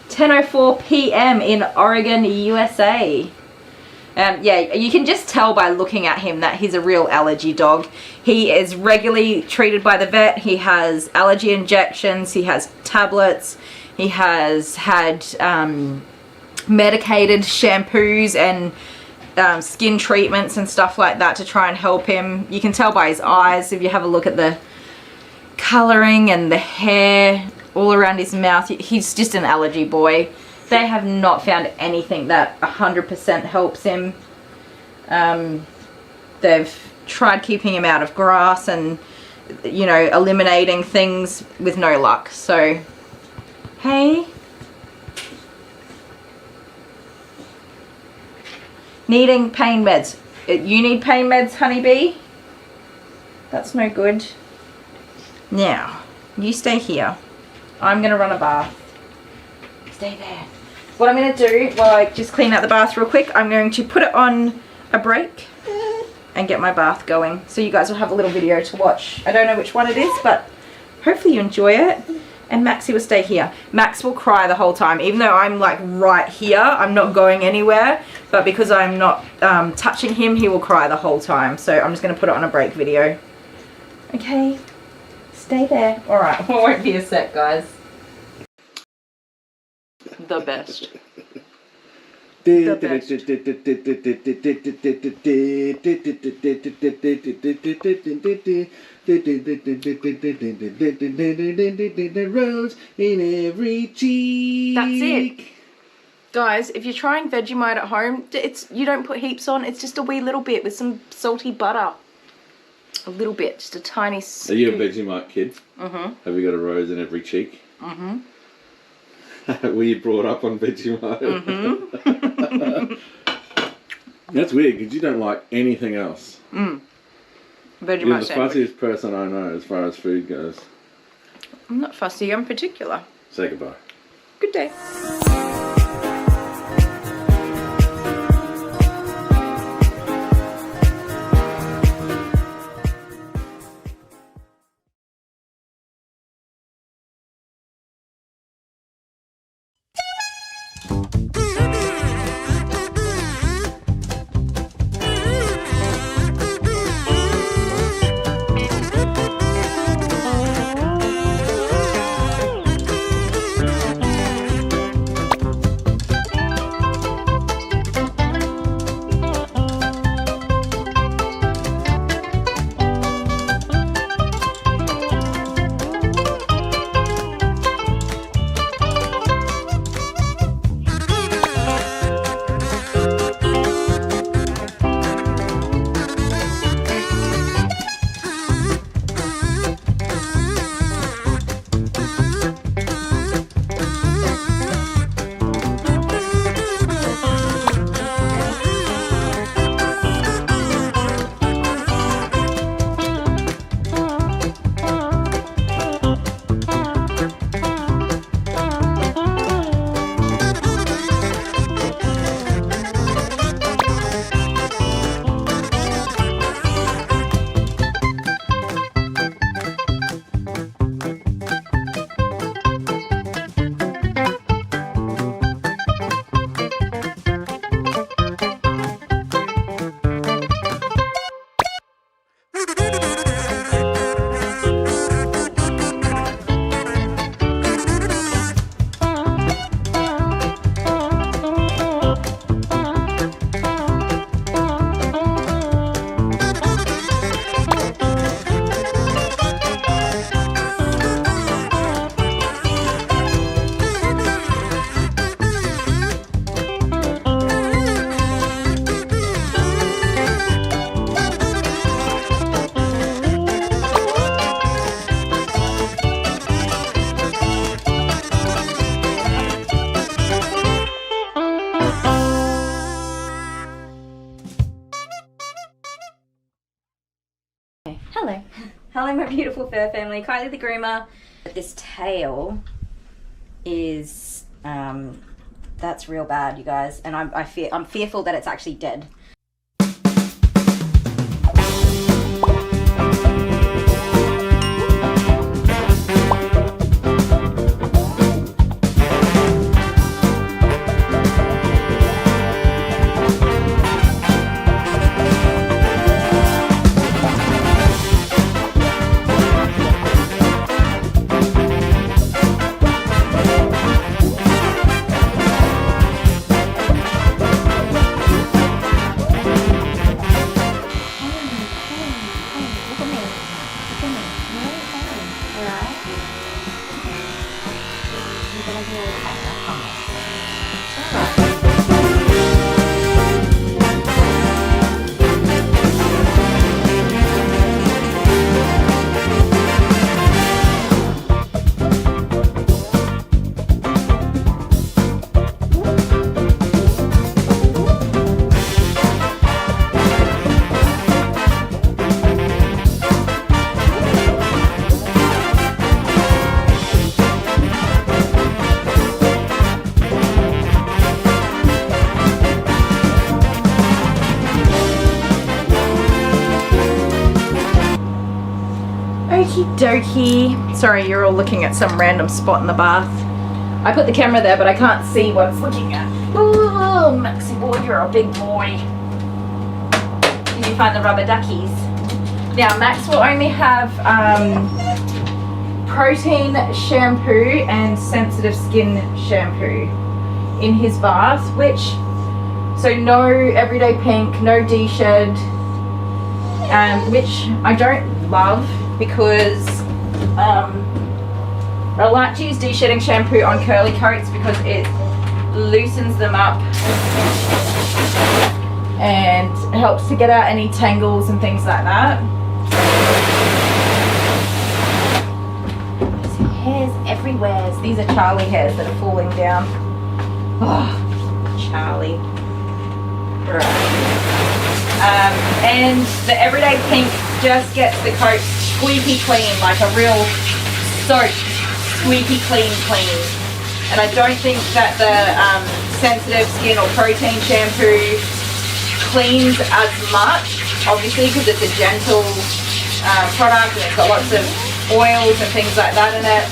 10:04 p.m. in Oregon, USA. Yeah, you can just tell by looking at him that he's a real allergy dog. He is regularly treated by the vet. He has allergy injections. He has tablets. He has had medicated shampoos and skin treatments and stuff like that to try and help him. You can tell by his eyes if you have a look at the colouring and the hair all around his mouth. He's just an allergy boy. They have not found anything that 100% helps him. They've tried keeping him out of grass and, you know, eliminating things with no luck. So, hey. Needing pain meds. You need pain meds, Honeybee? That's no good. Now, you stay here. I'm going to run a bath. Stay there. What I'm going to do while I just clean out the bath real quick, I'm going to put it on a break and get my bath going. So you guys will have a little video to watch. I don't know which one it is, but hopefully you enjoy it. And Maxie will stay here. Max will cry the whole time. Even though I'm like right here, I'm not going anywhere. But because I'm not touching him, he will cry the whole time. So I'm just going to put it on a break video. Okay. Stay there. Alright, it won't be a sec, guys. The best. The best. Rose in every cheek. That's it. Guys, if you're trying Vegemite at home, you don't put heaps on. It's just a wee little bit with some salty butter. A little bit, just a tiny scoop. Are you a Vegemite kid? Mm-hmm. Have you got a rose in every cheek? Mm-hmm. Were you brought up on Vegemite? Mm-hmm. That's weird because you don't like anything else. Vegemite You're the sandwich. fussiest person I know as far as food goes. I'm not fussy, I'm particular. Say goodbye. Good day. my beautiful fur family. Kylie the Groomer. This tail is, that's real bad, you guys. And I'm fearful that it's actually dead. Okie dokie. Sorry, you're all looking at some random spot in the bath. I put the camera there, but I can't see what it's looking at. Oh, Maxie boy, you're a big boy. Did you find the rubber duckies? Now, Max will only have protein shampoo and sensitive skin shampoo in his bath, so no everyday pink, no de-shed, which I don't love because I like to use de-shedding shampoo on curly coats because it loosens them up and helps to get out any tangles and things like that. There's hairs everywhere. These are Charlie hairs that are falling down. Oh, Charlie. Right. And the everyday pink just gets the coat squeaky clean, like a real soap, squeaky clean. And I don't think that the sensitive skin or protein shampoo cleans as much, obviously, because it's a gentle product and it's got lots of oils and things like that in it.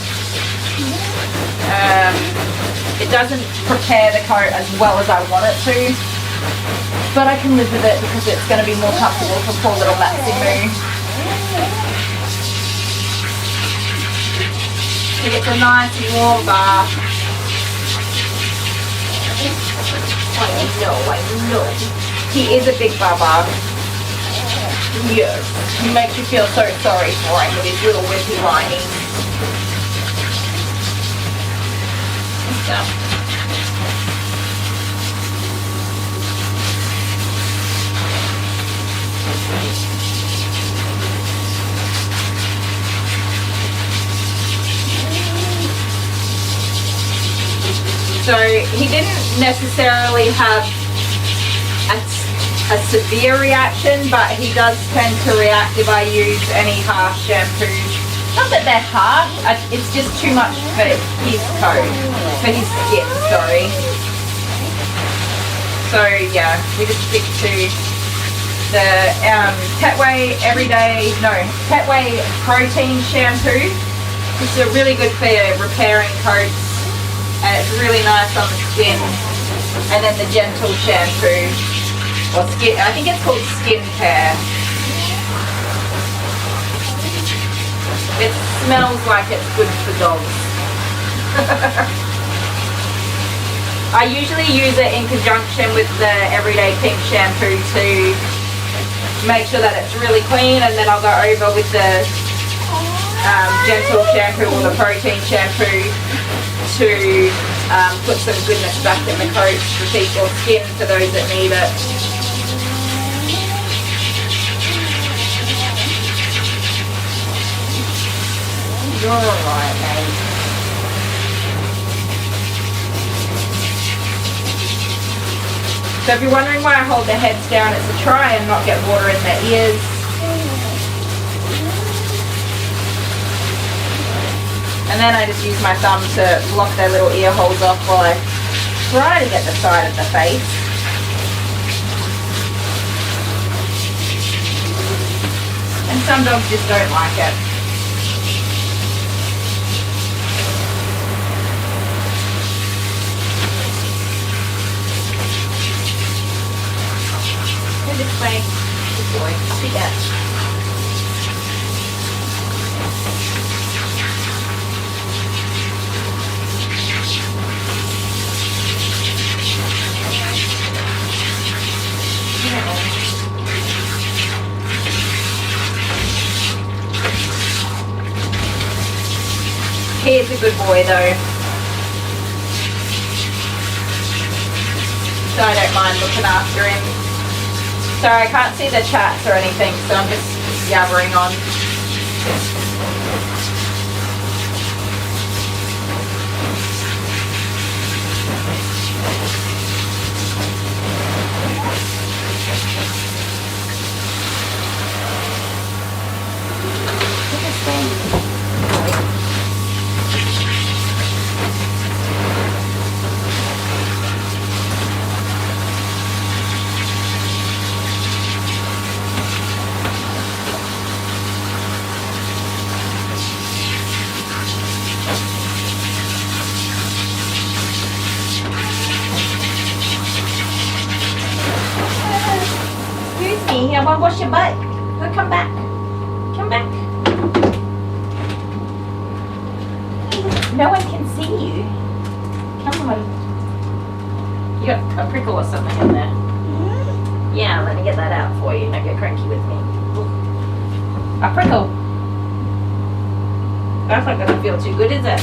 It doesn't prepare the coat as well as I want it to, but I can live with it because it's going to be more comfortable for poor little Maxie Moo. He gets a nice warm bath. I know. He is a big baba. Yes. He makes you feel so sorry for him with his little wimpy whiny. Yeah. So he didn't necessarily have a severe reaction, but he does tend to react if I use any harsh shampoo. Not that they're harsh, it's just too much for his coat, for his skin, sorry. So yeah, we just stick to the Petway Petway protein shampoo. This is really good for repairing coats. And it's really nice on the skin. And then the gentle shampoo, or skin, I think it's called Skin Care. It smells like it's good for dogs. I usually use it in conjunction with the Everyday Pink shampoo to make sure that it's really clean, and then I'll go over with the gentle shampoo or the protein shampoo to put some goodness back in the coat for people, skin for those that need it. You're alright, mate. So if you're wondering why I hold their heads down, it's to try and not get water in their ears. And then I just use my thumb to block their little ear holes off while I try to get the side of the face. And some dogs just don't like it. Go this way. Good boy. See that? He is a good boy though, so I don't mind looking after him. Sorry, I can't see the chats or anything, so I'm just yabbering on. Excuse me, I want to wash your butt. Go, come back. Come back. No one can see you. Come on. You got a prickle or something in there. Yeah, let me get that out for you. Don't get cranky with me. A prickle. That's not gonna feel too good, is it?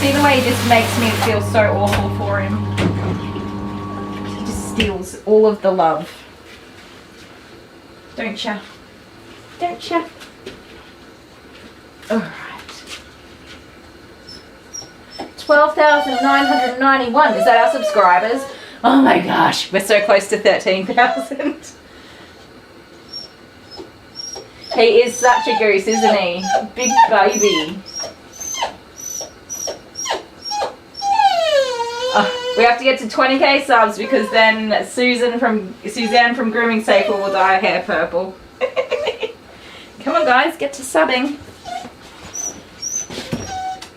See the way he just makes me feel so awful for him. He just steals all of the love. Don't ya? Don't ya? Alright. 12,991. Is that our subscribers? Oh my gosh, we're so close to 13,000. He is such a goose, isn't he? Big baby. Oh, we have to get to 20k subs because then Suzanne from Grooming Safer will dye her hair purple. Come on guys, get to subbing.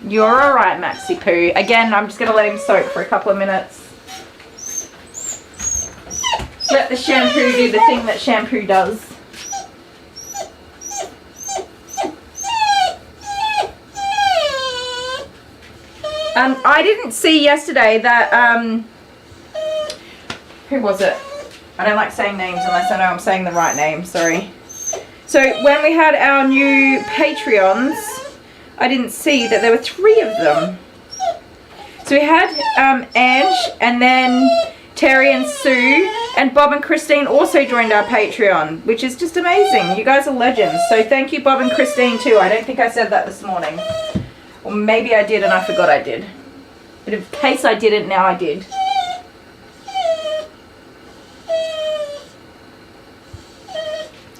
You're alright, Maxi Poo. Again, I'm just going to let him soak for a couple of minutes. Let the shampoo do the thing that shampoo does. I didn't see yesterday that, who was it? I don't like saying names unless I know I'm saying the right name, sorry. So when we had our new Patreons, I didn't see that there were 3 of them. So we had Ange, and then Terry and Sue, and Bob and Christine also joined our Patreon, which is just amazing. You guys are legends. So thank you, Bob and Christine, too. I don't think I said that this morning. Or maybe I did and I forgot I did. But in case I didn't, now I did.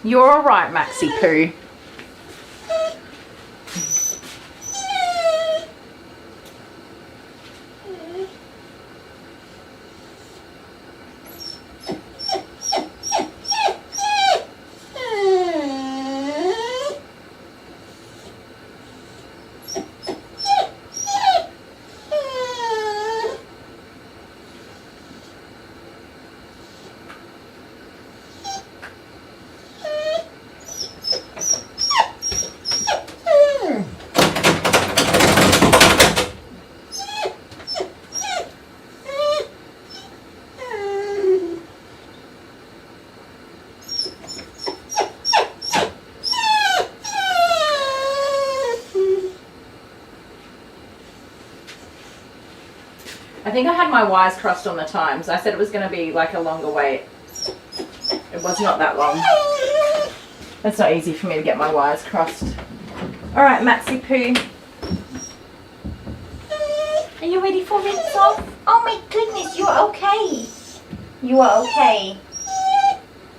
You're alright, Maxie Poo. I think I had my wires crossed on the times. I said it was going to be like a longer wait. It was not that long. It's not easy for me to get my wires crossed. Alright, Maxie Poo. Are you ready for rinse off? Oh my goodness, you're okay. You are okay.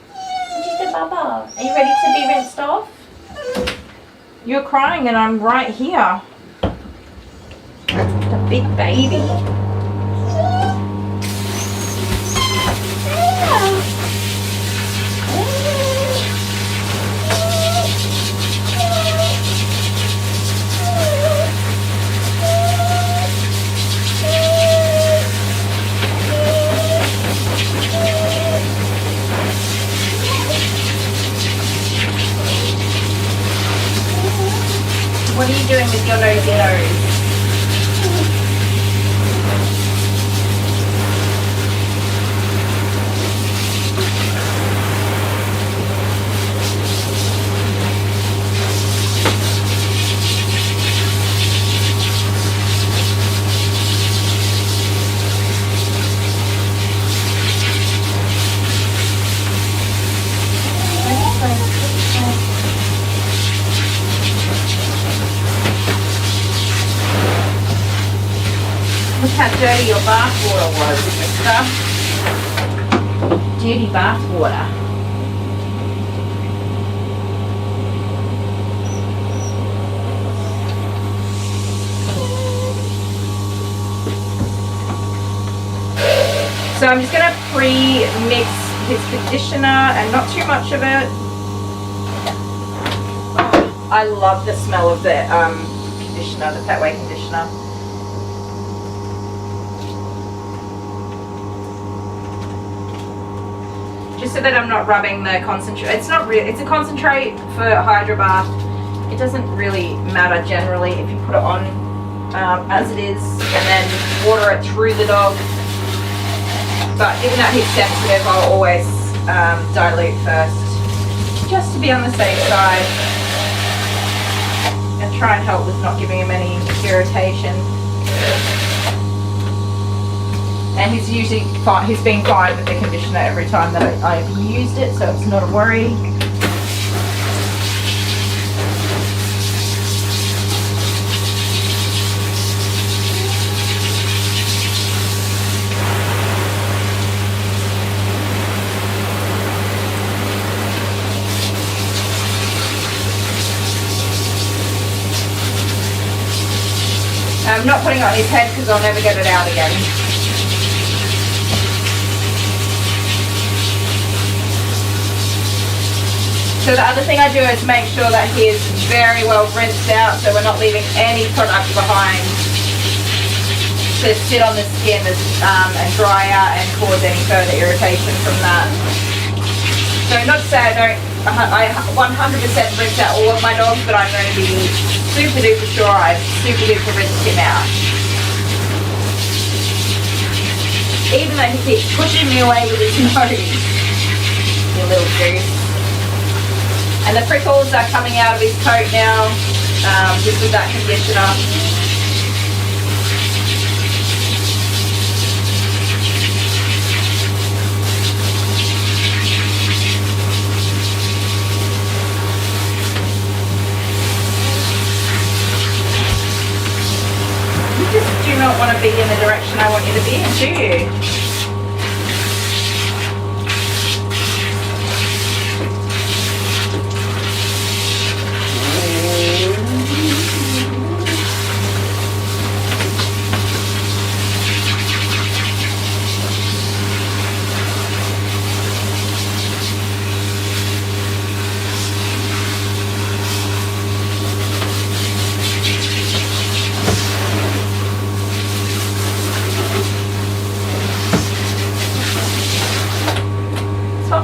Just a baba. Are you ready to be rinsed off? You're crying and I'm right here. The big baby. What are you doing with your nosy nose? Look how dirty your bath water was, mister. Dirty bath water. So I'm just going to pre-mix his conditioner and not too much of it. Oh, I love the smell of the conditioner, the Petway conditioner. Just so that I'm not rubbing the concentrate. It's not real. It's a concentrate for Hydro Bath. It doesn't really matter generally if you put it on as it is and then water it through the dog. But given that he's sensitive, I'll always dilute first, just to be on the safe side and try and help with not giving him any irritation. And he's usually fine, he's been fine with the conditioner every time that I've used it, so it's not a worry. I'm not putting it on his head because I'll never get it out again. So the other thing I do is make sure that he is very well rinsed out, so we're not leaving any product behind to sit on the skin and dry out and cause any further irritation from that. So not to say I 100% rinse out all of my dogs, but I'm going to be super duper sure I've super duper rinsed him out. Even though he keeps pushing me away with his nose. You little goose. And the prickles are coming out of his coat now, just with that conditioner. You just do not want to be in the direction I want you to be in, do you?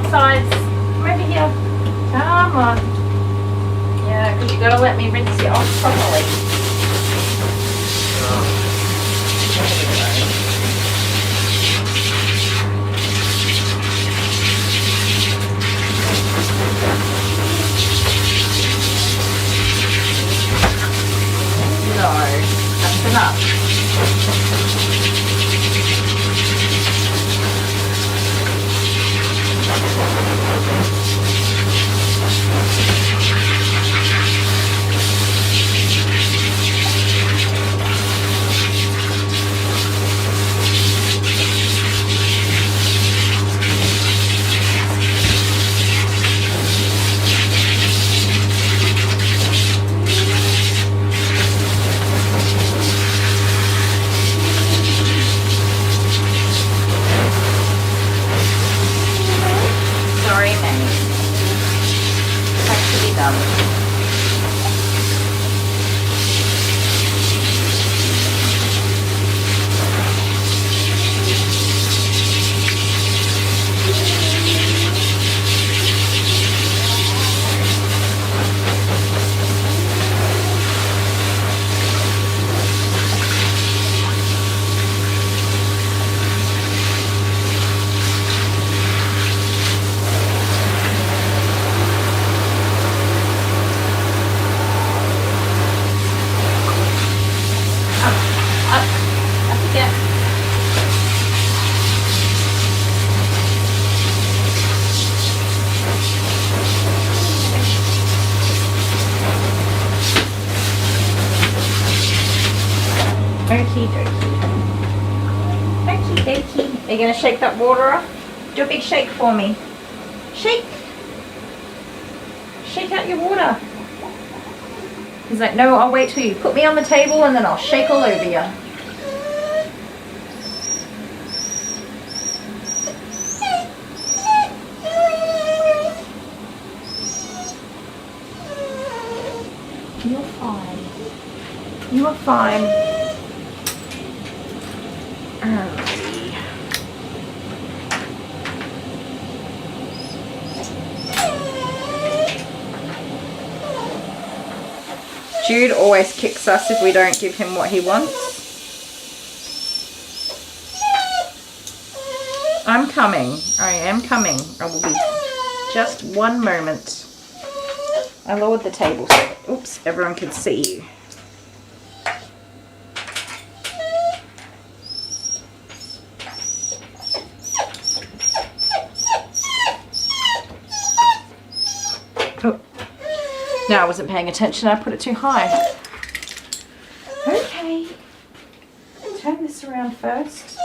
Sides. Come over here. Come on. Yeah, because you got to let me rinse you off properly. No, that's enough. Sorry, mate. Has to be done. Okie dokie. Okie dokie. Are you going to shake that water off? Do a big shake for me. Shake. Shake out your water. He's like, no, I'll wait till you put me on the table and then I'll shake all over you. You're fine. You are fine. Jude always kicks us if we don't give him what he wants. I'm coming. I am coming. I will be just one moment. I lowered the table so, oops, everyone can see you. Oh. No, I wasn't paying attention. I put it too high. Okay. Turn this around first.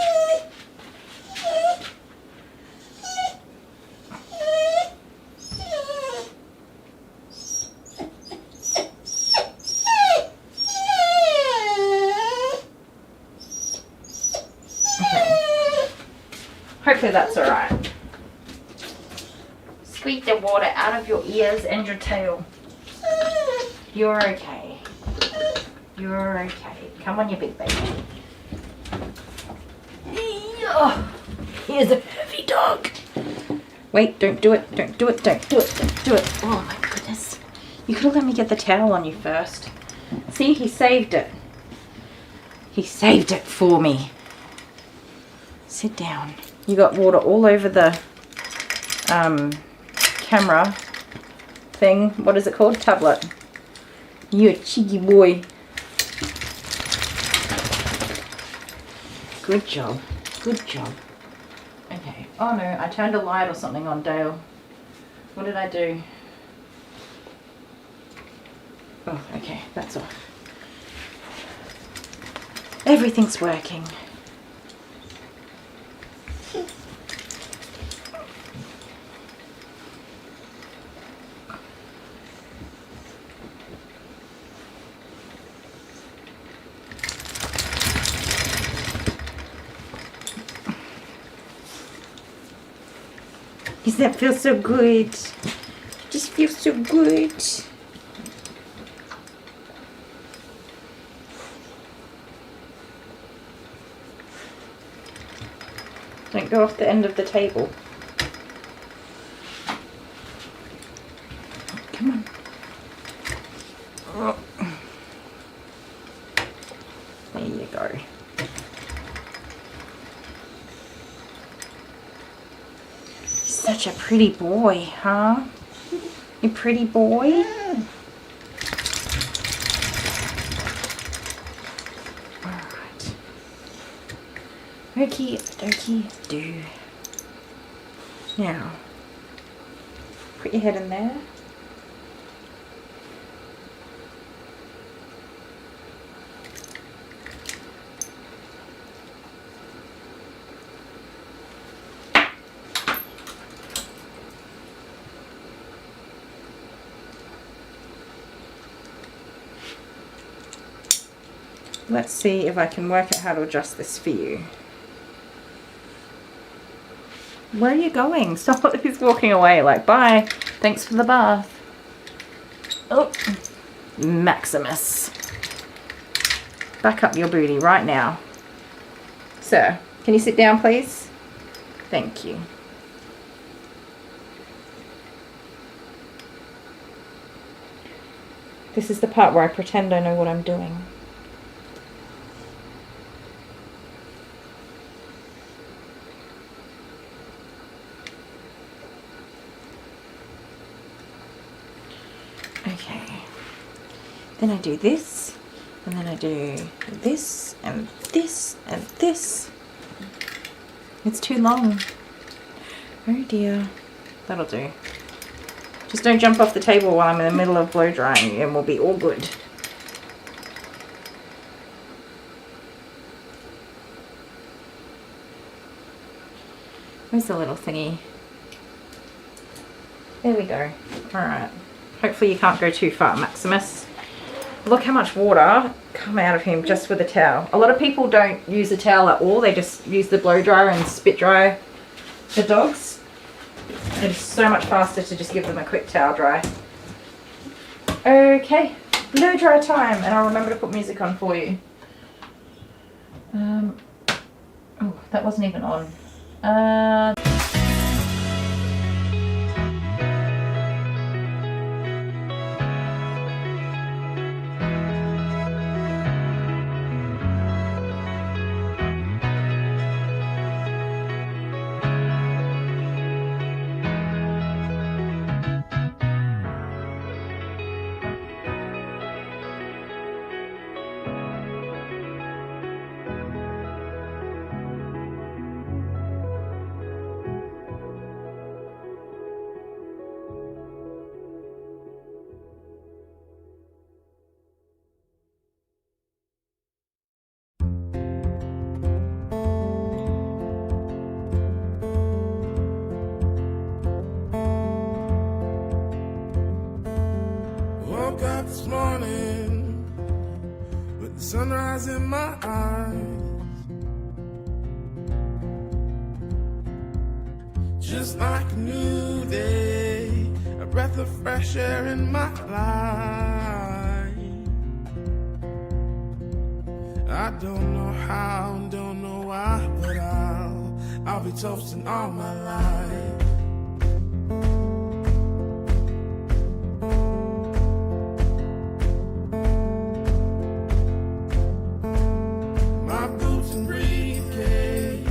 Okay. Hopefully that's all right. Squeeze the water out of your ears and your tail. You're okay. You're okay. Come on, you big baby. Oh, here's a heavy dog. Wait, don't do it. Don't do it. Don't do it. Don't do it. Oh my goodness. You could have let me get the towel on you first. See, he saved it. He saved it for me. Sit down. You got water all over the camera thing. What is it called? Tablet. You a cheeky boy. Good job. Good job. Okay. Oh no, I turned a light or something on Dale. What did I do? Oh, okay, that's off. Everything's working. Does that feel so good? Just feels so good. Don't go off the end of the table. Come on. Oh. There you go. Such a pretty boy, huh? You pretty boy? Alright. Okie dokie do. Now, put your head in there. Let's see if I can work out how to adjust this for you. Where are you going? Stop. He's walking away like, bye. Thanks for the bath. Oh, Maximus. Back up your booty right now. Sir, can you sit down, please? Thank you. This is the part where I pretend I know what I'm doing. Okay, then I do this, and then I do this, and this, and this. It's too long. Oh dear. That'll do. Just don't jump off the table while I'm in the middle of blow drying, and we'll be all good. Where's the little thingy? There we go. Alright. Hopefully you can't go too far, Maximus. Look how much water come out of him just with a towel. A lot of people don't use a towel at all. They just use the blow dryer and spit dry the dogs. It's so much faster to just give them a quick towel dry. Okay, blow dry time, and I'll remember to put music on for you. Oh, that wasn't even on. Woke up this morning with the sunrise in my eyes, just like a new day, a breath of fresh air in my life. I don't know how, don't know why, but I'll be toasting all my life. My boots and briefcase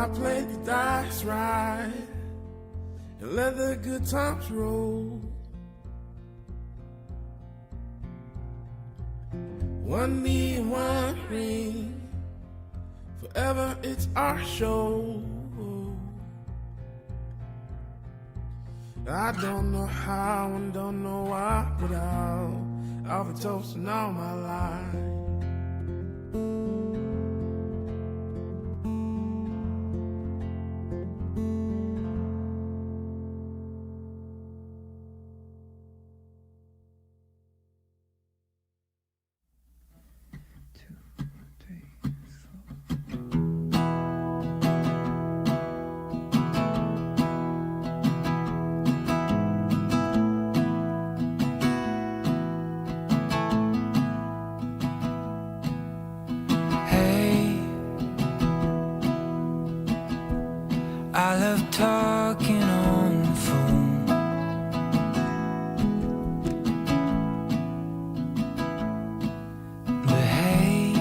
I played the dice right and let the good times roll. One me and one ring, forever it's our show. I don't know how and don't know why, but I'll be toasting all my life. I love talking on the phone. But hey,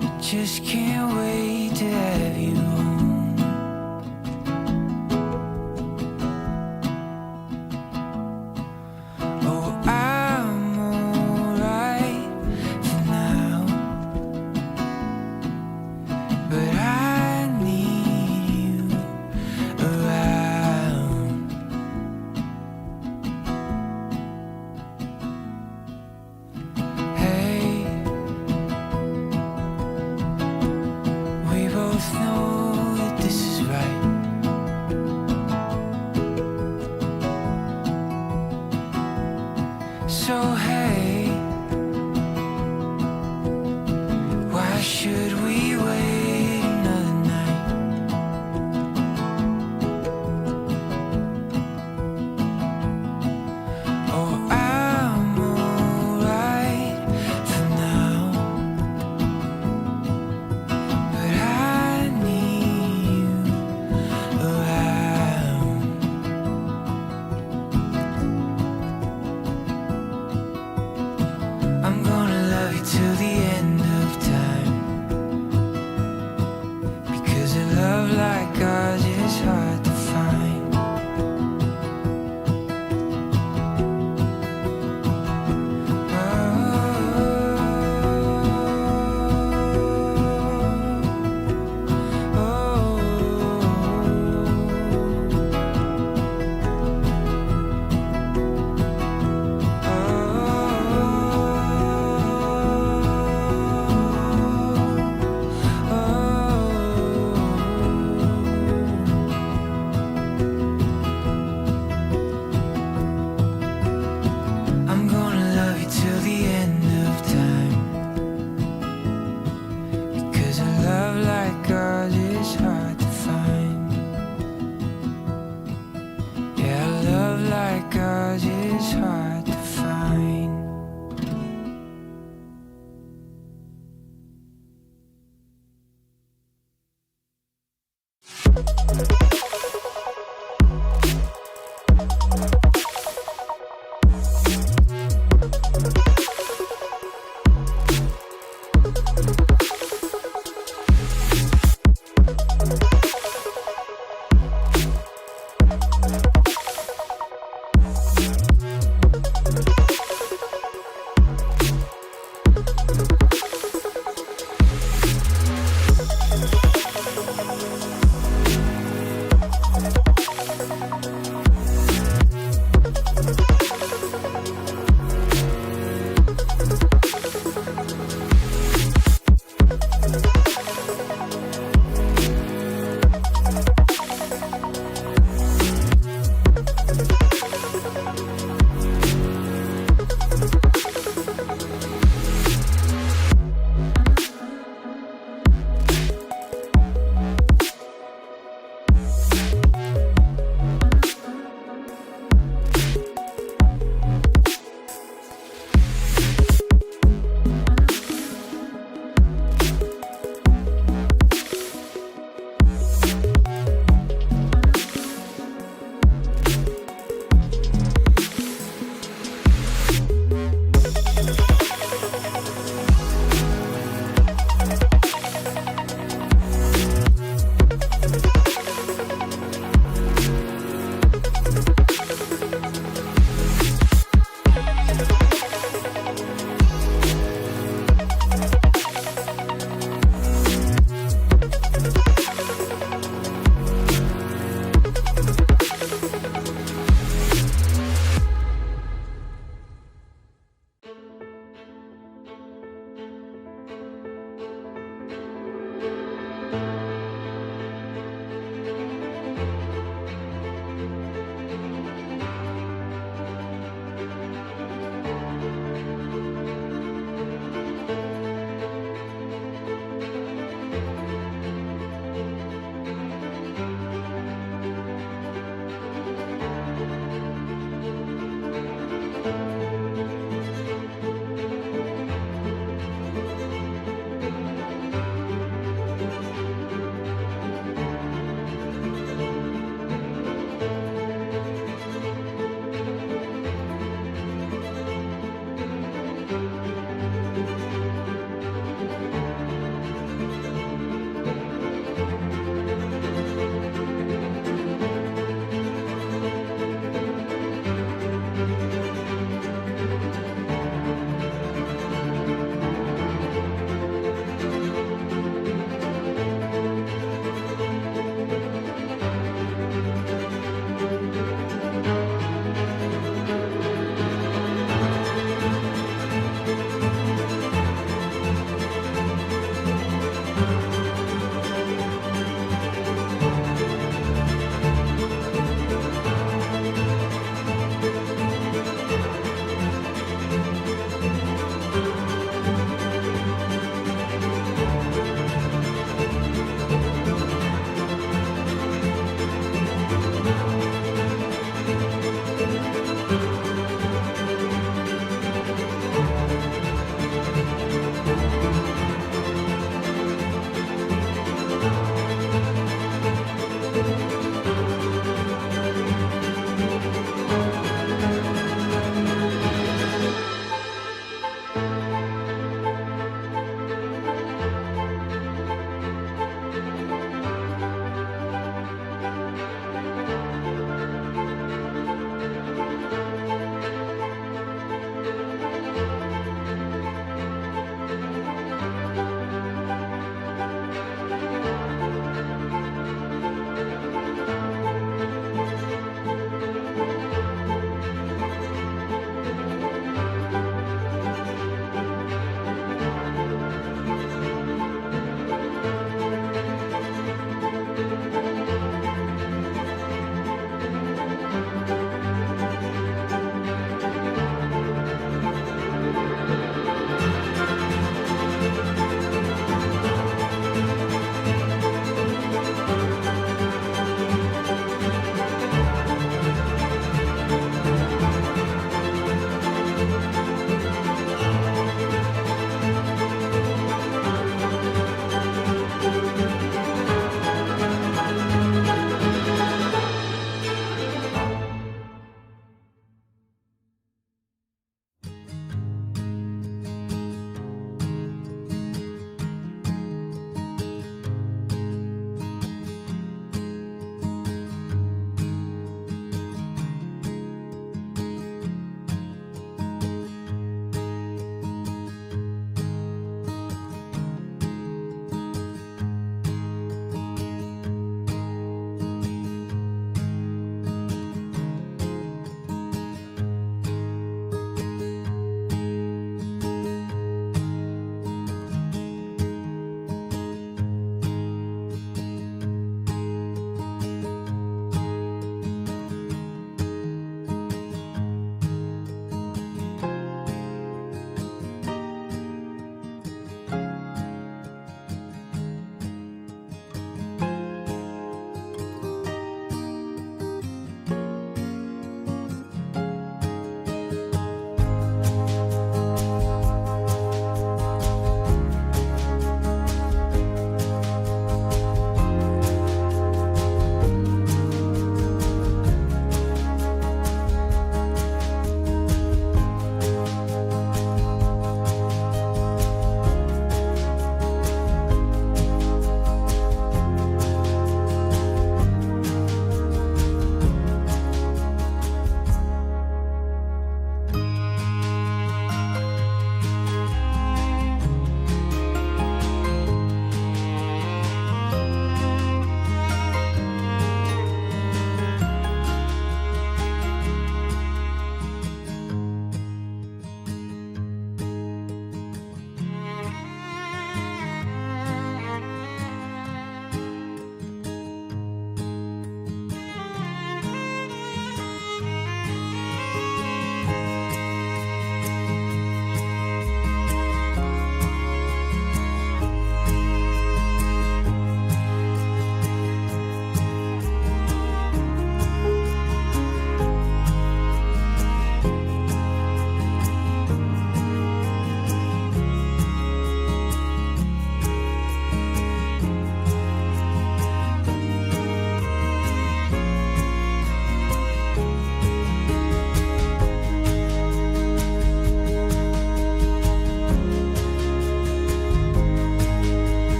I just can't wait to have you home. Oh, I'm alright for now, but I need you around. Hey, we both know that this is right. So hey, why should we wait another night? Oh, I'm alright for now, but I need you around. I'm gonna love you till the end of time.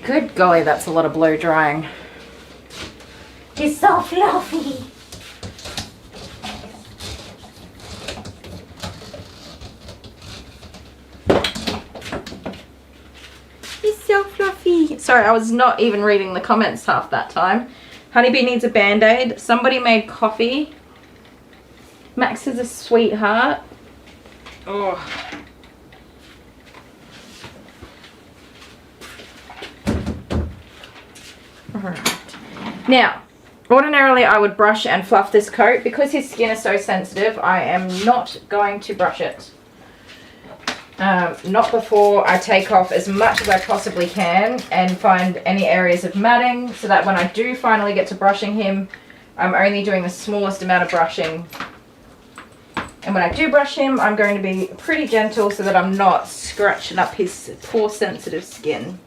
Good golly, that's a lot of blow drying. He's so fluffy. He's so fluffy. Sorry, I was not even reading the comments half that time. Honeybee needs a band-aid. Somebody made coffee. Max is a sweetheart. Oh. Alright. Now, ordinarily I would brush and fluff this coat. Because his skin is so sensitive, I am not going to brush it. Not before I take off as much as I possibly can and find any areas of matting, so that when I do finally get to brushing him, I'm only doing the smallest amount of brushing. And when I do brush him, I'm going to be pretty gentle so that I'm not scratching up his poor sensitive skin.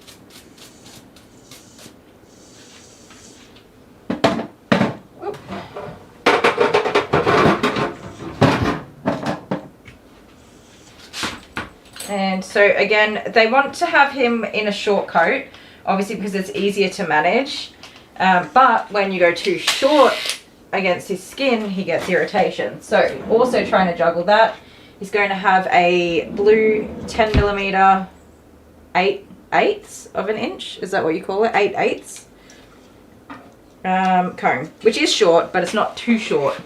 And so again, they want to have him in a short coat, obviously because it's easier to manage. But when you go too short against his skin, he gets irritation. So also trying to juggle that. He's going to have a blue 10mm 8/8 of an inch. Is that what you call it? 8/8 comb, which is short, but it's not too short.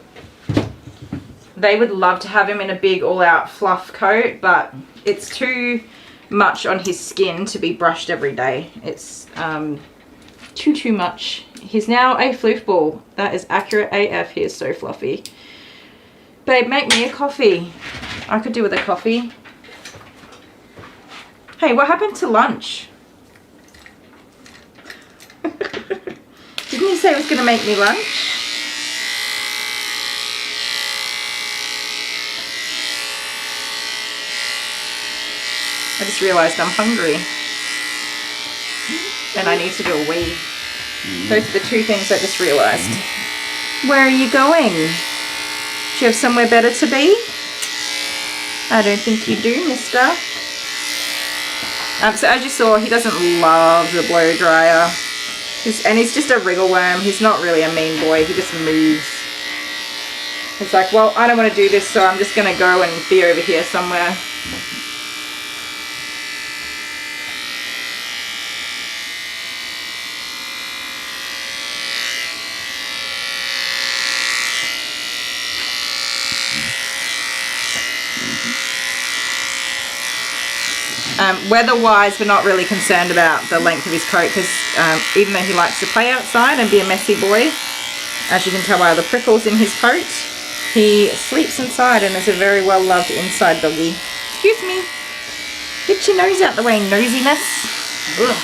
They would love to have him in a big all-out fluff coat, but it's too much on his skin to be brushed every day. It's too much. He's now a floof ball. That is accurate AF. He is so fluffy. Babe, make me a coffee. I could do with a coffee. Hey, what happened to lunch? Didn't you say he was going to make me lunch? I just realised I'm hungry. And I need to do a wee. Those are the two things I just realised. Where are you going? Do you have somewhere better to be? I don't think you do, mister. So as you saw, he doesn't love the blow dryer. And he's just a wriggle worm. He's not really a mean boy. He just moves. He's like, well, I don't want to do this, so I'm just going to go and be over here somewhere. Weather-wise, we're not really concerned about the length of his coat because even though he likes to play outside and be a messy boy, as you can tell by the prickles in his coat, he sleeps inside and is a very well-loved inside doggy. Excuse me. Get your nose out the way, nosiness. Ugh.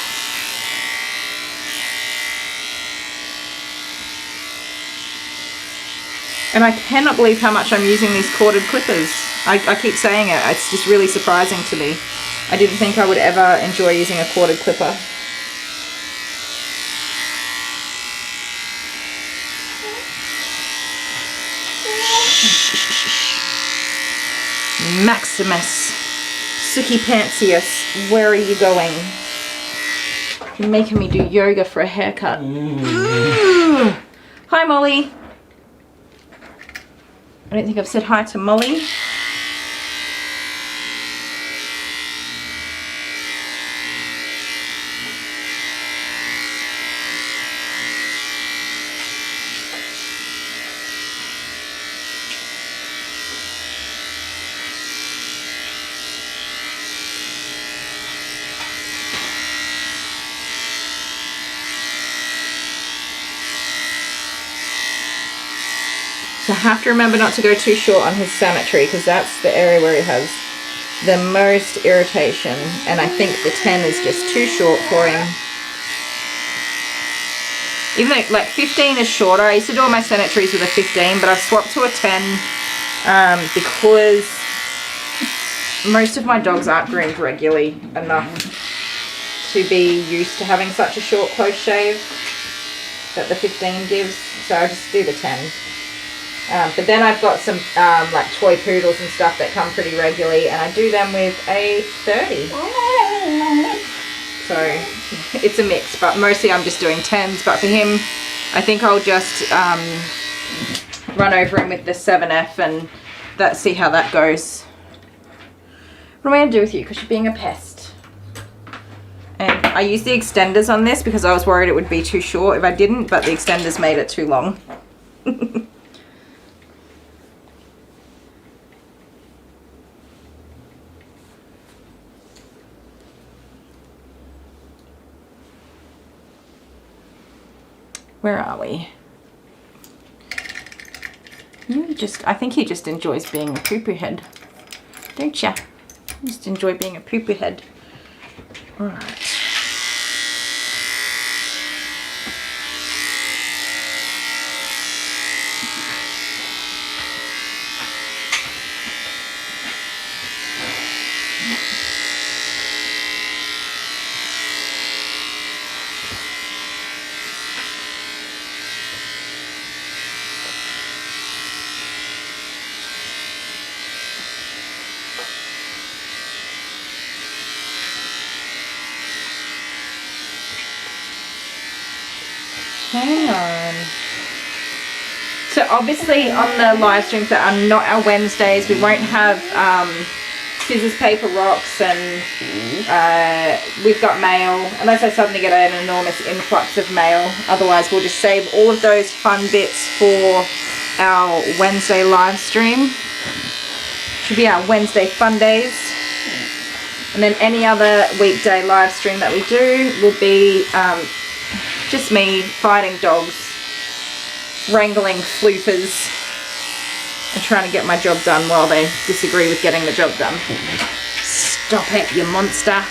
And I cannot believe how much I'm using these corded clippers. I keep saying it. It's just really surprising to me. I didn't think I would ever enjoy using a corded clipper. Maximus, Suki Pantsius, where are you going? You're making me do yoga for a haircut. Hi, Molly. I don't think I've said hi to Molly. So I have to remember not to go too short on his sanitary because that's the area where he has the most irritation, and I think the 10 is just too short for him. Even though like 15 is shorter, I used to do all my sanitaries with a 15, but I've swapped to a 10 because most of my dogs aren't groomed regularly enough to be used to having such a short close shave that the 15 gives, so I just do the 10. But then I've got some like toy poodles and stuff that come pretty regularly, and I do them with a 30. So it's a mix, but mostly I'm just doing 10s. But for him, I think I'll just run over him with the 7F and see how that goes. What am I going to do with you? Because you're being a pest. And I used the extenders on this because I was worried it would be too short if I didn't, but the extenders made it too long. Where are we? I think he just enjoys being a poo-poo head, don't ya? Just enjoy being a poo-poo head. All right. Hang on. So obviously on the live streams that are not our Wednesdays, we won't have scissors, paper, rocks, and we've got mail, unless I suddenly get an enormous influx of mail. Otherwise we'll just save all of those fun bits for our Wednesday live stream. Should be our Wednesday fun days. And then any other weekday live stream that we do will be just me fighting dogs, wrangling floofers, and trying to get my job done while they disagree with getting the job done. Stop it, you monster.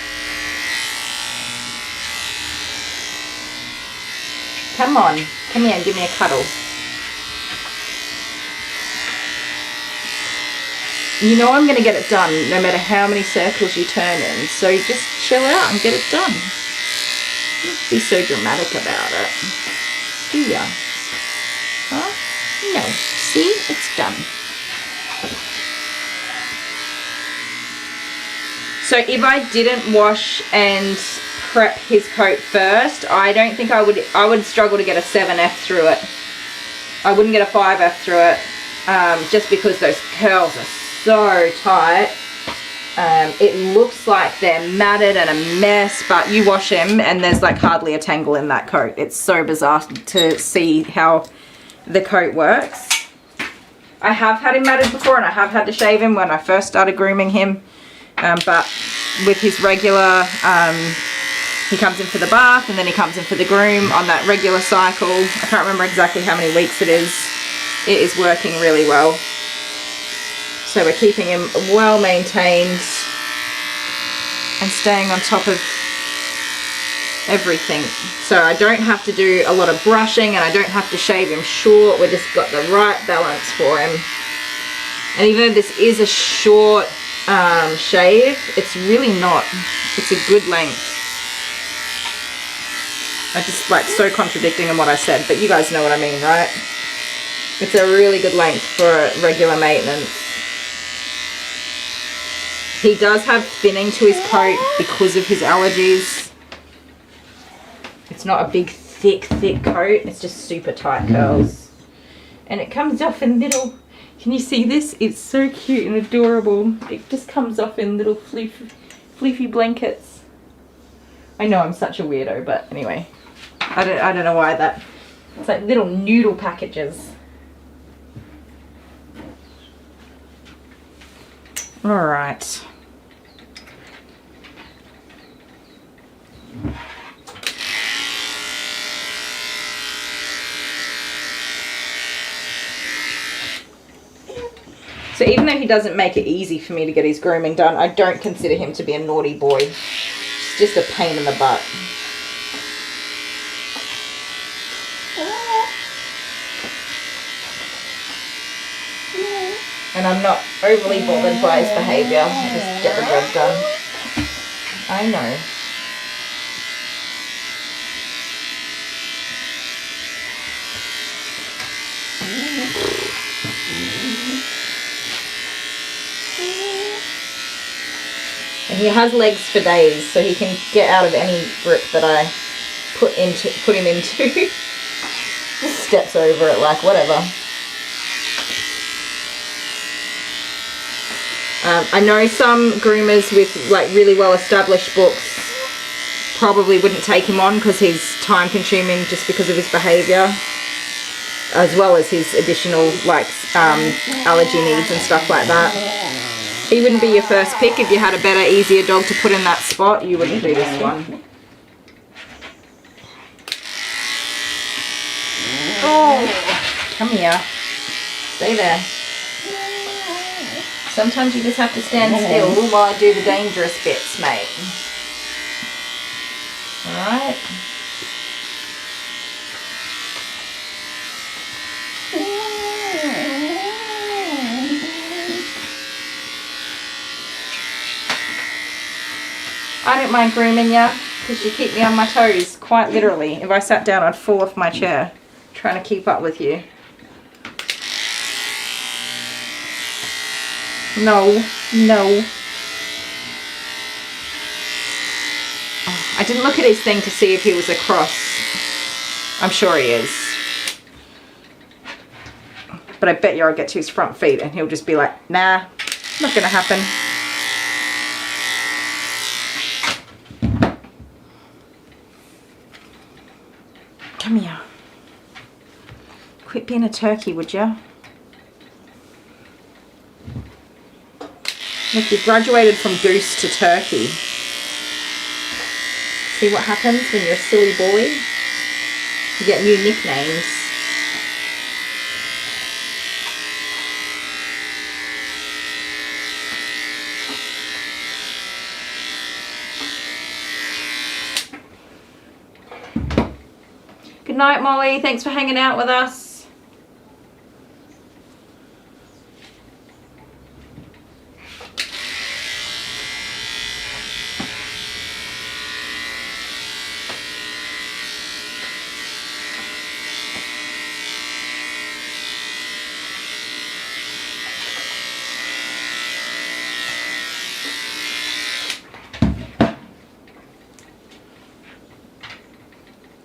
Come on, come here and give me a cuddle. You know I'm going to get it done no matter how many circles you turn in, so just chill out and get it done. Don't be so dramatic about it. Do ya? Huh? No. See? It's done. So if I didn't wash and prep his coat first, I don't think I would struggle to get a 7F through it. I wouldn't get a 5F through it, just because those curls are so tight. It looks like they're matted and a mess, but you wash him and there's like hardly a tangle in that coat. It's so bizarre to see how the coat works. I have had him matted before, and I have had to shave him when I first started grooming him, but with his regular, he comes in for the bath and then he comes in for the groom on that regular cycle. I can't remember exactly how many weeks it is. It is working really well. So we're keeping him well maintained and staying on top of everything. So I don't have to do a lot of brushing and I don't have to shave him short. We've just got the right balance for him. And even though this is a short shave, it's really not. It's a good length. I just like so contradicting in what I said, but you guys know what I mean, right? It's a really good length for regular maintenance. He does have thinning to his coat because of his allergies. It's not a big, thick coat. It's just super tight curls. And it comes off in little... Can you see this? It's so cute and adorable. It just comes off in little fluffy blankets. I know I'm such a weirdo, but anyway. I don't know why that... It's like little noodle packages. Alright. So even though he doesn't make it easy for me to get his grooming done, I don't consider him to be a naughty boy. It's just a pain in the butt. And I'm not overly bothered by his behaviour. I just get the job done. I know. He has legs for days, so he can get out of any grip that I put him into. Just steps over it like whatever. I know some groomers with like really well established books probably wouldn't take him on because he's time consuming just because of his behaviour, as well as his additional like allergy needs and stuff like that. He wouldn't be your first pick. If you had a better, easier dog to put in that spot, you wouldn't do this one. Oh, come here. Stay there. Sometimes you just have to stand still while I do the dangerous bits, mate. Alright. I don't mind grooming you because you keep me on my toes, quite literally. If I sat down, I'd fall off my chair trying to keep up with you. No, no. Oh, I didn't look at his thing to see if he was across. I'm sure he is. But I bet you I'll get to his front feet and he'll just be like, nah, not gonna happen. Come here. Quit being a turkey, would ya? Look, you've graduated from goose to turkey. See what happens when you're a silly boy? You get new nicknames. Good night, Molly. Thanks for hanging out with us.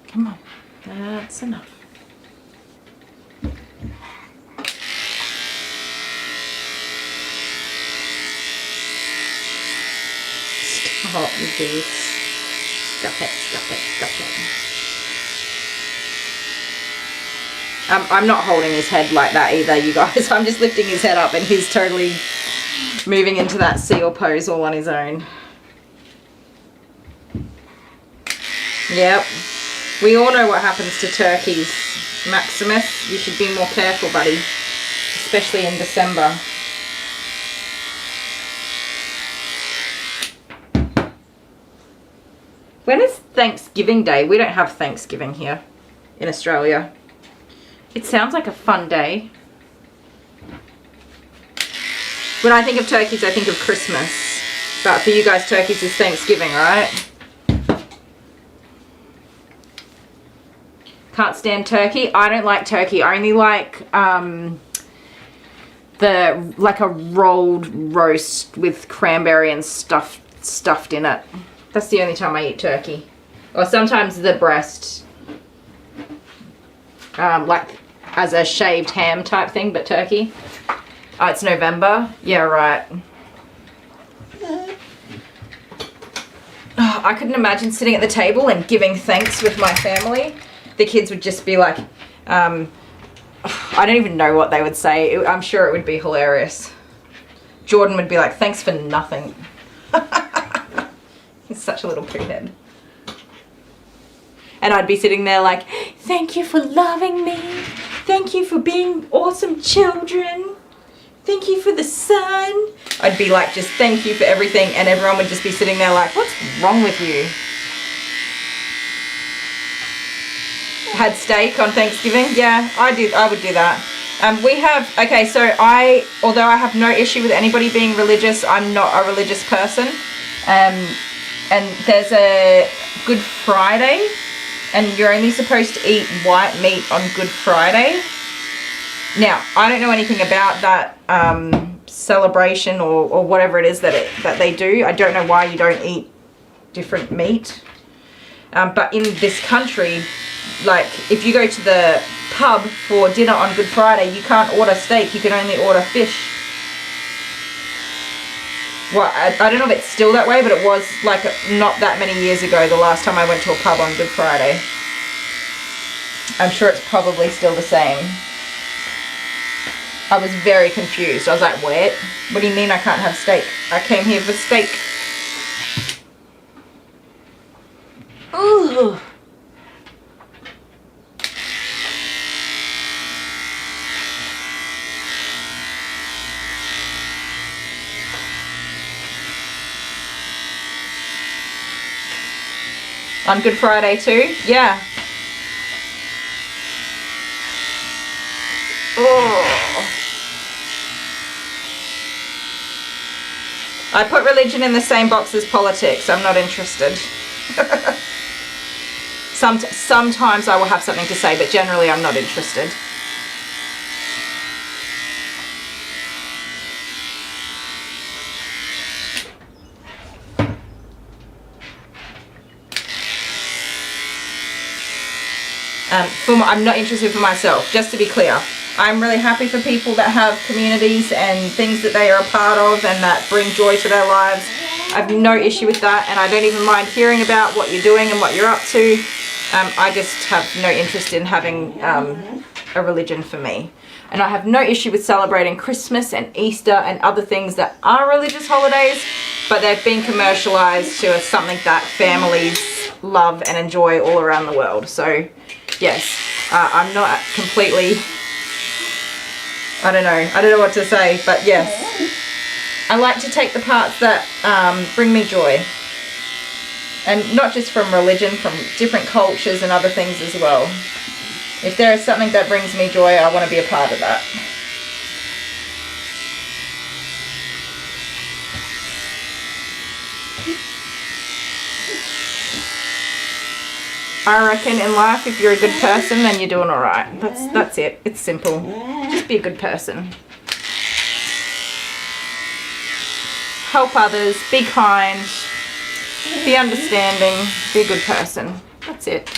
Come on, that's enough. Stop, you goose. Stop it, stop it, stop it. I'm not holding his head like that either, you guys. I'm just lifting his head up and he's totally moving into that seal pose all on his own. Yep. We all know what happens to turkeys. Maximus, you should be more careful, buddy. Especially in December. When is Thanksgiving Day? We don't have Thanksgiving here in Australia. It sounds like a fun day. When I think of turkeys, I think of Christmas. But for you guys, turkeys is Thanksgiving, right? Can't stand turkey. I don't like turkey. I only like like a rolled roast with cranberry and stuffed in it. That's the only time I eat turkey. Or sometimes the breast, like as a shaved ham type thing, but turkey. Oh, it's November. Yeah, right. Oh, I couldn't imagine sitting at the table and giving thanks with my family. The kids would just be like, I don't even know what they would say. I'm sure it would be hilarious. Jordan would be like, thanks for nothing. He's such a little poohead. And I'd be sitting there like, thank you for loving me. Thank you for being awesome children. Thank you for the sun. I'd be like, just thank you for everything. And everyone would just be sitting there like, what's wrong with you? Had steak on Thanksgiving. Yeah, I would do that. We have, okay, so although I have no issue with anybody being religious, I'm not a religious person. And there's a Good Friday, and you're only supposed to eat white meat on Good Friday. Now, I don't know anything about that celebration or whatever it is that they do. I don't know why you don't eat different meat. But in this country, like if you go to the pub for dinner on Good Friday, you can't order steak, you can only order fish. Well, I don't know if it's still that way, but it was like not that many years ago, the last time I went to a pub on Good Friday. I'm sure it's probably still the same. I was very confused. I was like, what? What do you mean I can't have steak? I came here for steak. Ooh. On Good Friday too? Yeah. Oh. I put religion in the same box as politics. I'm not interested. Sometimes I will have something to say, but generally I'm not interested. I'm not interested for myself, just to be clear. I'm really happy for people that have communities and things that they are a part of and that bring joy to their lives. I have no issue with that, and I don't even mind hearing about what you're doing and what you're up to. I just have no interest in having a religion for me. And I have no issue with celebrating Christmas and Easter and other things that are religious holidays, but they've been commercialized to something that families love and enjoy all around the world. So yes, I'm not completely, I don't know what to say, but yes, I like to take the parts that bring me joy, and not just from religion, from different cultures and other things as well. If there is something that brings me joy, I want to be a part of that. I reckon in life, if you're a good person, then you're doing all right. That's it. It's simple. Just be a good person. Help others. Be kind. Be understanding. Be a good person. That's it.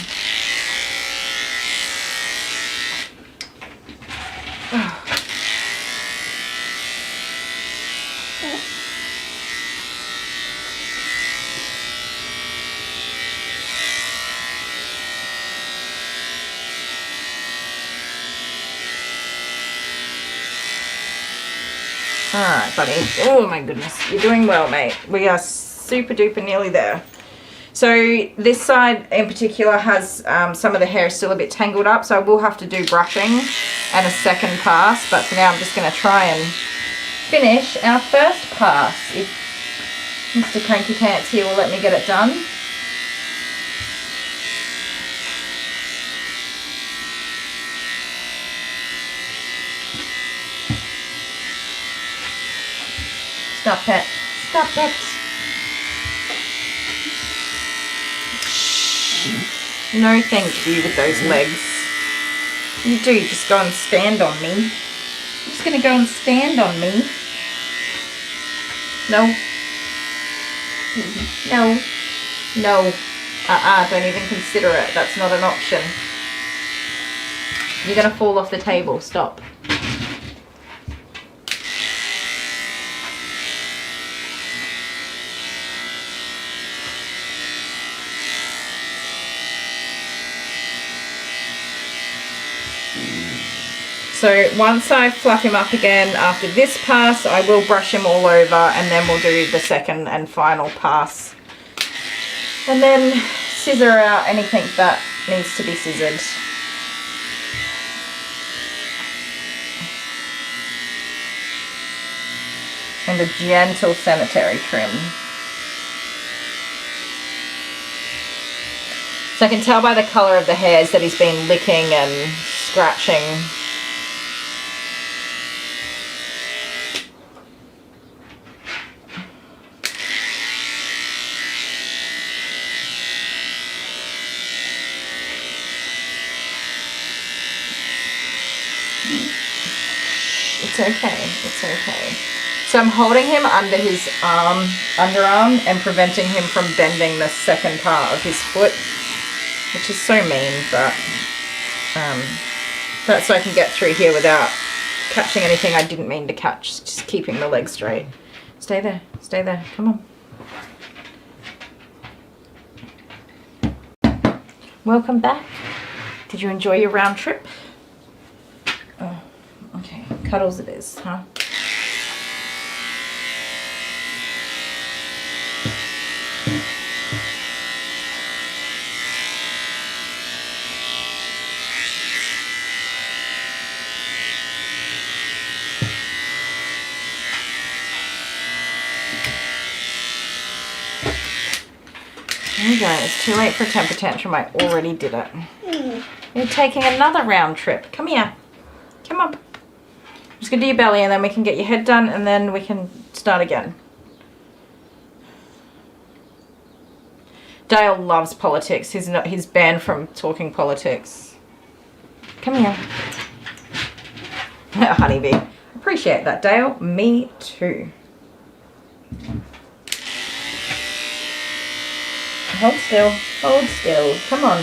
Alright, buddy. Oh my goodness. You're doing well, mate. We are super duper nearly there. So this side in particular has some of the hair still a bit tangled up, so I will have to do brushing and a second pass, but for now I'm just going to try and finish our first pass. If Mr. Cranky Pants here will let me get it done. Stop it. Stop it. No thank you with those legs. You do just go and stand on me. You're just going to go and stand on me. No. No. No. Don't even consider it. That's not an option. You're going to fall off the table. Stop. So once I fluff him up again after this pass, I will brush him all over, and then we'll do the second and final pass. And then scissor out anything that needs to be scissored. And a gentle sanitary trim. So I can tell by the colour of the hairs that he's been licking and scratching. It's okay. It's okay. So I'm holding him under his underarm and preventing him from bending the second part of his foot, which is so mean, but that's so I can get through here without catching anything I didn't mean to catch. Just keeping the legs straight. Stay there. Stay there. Come on. Welcome back. Did you enjoy your round trip? Oh, okay. Cuddles it is, huh? There you go, it's too late for a temper tantrum, I already did it. You're taking another round trip. Come here. Come on. I'm just gonna do your belly and then we can get your head done and then we can start again. Dale loves politics. He's banned from talking politics. Come here. Honeybee. Appreciate that, Dale. Me too. Hold still. Hold still. Come on.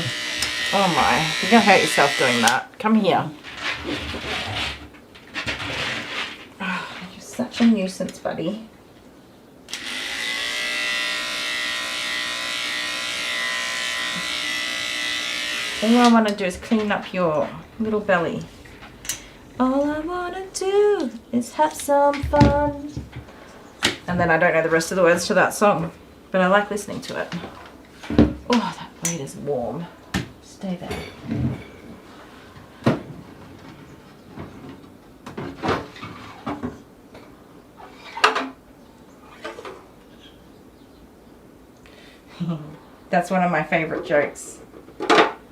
Oh my. You're going to hurt yourself doing that. Come here. Oh, you're such a nuisance, buddy. All I want to do is clean up your little belly. All I want to do is have some fun. And then I don't know the rest of the words to that song, but I like listening to it. Oh, that blade is warm. Stay there. That's one of my favorite jokes.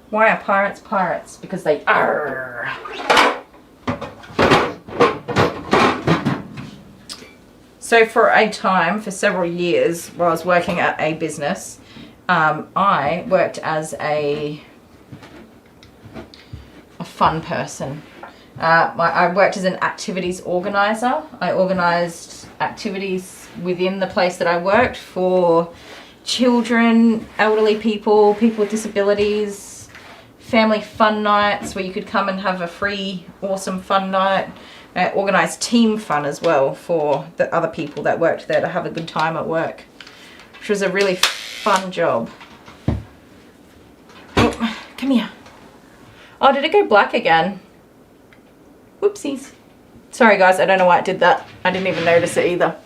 Why are pirates pirates? Because they are. So for a time, for several years, while I was working at a business, I worked as a fun person. I worked as an activities organizer. I organized activities within the place that I worked for children, elderly people, people with disabilities, family fun nights where you could come and have a free, awesome fun night. I organised team fun as well for the other people that worked there to have a good time at work, which was a really fun job. Oh, come here. Oh, did it go black again? Whoopsies. Sorry guys, I don't know why it did that. I didn't even notice it either.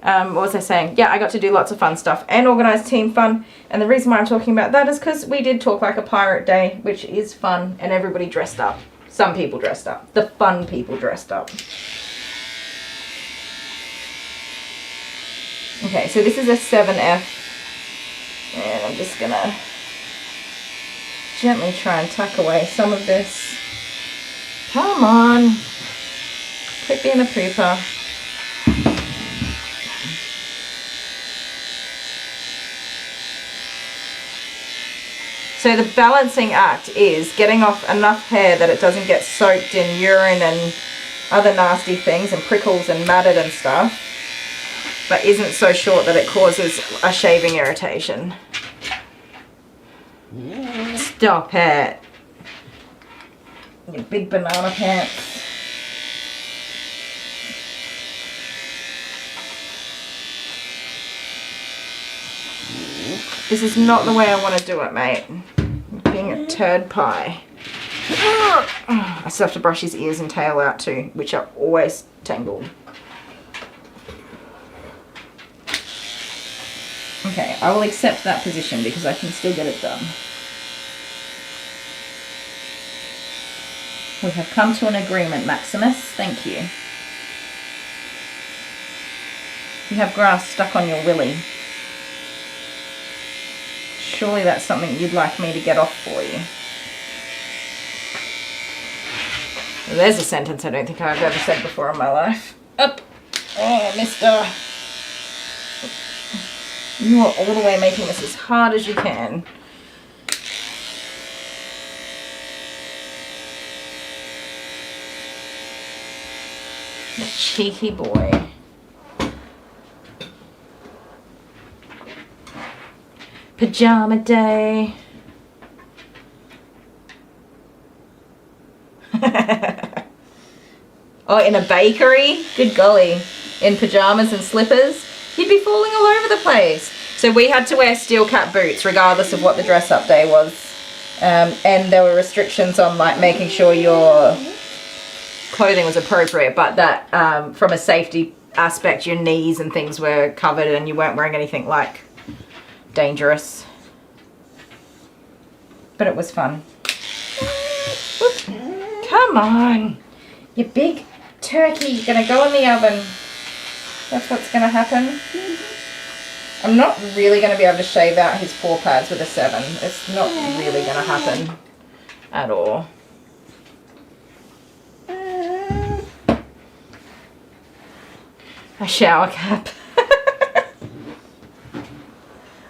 What was I saying? Yeah, I got to do lots of fun stuff and organise team fun. And the reason why I'm talking about that is because we did Talk Like a Pirate Day, which is fun, and everybody dressed up. Some people dressed up. The fun people dressed up. Okay, so this is a 7F. And I'm just going to gently try and tuck away some of this. Come on. Quit being a pooper. So the balancing act is getting off enough hair that it doesn't get soaked in urine and other nasty things and prickles and matted and stuff, but isn't so short that it causes a shaving irritation. Stop it. You big banana pants. This is not the way I want to do it, mate. Being a turd pie. I still have to brush his ears and tail out too, which are always tangled. Okay, I will accept that position because I can still get it done. We have come to an agreement, Maximus. Thank you. You have grass stuck on your willy. Surely that's something you'd like me to get off for you. There's a sentence I don't think I've ever said before in my life. Up! Oh, mister. You are all the way making this as hard as you can. Cheeky boy. Pajama day. Oh, in a bakery? Good golly. In pajamas and slippers? He'd be falling all over the place. So we had to wear steel cap boots regardless of what the dress up day was. And there were restrictions on like making sure your clothing was appropriate, but that from a safety aspect, your knees and things were covered and you weren't wearing anything like dangerous. But it was fun. Come on, you big turkey, you're gonna go in the oven. That's what's gonna happen. I'm not really gonna be able to shave out his paw pads with a 7. It's not really gonna happen at all. A shower cap.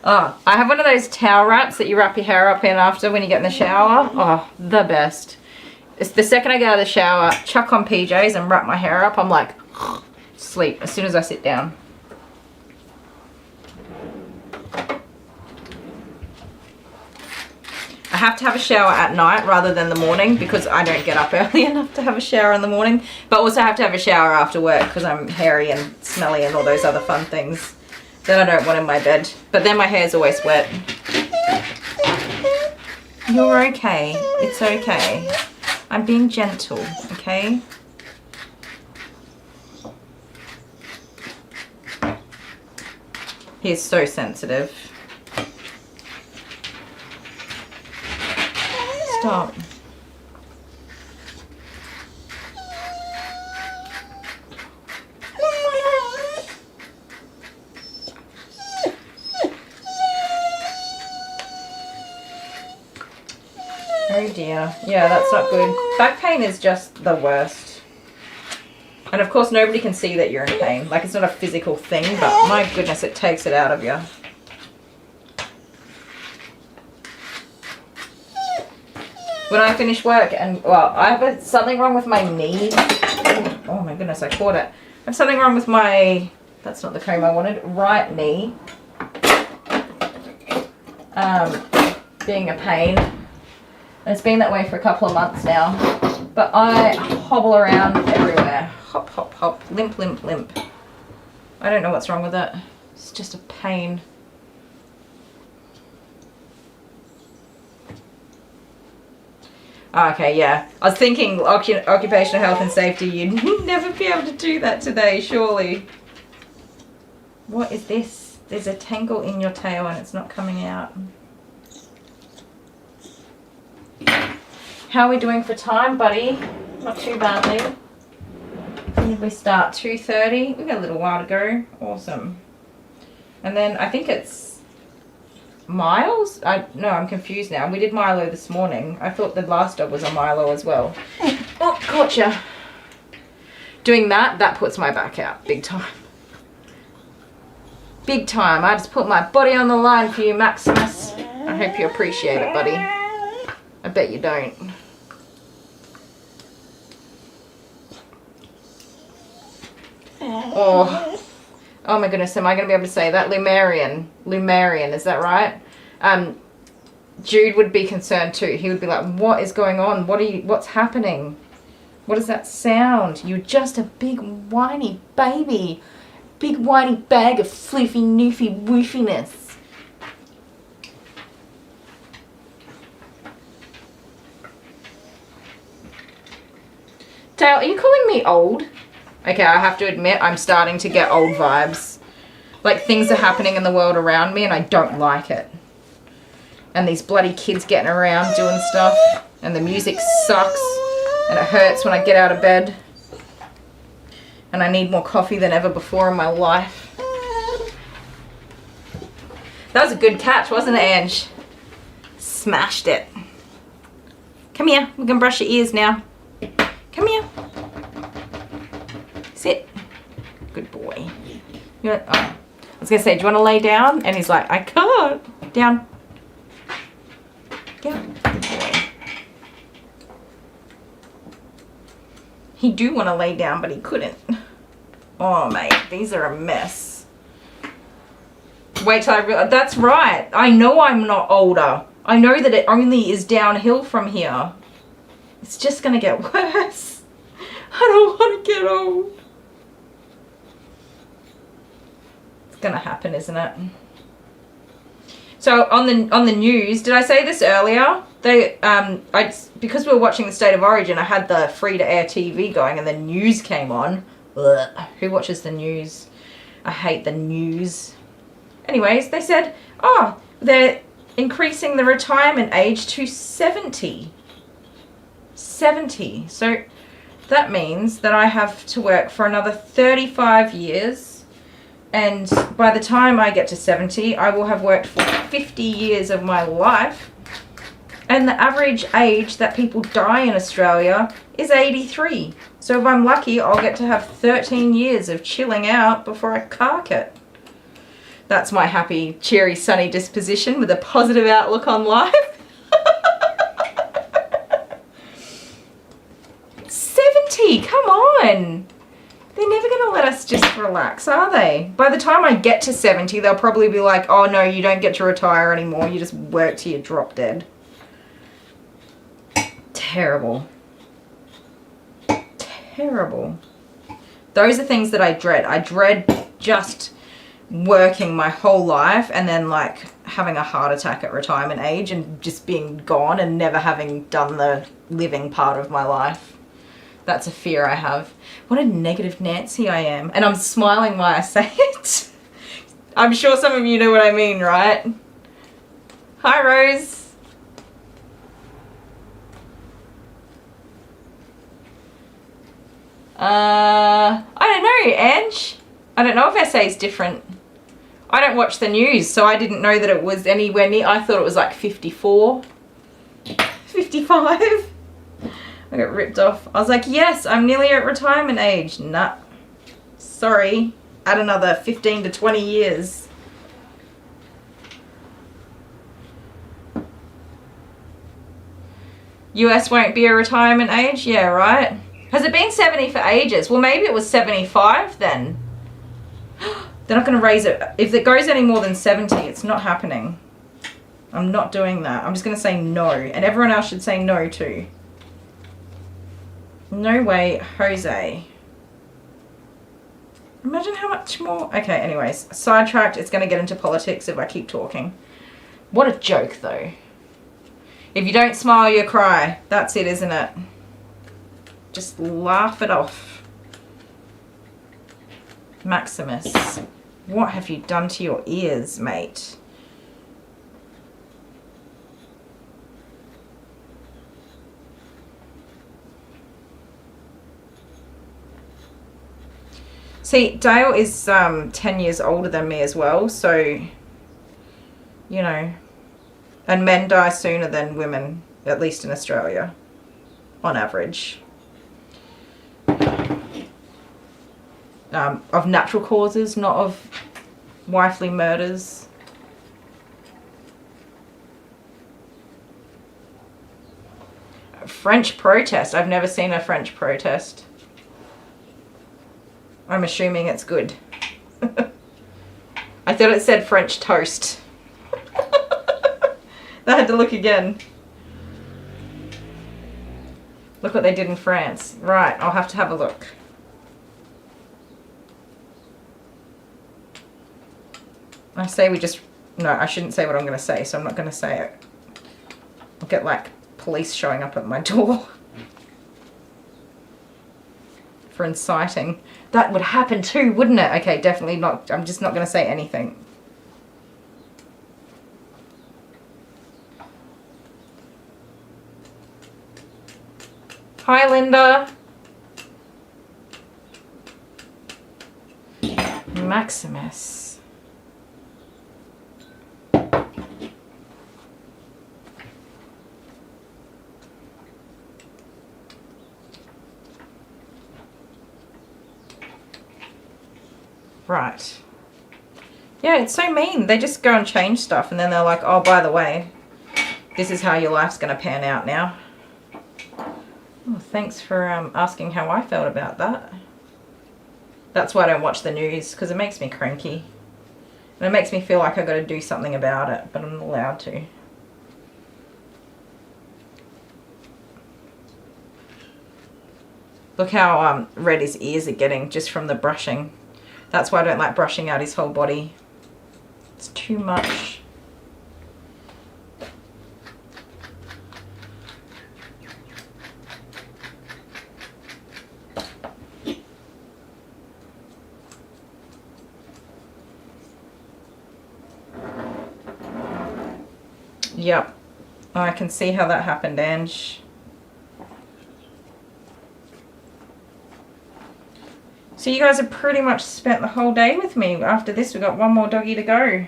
Oh, I have one of those towel wraps that you wrap your hair up in after when you get in the shower. Oh, the best. It's the second I get out of the shower, chuck on PJs and wrap my hair up. I'm like, sleep as soon as I sit down. I have to have a shower at night rather than the morning because I don't get up early enough to have a shower in the morning. But also I have to have a shower after work because I'm hairy and smelly and all those other fun things that I don't want in my bed. But then my hair's always wet. You're okay. It's okay. I'm being gentle, okay? He's so sensitive. Stop. Oh dear. Yeah, that's not good. Back pain is just the worst. And of course nobody can see that you're in pain. Like, it's not a physical thing, but my goodness, it takes it out of you. When I finish work and, well, I have something wrong with my knee. Oh my goodness, I caught it. I have something wrong with my, that's not the cream I wanted, right knee. Being a pain. And it's been that way for a couple of months now. But I hobble around everywhere. Hop, hop, hop. Limp, limp, limp. I don't know what's wrong with it. It's just a pain. Okay, yeah. I was thinking occupational health and safety, you'd never be able to do that today, surely. What is this? There's a tangle in your tail and it's not coming out. How are we doing for time, buddy? Not too badly. When did we start? 2:30? We've got a little while to go. Awesome. And then I think it's Miles? No, I'm confused now. We did Milo this morning. I thought the last dog was a Milo as well. Oh, gotcha. Doing that puts my back out. Big time. Big time. I just put my body on the line for you, Maximus. I hope you appreciate it, buddy. I bet you don't. Oh my goodness, am I going to be able to say that? Lumarian, is that right? Jude would be concerned too. He would be like, what is going on? What's happening? What is that sound? You're just a big whiny baby. Big whiny bag of floofy noofy woofiness. Dale, are you calling me old? Okay, I have to admit, I'm starting to get old vibes. Like, things are happening in the world around me and I don't like it. And these bloody kids getting around doing stuff. And the music sucks. And it hurts when I get out of bed. And I need more coffee than ever before in my life. That was a good catch, wasn't it, Ange? Smashed it. Come here, we can brush your ears now. Come here. Sit. Good boy. I was going to say, do you want to lay down? And he's like, I can't. Down. Down. Good boy. He do want to lay down, but he couldn't. Oh, mate, these are a mess. Wait till I realize. That's right. I know I'm not older. I know that it only is downhill from here. It's just going to get worse. I don't want to get old. It's going to happen, isn't it? So on the news, did I say this earlier? They because we were watching the State of Origin, I had the free to air TV going, and the news came on. Ugh. Who watches the news? I hate the news. Anyways, they said, oh, they're increasing the retirement age to 70. 70. So that means that I have to work for another 35 years. And by the time I get to 70, I will have worked for 50 years of my life. And the average age that people die in Australia is 83. So if I'm lucky, I'll get to have 13 years of chilling out before I cark it. That's my happy, cheery, sunny disposition with a positive outlook on life. 70, come on. They're never going to let us just relax, are they? By the time I get to 70, they'll probably be like, oh no, you don't get to retire anymore. You just work till you drop dead. Terrible. Terrible. Those are things that I dread. I dread just working my whole life and then like having a heart attack at retirement age and just being gone and never having done the living part of my life. That's a fear I have. What a negative Nancy I am. And I'm smiling while I say it. I'm sure some of you know what I mean, right? Hi, Rose. I don't know, Ange. I don't know if SA is different. I don't watch the news, so I didn't know that it was anywhere near. I thought it was like 54. 55. I got ripped off. I was like, yes, I'm nearly at retirement age. Nah. Sorry. Add another 15 to 20 years. US won't be a retirement age? Yeah, right. Has it been 70 for ages? Well, maybe it was 75 then. They're not going to raise it. If it goes any more than 70, it's not happening. I'm not doing that. I'm just going to say no. And everyone else should say no too. No way, Jose. Imagine how much more... Okay, anyways. Sidetracked. It's going to get into politics if I keep talking. What a joke, though. If you don't smile, you cry. That's it, isn't it? Just laugh it off. Maximus, what have you done to your ears, mate? See, Dale is 10 years older than me as well, so, you know, and men die sooner than women, at least in Australia, on average. Of natural causes, not of wifely murders. French protest. I've never seen a French protest. I'm assuming it's good. I thought it said French toast. I had to look again. Look what they did in France. Right, I'll have to have a look. I say we just... No, I shouldn't say what I'm going to say, so I'm not going to say it. I'll get, like, police showing up at my door. For inciting. That would happen too, wouldn't it? Okay, definitely not. I'm just not going to say anything. Hi, Linda. Maximus. Right. Yeah, it's so mean. They just go and change stuff and then they're like, oh, by the way, this is how your life's going to pan out now. Oh, thanks for asking how I felt about that. That's why I don't watch the news, because it makes me cranky. And it makes me feel like I've got to do something about it, but I'm not allowed to. Look how red his ears are getting just from the brushing. That's why I don't like brushing out his whole body. It's too much. Yep. I can see how that happened, Ange. So you guys have pretty much spent the whole day with me. After this, we've got one more doggy to go.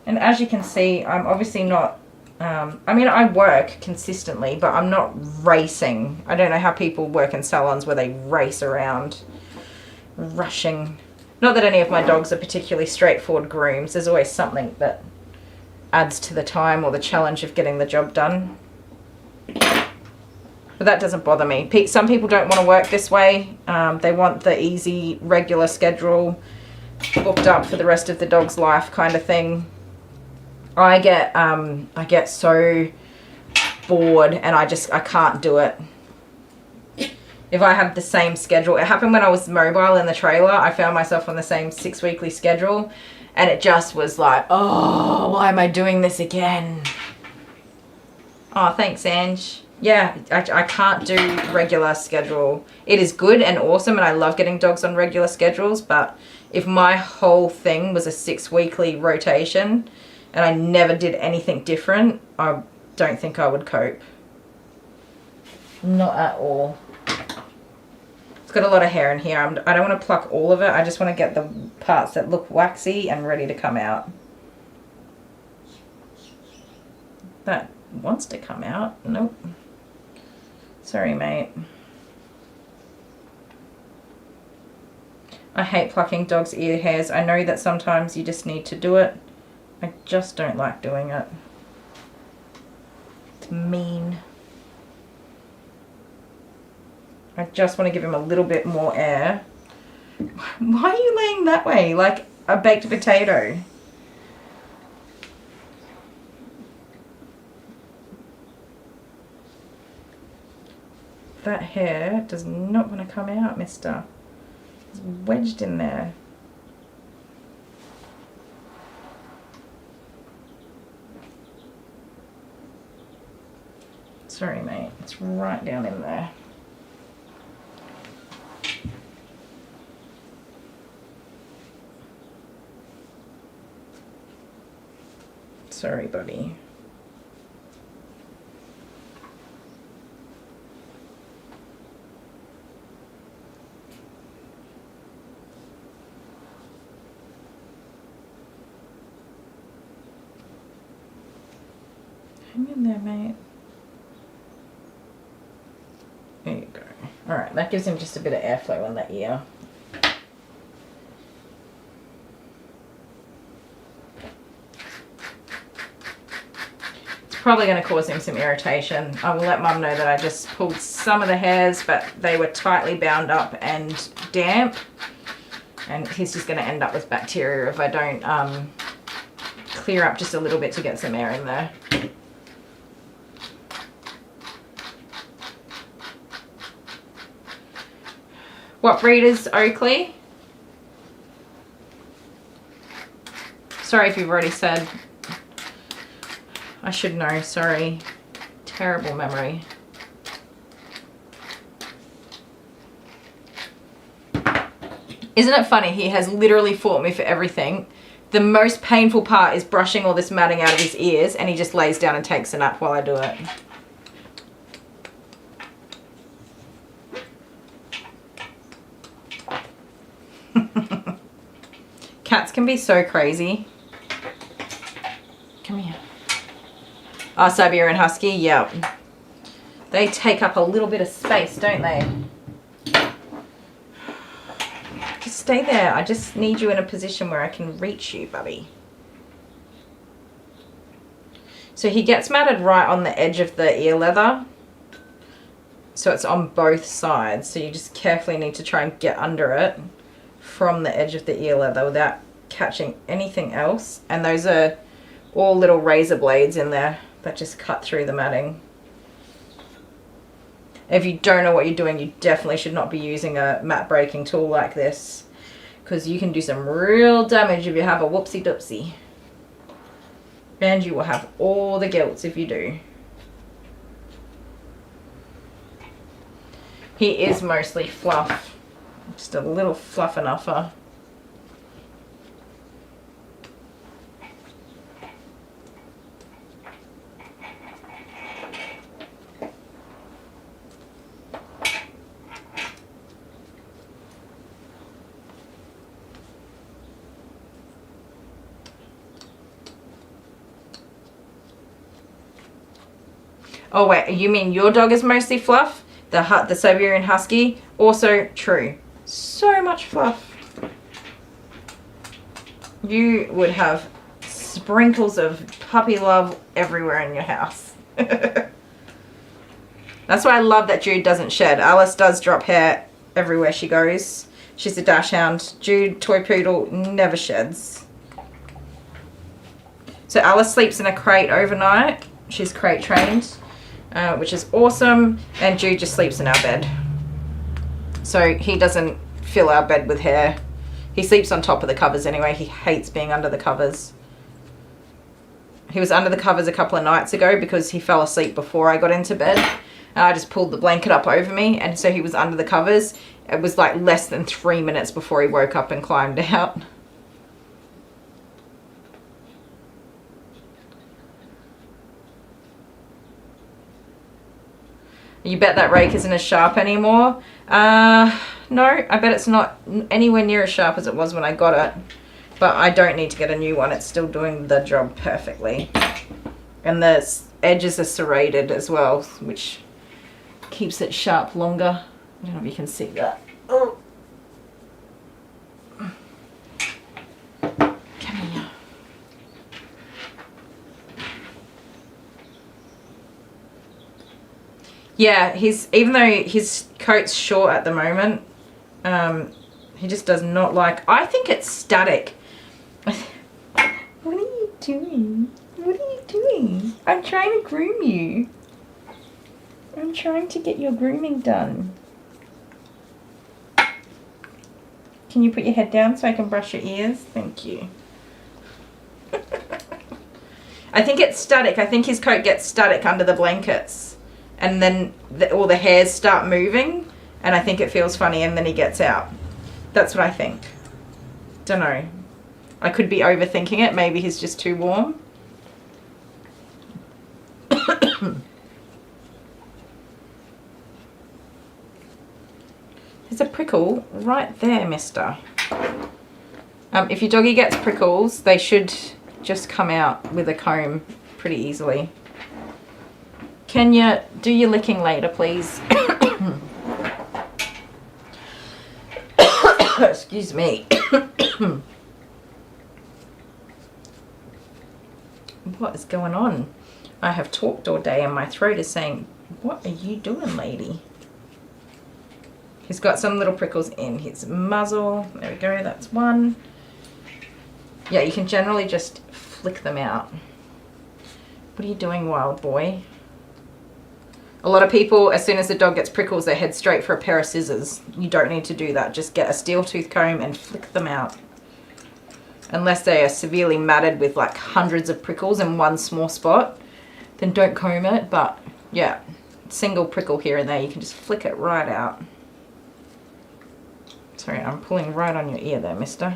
And as you can see, I'm obviously not, I mean, I work consistently, but I'm not racing. I don't know how people work in salons where they race around, rushing. Not that any of my dogs are particularly straightforward grooms. There's always something that adds to the time or the challenge of getting the job done. But that doesn't bother me. Some people don't want to work this way. They want the easy, regular schedule, booked up for the rest of the dog's life kind of thing. I get so bored and I can't do it. If I have the same schedule, it happened when I was mobile in the trailer. I found myself on the same 6-weekly schedule and it just was like, oh, why am I doing this again? Oh, thanks, Ange. Yeah, I can't do regular schedule. It is good and awesome and I love getting dogs on regular schedules, but if my whole thing was a 6-weekly rotation and I never did anything different, I don't think I would cope. Not at all. It's got a lot of hair in here. I don't want to pluck all of it. I just want to get the parts that look waxy and ready to come out. That wants to come out. Nope. Sorry, mate. I hate plucking dogs' ear hairs. I know that sometimes you just need to do it. I just don't like doing it. It's mean. I just want to give him a little bit more air. Why are you laying that way? Like a baked potato. That hair does not want to come out, mister. It's wedged in there. Sorry, mate. It's right down in there. Sorry, buddy. Hang in there, mate. There you go. Alright, that gives him just a bit of airflow on that ear. Probably going to cause him some irritation. I will let Mum know that I just pulled some of the hairs, but they were tightly bound up and damp, and he's just going to end up with bacteria if I don't clear up just a little bit to get some air in there. What breed is Oakley? Sorry if you've already said. I should know, sorry. Terrible memory. Isn't it funny? He has literally fought me for everything. The most painful part is brushing all this matting out of his ears, and he just lays down and takes a nap while I do it. Cats can be so crazy. Come here. Oh, Siberian Husky, yeah. They take up a little bit of space, don't they? Just stay there. I just need you in a position where I can reach you, buddy. So he gets matted right on the edge of the ear leather. So it's on both sides. So you just carefully need to try and get under it from the edge of the ear leather without catching anything else. And those are all little razor blades in there that just cut through the matting. If you don't know what you're doing, you definitely should not be using a mat breaking tool like this, because you can do some real damage if you have a whoopsie doopsie. And you will have all the guilt if you do. He is mostly fluff. Just a little fluff enuffer. Oh wait, you mean your dog is mostly fluff? The Siberian Husky? Also true. So much fluff. You would have sprinkles of puppy love everywhere in your house. That's why I love that Jude doesn't shed. Alice does drop hair everywhere she goes. She's a dachshund. Jude, toy poodle, never sheds. So Alice sleeps in a crate overnight. She's crate trained. Which is awesome, and Jude just sleeps in our bed. So he doesn't fill our bed with hair. He sleeps on top of the covers anyway. He hates being under the covers. He was under the covers a couple of nights ago because he fell asleep before I got into bed. And I just pulled the blanket up over me, and so he was under the covers. It was like less than 3 minutes before he woke up and climbed out. You bet that rake isn't as sharp anymore? No, I bet it's not anywhere near as sharp as it was when I got it. But I don't need to get a new one. It's still doing the job perfectly. And the edges are serrated as well, which keeps it sharp longer. I don't know if you can see that. Oh. Come here. Yeah, even though his coat's short at the moment, he just does not like. I think it's static. What are you doing? What are you doing? I'm trying to groom you. I'm trying to get your grooming done. Can you put your head down so I can brush your ears? Thank you. I think it's static. I think his coat gets static under the blankets. And then all the hairs start moving, and I think it feels funny, and then he gets out. That's what I think. Don't know. I could be overthinking it. Maybe he's just too warm. There's a prickle right there, mister. If your doggy gets prickles, they should just come out with a comb pretty easily. Can you do your licking later, please? Excuse me. What is going on? I have talked all day and my throat is saying, what are you doing, lady? He's got some little prickles in his muzzle. There we go, that's one. Yeah, you can generally just flick them out. What are you doing, wild boy? A lot of people, as soon as the dog gets prickles, they head straight for a pair of scissors. You don't need to do that. Just get a steel tooth comb and flick them out. Unless they are severely matted with like hundreds of prickles in one small spot, then don't comb it. But yeah, single prickle here and there, you can just flick it right out. Sorry, I'm pulling right on your ear there, mister.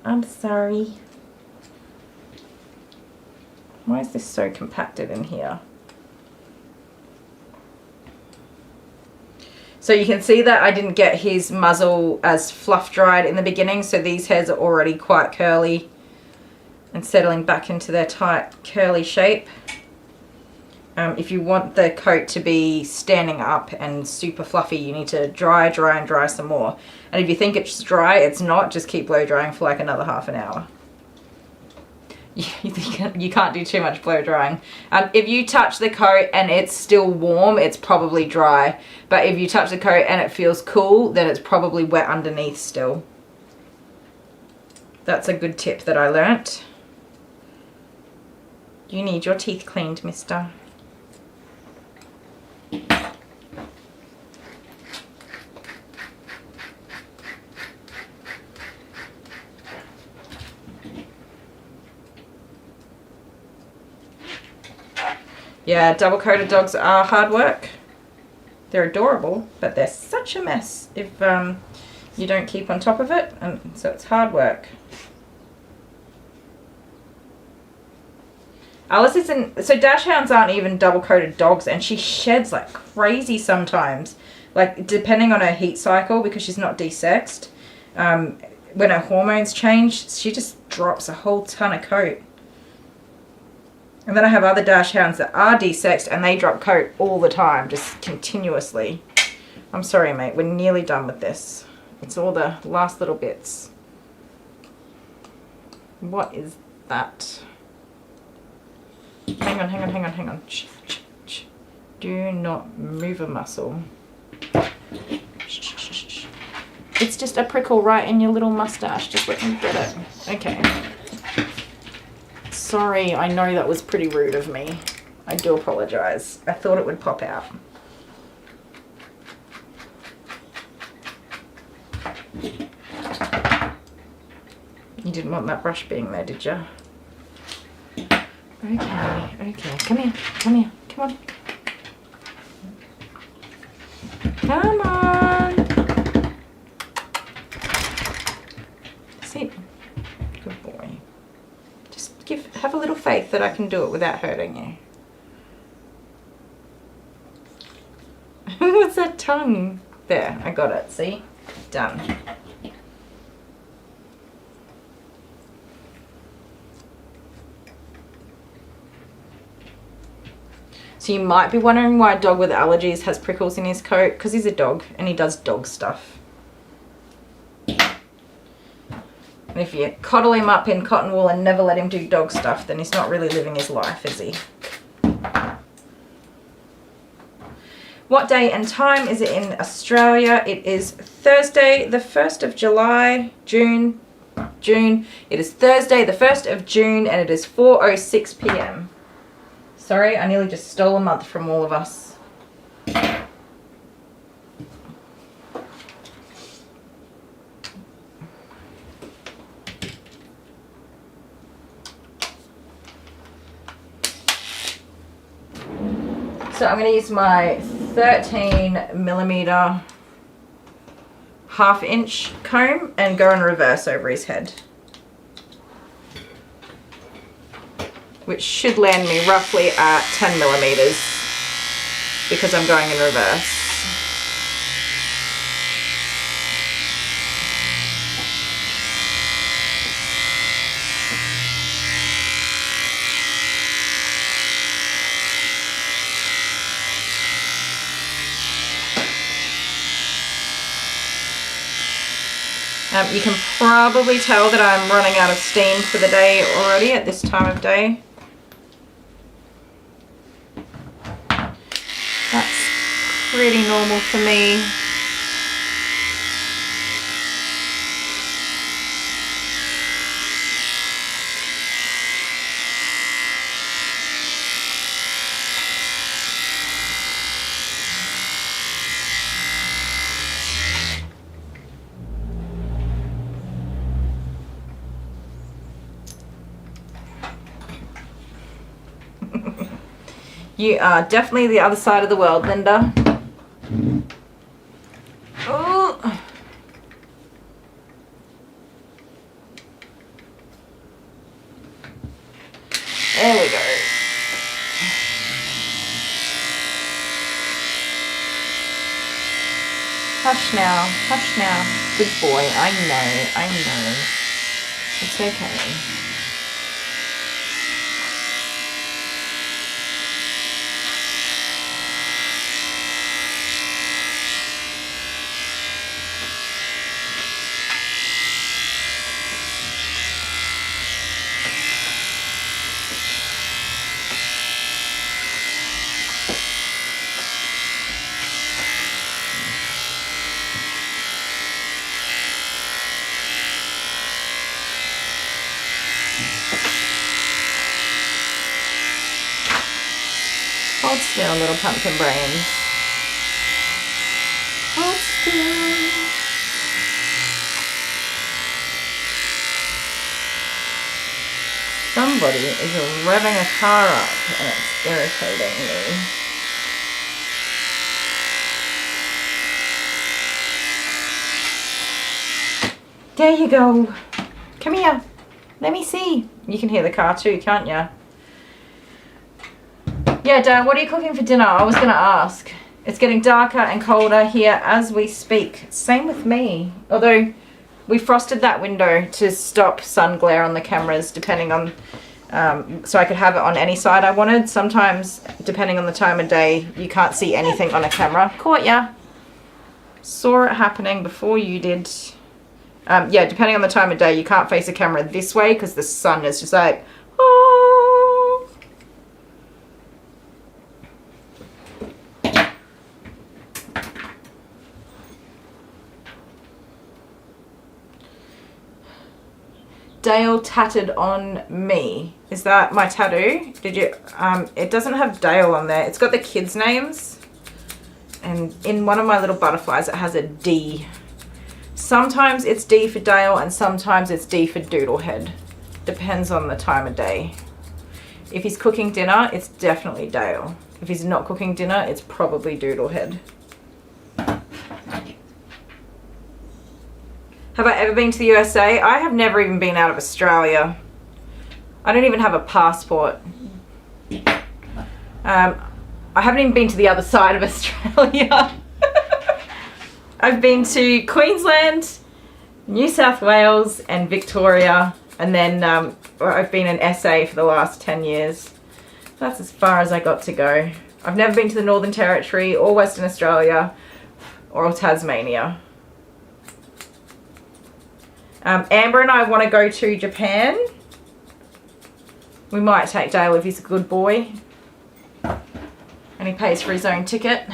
I'm sorry. Why is this so compacted in here? So you can see that I didn't get his muzzle as fluff dried in the beginning, so these hairs are already quite curly and settling back into their tight curly shape. If you want the coat to be standing up and super fluffy, you need to dry and dry some more. And if you think it's dry, it's not. Just keep blow drying for like another half an hour. You think you can't do too much blow drying. If you touch the coat and it's still warm, it's probably dry. But if you touch the coat and it feels cool, then it's probably wet underneath still. That's a good tip that I learnt. You need your teeth cleaned, mister. Yeah, double coated dogs are hard work. They're adorable, but they're such a mess if you don't keep on top of it, and so it's hard work. Alice isn't, so dachshunds aren't even double coated dogs, and she sheds like crazy sometimes, like depending on her heat cycle, because she's not desexed. When her hormones change, she just drops a whole ton of coat. And then I have other dachshunds that are desexed and they drop coat all the time, just continuously. I'm sorry, mate, we're nearly done with this. It's all the last little bits. What is that? Hang on. Shh. Do not move a muscle. Shh. It's just a prickle right in your little mustache. Just let me get it. Okay. Sorry, I know that was pretty rude of me. I do apologize. I thought it would pop out. You didn't want that brush being there, did you? Okay. Come here. Come on. Come on. Sit. Good boy. Just have a little faith that I can do it without hurting you. What's that tongue? There, I got it. See? Done. So you might be wondering why a dog with allergies has prickles in his coat, because he's a dog and he does dog stuff. And if you coddle him up in cotton wool and never let him do dog stuff, then he's not really living his life, is he? What day and time is it in Australia? It is Thursday, the 1st of July, June. It is Thursday, the 1st of June, and it is 4:06 p.m. Sorry, I nearly just stole a month from all of us. So I'm going to use my 13mm 1/2 inch comb and go in reverse over his head, which should land me roughly at 10mm because I'm going in reverse. You can probably tell that I'm running out of steam for the day already at this time of day. That's pretty normal for me. You are definitely the other side of the world, Linda. Oh. There we go. Hush now, hush now. Good boy, I know. It's okay. Hold still, little pumpkin brains. Hold still. Somebody is revving a car up and it's irritating me. There you go. Come here. Let me see. You can hear the car too, can't you? Yeah, Dad, what are you cooking for dinner? I was going to ask. It's getting darker and colder here as we speak. Same with me. Although we frosted that window to stop sun glare on the cameras, depending on, so I could have it on any side I wanted. Sometimes, depending on the time of day, you can't see anything on a camera. Caught ya. Saw it happening before you did. Yeah, depending on the time of day, you can't face a camera this way because the sun is just like, oh. Dale tatted on me. Is that my tattoo? Did you, it doesn't have Dale on there. It's got the kids' names. And in one of my little butterflies, it has a D. Sometimes it's D for Dale and sometimes it's D for Doodlehead. Depends on the time of day. If he's cooking dinner, it's definitely Dale. If he's not cooking dinner, it's probably Doodlehead. Have I ever been to the USA? I have never even been out of Australia. I don't even have a passport. I haven't even been to the other side of Australia. I've been to Queensland, New South Wales and Victoria, and then I've been in SA for the last 10 years. That's as far as I got to go. I've never been to the Northern Territory or Western Australia or Tasmania. Amber and I want to go to Japan. We might take Dale if he's a good boy and he pays for his own ticket.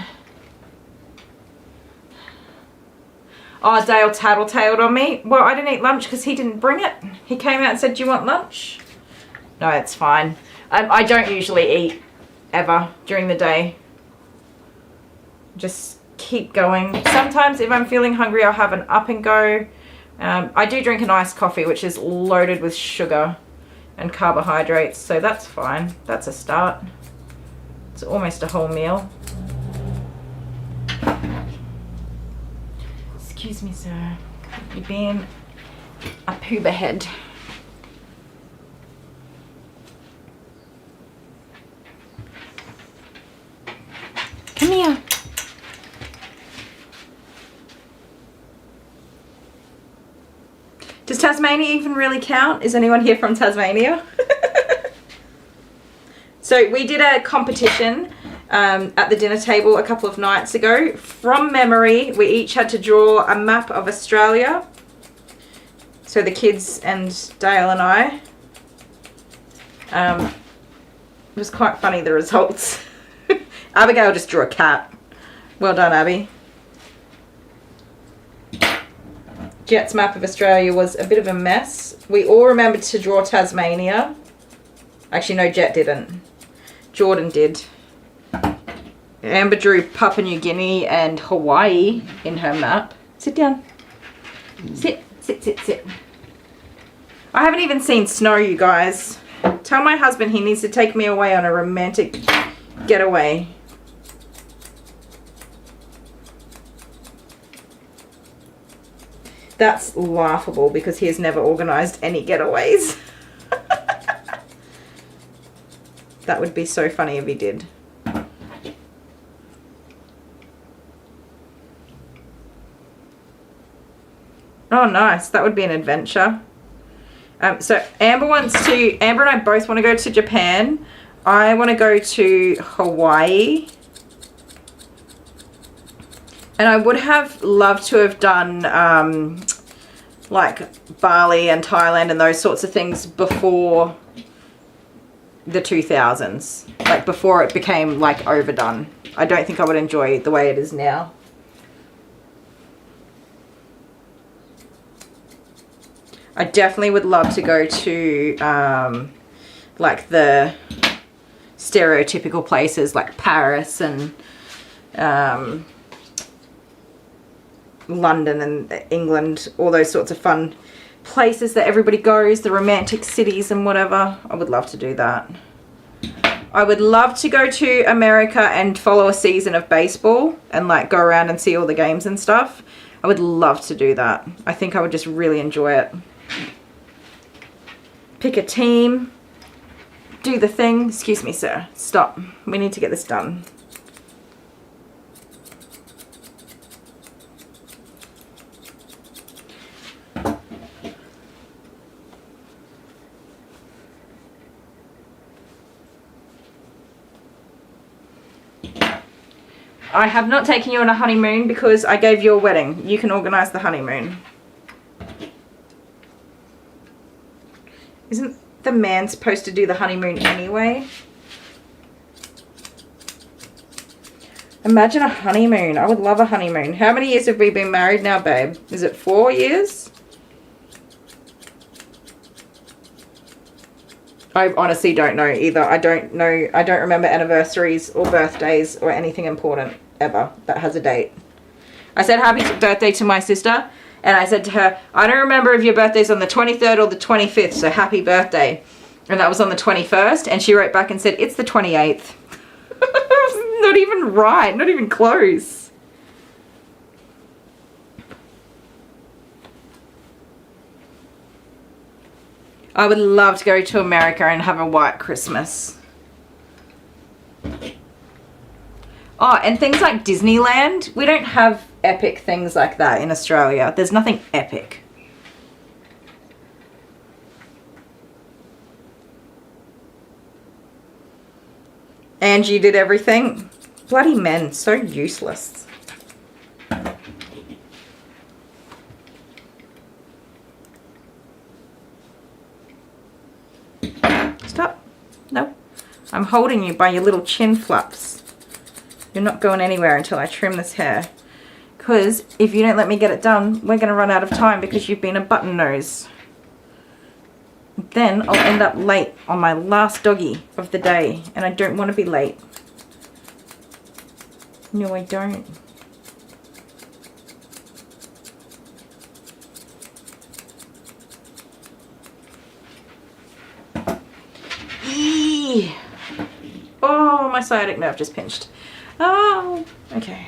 Oh, Dale tattletaled on me. Well, I didn't eat lunch because he didn't bring it. He came out and said, do you want lunch? No, it's fine. I don't usually eat ever during the day. Just keep going. Sometimes if I'm feeling hungry, I'll have an up and go. I do drink an iced coffee, which is loaded with sugar and carbohydrates, so that's fine. That's a start. It's almost a whole meal. Excuse me, sir. You're being a poober head. Come here. Does Tasmania even really count? Is anyone here from Tasmania? So we did a competition at the dinner table a couple of nights ago. From memory, we each had to draw a map of Australia. So the kids and Dale and I. It was quite funny, the results. Abigail just drew a cat. Well done, Abby. Jet's map of Australia was a bit of a mess. We all remembered to draw Tasmania. Actually, no, Jet didn't. Jordan did. Amber drew Papua New Guinea and Hawaii in her map. Sit down. Sit, sit, sit, sit. I haven't even seen snow, you guys. Tell my husband he needs to take me away on a romantic getaway. That's laughable because he has never organised any getaways. That would be so funny if he did. Oh, nice. That would be an adventure. So Amber and I both want to go to Japan. I want to go to Hawaii. And I would have loved to have done like Bali and Thailand and those sorts of things before the 2000s. Like before it became like overdone. I don't think I would enjoy the way it is now. I definitely would love to go to like the stereotypical places like Paris and London and England, all those sorts of fun places that everybody goes, the romantic cities and whatever. I would love to do that. I would love to go to America and follow a season of baseball and like go around and see all the games and stuff. I would love to do that. I think I would just really enjoy it. Pick a team, do the thing. Excuse me, sir. Stop. We need to get this done. I have not taken you on a honeymoon because I gave you a wedding. You can organise the honeymoon. Isn't the man supposed to do the honeymoon anyway? Imagine a honeymoon. I would love a honeymoon. How many years have we been married now, babe? Is it 4 years? I honestly don't know either. I don't know. I don't remember anniversaries or birthdays or anything important ever that has a date. I said happy birthday to my sister, and I said to her, I don't remember if your birthday's on the 23rd or the 25th, so happy birthday. And that was on the 21st, and she wrote back and said, it's the 28th. Not even right, not even close. I would love to go to America and have a white Christmas. Oh, and things like Disneyland. We don't have epic things like that in Australia. There's nothing epic. Angie did everything. Bloody men, so useless. Stop. No. I'm holding you by your little chin flaps. You're not going anywhere until I trim this hair. Because if you don't let me get it done, we're going to run out of time because you've been a button nose. Then I'll end up late on my last doggy of the day. And I don't want to be late. No, I don't. Eee. Oh, my sciatic nerve just pinched. Oh, okay.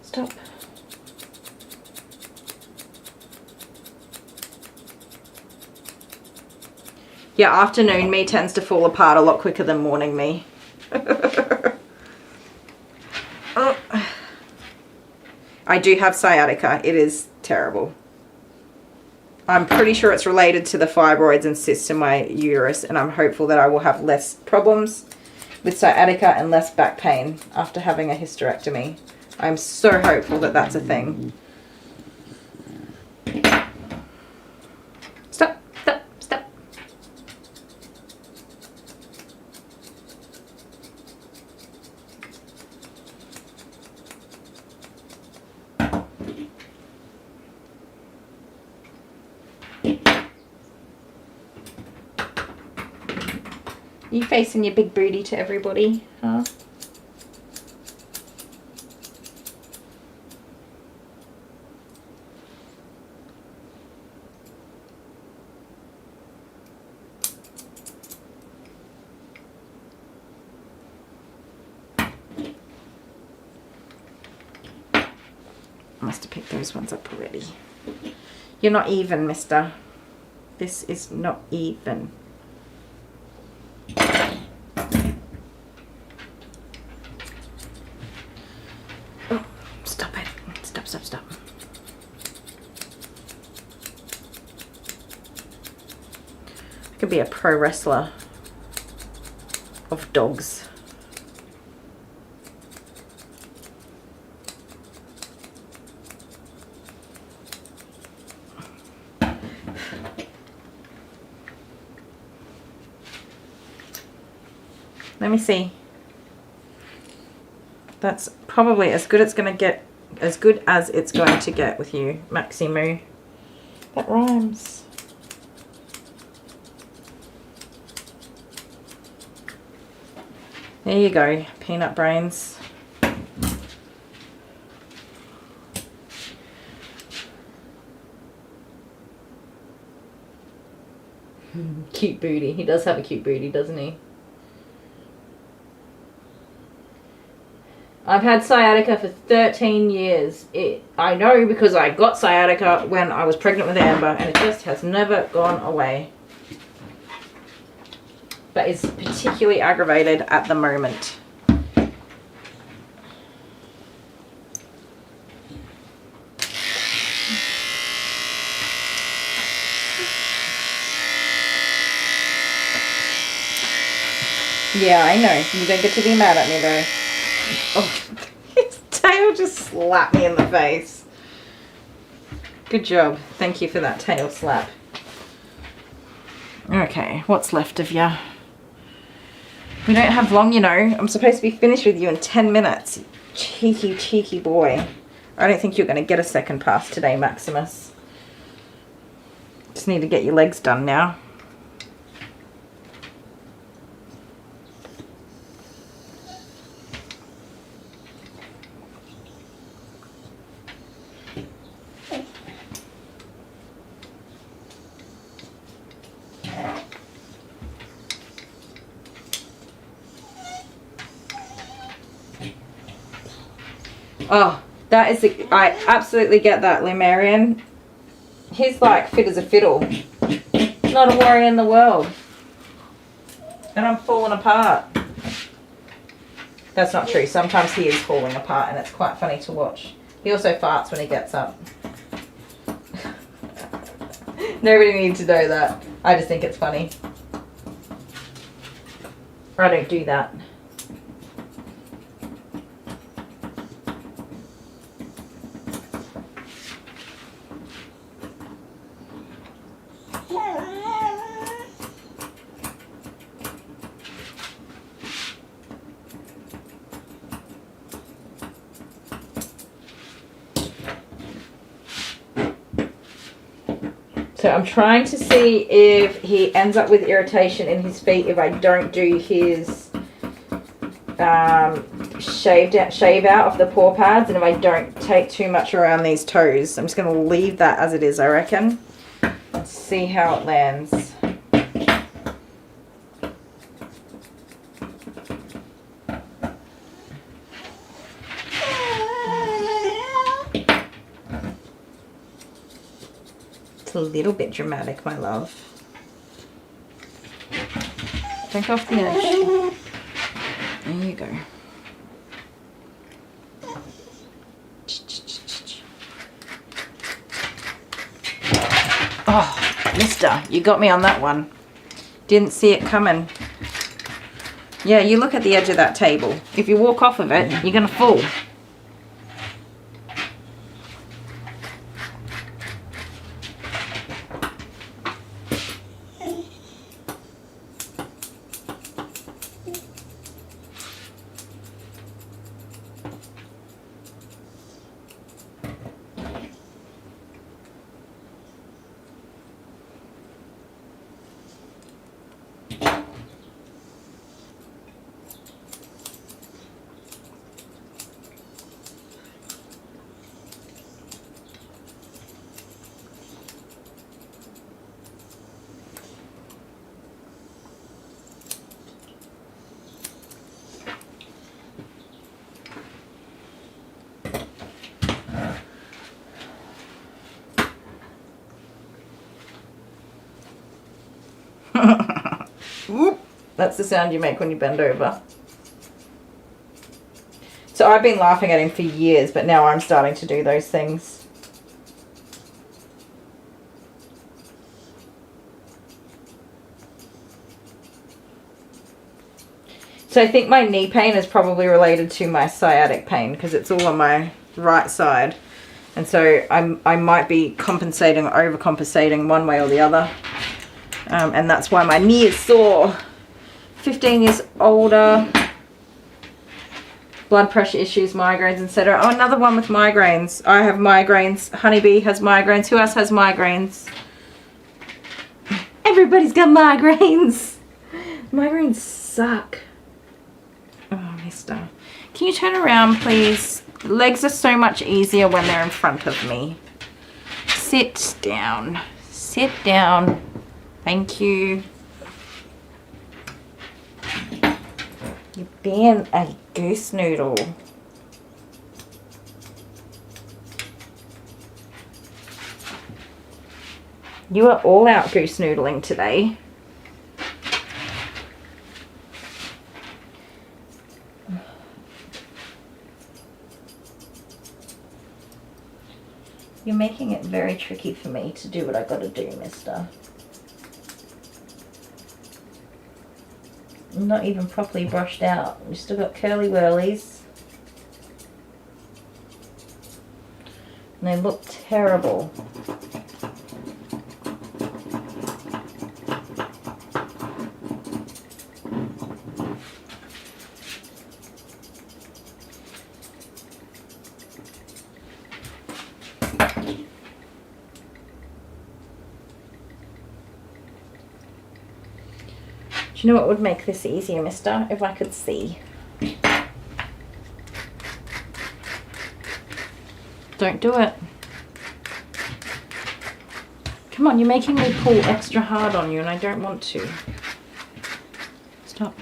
Stop. Yeah, afternoon me tends to fall apart a lot quicker than morning me. Oh. I do have sciatica. It is terrible. I'm pretty sure it's related to the fibroids and cysts in my uterus, and I'm hopeful that I will have less problems with sciatica and less back pain after having a hysterectomy. I'm so hopeful that that's a thing. Stop, stop, stop. You facing your big booty to everybody, huh? Must have picked those ones up already. You're not even, mister. This is not even. Oh, stop it. Stop, stop, stop. I could be a pro wrestler of dogs. Let me see. That's probably as good as it's going to get, as good as it's going to get with you, Maxi Moo. That rhymes. There you go, peanut brains. Cute booty. He does have a cute booty, doesn't he? I've had sciatica for 13 years. I know because I got sciatica when I was pregnant with Amber, and it just has never gone away. But it's particularly aggravated at the moment. Yeah, I know. You don't get to be mad at me though. Oh, his tail just slapped me in the face. Good job. Thank you for that tail slap. Okay, what's left of you? We don't have long, you know. I'm supposed to be finished with you in 10 minutes. Cheeky, cheeky boy. I don't think you're going to get a second pass today, Maximus. Just need to get your legs done now. Oh, that is, I absolutely get that, Lumarian. He's like fit as a fiddle. Not a worry in the world. And I'm falling apart. That's not true. Sometimes he is falling apart and it's quite funny to watch. He also farts when he gets up. Nobody needs to know that. I just think it's funny. I don't do that. So I'm trying to see if he ends up with irritation in his feet if I don't do his shave out of the paw pads, and if I don't take too much around these toes. I'm just going to leave that as it is, I reckon. Let's see how it lands. A little bit dramatic, my love. Take off the edge. There you go. Oh, mister, you got me on that one. Didn't see it coming. Yeah, you look at the edge of that table. If you walk off of it, you're gonna fall. Whoop. That's the sound you make when you bend over. So I've been laughing at him for years, but now I'm starting to do those things. So I think my knee pain is probably related to my sciatic pain because it's all on my right side. And so I might be compensating or overcompensating one way or the other. And that's why my knee is sore. 15 years older. Blood pressure issues, migraines, etc. Oh, another one with migraines. I have migraines. Honeybee has migraines. Who else has migraines? Everybody's got migraines. Migraines suck. mister. Can you turn around, please? Legs are so much easier when they're in front of me. Sit down. Sit down. Thank you. You're being a goose noodle. You are all out goose noodling today. You're making it very tricky for me to do what I gotta do, mister. I'm not even properly brushed out. We've still got curly whirlies. And they look terrible. Do you know what would make this easier, mister? If I could see. Don't do it. Come on, you're making me pull extra hard on you and I don't want to. Stop.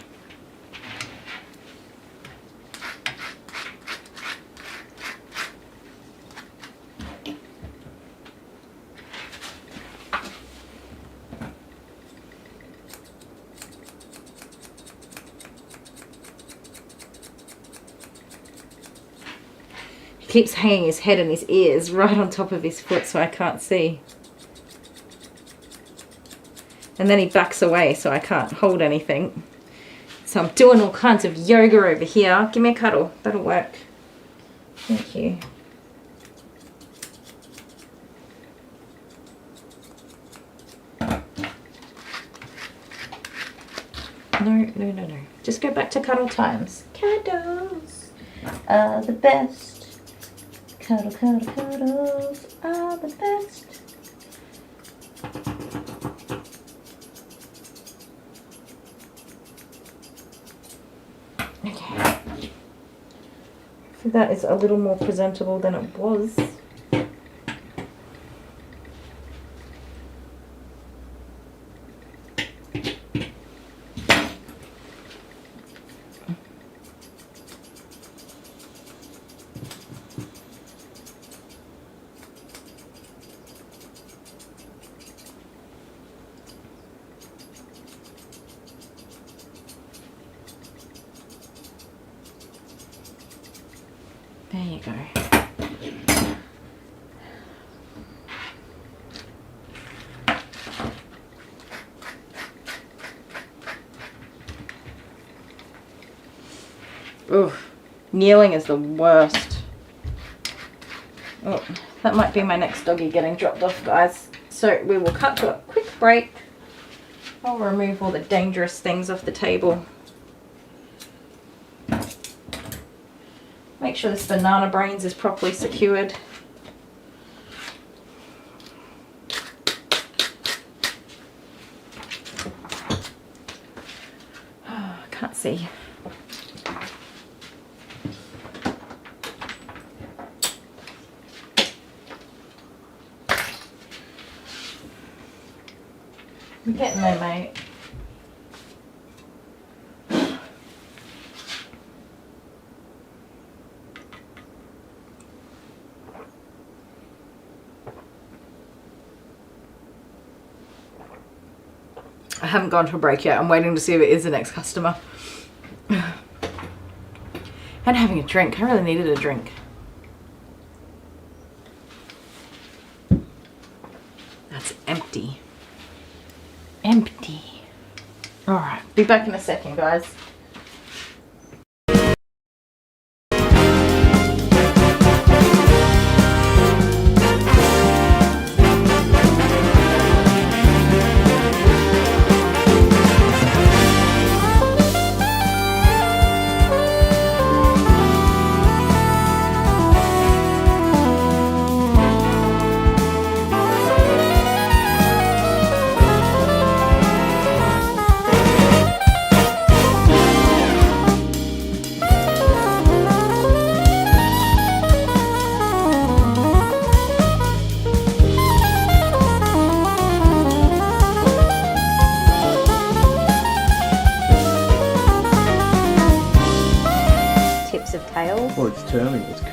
Keeps hanging his head and his ears right on top of his foot so I can't see. And then he backs away so I can't hold anything. So I'm doing all kinds of yoga over here. Give me a cuddle. That'll work. Thank you. No. Just go back to cuddle times. Cuddles are the best. Cuddles are the best. Okay. So that is a little more presentable than it was. There you go. Oof, kneeling is the worst. Oh, that might be my next doggy getting dropped off, guys. So we will cut to a quick break. I'll remove all the dangerous things off the table. Make sure this banana brains is properly secured. Oh, I can't see. I'm getting there, mate. I haven't gone to a break yet. I'm waiting to see if it is the next customer. And having a drink. I really needed a drink. That's empty. Empty. Alright, be back in a second, guys.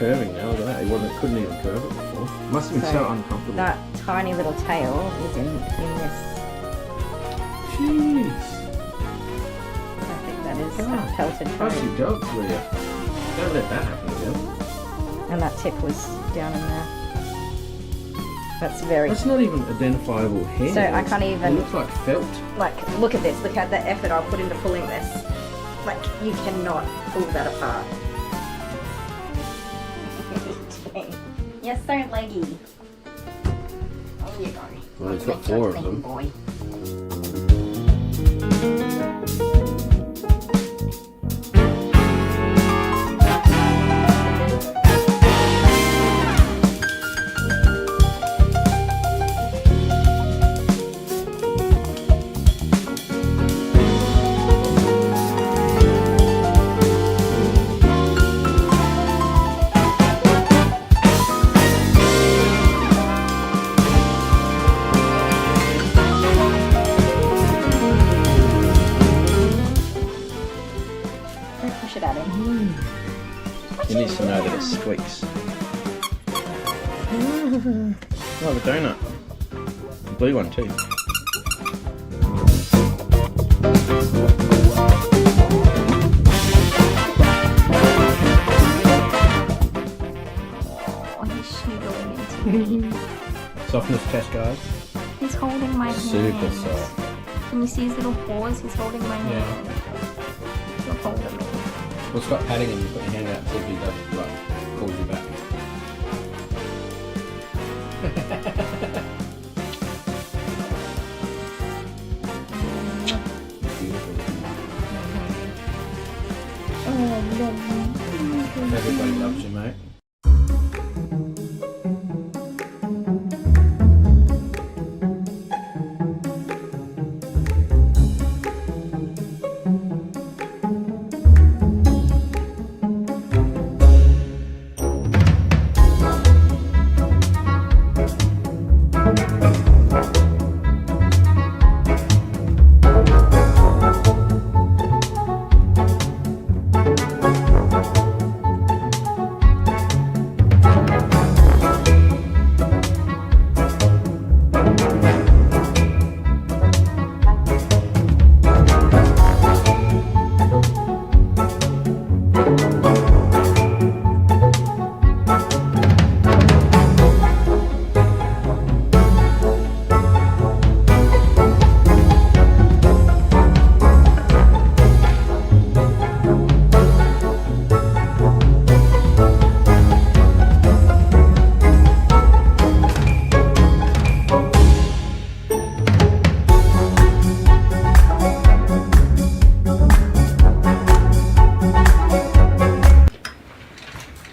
curving now. Look at that. It couldn't even curve it before. Must have been so uncomfortable. That tiny little tail is in this. Jeez. I think that is a pelted How's coat. your dog, Leah? Don't let that happen again. And that tip was down in there. That's very... That's not even identifiable hair. So I can't even... It looks like felt. Like, look at this. Look at the effort I'll put into pulling this. Like, you cannot pull that apart. You're so leggy. Oh, you go. Well, it's got 4 of them. Boy. Push it at him. He needs to know that it squeaks. Oh, the donut. The blue one too. Oh, he's sniggling into me. Softness test, guys. He's holding my hand. Super soft. Can you see his little paws? He's holding my Yeah. hand. He'll hold him. Well, stop patting him and put your hand out and see if he does, like, pulls you back. Everybody loves you, mate.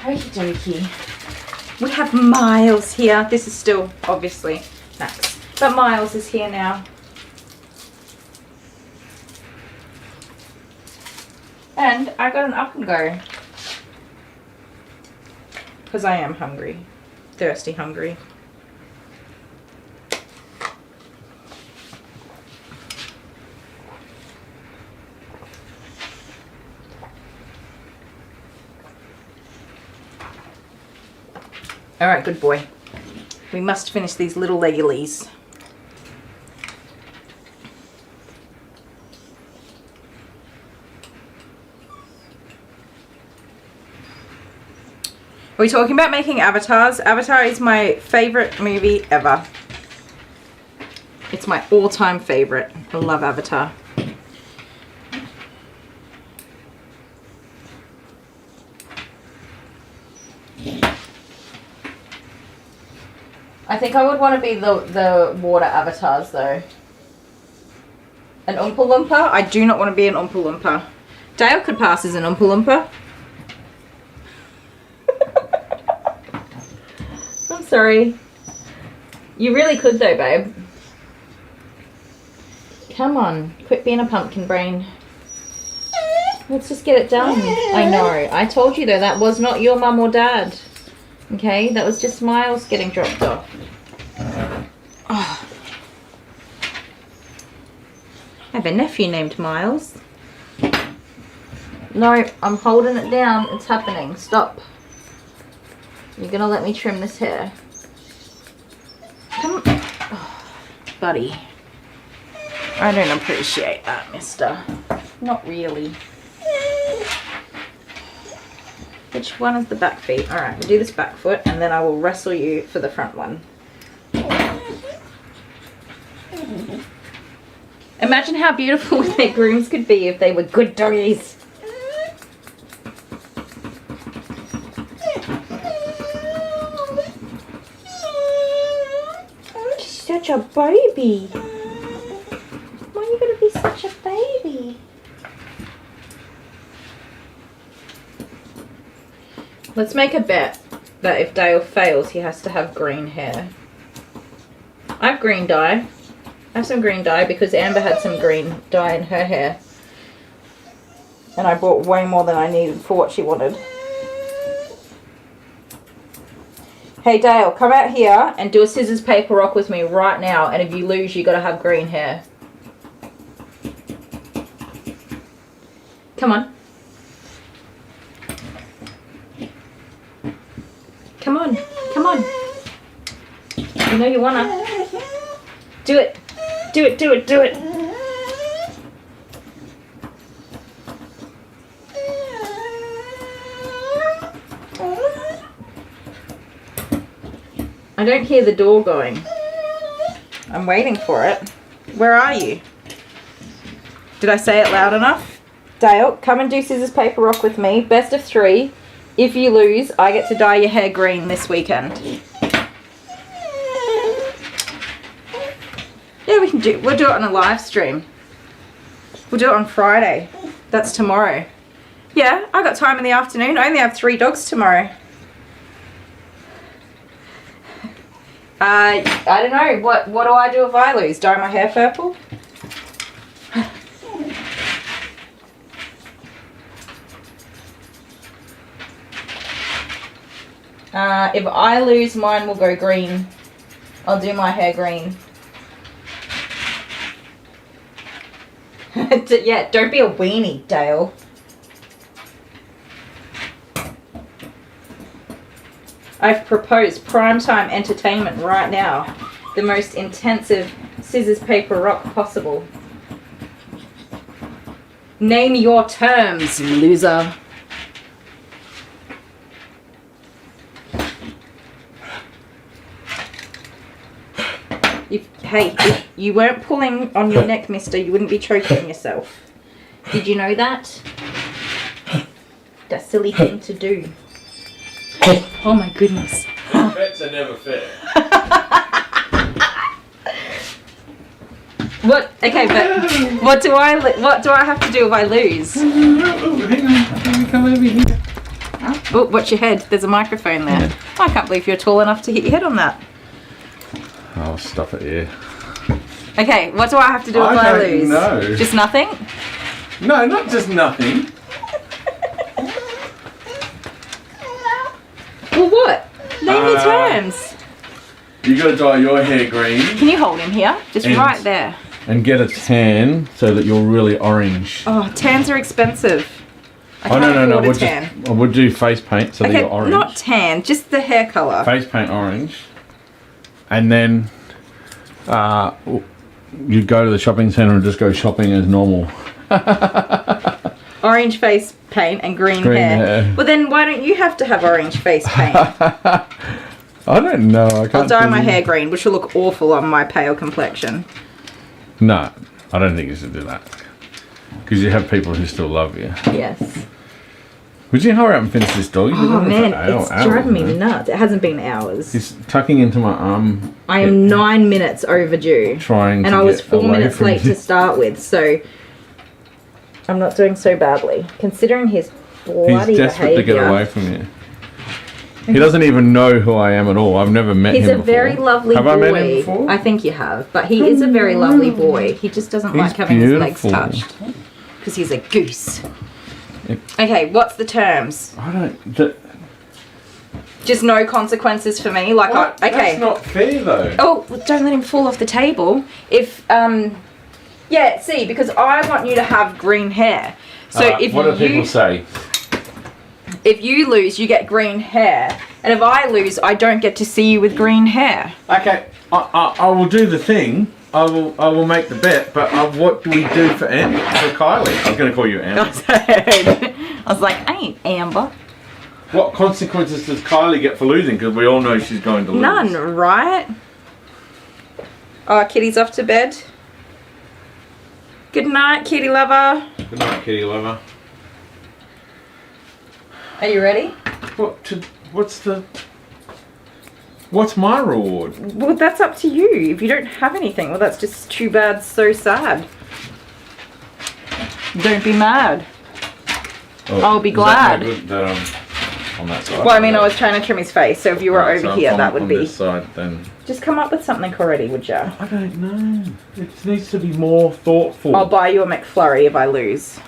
Okie dokie. We have Miles here. This is still obviously Max, but Miles is here now. And I got an up and go. Because I am hungry. Thirsty hungry. Alright, good boy. We must finish these little leggies. Are we talking about making avatars? Avatar is my favorite movie ever. It's my all-time favorite. I love Avatar. I think I would want to be the water avatars though. An Oompa Loompa? I do not want to be an Oompa Loompa. Dale could pass as an Oompa Loompa. I'm sorry. You really could though, babe. Come on, quit being a pumpkin brain. Let's just get it done. I know. I told you though, that was not your mum or dad. Okay, that was just Miles getting dropped off. Oh. I have a nephew named Miles. No, I'm holding it down. It's happening. Stop. You're gonna let me trim this hair? Come on. Oh, buddy. I don't appreciate that, mister. Not really. Which one is the back feet? Alright, we'll do this back foot and then I will wrestle you for the front one. Imagine how beautiful their grooms could be if they were good doggies. Such a baby. Why are you gonna be such a baby? Let's make a bet that if Dale fails, he has to have green hair. I have green dye. I have some green dye because Amber had some green dye in her hair. And I bought way more than I needed for what she wanted. Hey Dale, come out here and do a scissors, paper, rock with me right now. And if you lose, you gotta have green hair. Come on. Come on. Come on. You know you wanna. Do it. Do it, do it, do it. I don't hear the door going. I'm waiting for it. Where are you? Did I say it loud enough? Dale, come and do scissors, paper, rock with me. Best of 3. If you lose, I get to dye your hair green this weekend. Yeah, we'll do it on a live stream. We'll do it on Friday. That's tomorrow. Yeah, I got time in the afternoon. I only have 3 dogs tomorrow. I don't know. What do I do if I lose? Dye my hair purple? If I lose, mine will go green. I'll do my hair green. Yeah, don't be a weenie, Dale. I've proposed primetime entertainment right now. The most intensive scissors, paper, rock possible. Name your terms, loser. If you weren't pulling on your neck, mister, you wouldn't be choking yourself. Did you know that? That's a silly thing to do. Oh my goodness. Bets are never fair. What? Okay, but what do I have to do if I lose? Hang on, let me come over here. Oh, watch your head. There's a microphone there. Yeah. I can't believe you're tall enough to hit your head on that. Oh, stop it here. Okay, what do I have to do if I lose? No. Just nothing? No, not just nothing. Well, what? Name your terms. You gotta dye your hair green. Can you hold him here? Just And- right there. And get a tan so that you're really orange. Oh, tans are expensive. I Oh, can't no. afford a tan. We'll do face paint so that Okay, you're orange. not tan, just the hair colour. Face paint orange. And then you go to the shopping centre and just go shopping as normal. Orange face paint and green hair. Well then why don't you have to have orange face paint? I don't know. I can't. I'll dye my hair green, which will look awful on my pale complexion. No, I don't think you should do that. Because you have people who still love you. Yes. Would you hurry up and finish this dog? Oh man, it's driving me nuts. It hasn't been hours. He's tucking into my arm. I am 9 minutes overdue. Trying to and I was get 4 away minutes from late you. to start with, so I'm not doing so badly. Considering his bloody He's desperate behaviour. to get away from you. He doesn't even know who I am at all. I've never met He's him a before. very lovely have boy. I met him before? I think you have, but he is a very lovely boy. He just doesn't He's like having his legs beautiful. touched because he's a goose. Okay, what's the terms? I don't. Just no consequences for me. Like, What? okay. That's not fair though. Oh, well, don't let him fall off the table. If yeah, see, because I want you to have green hair. So if what do people you say? if you lose, you get green hair. And if I lose, I don't get to see you with green hair. Okay, I will do the thing. I will make the bet, but what do we do for Kylie? I was going to call you Amber. I was like, I ain't Amber. What consequences does Kylie get for losing? Because we all know she's going to lose. None, right? Oh, Kitty's off to bed. Good night, kitty lover. Good night, kitty lover. Are you ready? What's my reward? Well, that's up to you. If you don't have anything, well, that's just too bad, so sad. Don't be mad. Oh, I'll be glad. On that side. Well, I mean, I was trying to trim his face, so if you were over here, that would on be. This side, then. Just come up with something already, would ya? I don't know. It needs to be more thoughtful. I'll buy you a McFlurry if I lose.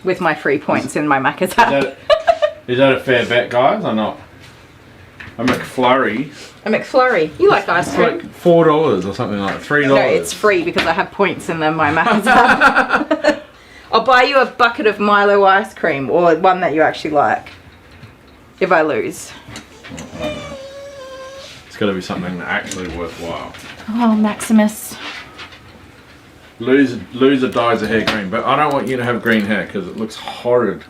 With my free points in my Macca's app. Is that a fair bet, guys, or not? A McFlurry. A McFlurry. You like ice It's cream? like $4 or something like $3. No, it's free because I have points in my Macca's app. I'll buy you a bucket of Milo ice cream, or one that you actually like. If I lose. It's got to be something actually worthwhile. Oh, Maximus. Loser dyes her hair green, but I don't want you to have green hair because it looks horrid.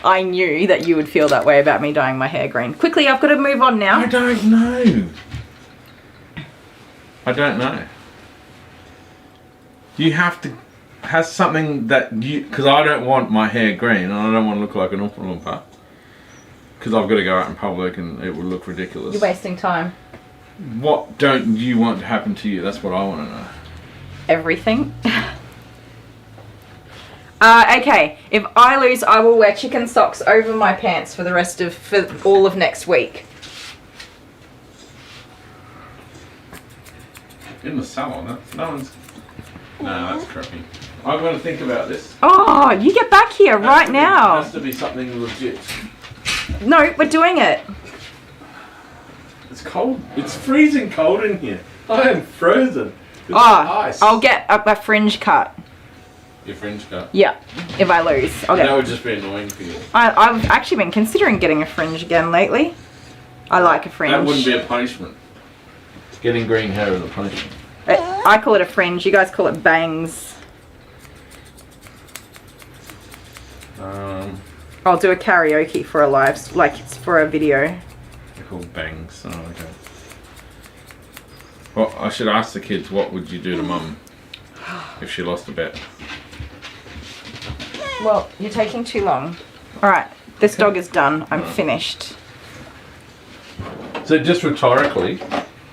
I knew that you would feel that way about me dyeing my hair green. Quickly, I've got to move on now. I don't know. I don't know. You have to have something that you... Because I don't want my hair green and I don't want to look like an Oompa Loompa. Because I've got to go out in public and it would look ridiculous. You're wasting time. What don't you want to happen to you? That's what I want to know. Everything. Okay, if I lose, I will wear chicken socks over my pants for all of next week. In the salon, no, that's crappy. I'm going to think about this. Oh, you get back here right now. It has to be something legit. No, we're doing it. It's cold. It's freezing cold in here. I am frozen. It's ice. I'll get a fringe cut. Your fringe cut? Yeah, if I lose. I'll get. That would just be annoying for you. I've actually been considering getting a fringe again lately. I like a fringe. That wouldn't be a punishment. Getting green hair is a punishment. I call it a fringe. You guys call it bangs. I'll do a karaoke for a live, like it's for a video. They're called bangs. Oh, okay. Well, I should ask the kids, what would you do to Mum if she lost a bet? Well, you're taking too long. Alright, this dog is done. I'm finished. So just rhetorically,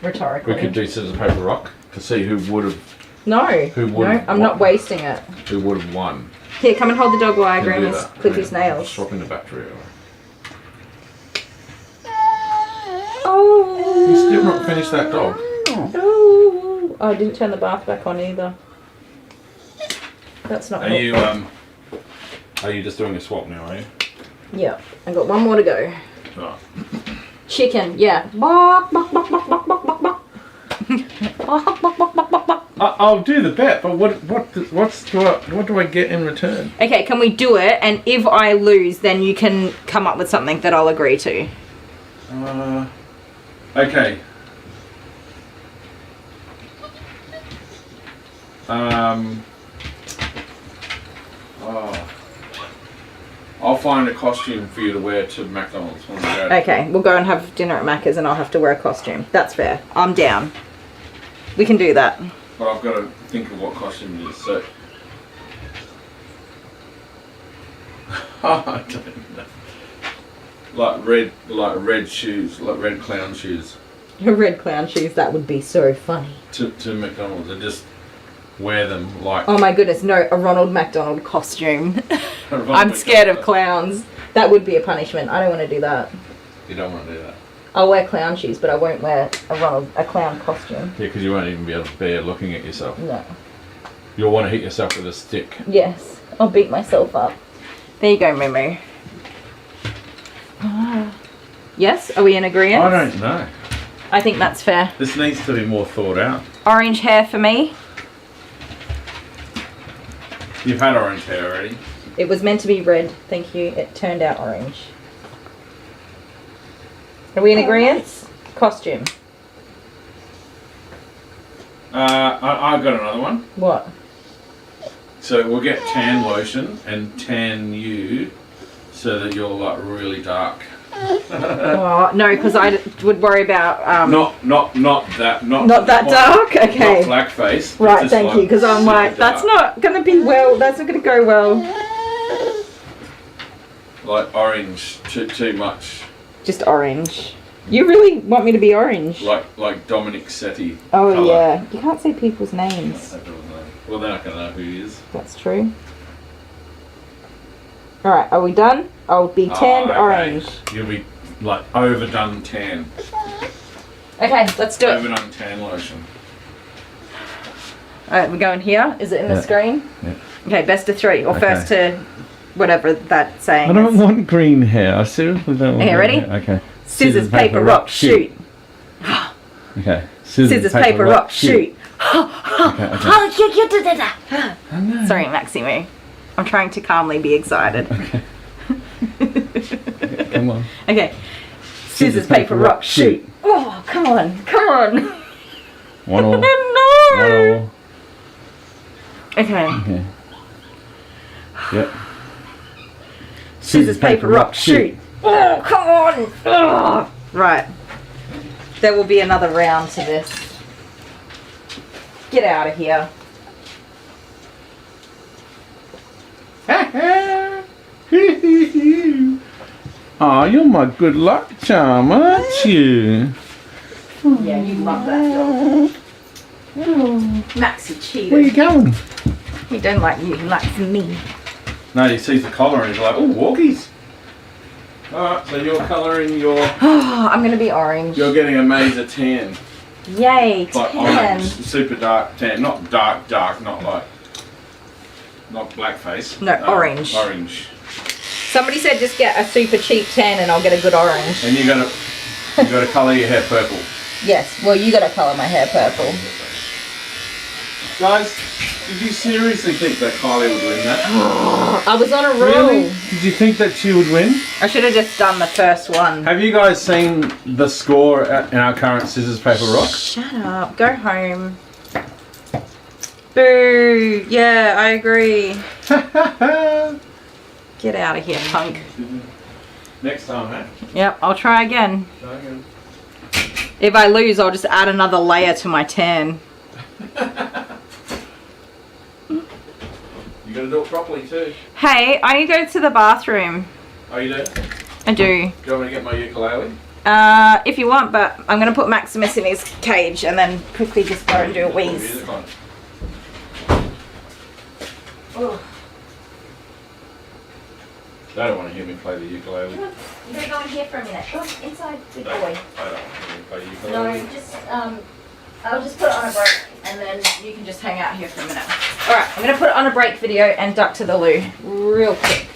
Rhetorically. we could do scissors, paper, rock to see who would have No, I'm not wasting it. Who would have won? Here, come and hold the dog while I Can groom do his, that. clip his nails. Swapping the battery away. Oh. You still not finished that dog? Oh, I didn't turn the bath back on either. That's not helpful. Are you just doing a swap now, are you? Yeah, I got one more to go. Right. Chicken, yeah. Bok, bok, bok, bok, bok, bok, bok, bok. Bok, bok, bok, bok, bok, bok. I'll do the bet, but what do I get in return? Okay, can we do it? And if I lose, then you can come up with something that I'll agree to. Okay. I'll find a costume for you to wear to McDonald's when we go. Okay, we'll go and have dinner at Macca's and I'll have to wear a costume. That's fair. I'm down. We can do that. But I've got to think of what costume it is, so... I don't know. Like red shoes, like red clown shoes. Red clown shoes, that would be so funny. To McDonald's and just wear them like... Oh my goodness, no, a Ronald McDonald costume. I'm scared of clowns. That would be a punishment. I don't want to do that. You don't want to do that? I'll wear clown shoes, but I won't wear a clown costume. Yeah, because you won't even be able to bear looking at yourself. No. You'll want to hit yourself with a stick. Yes, I'll beat myself up. There you go, Moo. Yes, are we in agreement? I don't know. I think that's fair. This needs to be more thought out. Orange hair for me. You've had orange hair already. It was meant to be red, thank you. It turned out orange. Are we in agreement? Costume. I've got another one. What? So we'll get tan lotion and tan you so that you're like really dark. Oh, no, because I would worry about... Not that dark? Okay. Not blackface. Right, just thank like you, because I'm super like, that's dark. not going to be well, that's not going to go well. Like orange, too much. Just orange. You really want me to be orange? Like Dominic Setti. Oh, colour. yeah. You can't say people's names. Well, they're not going to know who he is. That's true. Alright, are we done? I'll be tanned okay. orange. You'll be like overdone tan. Okay, let's do it. Overdone tan lotion. Alright, we're going here. Is it in the screen? Yeah. Okay, best of 3. Or first to whatever that saying I don't is. want green hair. I seriously don't want Okay, ready? hair. Okay. Scissors, paper, rock, shoot. Okay. Scissors, paper, rock, shoot. Okay. Sorry, Maximo. I'm trying to calmly be excited. Okay. Come on. Okay. Scissors, paper, rock, shoot. Oh, come on. Come on. One all. No. One all. Okay. Okay. Yep. Scissors, paper, rock, shoot. Oh, come on. Oh. Right. There will be another round to this. Get out of here. Aw, you're my good luck charm, aren't you? Yeah, you love that dog. Maxie cheated. Where are you going? He don't like you, he likes me. No, he sees the collar and he's like, oh, walkies. Alright, so you're colouring your... I'm going to be orange. You're getting a major tan. Yay, Like tan. orange, super dark tan. Not dark, not like... Not blackface. No, orange. Orange. Somebody said just get a super cheap tan and I'll get a good orange. And you gotta colour your hair purple. Yes, well you got to colour my hair purple. Guys, did you seriously think that Kylie would win that? I was on a roll. Really? Did you think that she would win? I should have just done the first one. Have you guys seen the score in our current scissors, paper, rock? Shut up, go home. Boo, yeah, I agree. Get out of here, punk. Next time, eh? Yep, I'll try again. Try again. If I lose, I'll just add another layer to my tan. You gotta do it properly too. Hey, I need to go to the bathroom. Oh, you do? I do. Do you want me to get my ukulele? If you want, but I'm going to put Maximus in his cage and then quickly just go and do a wheeze. Music on. Oh. They don't want to hear me play the ukulele. You're going to go in here for a minute. Go inside, good boy. I don't want to hear me play the ukulele. No, just, I'll just put it on a break and then you can just hang out here for a minute. Alright, I'm going to put it on a break video and duck to the loo real quick.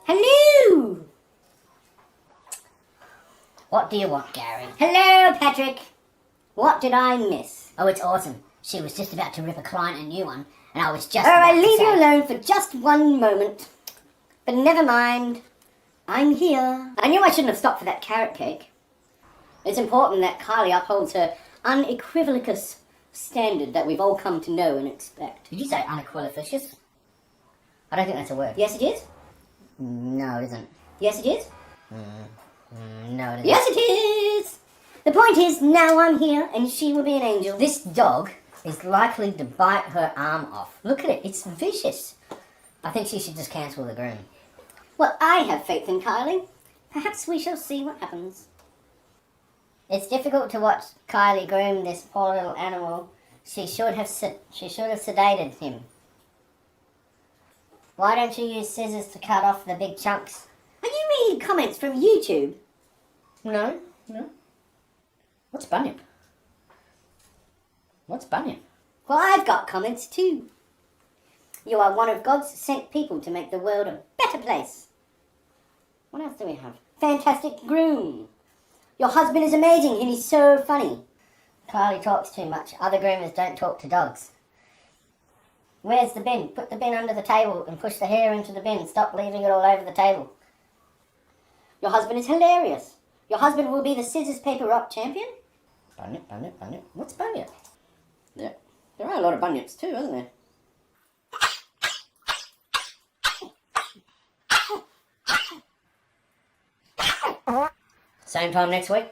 Hello! What do you want, Gary? Hello, Patrick! What did I miss? Oh, it's awesome. She was just about to rip a client a new one, and I was just I leave you alone for just one moment. But never mind. I'm here. I knew I shouldn't have stopped for that carrot cake. It's important that Kylie upholds her unequivocus standard that we've all come to know and expect. Did you say unequivocus? I don't think that's a word. Yes, it is. No, it isn't. Yes, it is. No, it isn't. Yes, it is! The point is, now I'm here, and she will be an angel. This dog is likely to bite her arm off. Look at it, it's vicious. I think she should just cancel the groom. Well, I have faith in Kylie. Perhaps we shall see what happens. It's difficult to watch Kylie groom this poor little animal. She should have sedated him. Why don't you use scissors to cut off the big chunks? Are you reading comments from YouTube? No. What's Bunyip? What's Bunyip? Well, I've got comments too. You are one of God's sent people to make the world a better place. What else do we have? Fantastic groom. Your husband is amazing and he's so funny. Kylie talks too much. Other groomers don't talk to dogs. Where's the bin? Put the bin under the table and push the hair into the bin. Stop leaving it all over the table. Your husband is hilarious. Your husband will be the scissors paper rock champion? Bunyip. What's Bunyip? Yeah. There are a lot of bunyips too, isn't there? Same time next week.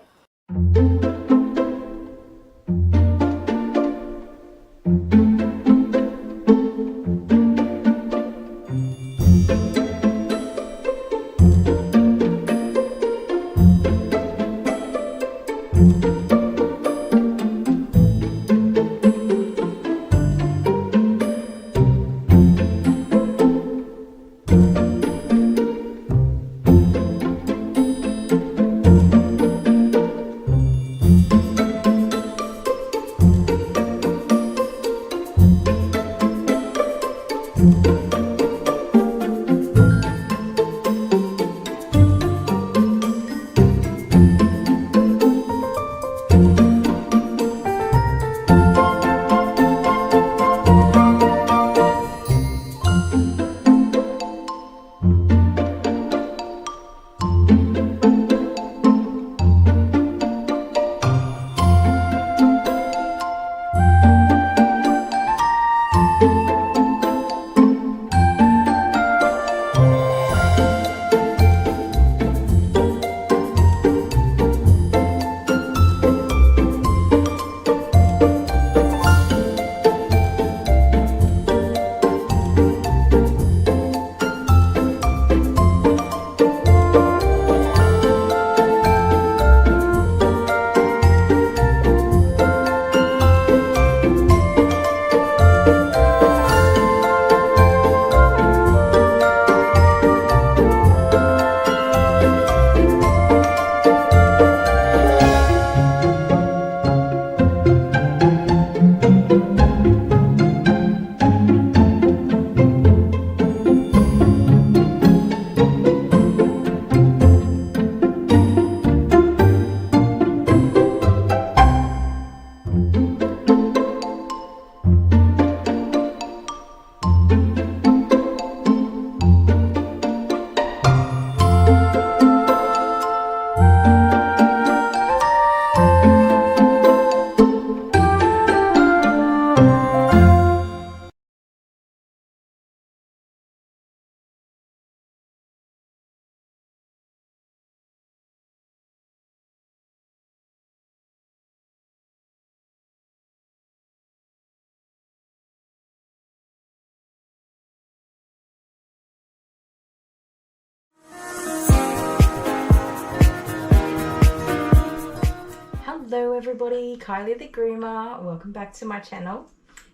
Hello everybody, Kylie the Groomer. Welcome back to my channel.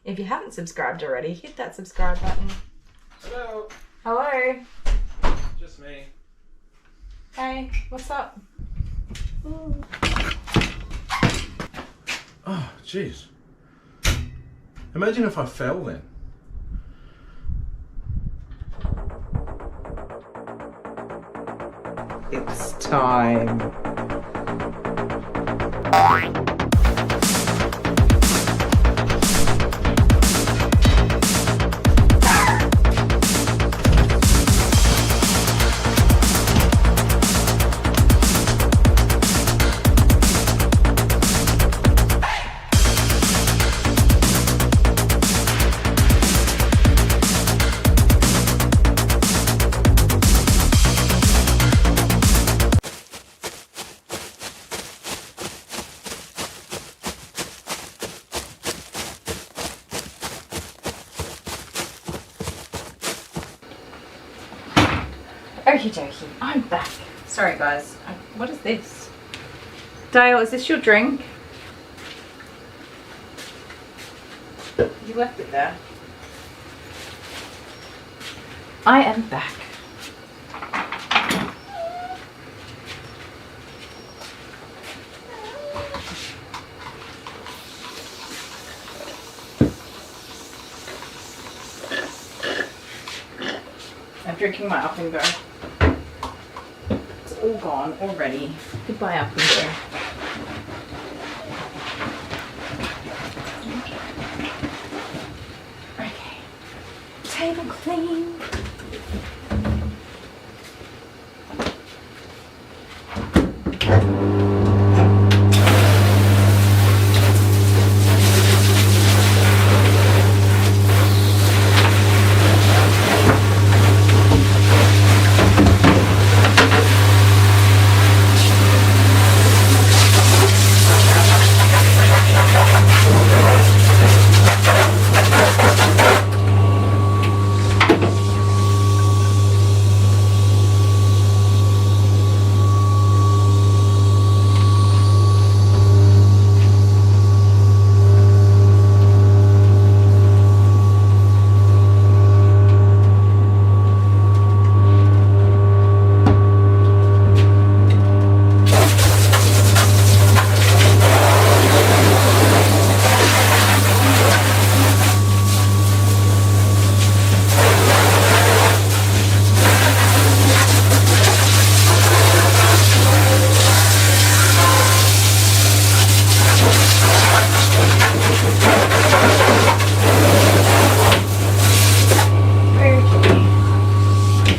If you haven't subscribed already, hit that subscribe button. Hello. Hello. Just me. Hey, what's up? Oh, jeez. Imagine if I fell then. It's time. Okie dokie, I'm back. Sorry guys, what is this? Dale, is this your drink? You left it there. I am back. I'm drinking my Up and Go. It's all gone already. Goodbye, Up and Go. Okay. Table clean.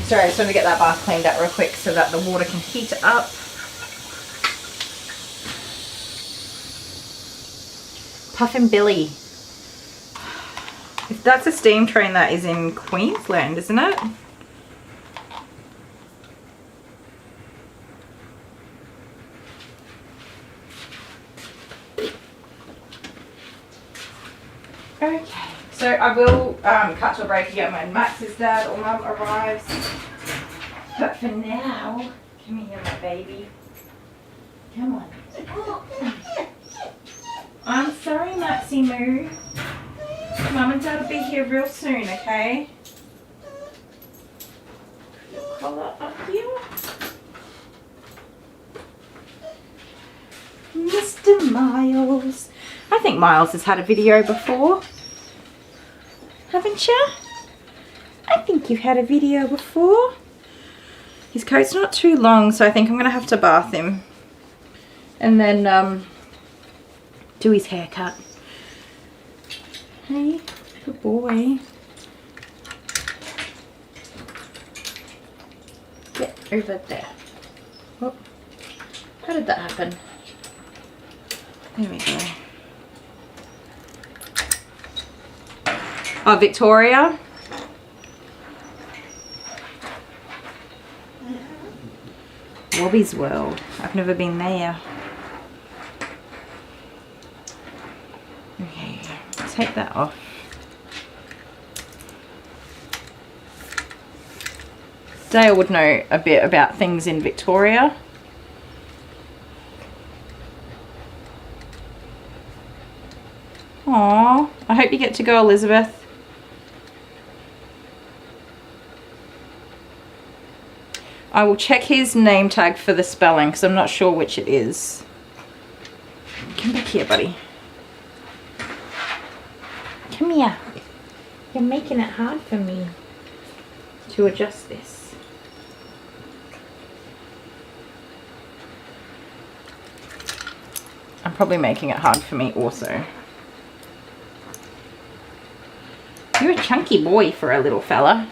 Sorry, I just want to get that bath cleaned out real quick so that the water can heat up. Puffin Billy. That's a steam train that is in Queensland, isn't it? Okay, so I will cut to a break again when Max's dad or mum arrives. But for now, come here, my baby. Come on. I'm sorry, Maxie Moo. Mum and Dad will be here real soon, okay? Collar up here. Mr. Miles. I think Miles has had a video before. Haven't you? I think you've had a video before. His coat's not too long, so I think I'm going to have to bath him. And then do his haircut. Hey, good boy. Get over there. Oh, how did that happen? There we go. Oh, Victoria. Wobby's World. I've never been there. Okay, take that off. Dale would know a bit about things in Victoria. Aww, I hope you get to go, Elizabeth. I will check his name tag for the spelling because I'm not sure which it is. Come back here, buddy. Come here. You're making it hard for me to adjust this. I'm probably making it hard for me also. You're a chunky boy for a little fella.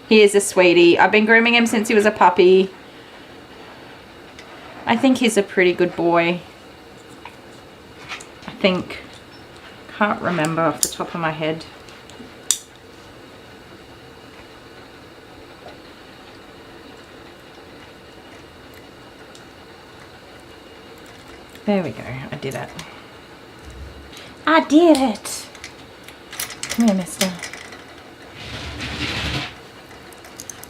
He is a sweetie. I've been grooming him since he was a puppy. I think he's a pretty good boy. I think. Can't remember off the top of my head. There we go. I did it. I did it. Come here, mister.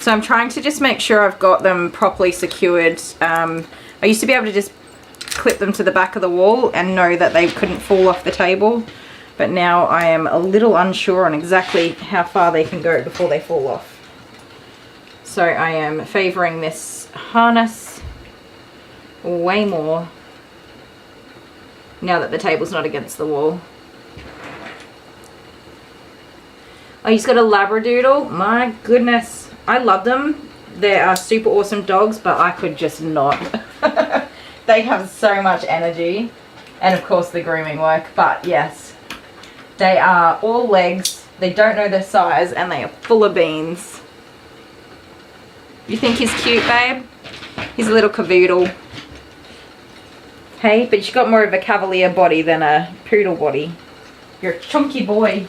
So I'm trying to just make sure I've got them properly secured. I used to be able to just clip them to the back of the wall and know that they couldn't fall off the table. But now I am a little unsure on exactly how far they can go before they fall off. So I am favouring this harness way more now that the table's not against the wall. Oh, he's got a Labradoodle. My goodness. I love them. They are super awesome dogs, but I could just not. They have so much energy. And of course the grooming work. But yes, they are all legs. They don't know their size and they are full of beans. You think he's cute, babe? He's a little cavoodle. Hey, but you've got more of a cavalier body than a poodle body. You're a chunky boy.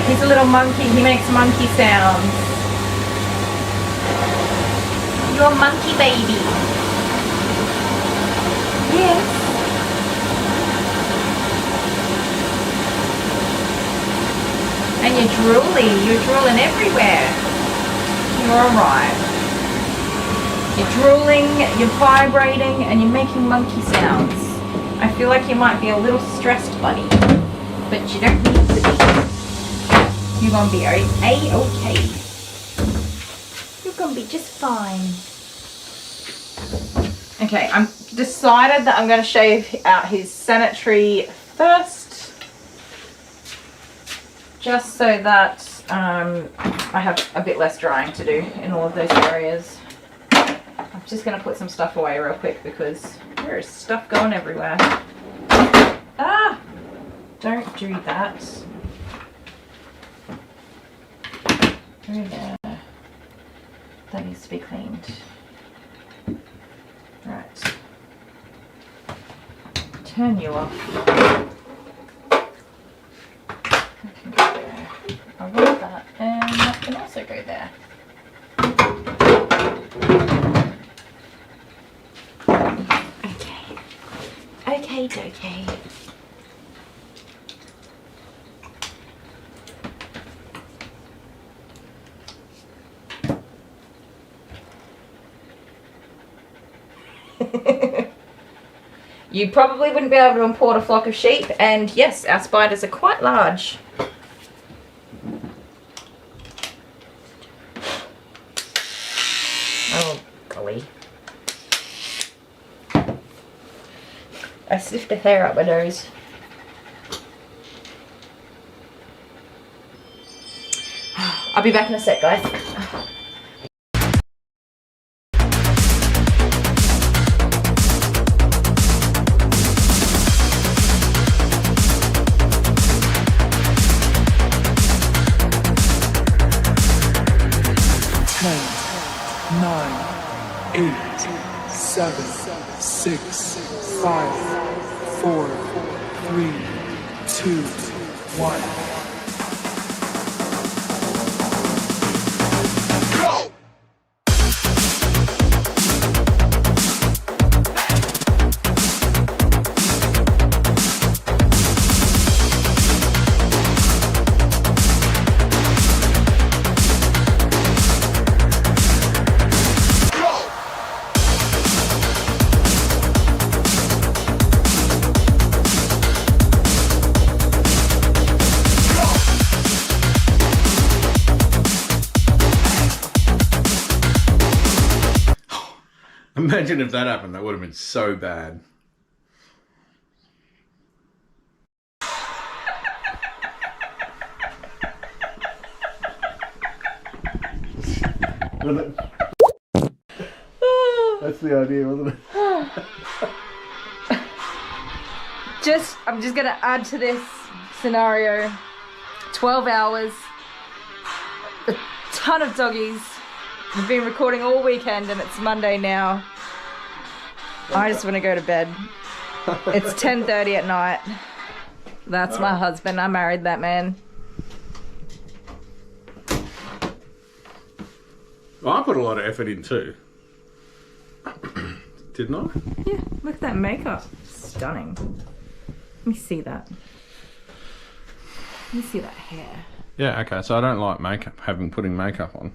He's a little monkey. He makes monkey sounds. You're a monkey baby. Yes. And you're drooling. You're drooling everywhere. You're alright. You're drooling, you're vibrating, and you're making monkey sounds. I feel like you might be a little stressed, buddy. But you don't need to be. You're gonna be A-okay. You're gonna be just fine. Okay, I'm decided that I'm gonna shave out his sanitary first. Just so that I have a bit less drying to do in all of those areas. I'm just gonna put some stuff away real quick because there is stuff going everywhere. Ah! Don't do that. Go there. That needs to be cleaned. Right. Turn you off. That can go there. I want that, and that can also go there. Okay. Okay, dokey. You probably wouldn't be able to import a flock of sheep, and yes, our spiders are quite large. Oh, golly. I sniffed a hair up my nose. I'll be back in a sec, guys. 7, 6, 5, 4, 3, 2, 1. Imagine if that happened, that would have been so bad. That's the idea, wasn't it? I'm just gonna add to this scenario. 12 hours, a ton of doggies. We've been recording all weekend and it's Monday now. I just want to go to bed. It's 10:30 at night. That's my husband. I married that man. Well, I put a lot of effort in too. Didn't I? Yeah, look at that makeup. Stunning. Let me see that. Let me see that hair. Yeah, okay, so I don't like putting makeup on.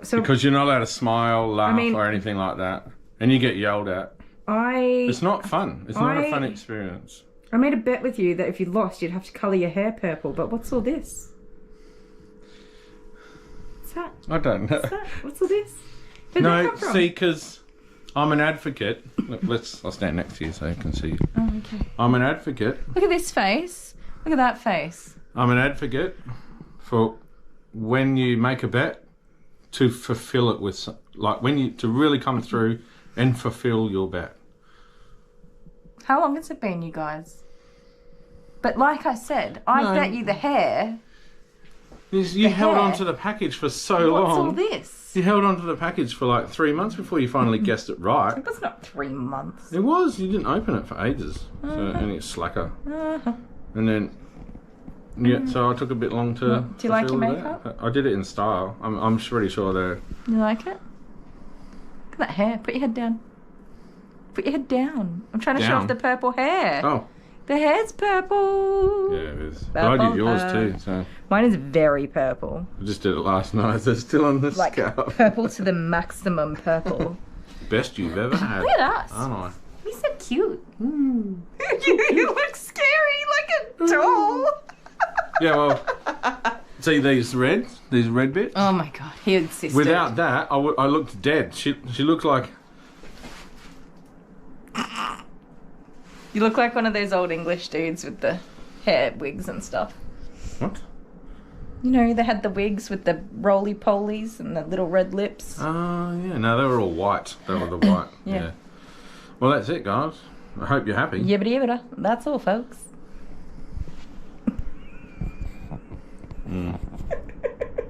So because you're not allowed to smile, laugh, or anything like that. And you get yelled at. It's not fun. It's not a fun experience. I made a bet with you that if you lost, you'd have to colour your hair purple, but what's all this? What's that? I don't know. What's all this? Where'd that No, come from? see, because I'm an advocate. Look, I'll stand next to you so you can see. Oh, okay. I'm an advocate. Look at this face. Look at that face. I'm an advocate for when you make a bet to fulfill it with, to really come through and fulfill your bet. How long has it been, you guys? But like I said, I bet you the hair. You held on to the package for so long. What's all this? You held on to the package for like 3 months before you finally guessed it right. It was not 3 months. It was. You didn't open it for ages. So, and it's slacker. And then, yeah, so I took a bit long to. Do you like your makeup? I did it in style. I'm pretty sure they're. You like it? Look at that hair. Put your head down. Put your head down. I'm trying to show off the purple hair. Oh. The hair's purple. Yeah, it is. But I did yours too, so. Mine is very purple. I just did it last night, so it's still on the scalp. Purple to the maximum purple. Best you've ever had. Look at us. Aren't I? We're so cute. You look scary like a doll. Yeah, well, see these red bits? Oh my god, he insisted. Without that, I looked dead. She looked like... You look like one of those old English dudes with the hair wigs and stuff. What? You know, they had the wigs with the roly-polies and the little red lips. Oh, yeah. No, they were all white. They were the white. Yeah. Well, that's it, guys. I hope you're happy. Yibbity yibbida. That's all, folks.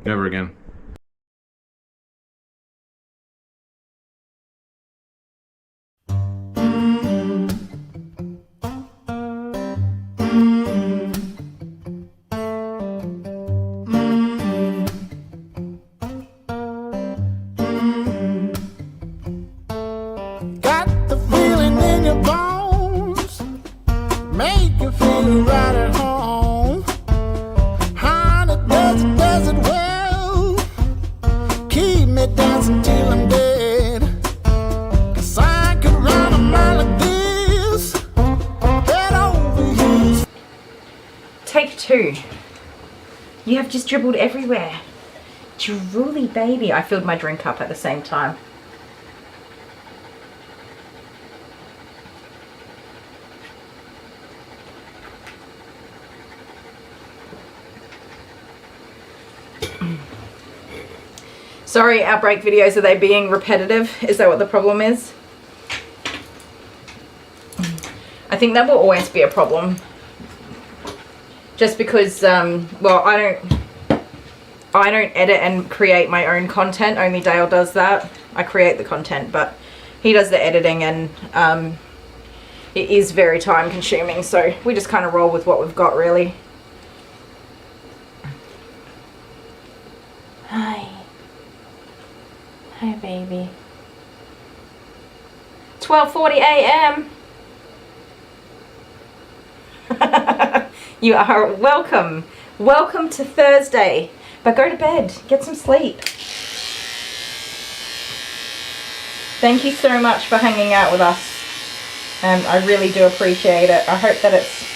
Never again. Got the feeling in your bones, make you feel right at home. Honey, does it well, keep me dancing till I'm dead. 'Cause I could run a mile like this, head over heels. Take 2. You have just dribbled everywhere. Drooly baby. I filled my drink up at the same time. Sorry, outbreak videos, are they being repetitive? Is that what the problem is? I think that will always be a problem. Just because, well, I don't edit and create my own content. Only Dale does that. I create the content, but he does the editing, and it is very time consuming. So we just kind of roll with what we've got, really. Hi. Hi, baby. 12:40 a.m. You are welcome. Welcome to Thursday. But go to bed. Get some sleep. Thank you so much for hanging out with us. I really do appreciate it. I hope that it's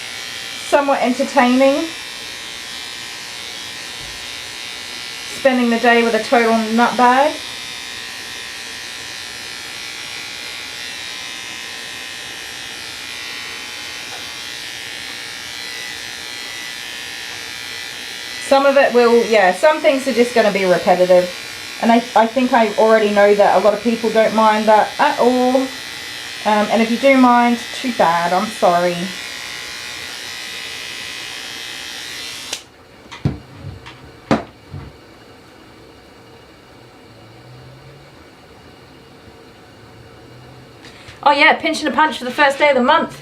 somewhat entertaining. Spending the day with a total nutbag. Some of it will, yeah, some things are just going to be repetitive. And I think I already know that a lot of people don't mind that at all. And if you do mind, too bad, I'm sorry. Oh yeah, pinch and a punch for the first day of the month.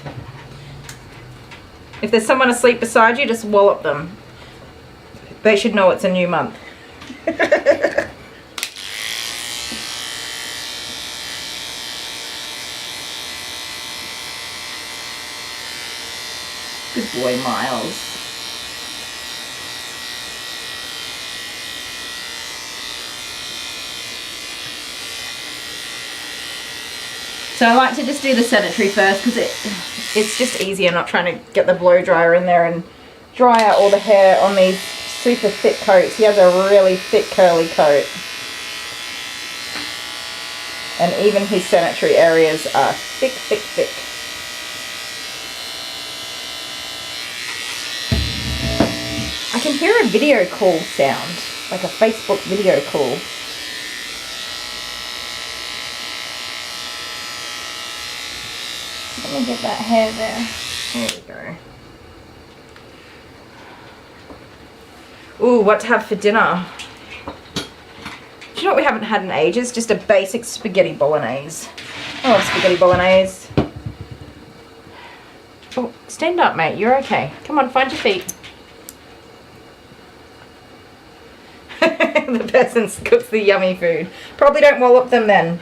If there's someone asleep beside you, just wallop them. They should know it's a new month. Good boy, Miles. So I like to just do the sanitary first because it's just easier not trying to get the blow dryer in there and dry out all the hair on these super thick coats. He has a really thick curly coat. And even his sanitary areas are thick, thick, thick. I can hear a video call sound, like a Facebook video call. Let me get that hair there. There we go. Ooh, what to have for dinner? Do you know what we haven't had in ages? Just a basic spaghetti bolognese. I love spaghetti bolognese. Oh, stand up, mate. You're okay. Come on, find your feet. The person cooks the yummy food. Probably don't wallop them then.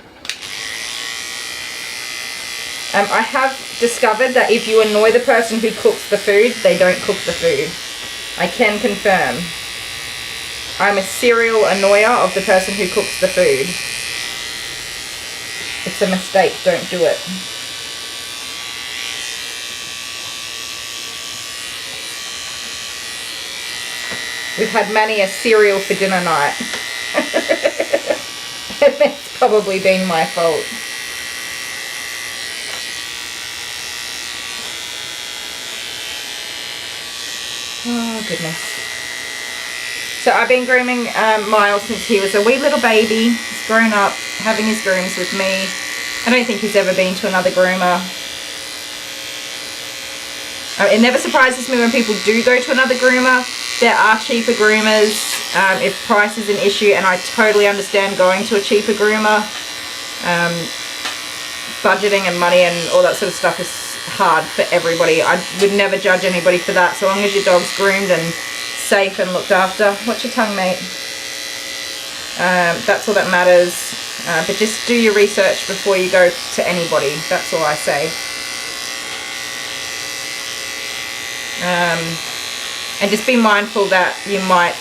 I have discovered that if you annoy the person who cooks the food, they don't cook the food. I can confirm. I'm a serial annoyer of the person who cooks the food. It's a mistake, don't do it. We've had many a cereal for dinner night. And it's probably been my fault. Oh goodness. So I've been grooming Miles since he was a wee little baby. He's grown up having his grooms with me. I don't think he's ever been to another groomer. It never surprises me when people do go to another groomer. There are cheaper groomers if price is an issue, and I totally understand going to a cheaper groomer. Budgeting and money and all that sort of stuff is hard for everybody. I would never judge anybody for that, so long as your dog's groomed and safe and looked after. Watch your tongue, mate. That's all that matters. But just do your research before you go to anybody. That's all I say. And just be mindful that you might,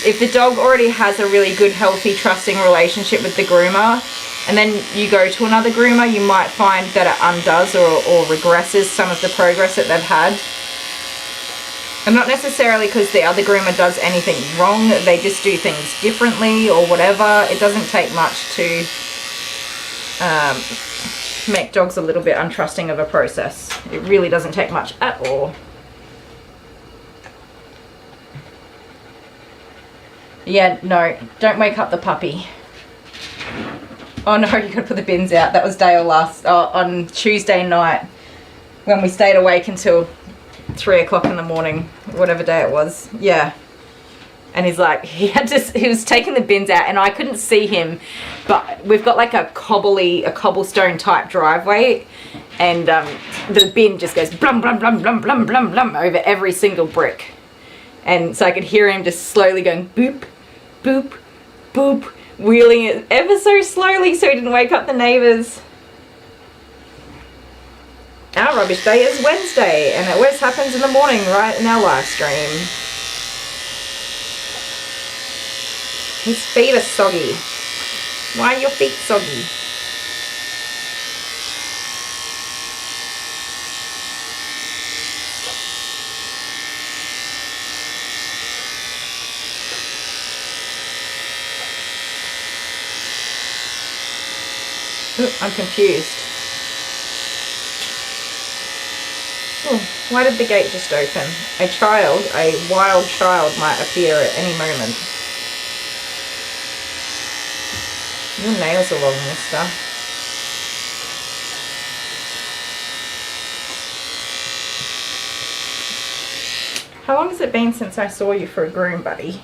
if the dog already has a really good, healthy, trusting relationship with the groomer, and then you go to another groomer, you might find that it undoes or regresses some of the progress that they've had. And not necessarily because the other groomer does anything wrong, they just do things differently or whatever. It doesn't take much to make dogs a little bit untrusting of a process. It really doesn't take much at all. Yeah, no, don't wake up the puppy. Oh no, you gotta put the bins out. That was Dale on Tuesday night when we stayed awake until 3 o'clock in the morning, whatever day it was. Yeah. And he's like, he was taking the bins out and I couldn't see him, but we've got like a cobblestone type driveway, and the bin just goes blum, blum, blum, blum, blum, blum, blum over every single brick. And so I could hear him just slowly going boop, boop, boop, wheeling it ever so slowly so he didn't wake up the neighbours. Our rubbish day is Wednesday, and it always happens in the morning, right in our live stream. His feet are soggy. Why are your feet soggy? Ooh, I'm confused. Ooh. Why did the gate just open? A child, a wild child might appear at any moment. Your nails are long, mister. How long has it been since I saw you for a groom, buddy?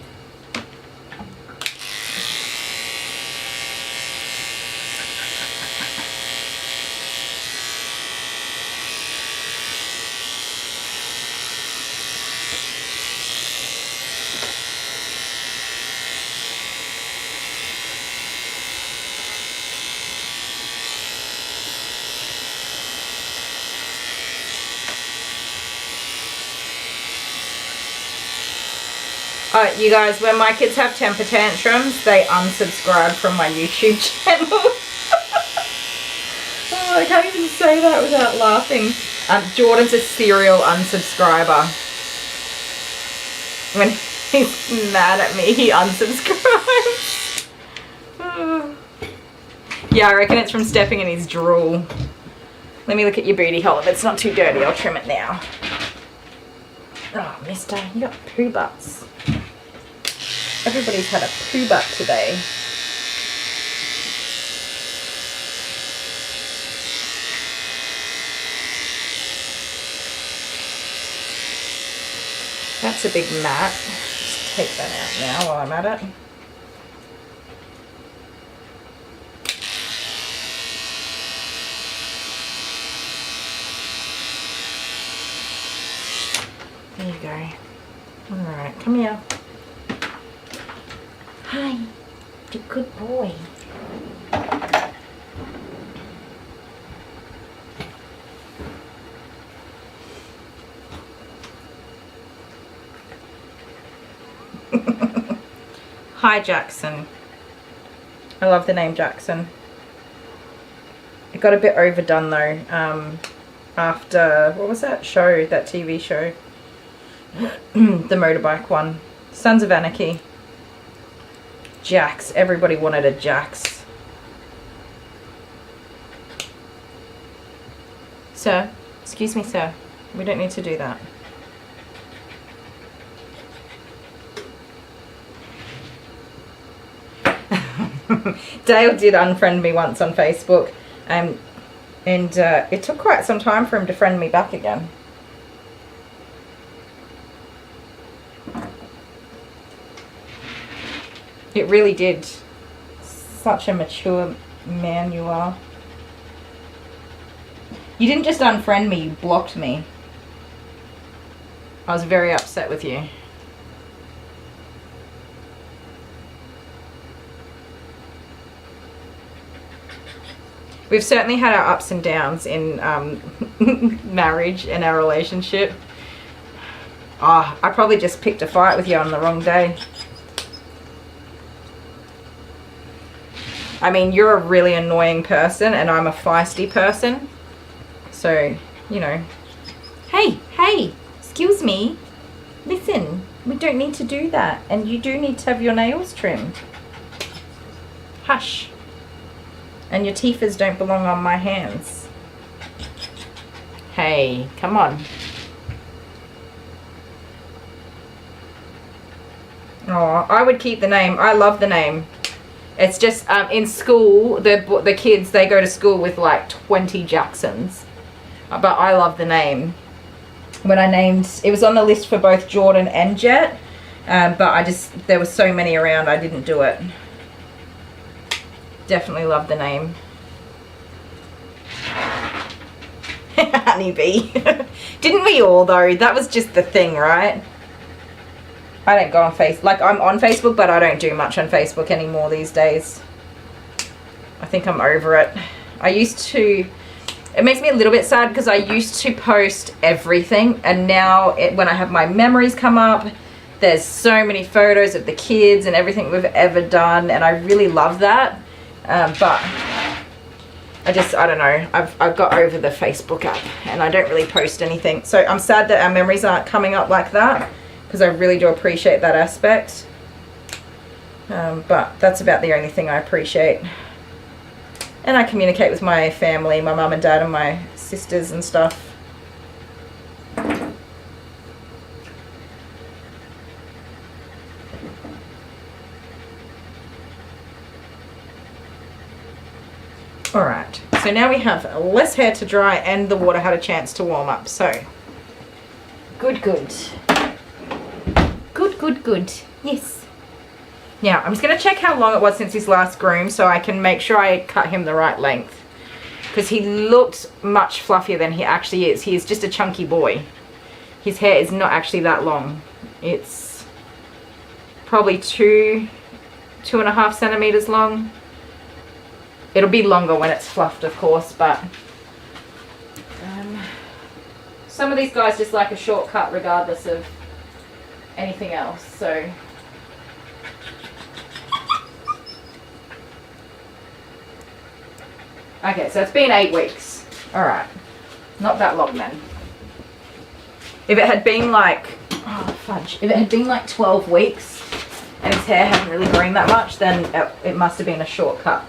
You guys, when my kids have temper tantrums, they unsubscribe from my YouTube channel. Oh, I can't even say that without laughing. Jordan's a serial unsubscriber. When he's mad at me, he unsubscribes. Oh. Yeah, I reckon it's from stepping in his drool. Let me look at your booty hole. If it's not too dirty, I'll trim it now. Oh, mister, you got poo butts. Everybody's had a poo butt today. That's a big mat. Just take that out now while I'm at it. There you go. Alright, come here. Hi, you're a good boy. Hi, Jackson. I love the name Jackson. It got a bit overdone though, after, what was that show, that TV show? The motorbike one. Sons of Anarchy. Jax. Everybody wanted a Jax. Sir, excuse me, sir. We don't need to do that. Dale did unfriend me once on Facebook, and it took quite some time for him to friend me back again. It really did. Such a mature man you are. You didn't just unfriend me, you blocked me. I was very upset with you. We've certainly had our ups and downs in marriage and our relationship. Oh, I probably just picked a fight with you on the wrong day. I mean, you're a really annoying person and I'm a feisty person. So, you know. Hey, excuse me. Listen, we don't need to do that. And you do need to have your nails trimmed. Hush. And your teethers don't belong on my hands. Hey, come on. Oh, I would keep the name. I love the name. It's just in school, the kids, they go to school with like 20 Jacksons. But I love the name. When I named, it was on the list for both Jordan and Jet. But there were so many around, I didn't do it. Definitely love the name. Honeybee. Didn't we all though? That was just the thing, right? I don't go on Facebook. Like, I'm on Facebook, but I don't do much on Facebook anymore these days. I think I'm over it. I used to... It makes me a little bit sad because I used to post everything. And now, when I have my memories come up, there's so many photos of the kids and everything we've ever done. And I really love that. But I don't know. I've got over the Facebook app. And I don't really post anything. So I'm sad that our memories aren't coming up like that. Because I really do appreciate that aspect. But that's about the only thing I appreciate. And I communicate with my family, my mum and dad and my sisters and stuff. Alright, so now we have less hair to dry and the water had a chance to warm up, so good. Good. Yes. Now, I'm just going to check how long it was since his last groom so I can make sure I cut him the right length. Because he looked much fluffier than he actually is. He is just a chunky boy. His hair is not actually that long. It's probably 2.5 centimeters long. It'll be longer when it's fluffed, of course, but some of these guys just like a shortcut regardless of anything else, so okay, so it's been 8 weeks. Alright, not that long then. If it had been like, oh fudge, if it had been like 12 weeks and his hair hadn't really grown that much, then it must have been a shortcut.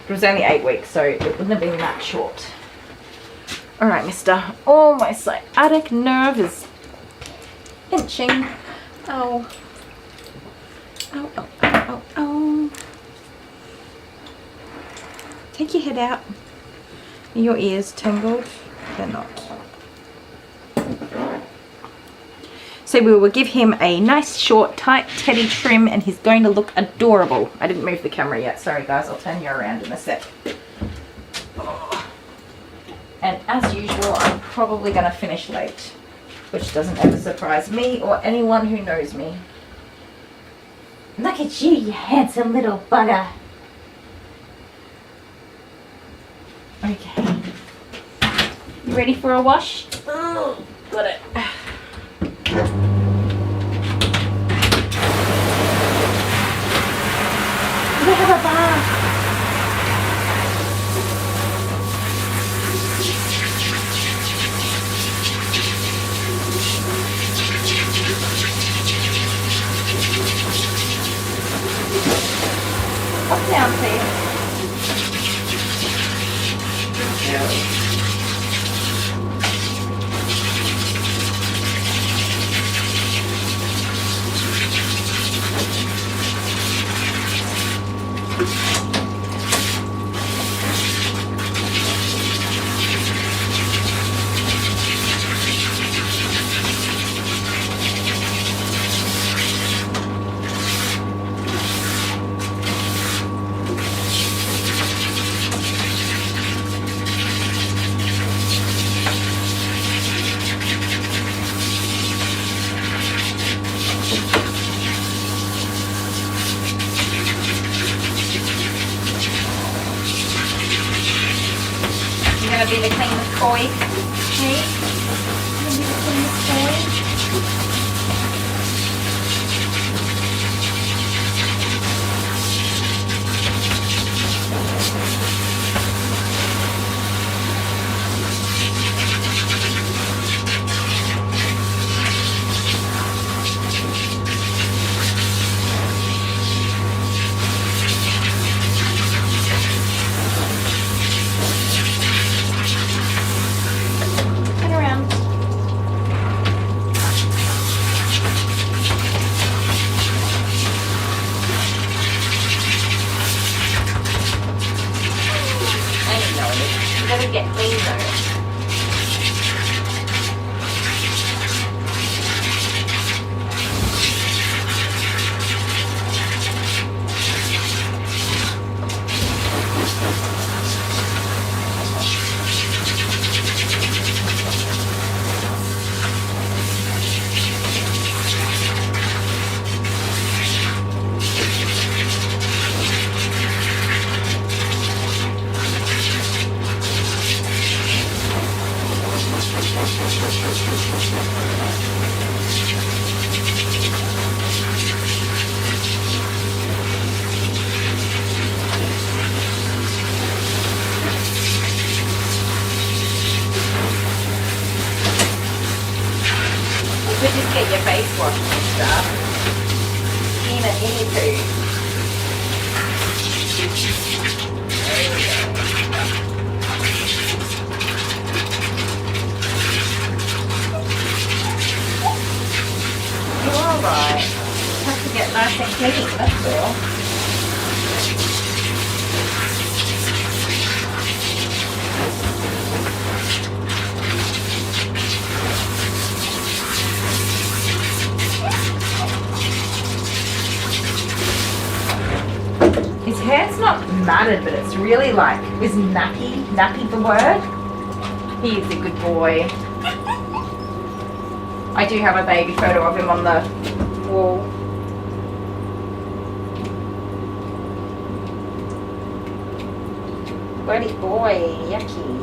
It was only 8 weeks, so it wouldn't have been that short. Alright, mister. Oh, my sciatic nerve is pinching. Ow. Ow. Take your head out. Are your ears tangled? They're not. So we will give him a nice short tight teddy trim and he's going to look adorable. I didn't move the camera yet, sorry guys, I'll turn you around in a sec. Oh. And as usual, I'm probably going to finish late, which doesn't ever surprise me or anyone who knows me. Look at you, you handsome little bugger. Okay. You ready for a wash? Oh, got it. We have a bath. Up down, please. Gonna be the cleanest boy. Hey? Gonna be the cleanest boy. Get clean though. You could just get your face washed and stuff. In a guinea poo. There we go. You're alright. Have to get nice and clean, that's all. matted, but it's really like, is nappy the word? He is a good boy. I do have a baby photo of him on the wall. Bloody boy, yucky.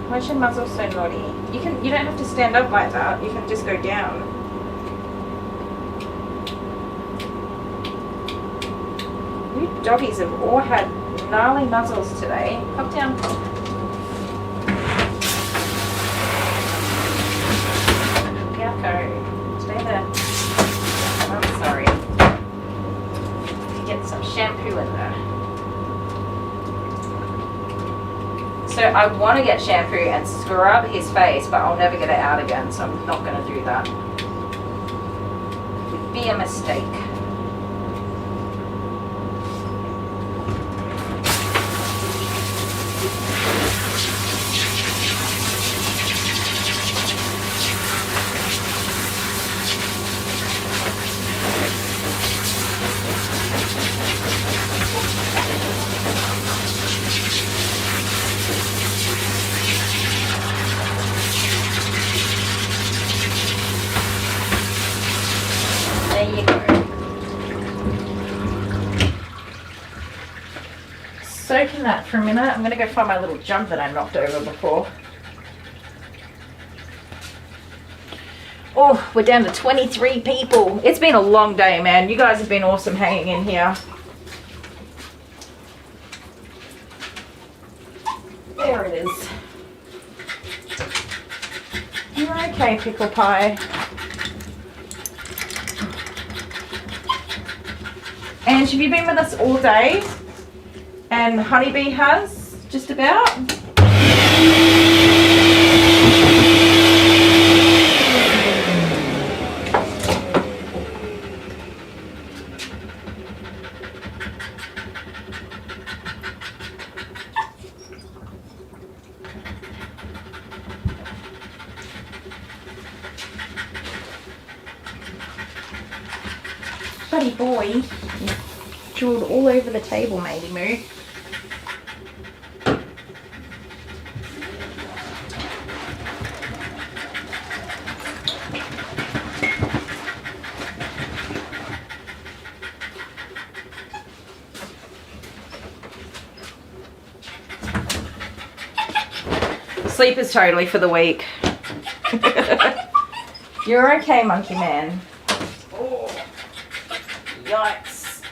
Why's your muzzle so naughty? You don't have to stand up like that. You can just go down. You doggies have all had gnarly muzzles today. Come down. Yucko. Stay there. I'm sorry. Get some shampoo in there. So I want to get shampoo and scrub his face, but I'll never get it out again, so I'm not going to do that. It would be a mistake. There you go. Soak in that for a minute. I'm going to go find my little jug that I knocked over before. Oh, we're down to 23 people. It's been a long day, man. You guys have been awesome hanging in here. There it is. You're okay, pickle pie. And have you been with us all day? And Honeybee has, just about. Buddy boy. Drooled all over the table, maybe, Moo. Sleep is totally for the week. You're okay, monkey man. Oh, yikes.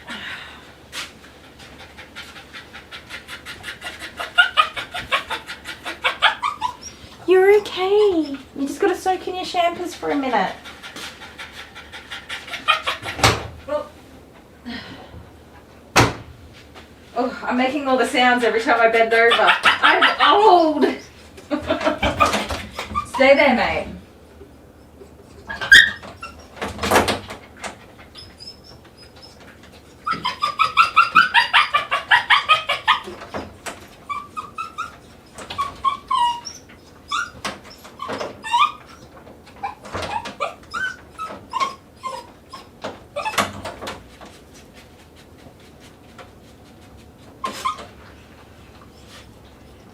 You're okay. You just got to soak in your shampoos for a minute. Oh, I'm making all the sounds every time I bend over. I'm old. Stay there, mate.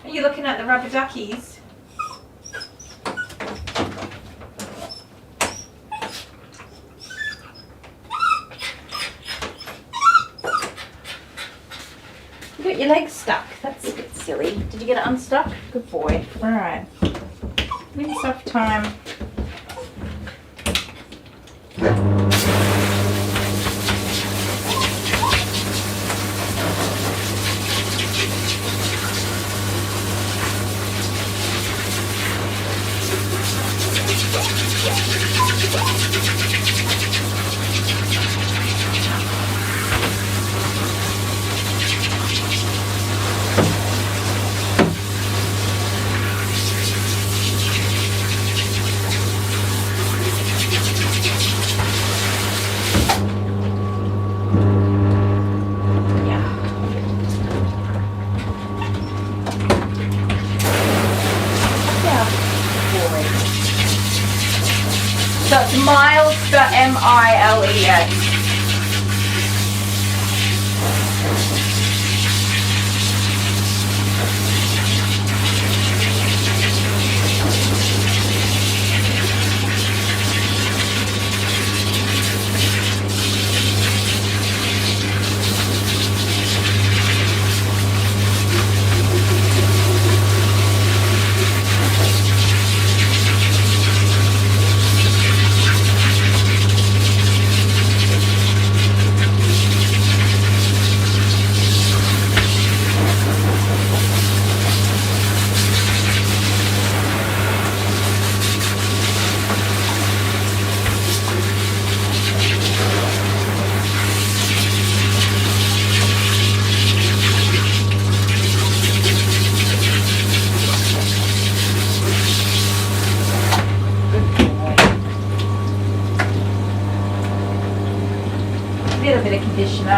Are you looking at the rubber duckies? You got your legs stuck. That's a bit silly. Did you get it unstuck? Good boy. Alright. Rinse off time. So it's Miles, M-I-L-E-S.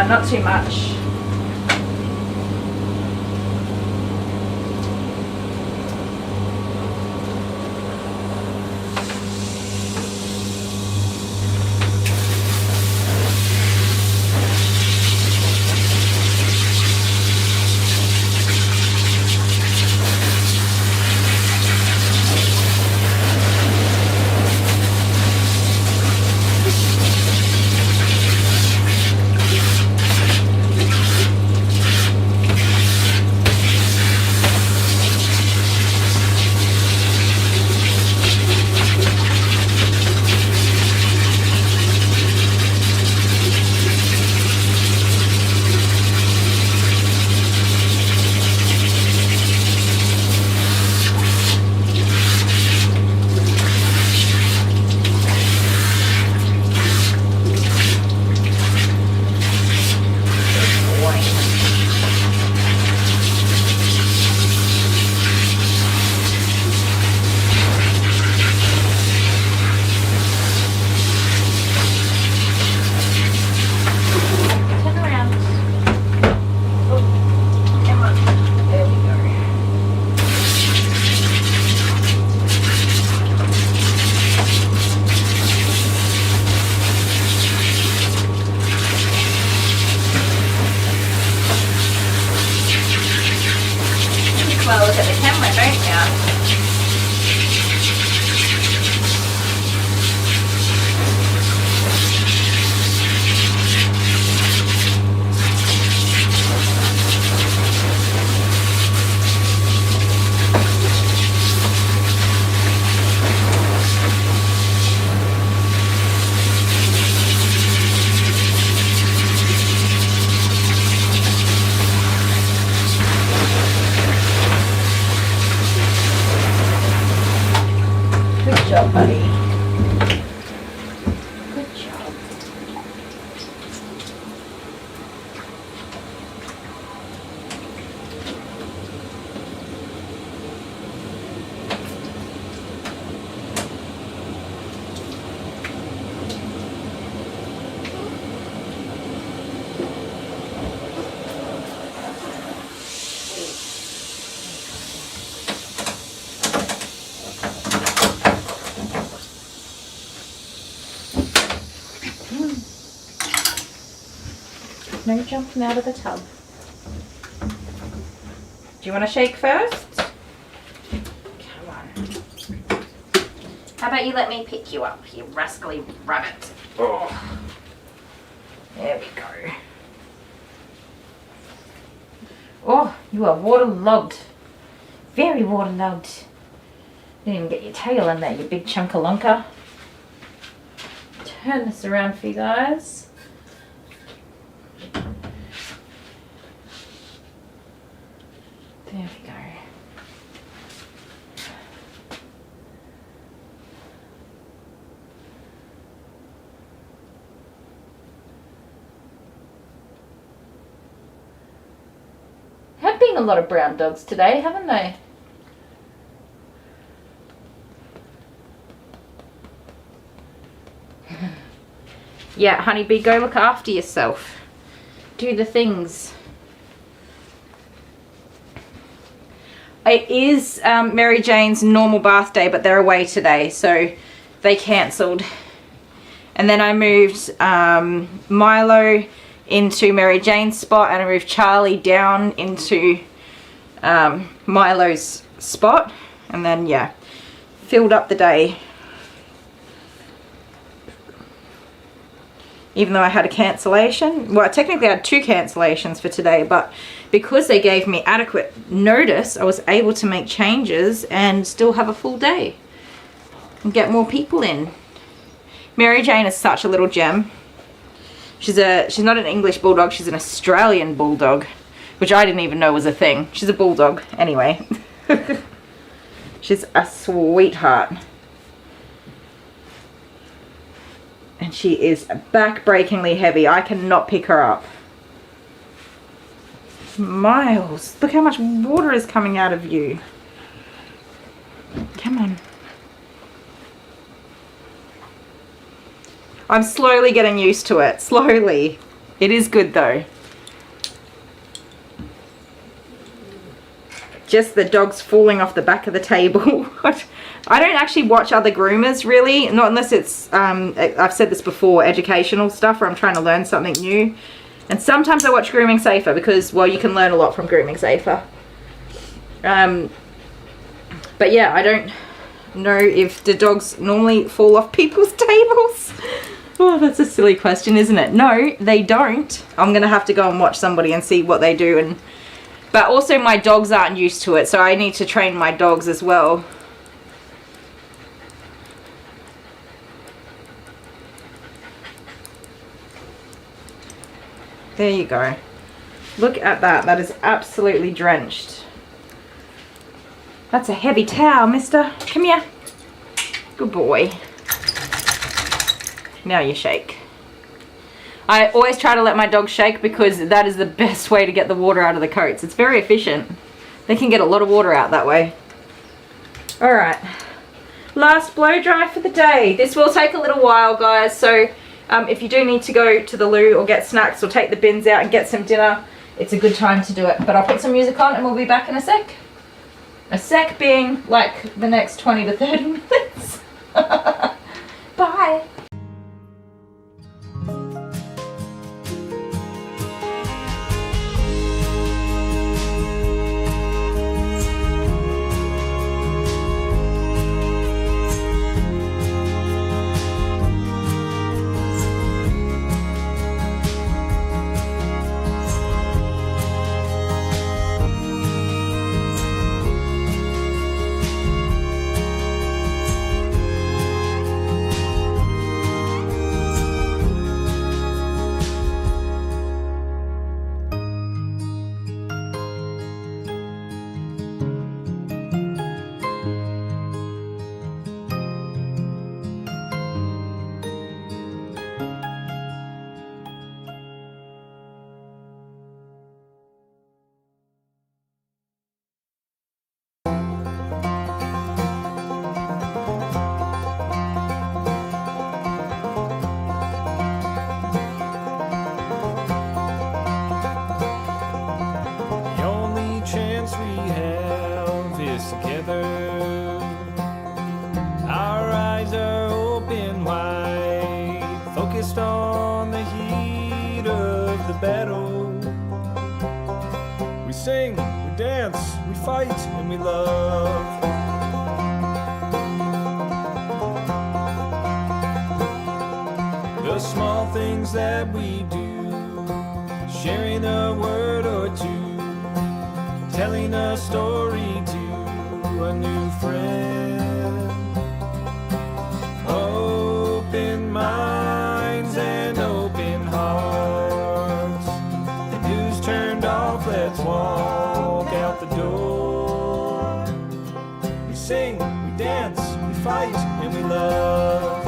not too much. Well, look at the camera, don't you? Good job, buddy. Good job. No jumping out of the tub. Do you want to shake first? Come on. How about you let me pick you up, you rascally rabbit? Oh. There we go. Oh, you are waterlogged. Very waterlogged. Didn't even get your tail in there, you big chunkalunka. Turn this around for you guys. There we go. Have been a lot of brown dogs today, haven't they? Yeah, honeybee, go look after yourself. Do the things. It is Mary Jane's normal bath day, but they're away today, so they cancelled. And then I moved Milo into Mary Jane's spot, and I moved Charlie down into Milo's spot. And then, yeah, filled up the day. Even though I had a cancellation. Well, technically I had 2 cancellations for today, but because they gave me adequate notice, I was able to make changes and still have a full day and get more people in. Mary Jane is such a little gem. She's not an English bulldog, she's an Australian bulldog, which I didn't even know was a thing. She's a bulldog anyway. She's a sweetheart. And she is back-breakingly heavy. I cannot pick her up. Miles, look how much water is coming out of you. Come on. I'm slowly getting used to it. Slowly. It is good though. Just the dog's falling off the back of the table. I don't actually watch other groomers really, not unless it's, I've said this before, educational stuff where I'm trying to learn something new. And sometimes I watch Grooming Safer because, well, you can learn a lot from Grooming Safer. But yeah, I don't know if the dogs normally fall off people's tables. Oh, that's a silly question, isn't it? No, they don't. I'm gonna have to go and watch somebody and see what they do. But also my dogs aren't used to it, so I need to train my dogs as well. There you go. Look at that. That is absolutely drenched. That's a heavy towel, mister. Come here. Good boy. Now you shake. I always try to let my dogs shake because that is the best way to get the water out of the coats. It's very efficient. They can get a lot of water out that way. Alright. Last blow dry for the day. This will take a little while, guys, so if you do need to go to the loo or get snacks or take the bins out and get some dinner, it's a good time to do it. But I'll put some music on and we'll be back in a sec. A sec being like the next 20 to 30 minutes. Bye. On the heat of the battle, we sing, we dance, we fight, and we love. The small things that we do, sharing a word or two, telling a story to a new friend. Open minds and open hearts. The news turned off, let's walk out the door. We sing, we dance, we fight, and we love.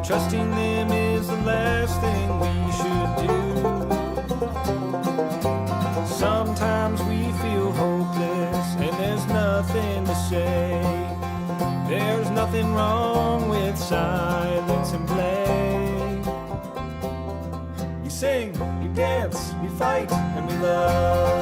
Trusting them is the last thing we should do. Sometimes we feel hopeless and there's nothing to say. There's nothing wrong with silence and play. We sing, we dance, we fight, and we love.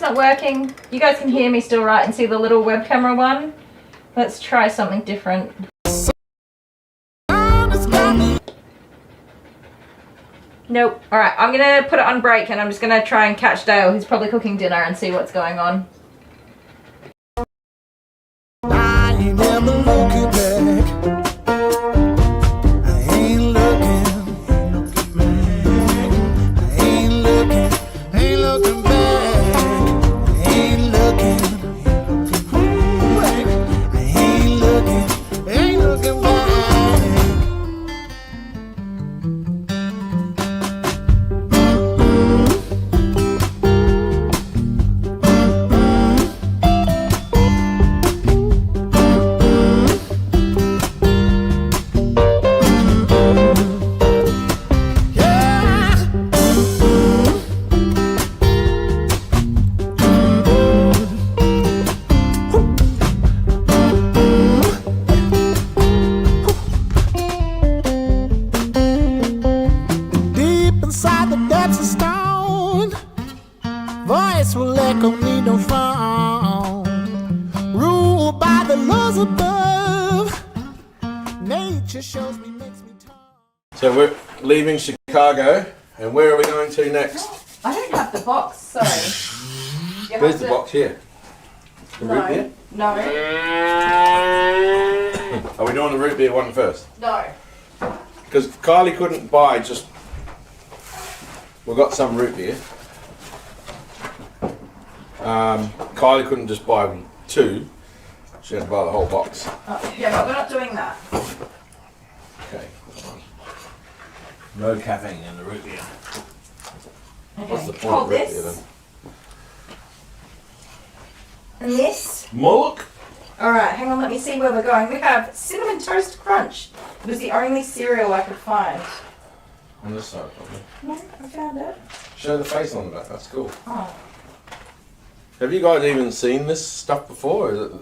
not working. You guys can hear me still, right? And see the little web camera one? Let's try something different. Nope. Alright, I'm gonna put it on break and I'm just gonna try and catch Dale. He's probably cooking dinner and see what's going on. I ain't never looking back. I ain't looking back. I ain't looking back. Deep inside the depths of stone, voice will echo me no phone. Ruled by the laws above, nature shows me, makes me talk. So we're leaving Chicago, and where are we going to next? I don't have the box, sorry. Where's the box here? The root No. beer? No. Are we doing the root beer one first? No. Because Kylie couldn't buy just... We've got some root beer. Kylie couldn't just buy 2. She had to buy the whole box. Oh, yeah, but we're not doing that. Okay. No caffeine in the root beer. Okay. What's the point Hold of root this. beer then? And this. Moloch? Alright, hang on, let me see where we're going. We have Cinnamon Toast Crunch. It was the only cereal I could find. On this side, probably. No, I found it. Show the face on the back, that's cool. Oh. Have you guys even seen this stuff before? Or is it...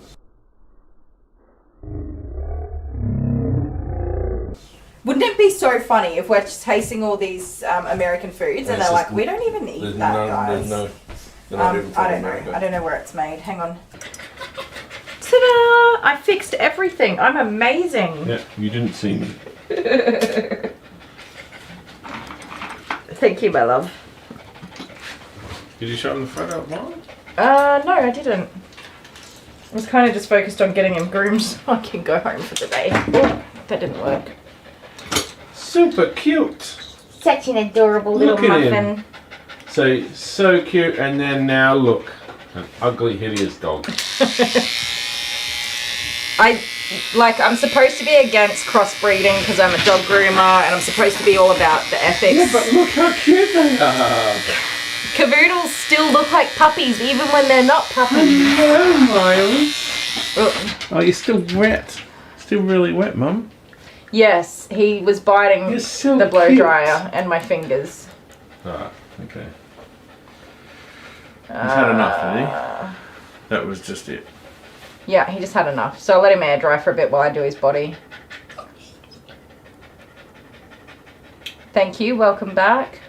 Wouldn't it be so funny if we're just tasting all these American foods and It's they're just- like, we don't even eat There's that, no, guys. there's no... they're not even I from don't know. America. I don't know where it's made. Hang on. Ta-da! I fixed everything. I'm amazing. Yeah, you didn't see me. Thank you, my love. Did you show him the photo of mine? No, I didn't. I was kind of just focused on getting him groomed so I can go home for the day. Oh, that didn't work. Super cute. Such an adorable little Look at him. muffin. So cute, and then now look, an ugly, hideous dog. I'm supposed to be against crossbreeding because I'm a dog groomer and I'm supposed to be all about the ethics. Yeah, but look how cute they are. Cavoodles still look like puppies even when they're not puppies. Hello, Milo. Oh, Oh, you're still wet. Still really wet, Mum. yes, he was biting You're so the blow cute. dryer and my fingers. Alright, okay. He's had enough, didn't he? That was just it. Yeah, he just had enough. So I let him air dry for a bit while I do his body. Thank you, welcome back.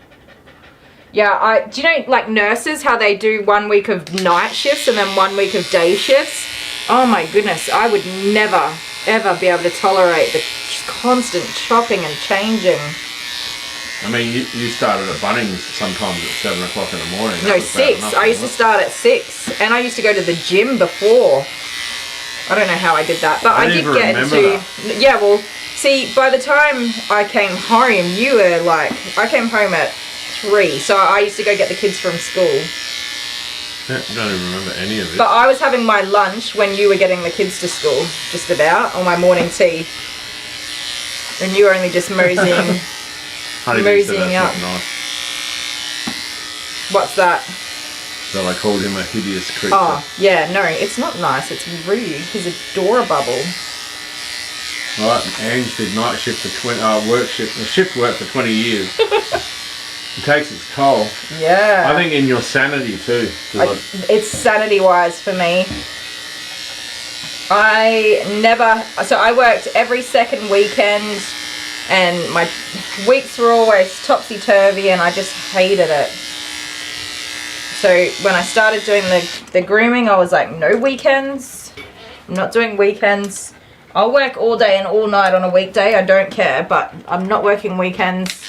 Yeah, do you know, like nurses, how they do 1 week of night shifts and then 1 week of day shifts? Oh my goodness, I would never, ever be able to tolerate the constant chopping and changing. I mean, you started at Bunnings sometimes at 7 o'clock in the morning. No, 6. I used to start at 6. And I used to go to the gym before. I don't know how I did that, but I did get into... Yeah, well, see, by the time I came home, you were like... I came home at 3, so I used to go get the kids from school. I don't even remember any of it. But I was having my lunch when you were getting the kids to school, just about, or my morning tea. And you were only just moseying... moseying up. Nice. What's that? So I called him a hideous creature. Oh, yeah, no, it's not nice, it's rude. He's adorable. Right, Ange did night shift for 20, shift work for 20 years. It takes its toll. Yeah. I think in your sanity too. It's sanity-wise for me. So I worked every second weekend and my weeks were always topsy-turvy and I just hated it. So when I started doing the grooming, I was like, no weekends. I'm not doing weekends. I'll work all day and all night on a weekday. I don't care, but I'm not working weekends.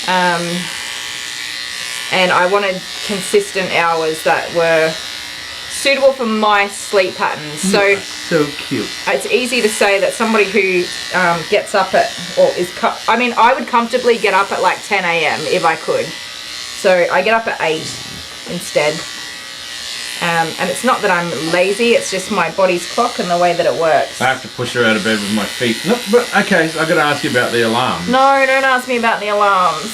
And I wanted consistent hours that were suitable for my sleep patterns. So cute. It's easy to say that somebody who gets up at, or is, I mean, I would comfortably get up at like 10 a.m. if I could. So I get up at 8 instead. And it's not that I'm lazy, it's just my body's clock and the way that it works. I have to push her out of bed with my feet. No, but okay, so I've got to ask you about the alarm. No, don't ask me about the alarms.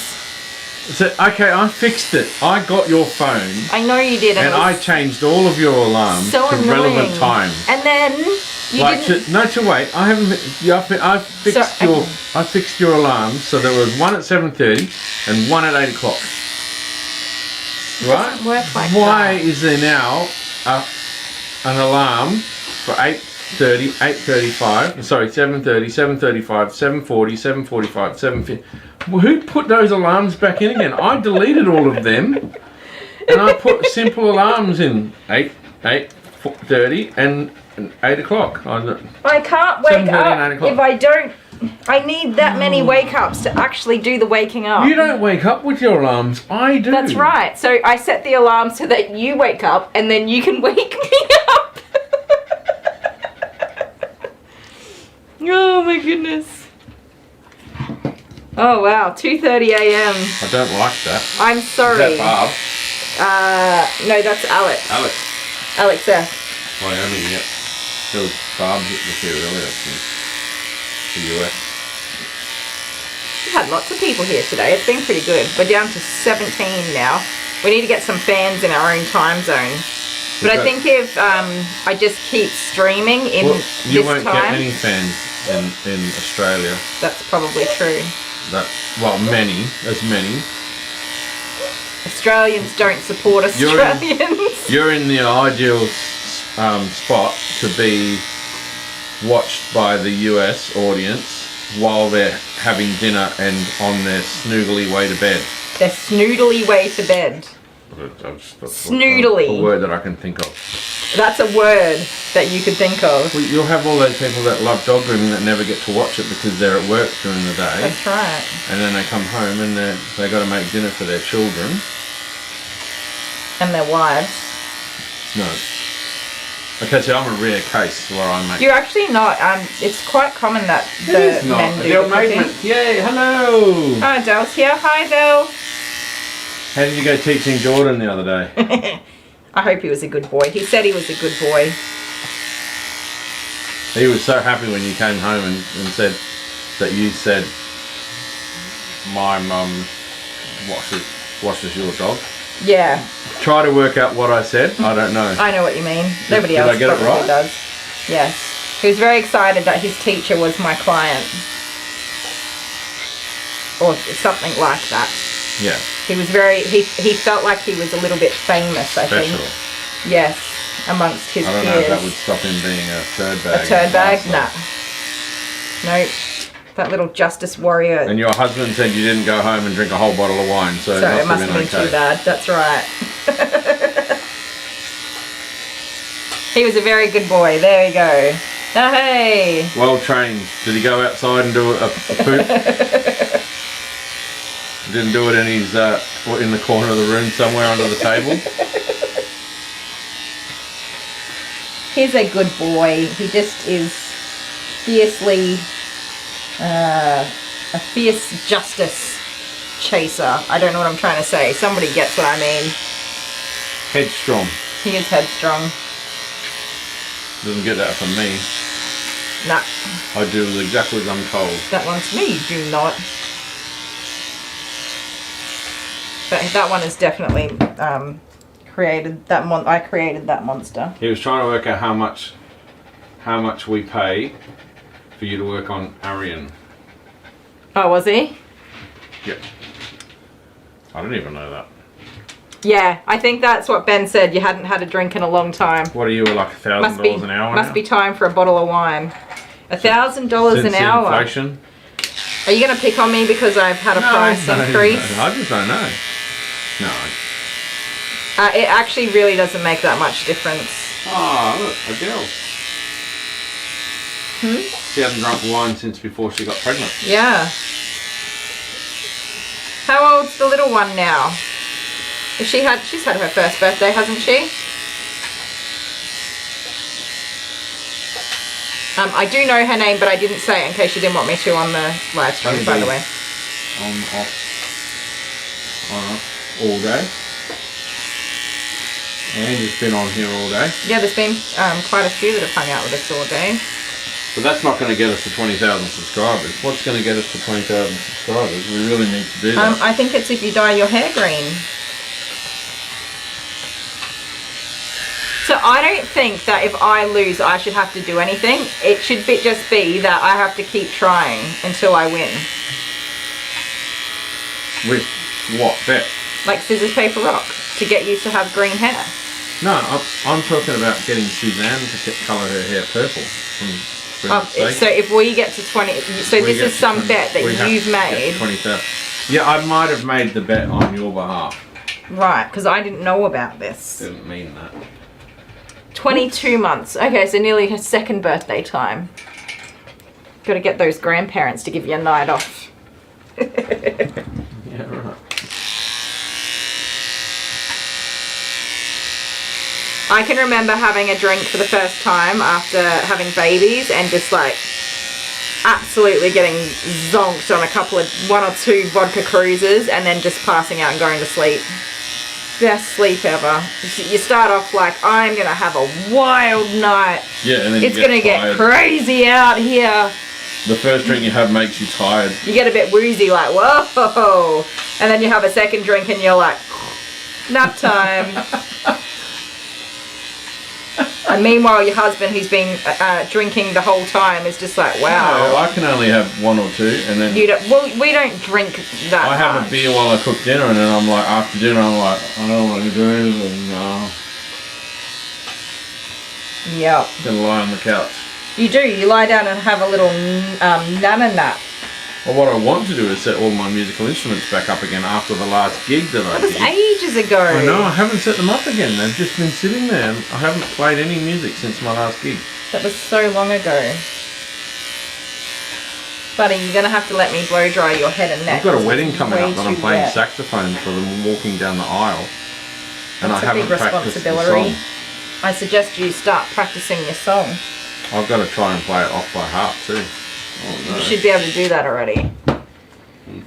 So, okay, I fixed it. I got your phone. I know you did. And I changed all of your alarms so to annoying. relevant times. And then you didn't... wait. I fixed your alarms so there was one at 7:30 and one at 8 o'clock. Right? Doesn't work like Why that. is there now an alarm for 8:30, 8:35? Sorry, 7:30, 7:35, 7:40, 7:45, 7:50. Well, who put those alarms back in again? I deleted all of them, and I put simple alarms in 8:30 and 8 o'clock. I can't wake up if I don't. I need that many wake ups to actually do the waking up. You don't wake up with your alarms. I do. That's right. So I set the alarm so that you wake up and then you can wake me up. Oh my goodness. Oh wow, 2:30 a.m. I don't like that. I'm sorry. Is that Barb? No, that's Alex. Alex F. Wyoming, yep. There was Barb that was here earlier from the US. We've had lots of people here today. It's been pretty good. We're down to 17 now. We need to get some fans in our own time zone. But I think if I just keep streaming in you this won't time, get any fans in Australia. That's probably true. As many. Australians don't support Australians. You're in the ideal spot to be watched by the US audience while they're having dinner and on their snoodly way to bed. Their snoodly way to bed. Snoodly. A word that I can think of. That's a word that you could think of. Well, you'll have all those people that love dog grooming that never get to watch it because they're at work during the day. That's right. And then they come home and they got to make dinner for their children. And their wives. No. Okay, so I'm a rare case where I make... You're actually not. It's quite common that men do the cooking. Yay, hello! Hi, Del's here. Hi, Del. How did you go teaching Jordan the other day? I hope he was a good boy. He said he was a good boy. He was so happy when you came home and said that you said, my mum washes your dog. Yeah. Try to work out what I said. I don't know. I know what you mean. Nobody else Did I get it right? does. Yes. He was very excited that his teacher was my client. Or something like that. Yeah. He was very, he felt like he was a little bit famous, I think. Yes, amongst his peers. I don't know if that would stop him being a turd bag. A turd bag? Nah. Nope. That little justice warrior. And your husband said you didn't go home and drink a whole bottle of wine, so it must have been too bad. That's right. He was a very good boy. There you go. Oh, hey. Well trained. Did he go outside and do a poop? Didn't do it in his in the corner of the room somewhere under the table. He's a good boy. He just is fiercely a fierce justice chaser. I don't know what I'm trying to say. Somebody gets what I mean. Headstrong. He is headstrong. Doesn't get that from me. Nah. I do exactly as I'm told. That one's me. You do not. But that one is definitely created that I created that monster. He was trying to work out how much we pay for you to work on Arian. Oh, was he? Yeah. I didn't even know that. Yeah, I think that's what Ben said. You hadn't had a drink in a long time. What are you, like $1,000 an hour? Must be time for a bottle of wine. $1,000 an hour. Inflation. Are you going to pick on me because I've had a price increase? No, I just don't know. No. It actually really doesn't make that much difference. Ah, look, a girl. She hasn't drunk wine since before she got pregnant. Yeah. How old's the little one now? She's had her first birthday, hasn't she? I do know her name, but I didn't say it in case you didn't want me to on the live stream, by the way. On, off, all day. And it's been on here all day. Yeah, there's been quite a few that have hung out with us all day. But that's not going to get us to 20,000 subscribers. What's going to get us to 20,000 subscribers? We really need to do that. I think it's if you dye your hair green. So I don't think that if I lose, I should have to do anything. It should just be that I have to keep trying until I win. With what bet? Like scissors, paper, rock, to get you to have green hair. No, I'm talking about getting Suzanne to colour her hair purple. So if we get to 20, so this is some bet that you've made. 20,000. Yeah, I might have made the bet on your behalf. Right, because I didn't know about this. Didn't mean that. 22 months. Okay, so nearly her second birthday time. Got to get those grandparents to give you a night off. Yeah, right. I can remember having a drink for the first time after having babies and just like absolutely getting zonked on one or two vodka cruises and then just passing out and going to sleep. Best sleep ever. You start off like, I'm gonna have a wild night. Yeah, and then it's gonna get crazy out here. The first drink you have makes you tired. You get a bit woozy, like, whoa. And then you have a second drink and you're like, nap time. And meanwhile, your husband, who's been drinking the whole time, is just like, wow. No, I can only have one or two, and then well, we don't drink that I have much. a beer while I cook dinner, and then I'm like, after dinner, I'm like, I don't want to do anything. No. Yep. Gonna lie on the couch. You do. You lie down and have a little nana nap. Well, what I want to do is set all my musical instruments back up again after the last gig that I did. That was ages ago. I know, I haven't set them up again. They've just been sitting there. I haven't played any music since my last gig. That was so long ago. Buddy, you're going to have to let me blow dry your head and neck. I've got a wedding coming up that I'm playing wet. saxophone for them walking down the aisle. And That's I a haven't big practiced the responsibility. song. I suggest you start practicing your song. I've got to try and play it off by heart too. Oh, no. You should be able to do that already.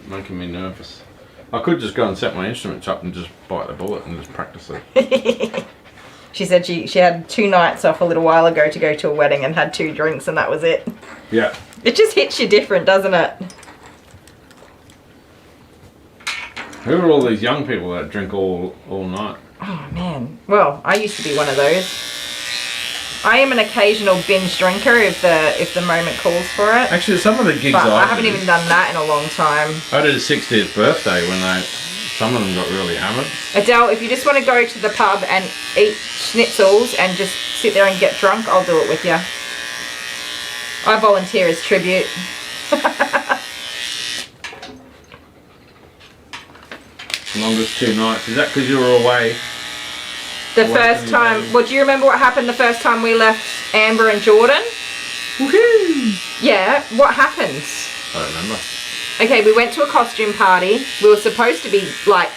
Making me nervous. I could just go and set my instruments up and just bite the bullet and just practice it. She said she had 2 nights off a little while ago to go to a wedding and had 2 drinks and that was it. Yeah. It just hits you different, doesn't it? Who are all these young people that drink all night? Oh man. Well, I used to be one of those. I am an occasional binge drinker if the moment calls for it. Actually, some of the gigs but I haven't did. even done that in a long time. I did a 60th birthday when some of them got really hammered. Adele, if you just want to go to the pub and eat schnitzels and just sit there and get drunk, I'll do it with you. I volunteer as tribute. Longest 2 nights. Is that because you were away? The first time, well, do you remember what happened the first time we left Amber and Jordan? Woohoo! Yeah, what happened? I don't remember. Okay, we went to a costume party. We were supposed to be, like,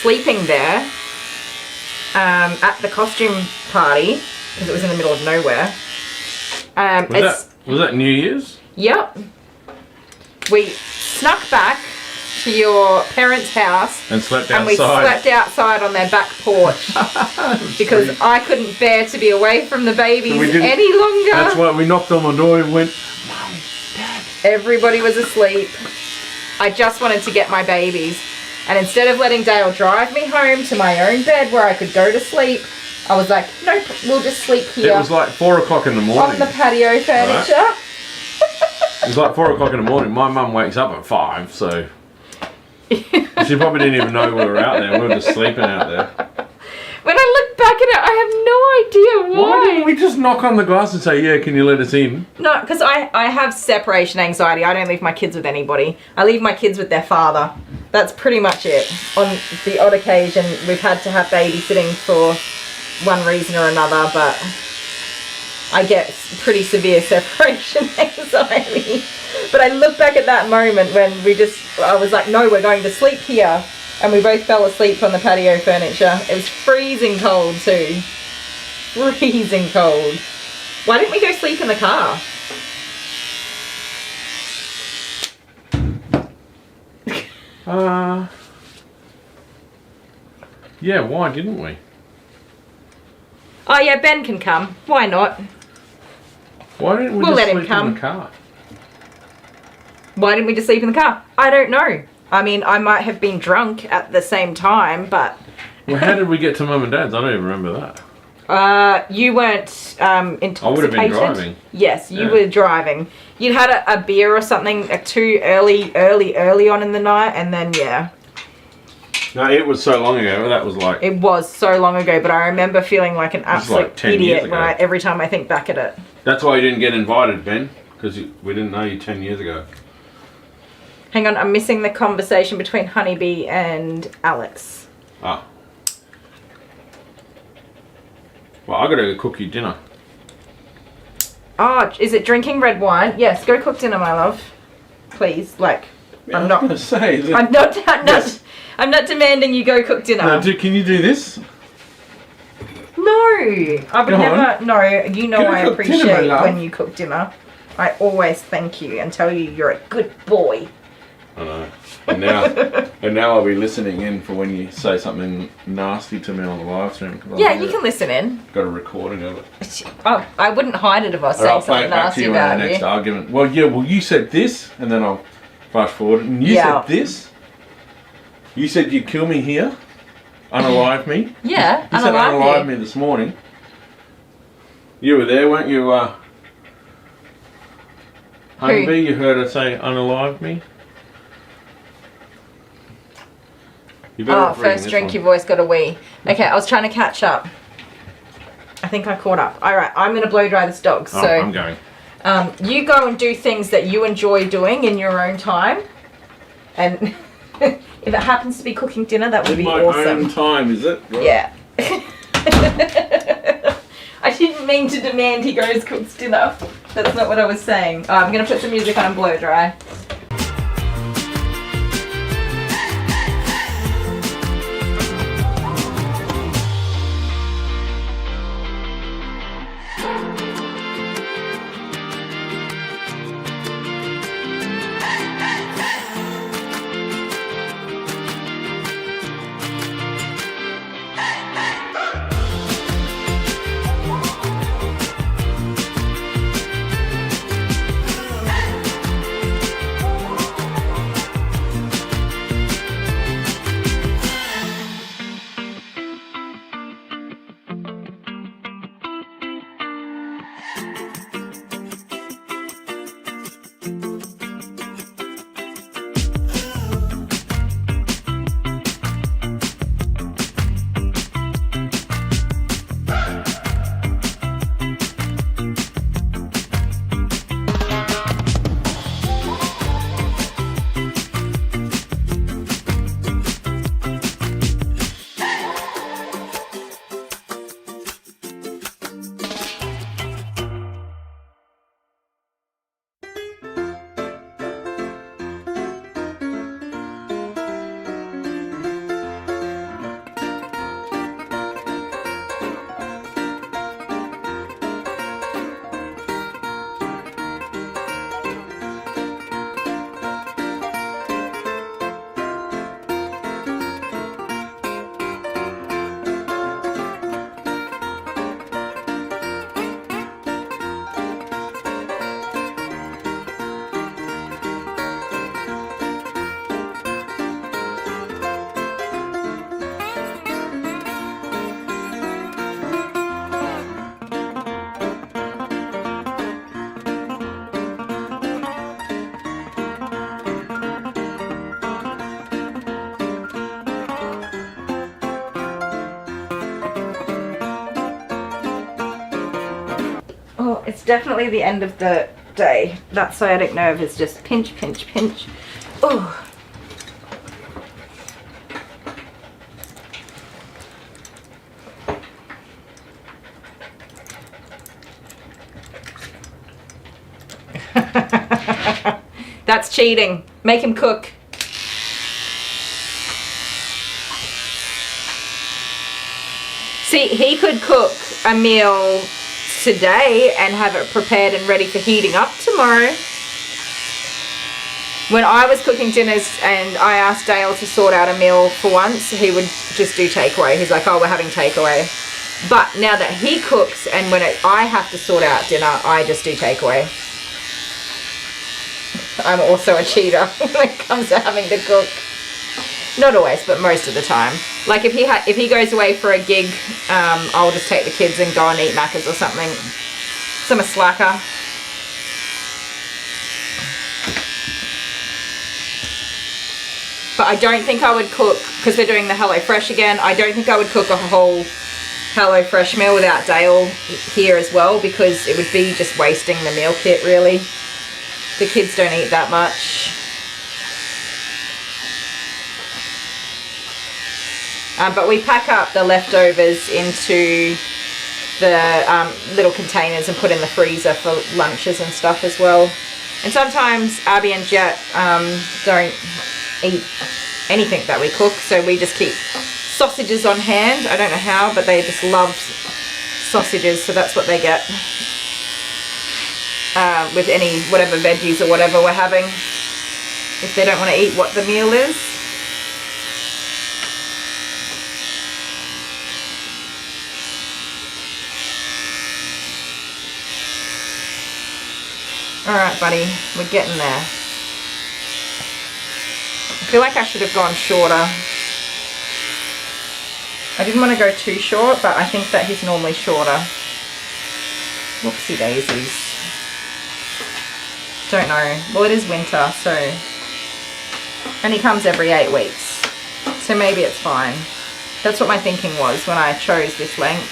sleeping there at the costume party because it was in the middle of nowhere. Was that New Year's? Yep. We snuck back to your parents' house and slept outside. And we slept outside on their back porch because I couldn't bear to be away from the babies any longer. That's why we knocked on the door and went, Mum, Dad. Everybody was asleep. I just wanted to get my babies. And instead of letting Dale drive me home to my own bed where I could go to sleep, I was like, nope, we'll just sleep here. It was like 4 o'clock in the morning. On the patio furniture. Right? It was like 4 o'clock in the morning. My mum wakes up at 5, so she probably didn't even know we were out there. We were just sleeping out there. When I look back at it, I have no idea why. Why didn't we just knock on the glass and say, yeah, can you let us in? No, because I have separation anxiety. I don't leave my kids with anybody. I leave my kids with their father. that's pretty much it. On the odd occasion, we've had to have babysitting for one reason or another, but I get pretty severe separation anxiety. But I look back at that moment when I was like, no, we're going to sleep here. And we both fell asleep on the patio furniture. It was freezing cold too. Freezing cold. Why didn't we go sleep in the car? Yeah, why didn't we? Oh yeah, Ben can come. Why not? Why didn't we We'll just let him sleep come. in the car? Why didn't we just sleep in the car? I don't know. I mean, I might have been drunk at the same time, but... Well, how did we get to Mum and Dad's? I don't even remember that. You weren't intoxicated. I would have been driving. Yes, you were driving. You'd had a beer or something too early on in the night, and then, yeah. No, it was so long ago. That was like... It was so long ago, but I remember feeling like an absolute like 10 years idiot ago. every time I think back at it. That's why you didn't get invited, Ben, because we didn't know you 10 years ago. Hang on, I'm missing the conversation between Honeybee and Alex. Ah. Well, I gotta go cook you dinner. Oh, is it drinking red wine? Yes, go cook dinner, my love. Please, like, Yeah, I'm I was not... gonna say that... I'm not demanding you go cook dinner. No, can you do this? No, I would Go never. on. No, you know Can I I cook dinner, my appreciate love? when you cook dinner. I always thank you and tell you you're a good boy. I know. And now I'll be listening in for when you say something nasty to me on the live stream. Yeah, you can listen in. Got a recording of it. Oh, I wouldn't hide it if I was Or I'll saying play something it back to nasty you in about the next you. argument. Well, yeah, you said this, and then I'll fast forward. And you Yeah. said this. You said you'd kill me here. Unalive me. Yeah, You said unalive unalive you. me this morning. You were there, weren't you, Honeybee? You heard her say unalive me? You better Oh, not reading first this drink, one. your voice got a wee. Okay, I was trying to catch up. I think I caught up. All right, I'm going to blow dry this dog. Oh, So I'm going. you go and do things that you enjoy doing in your own time. And if it happens to be cooking dinner, that would be My awesome. own time, is it? Right. Yeah. I didn't mean to demand he goes cooks dinner. That's not what I was saying. I'm going to put some music on and blow dry. Oh, it's definitely the end of the day. That sciatic nerve is just pinch, pinch, pinch. Oh. That's cheating. Make him cook. See, he could cook a meal today and have it prepared and ready for heating up tomorrow. When I was cooking dinners and I asked Dale to sort out a meal for once, he would just do takeaway. He's like, oh, we're having takeaway. But now that he cooks and when I have to sort out dinner, I just do takeaway. I'm also a cheater when it comes to having to cook. Not always, but most of the time. Like if he goes away for a gig, I'll just take the kids and go and eat Macca's or something. So I'm a slacker. But I don't think I would cook, because they're doing the HelloFresh again, I don't think I would cook a whole HelloFresh meal without Dale here as well, because it would be just wasting the meal kit really. The kids don't eat that much. But we pack up the leftovers into the little containers and put in the freezer for lunches and stuff as well. And sometimes Abby and Jet don't eat anything that we cook, so we just keep sausages on hand. I don't know how, but they just love sausages, so that's what they get with any whatever veggies or whatever we're having, if they don't want to eat what the meal is. Alright buddy, we're getting there. I feel like I should have gone shorter. I didn't want to go too short, but I think that he's normally shorter. Whoopsie daisies. Don't know. Well, it is winter, so... And he comes every 8 weeks. So maybe it's fine. That's what my thinking was when I chose this length.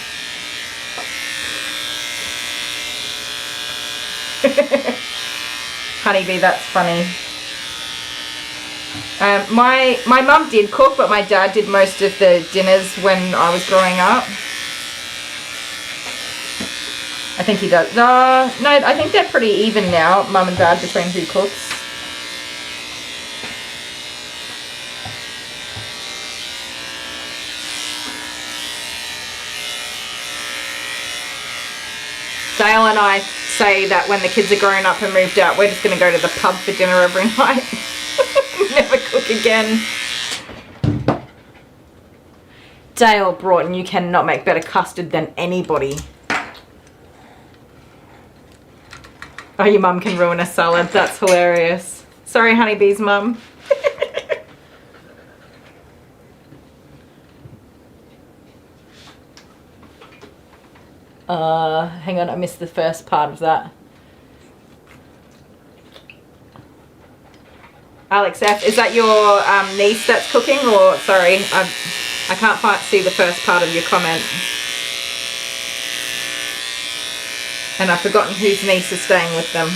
Honeybee, that's funny. My mum did cook, but my dad did most of the dinners when I was growing up. I think he does. No, I think they're pretty even now, mum and dad, between who cooks. Dale and I say that when the kids are grown up and moved out, we're just going to go to the pub for dinner every night. Never cook again. Dale Broughton, you cannot make better custard than anybody. Oh, your mum can ruin a salad. That's hilarious. Sorry, Honeybee's mum. Hang on, I missed the first part of that. Alex F, is that your niece that's cooking, or sorry, I can't see the first part of your comment. And I've forgotten whose niece is staying with them.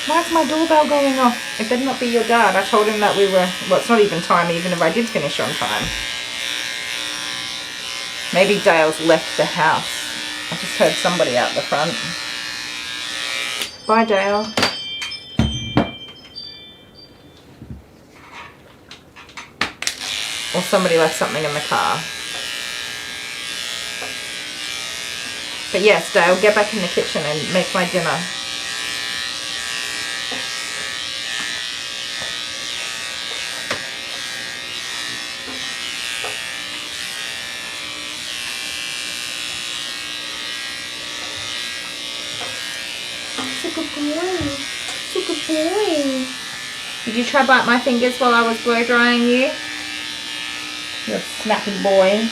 Why is my doorbell going off? It better not be your dad. I told him that we were, well, it's not even time, even if I did finish on time. Maybe Dale's left the house. I just heard somebody out the front. Bye, Dale. Or somebody left something in the car. But yes, Dale, get back in the kitchen and make my dinner. Did you try bite my fingers while I was blow drying you? You snappy boy.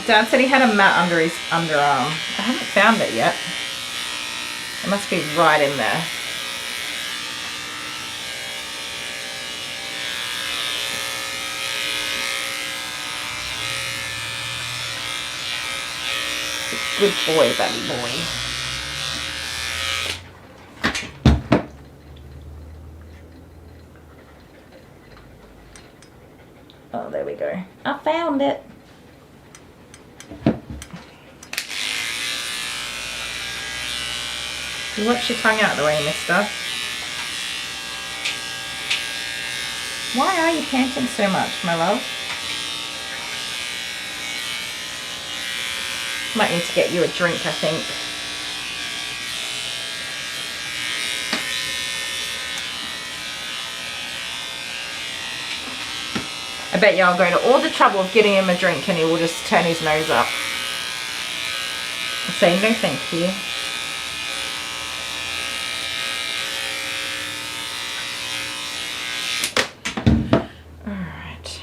Dad said he had a mat under his underarm. I haven't found it yet. It must be right in there. Good boy, baby boy. Oh, there we go. I found it. You watch your tongue out the way, mister. Why are you panting so much, my love? Might need to get you a drink, I think. I bet you I'll go to all the trouble of getting him a drink and he will just turn his nose up and say no thank you. Alright.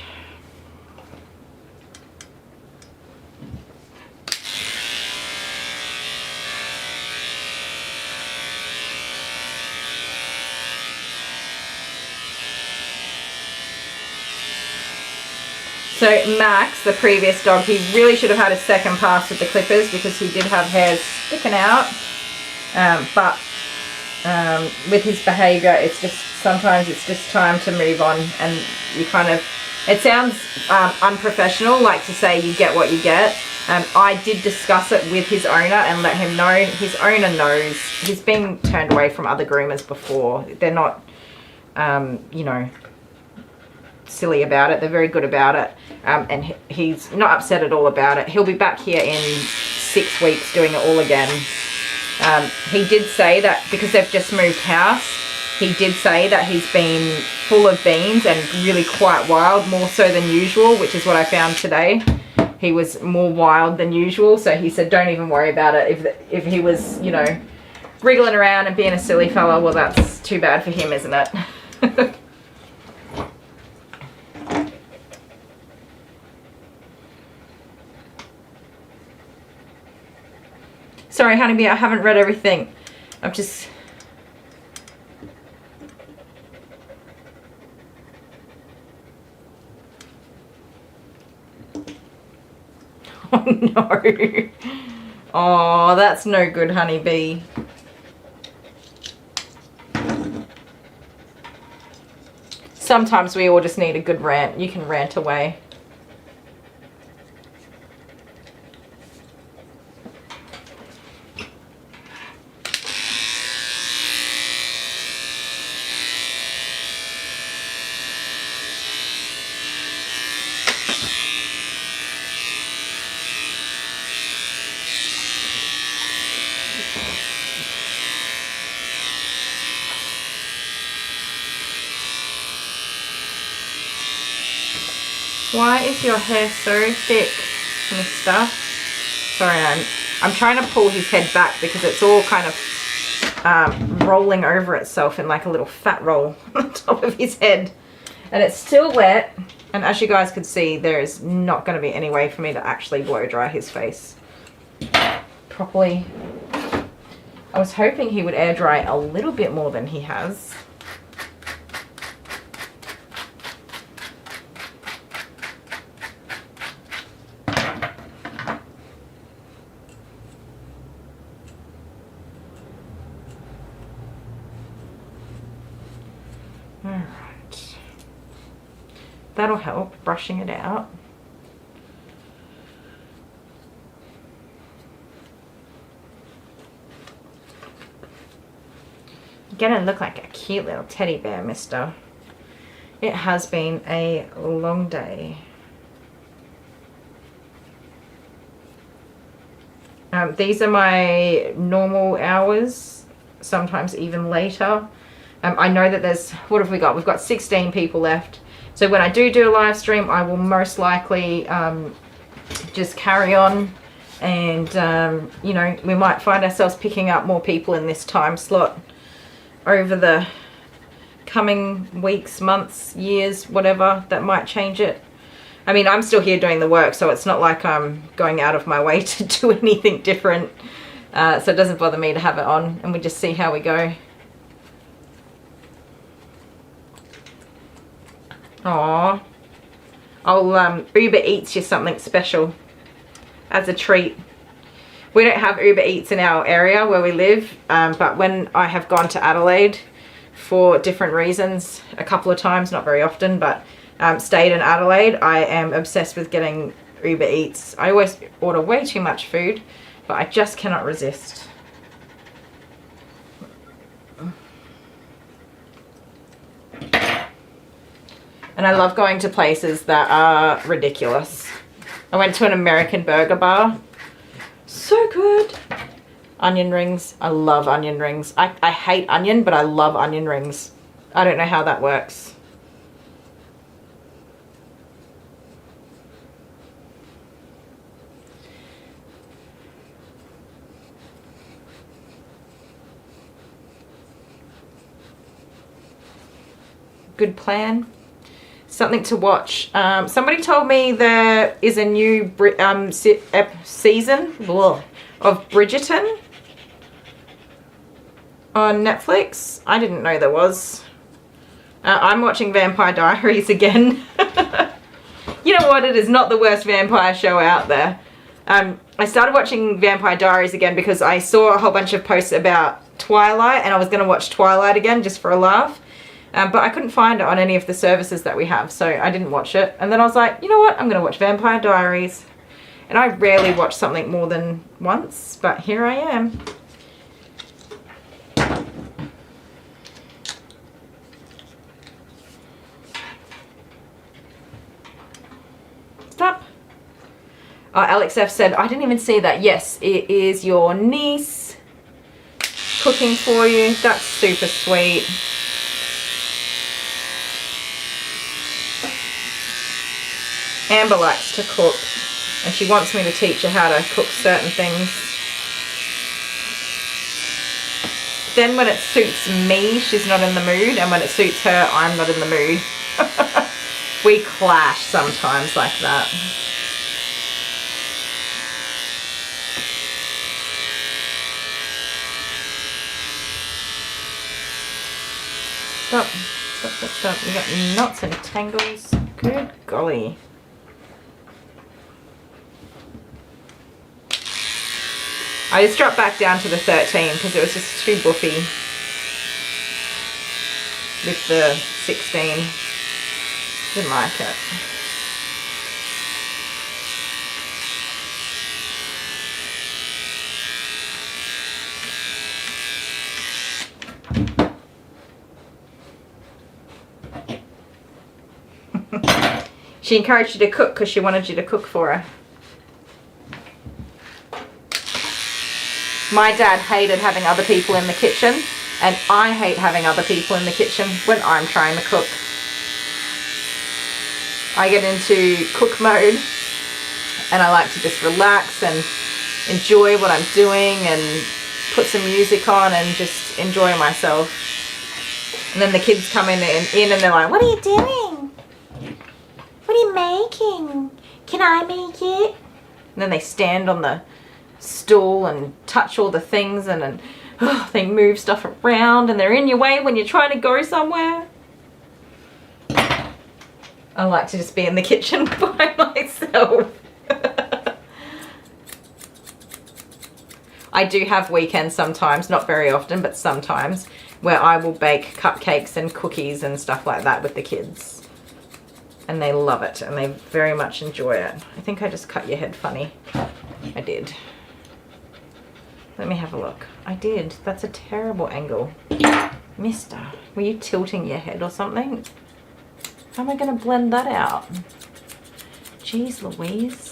So Max, the previous dog, he really should have had a second pass with the clippers because he did have hairs sticking out. But with his behaviour, it's just, sometimes it's just time to move on, and you kind of, it sounds unprofessional, like to say you get what you get. I did discuss it with his owner and let him know. His owner knows. He's been turned away from other groomers before. They're not, you know, silly about it. They're very good about it, and he's not upset at all about it. He'll be back here in 6 weeks doing it all again. He did say that because they've just moved house, he did say that he's been full of beans and really quite wild, more so than usual, which is what I found today. He was more wild than usual, so he said don't even worry about it. If he was, you know, wriggling around and being a silly fella, well, that's too bad for him, isn't it? Sorry, honeybee, I haven't read everything. I'm just... Oh no. Oh, that's no good, honeybee. Sometimes we all just need a good rant. You can rant away. Why is your hair so thick, mister? Sorry, I'm trying to pull his head back because it's all kind of rolling over itself in like a little fat roll on top of his head. And it's still wet. And as you guys could see, there is not going to be any way for me to actually blow dry his face properly. I was hoping he would air dry a little bit more than he has. Alright, that'll help, brushing it out. You're gonna look like a cute little teddy bear, mister. It has been a long day. These are my normal hours, sometimes even later. I know that there's, what have we got? We've got 16 people left. So when I do a live stream, I will most likely just carry on. And, you know, we might find ourselves picking up more people in this time slot over the coming weeks, months, years, whatever. That might change it. I mean, I'm still here doing the work, so it's not like I'm going out of my way to do anything different. So it doesn't bother me to have it on, and we just see how we go. Aww. I'll Uber Eats you something special as a treat. We don't have Uber Eats in our area where we live, but when I have gone to Adelaide for different reasons, a couple of times, not very often, but stayed in Adelaide, I am obsessed with getting Uber Eats. I always order way too much food, but I just cannot resist. And I love going to places that are ridiculous. I went to an American burger bar. So good. Onion rings. I love onion rings. I hate onion, but I love onion rings. I don't know how that works. Good plan. Something to watch. Somebody told me there is a new season of Bridgerton on Netflix. I didn't know there was. I'm watching Vampire Diaries again. You know what? It is not the worst vampire show out there. I started watching Vampire Diaries again because I saw a whole bunch of posts about Twilight, and I was going to watch Twilight again just for a laugh. But I couldn't find it on any of the services that we have, so I didn't watch it. And then I was like, you know what? I'm going to watch Vampire Diaries. And I rarely watch something more than once, but here I am. Stop. Oh, Alex F said, I didn't even see that. Yes, it is your niece cooking for you. That's super sweet. Amber likes to cook, and she wants me to teach her how to cook certain things. Then when it suits me, she's not in the mood, and when it suits her, I'm not in the mood. We clash sometimes like that. Stop, stop, stop, stop. You got knots and tangles. Good golly. I just dropped back down to the 13 because it was just too buffy with the 16. Didn't like it. She encouraged you to cook because she wanted you to cook for her. My dad hated having other people in the kitchen, and I hate having other people in the kitchen when I'm trying to cook. I get into cook mode, and I like to just relax and enjoy what I'm doing and put some music on and just enjoy myself. And then the kids come in and they're like, "What are you doing? What are you making? Can I make it?" And then they stand on the stool and touch all the things, and they move stuff around, and they're in your way when you're trying to go somewhere. I like to just be in the kitchen by myself. I do have weekends sometimes, not very often, but sometimes, where I will bake cupcakes and cookies and stuff like that with the kids. And they love it, and they very much enjoy it. I think I just cut your head funny. I did. Let me have a look. I did. That's a terrible angle. Mister, were you tilting your head or something? How am I going to blend that out? Jeez Louise.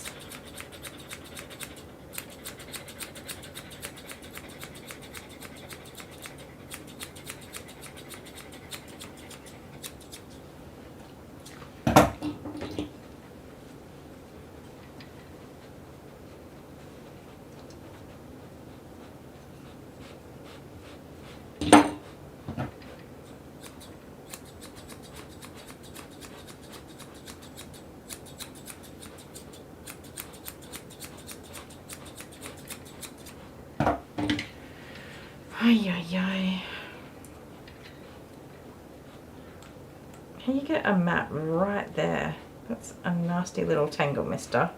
Ay, ay, ay. Can you get a mat right there? That's a nasty little tangle, mister.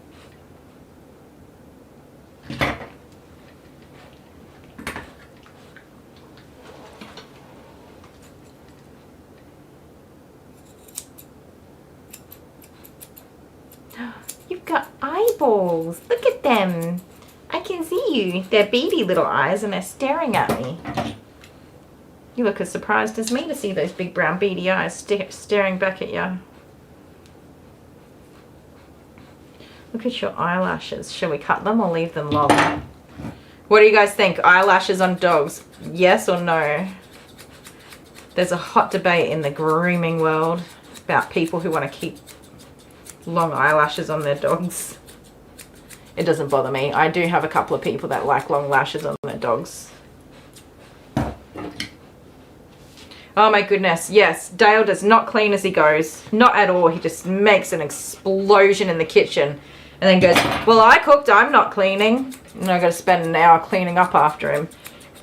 You've got eyeballs. Look at them. I can see you. They're beady little eyes and they're staring at me. You look as surprised as me to see those big brown beady eyes staring back at you. Look at your eyelashes. Shall we cut them or leave them long? What do you guys think? Eyelashes on dogs? Yes or no? There's a hot debate in the grooming world about people who want to keep long eyelashes on their dogs. It doesn't bother me. I do have a couple of people that like long lashes on their dogs. Oh my goodness, yes, Dale does not clean as he goes. Not at all. He just makes an explosion in the kitchen and then goes, well, I cooked, I'm not cleaning. And I've got to spend an hour cleaning up after him.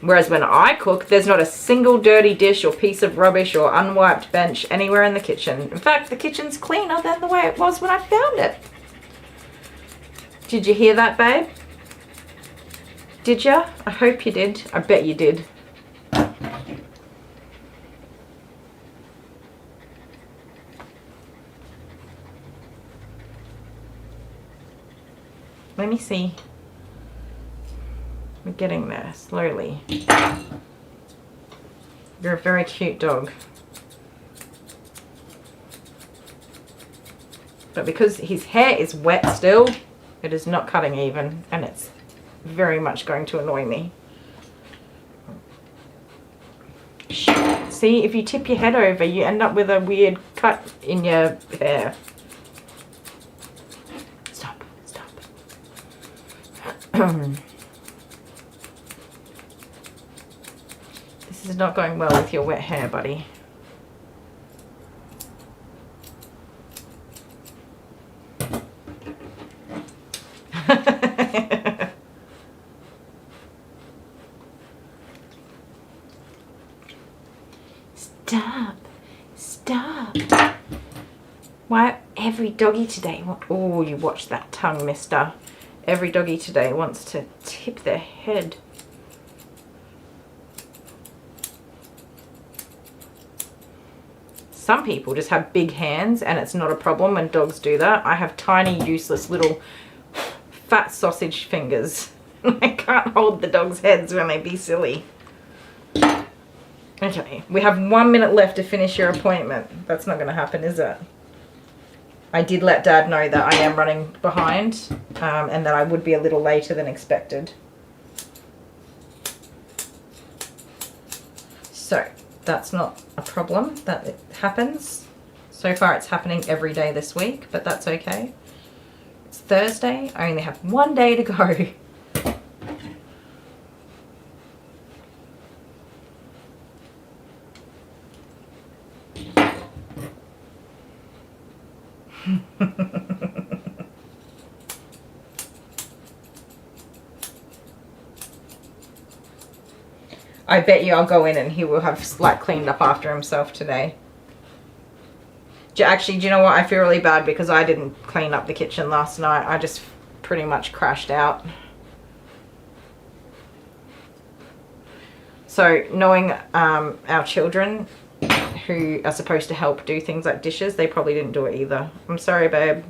Whereas when I cook, there's not a single dirty dish or piece of rubbish or unwiped bench anywhere in the kitchen. In fact, the kitchen's cleaner than the way it was when I found it. Did you hear that, babe? Did ya? I hope you did. I bet you did. Let me see. We're getting there slowly. You're a very cute dog. But because his hair is wet still, it is not cutting even, and it's very much going to annoy me. See, if you tip your head over, you end up with a weird cut in your hair. Stop, stop. This is not going well with your wet hair, buddy. Stop. Stop. Why every doggy today... Oh, you watch that tongue, mister. Every doggy today wants to tip their head. Some people just have big hands and it's not a problem when dogs do that. I have tiny, useless little fat sausage fingers. I can't hold the dogs' heads when they be silly. Okay, we have 1 minute left to finish your appointment. That's not going to happen, is it? I did let Dad know that I am running behind and that I would be a little later than expected. So, that's not a problem. That it happens. So far it's happening every day this week, but that's okay. It's Thursday. I only have 1 day to go. I bet you I'll go in and he will have like cleaned up after himself today. Actually, do you know what? I feel really bad because I didn't clean up the kitchen last night. I just pretty much crashed out. So knowing our children who are supposed to help do things like dishes, they probably didn't do it either. I'm sorry, babe.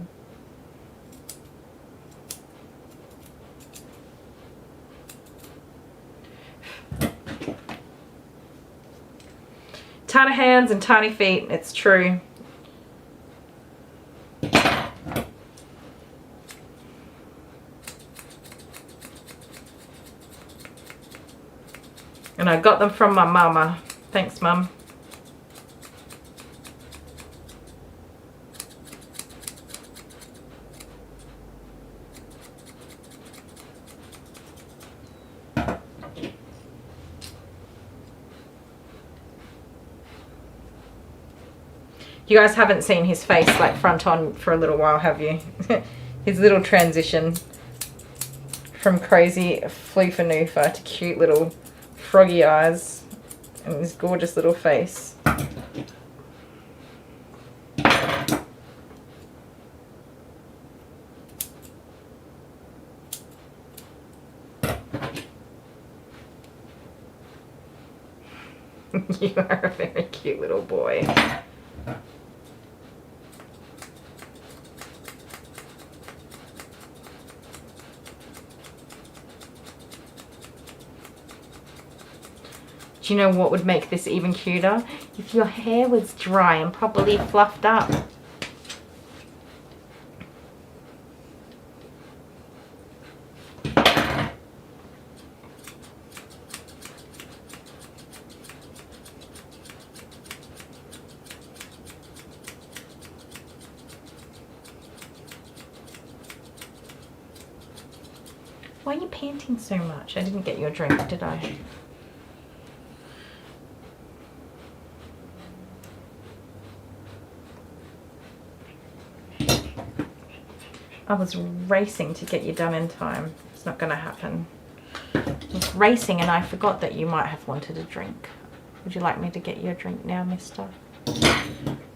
Tiny hands and tiny feet, it's true. And I got them from my mama. Thanks, Mum. You guys haven't seen his face like front on for a little while, have you? His little transition from crazy floofanoofa to cute little froggy eyes and his gorgeous little face. You are a very cute little boy. Do you know what would make this even cuter? If your hair was dry and properly fluffed up. Why are you panting so much? I didn't get you a drink, did I? I was racing to get you done in time. It's not going to happen. I was racing and I forgot that you might have wanted a drink. Would you like me to get you a drink now, mister?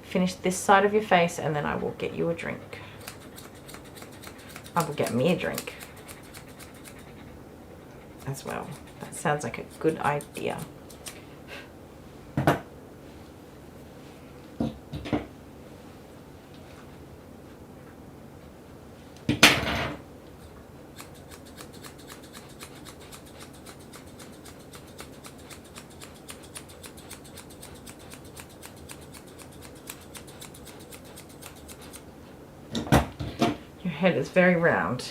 Finish this side of your face and then I will get you a drink. I will get me a drink as well. That sounds like a good idea. Your head is very round.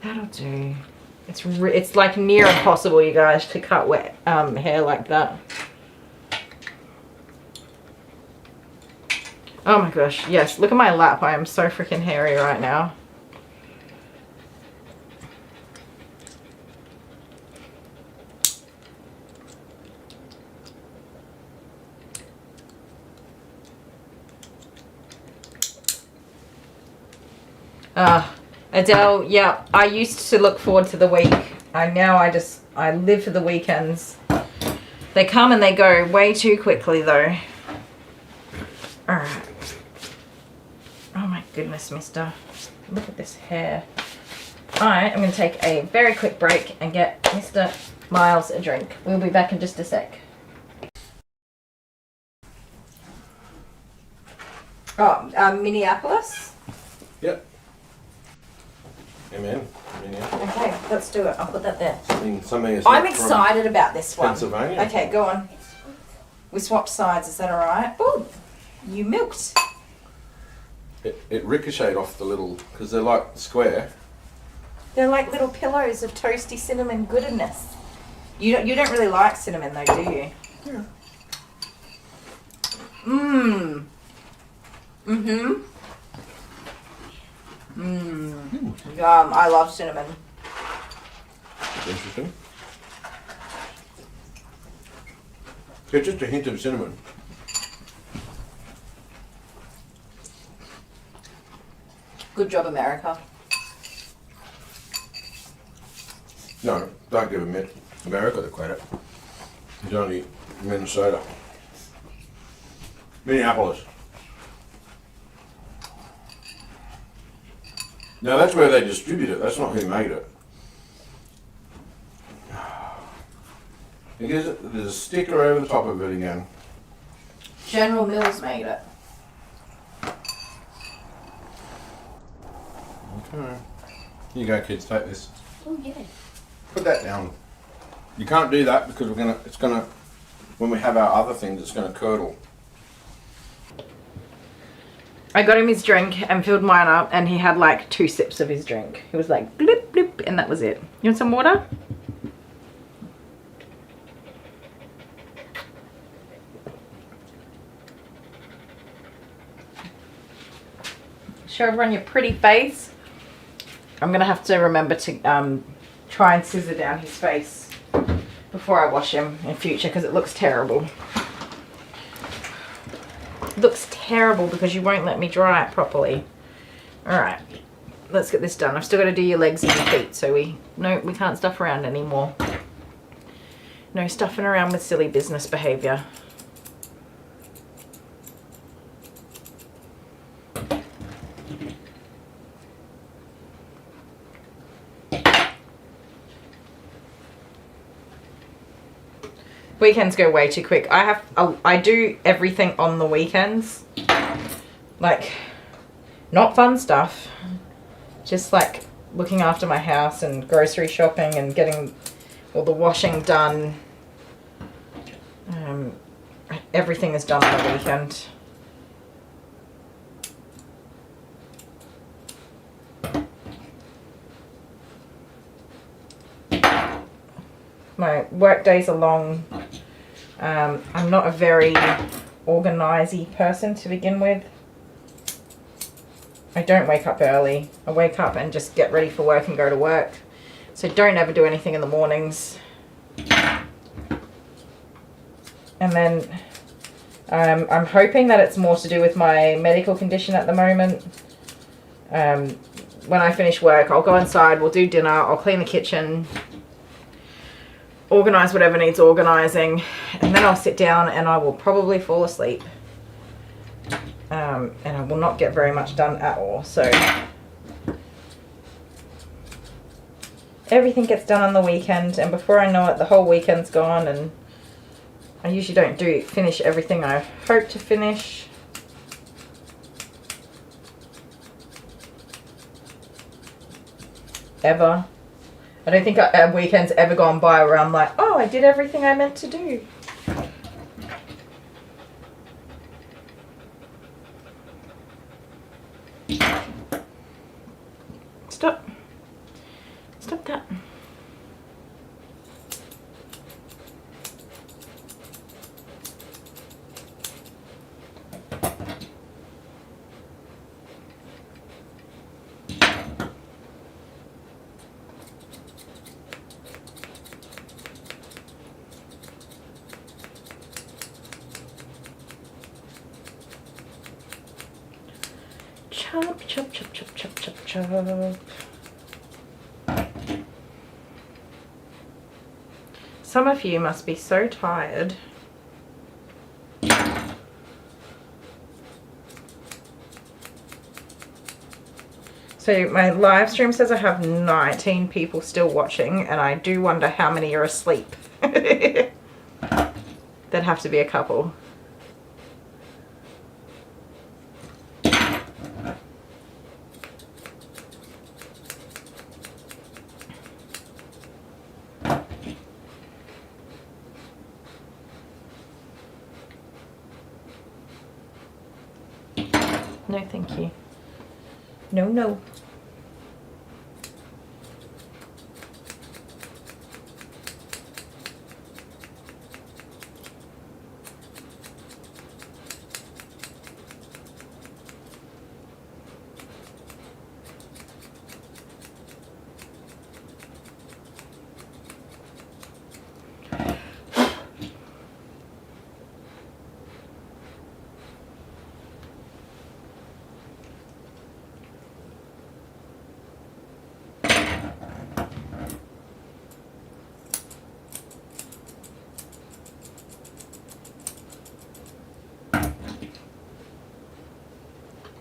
That'll do. It's like near impossible, you guys, to cut wet hair like that. Oh my gosh, yes. Look at my lap. I am so freaking hairy right now. Adele, yeah, I used to look forward to the week. I live for the weekends. They come and they go way too quickly though. Alright. Oh my goodness, mister. Look at this hair. Alright, I'm going to take a very quick break and get Mr. Miles a drink. We'll be back in just a sec. Oh, Minneapolis? Yep. Amen. Okay, let's do it. I'll put that there. Something I'm excited about this one. Pennsylvania. Okay, go on. We swapped sides, is that alright? Oh, you milked. It ricocheted off the little, because they're like square. They're like little pillows of toasty cinnamon goodness. You don't really like cinnamon though, do you? Yeah. Mmm. Mm-hmm. Mmm. Yum. I love cinnamon. Interesting. It's just a hint of cinnamon. Good job, America. No, don't give America the credit. It's only Minnesota. Minneapolis. No, that's where they distribute it. That's not who made it. There's a sticker over the top of it again. General Mills made it. Okay. Here you go, kids. Take this. Oh, yeah. Put that down. You can't do that because it's gonna, when we have our other things, it's gonna curdle. I got him his drink and filled mine up, and he had like 2 sips of his drink. He was like blip blip, and that was it. You want some water? Show everyone your pretty face. I'm gonna have to remember to try and scissor down his face before I wash him in future, because it looks terrible. Looks terrible because you won't let me dry it properly. Alright, let's get this done. I've still got to do your legs and your feet, so we can't stuff around anymore. No stuffing around with silly business behaviour. Weekends go way too quick. I do everything on the weekends. Like, not fun stuff. Just like looking after my house and grocery shopping and getting all the washing done. Everything is done on the weekend. My work days are long. I'm not a very organisy person to begin with. I don't wake up early. I wake up and just get ready for work and go to work. So don't ever do anything in the mornings. And then I'm hoping that it's more to do with my medical condition at the moment. When I finish work, I'll go inside, we'll do dinner, I'll clean the kitchen, organise whatever needs organising, and then I'll sit down and I will probably fall asleep. And I will not get very much done at all. So everything gets done on the weekend, and before I know it, the whole weekend's gone, and I usually don't finish everything I hope to finish. Ever. I don't think a weekend's ever gone by where I'm like, oh, I did everything I meant to do. Stop. Stop that. Chop, chop, chop, chop, chop, chop, chop. Some of you must be so tired. So my live stream says I have 19 people still watching, and I do wonder how many are asleep. There'd have to be a couple. No, thank you. No, no.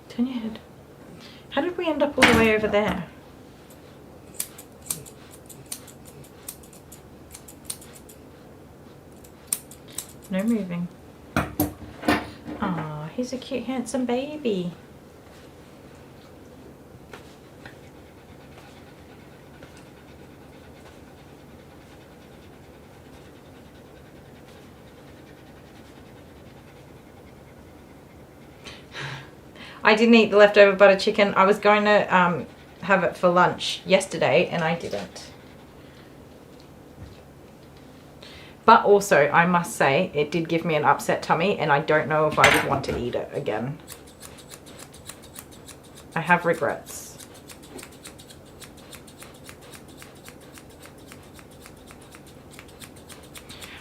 Turn your head. How did we end up all the way over there? No moving. Aw, he's a cute, handsome baby. I didn't eat the leftover butter chicken. I was going to have it for lunch yesterday and I didn't. But also, I must say, it did give me an upset tummy and I don't know if I would want to eat it again. I have regrets.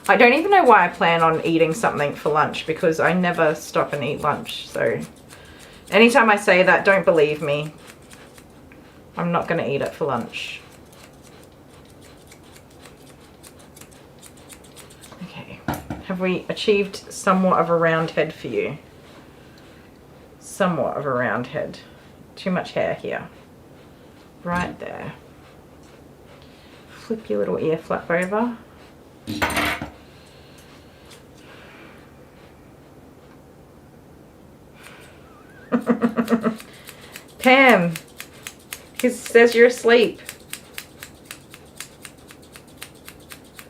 I don't even know why I plan on eating something for lunch because I never stop and eat lunch. So anytime I say that, don't believe me. I'm not going to eat it for lunch. Okay. Have we achieved somewhat of a round head for you? Somewhat of a round head. Too much hair here. Right there. Flip your little ear flap over. Pam, he says you're asleep.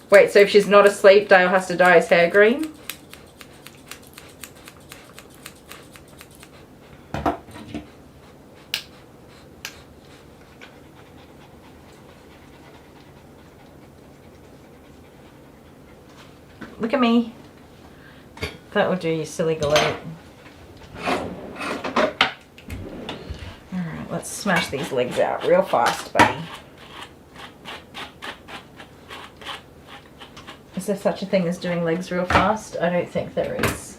Wait, so if she's not asleep, Dale has to dye his hair green? Look at me. That will do, you silly galoot. Alright, let's smash these legs out real fast, buddy. Is there such a thing as doing legs real fast? I don't think there is.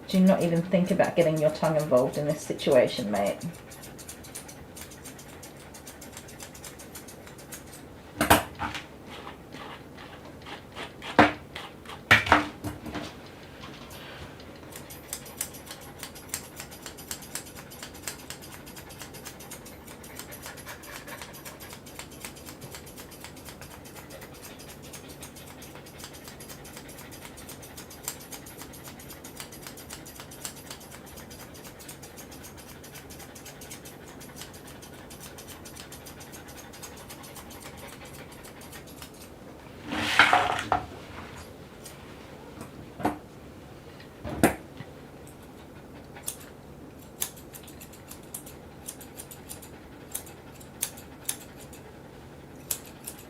Do not even think about getting your tongue involved in this situation, mate.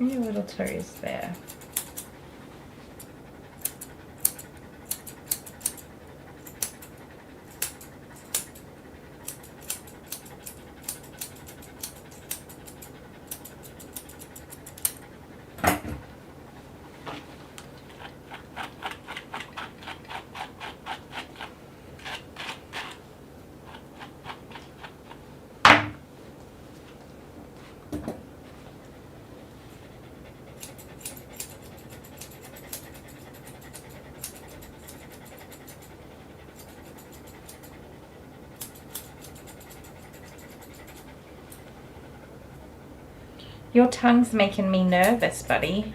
Your little toes there. Your tongue's making me nervous, buddy.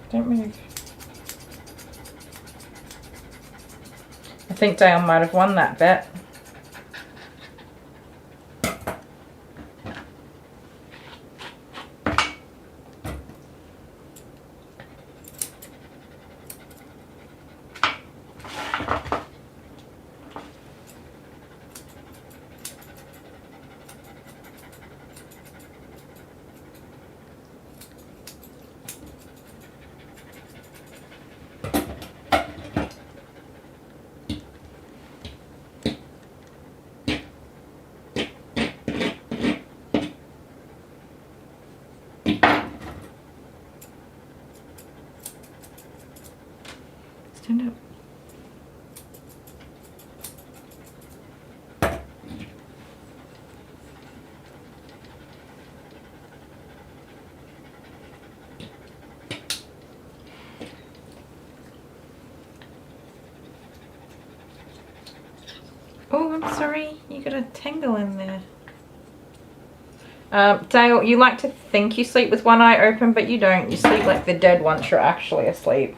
Don't move. I think Dale might have won that bet. Stand up. Oh, I'm sorry. You got a tangle in there. Dale, you like to think you sleep with one eye open, but you don't. You sleep like the dead once you're actually asleep.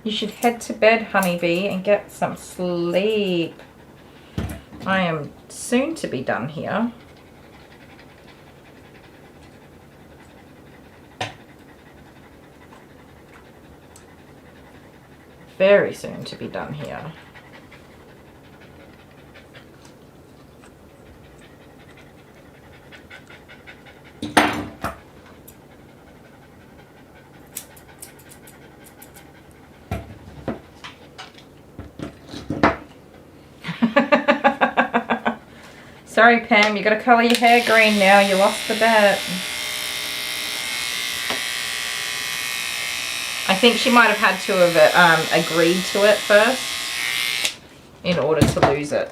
You should head to bed, honeybee, and get some sleep. I am soon to be done here. Very soon to be done here. Sorry, Pam, you got to colour your hair green now. You lost the bet. I think she might have had to have agreed to it first in order to lose it.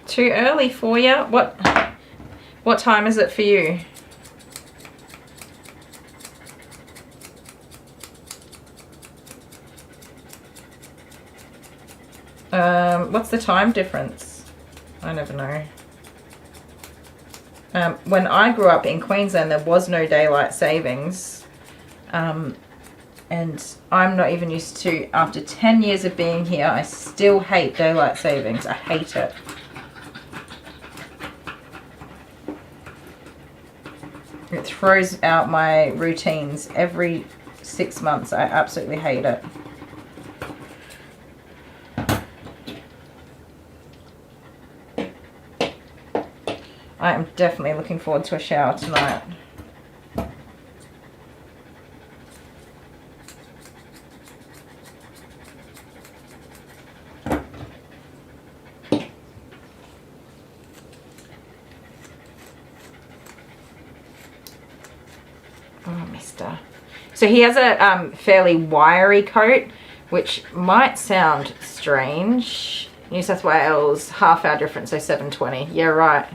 Too early for you? What time is it for you? What's the time difference? I never know. When I grew up in Queensland, there was no daylight savings. And I'm not even used to, after 10 years of being here, I still hate daylight savings. I hate it. It throws out my routines every 6 months. I absolutely hate it. I am definitely looking forward to a shower tonight. Oh, mister. So he has a fairly wiry coat, which might sound strange. New South Wales, half hour difference, so 7:20. Yeah, right.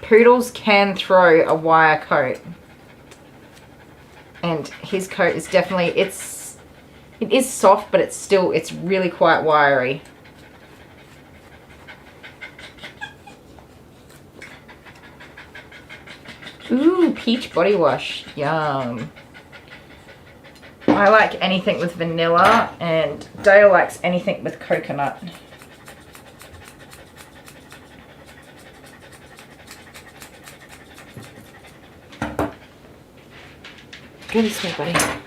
Poodles can throw a wire coat. And his coat is definitely, it is soft, but it's really quite wiry. Ooh, peach body wash. Yum. I like anything with vanilla, and Dale likes anything with coconut. Go this way, buddy.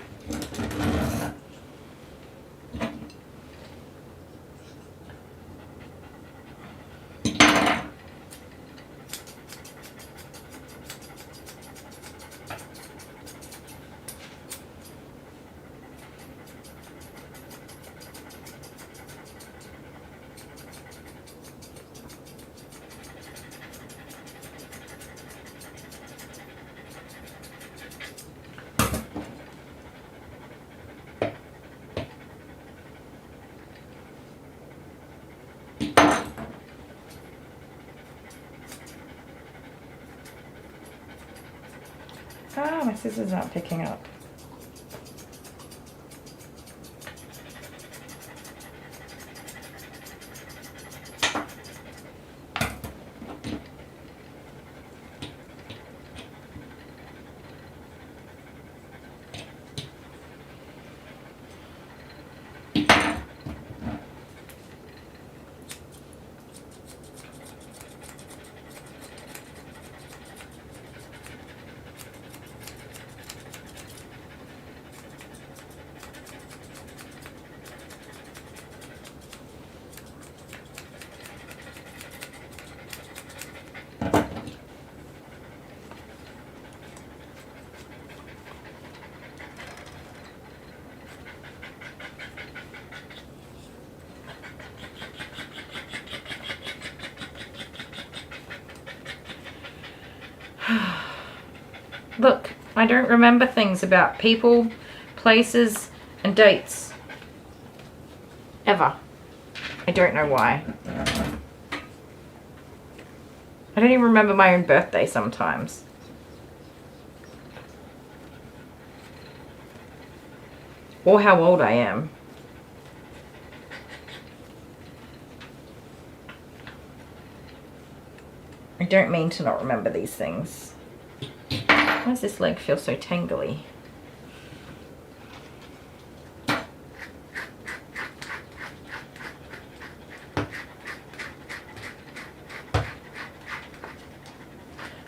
Ah, my scissors aren't picking up. Look, I don't remember things about people, places, and dates. Ever. I don't know why. I don't even remember my own birthday sometimes. Or how old I am. I don't mean to not remember these things. Why does this leg feel so tangly?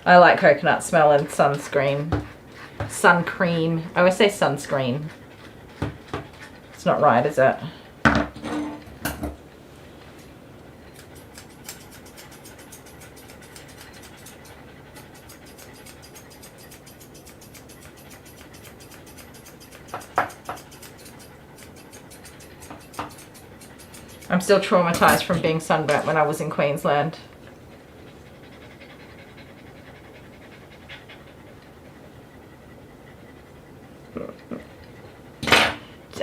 I like coconut smell and sunscreen. Sun cream. I always say sunscreen. It's not right, is it? I'm still traumatized from being sunburnt when I was in Queensland.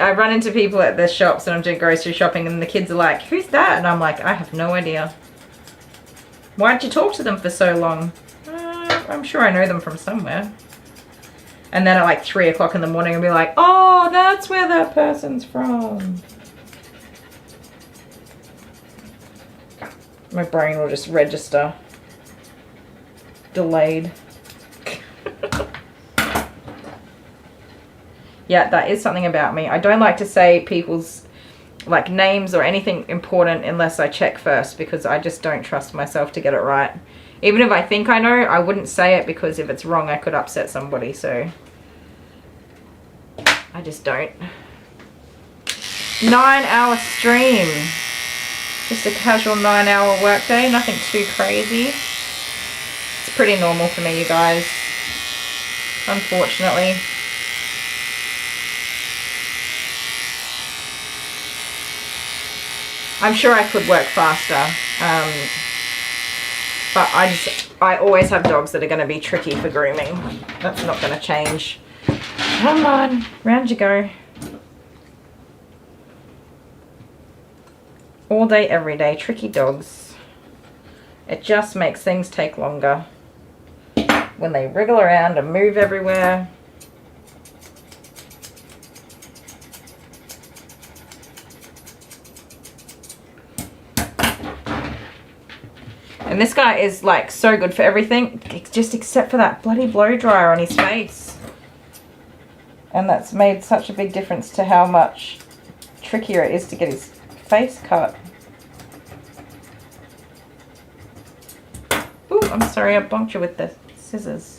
I run into people at the shops and I'm doing grocery shopping and the kids are like, who's that? And I'm like, I have no idea. Why'd you talk to them for so long? I'm sure I know them from somewhere. And then at like 3 o'clock in the morning I'll be like, oh, that's where that person's from. My brain will just register. Delayed. Yeah, that is something about me. I don't like to say people's like names or anything important unless I check first, because I just don't trust myself to get it right. Even if I think I know, I wouldn't say it, because if it's wrong I could upset somebody, so I just don't. 9-hour stream. Just a casual 9-hour workday, nothing too crazy. It's pretty normal for me, you guys, unfortunately. I'm sure I could work faster, but I always have dogs that are going to be tricky for grooming. That's not going to change. Come on, round you go. All day, every day, tricky dogs. It just makes things take longer when they wriggle around and move everywhere. And this guy is like so good for everything, just except for that bloody blow dryer on his face. And that's made such a big difference to how much trickier it is to get his face cut. Ooh, I'm sorry, I bonked you with the scissors.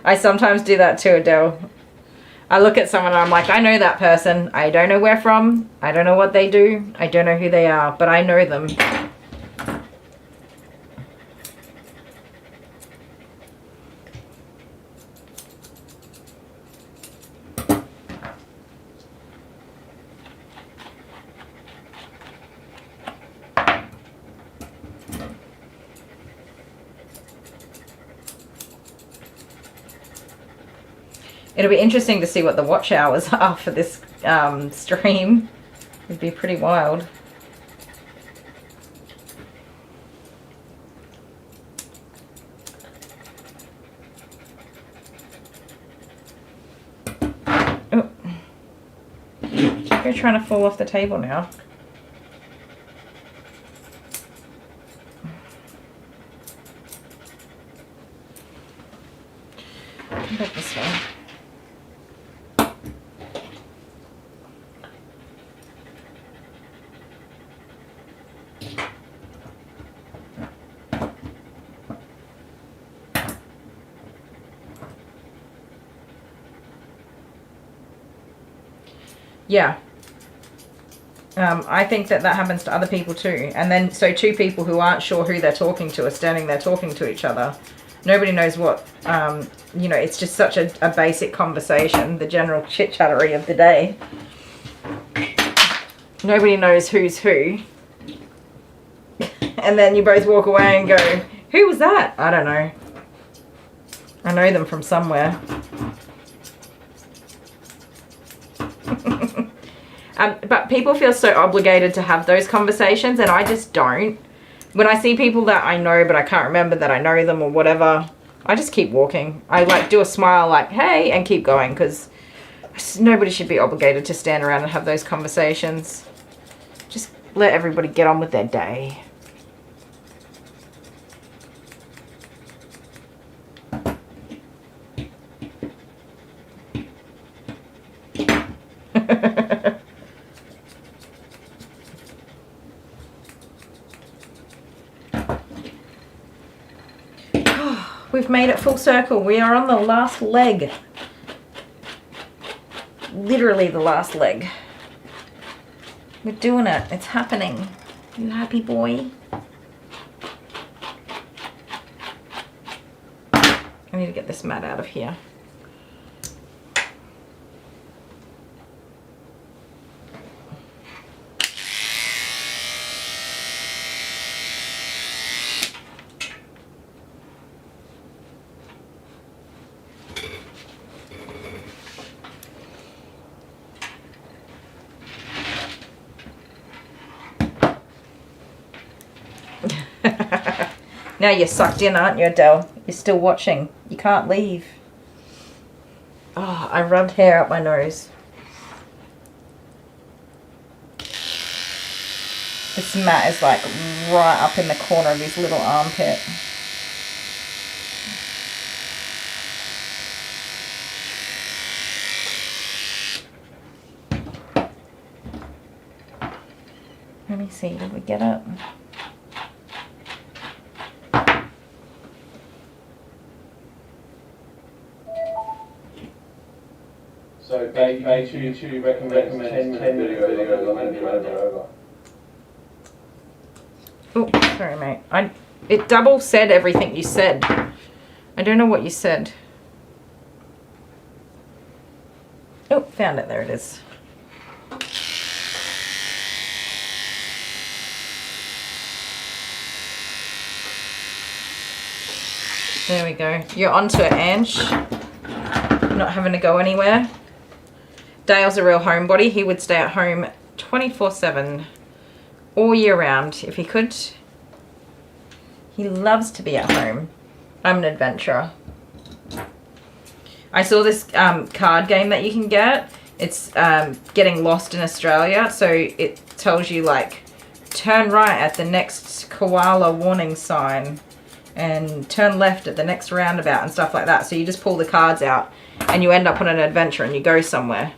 I sometimes do that too, Adele. I look at someone and I'm like, I know that person. I don't know where from. I don't know what they do. I don't know who they are, but I know them. It'll be interesting to see what the watch hours are for this stream. It'd be pretty wild. Oh. You're trying to fall off the table now. Come back this way. Yeah. I think that happens to other people too. And then, so two people who aren't sure who they're talking to are standing there talking to each other. Nobody knows what, you know, it's just such a basic conversation, the general chit-chattery of the day. Nobody knows who's who. And then you both walk away and go, who was that? I don't know. I know them from somewhere. But people feel so obligated to have those conversations, and I just don't. When I see people that I know but I can't remember that I know them or whatever, I just keep walking. I like do a smile like, hey, and keep going, because nobody should be obligated to stand around and have those conversations. Just let everybody get on with their day. We've made it full circle. We are on the last leg. Literally the last leg. We're doing it. It's happening. You happy boy? I need to get this mat out of here. Now you're sucked in, aren't you, Adele? You're still watching. You can't leave. Oh, I rubbed hair up my nose. This mat is like right up in the corner of his little armpit. Let me see, did we get it? So YouTube recommends 10-minute video over. Oh, sorry mate. It double said everything you said. I don't know what you said. Oh, found it. There it is. There we go. You're onto it, Ange. Not having to go anywhere. Dale's a real homebody. He would stay at home 24/7 all year round if he could. He loves to be at home. I'm an adventurer. I saw this card game that you can get. It's getting lost in Australia. So it tells you like, turn right at the next koala warning sign and turn left at the next roundabout and stuff like that. So you just pull the cards out and you end up on an adventure and you go somewhere.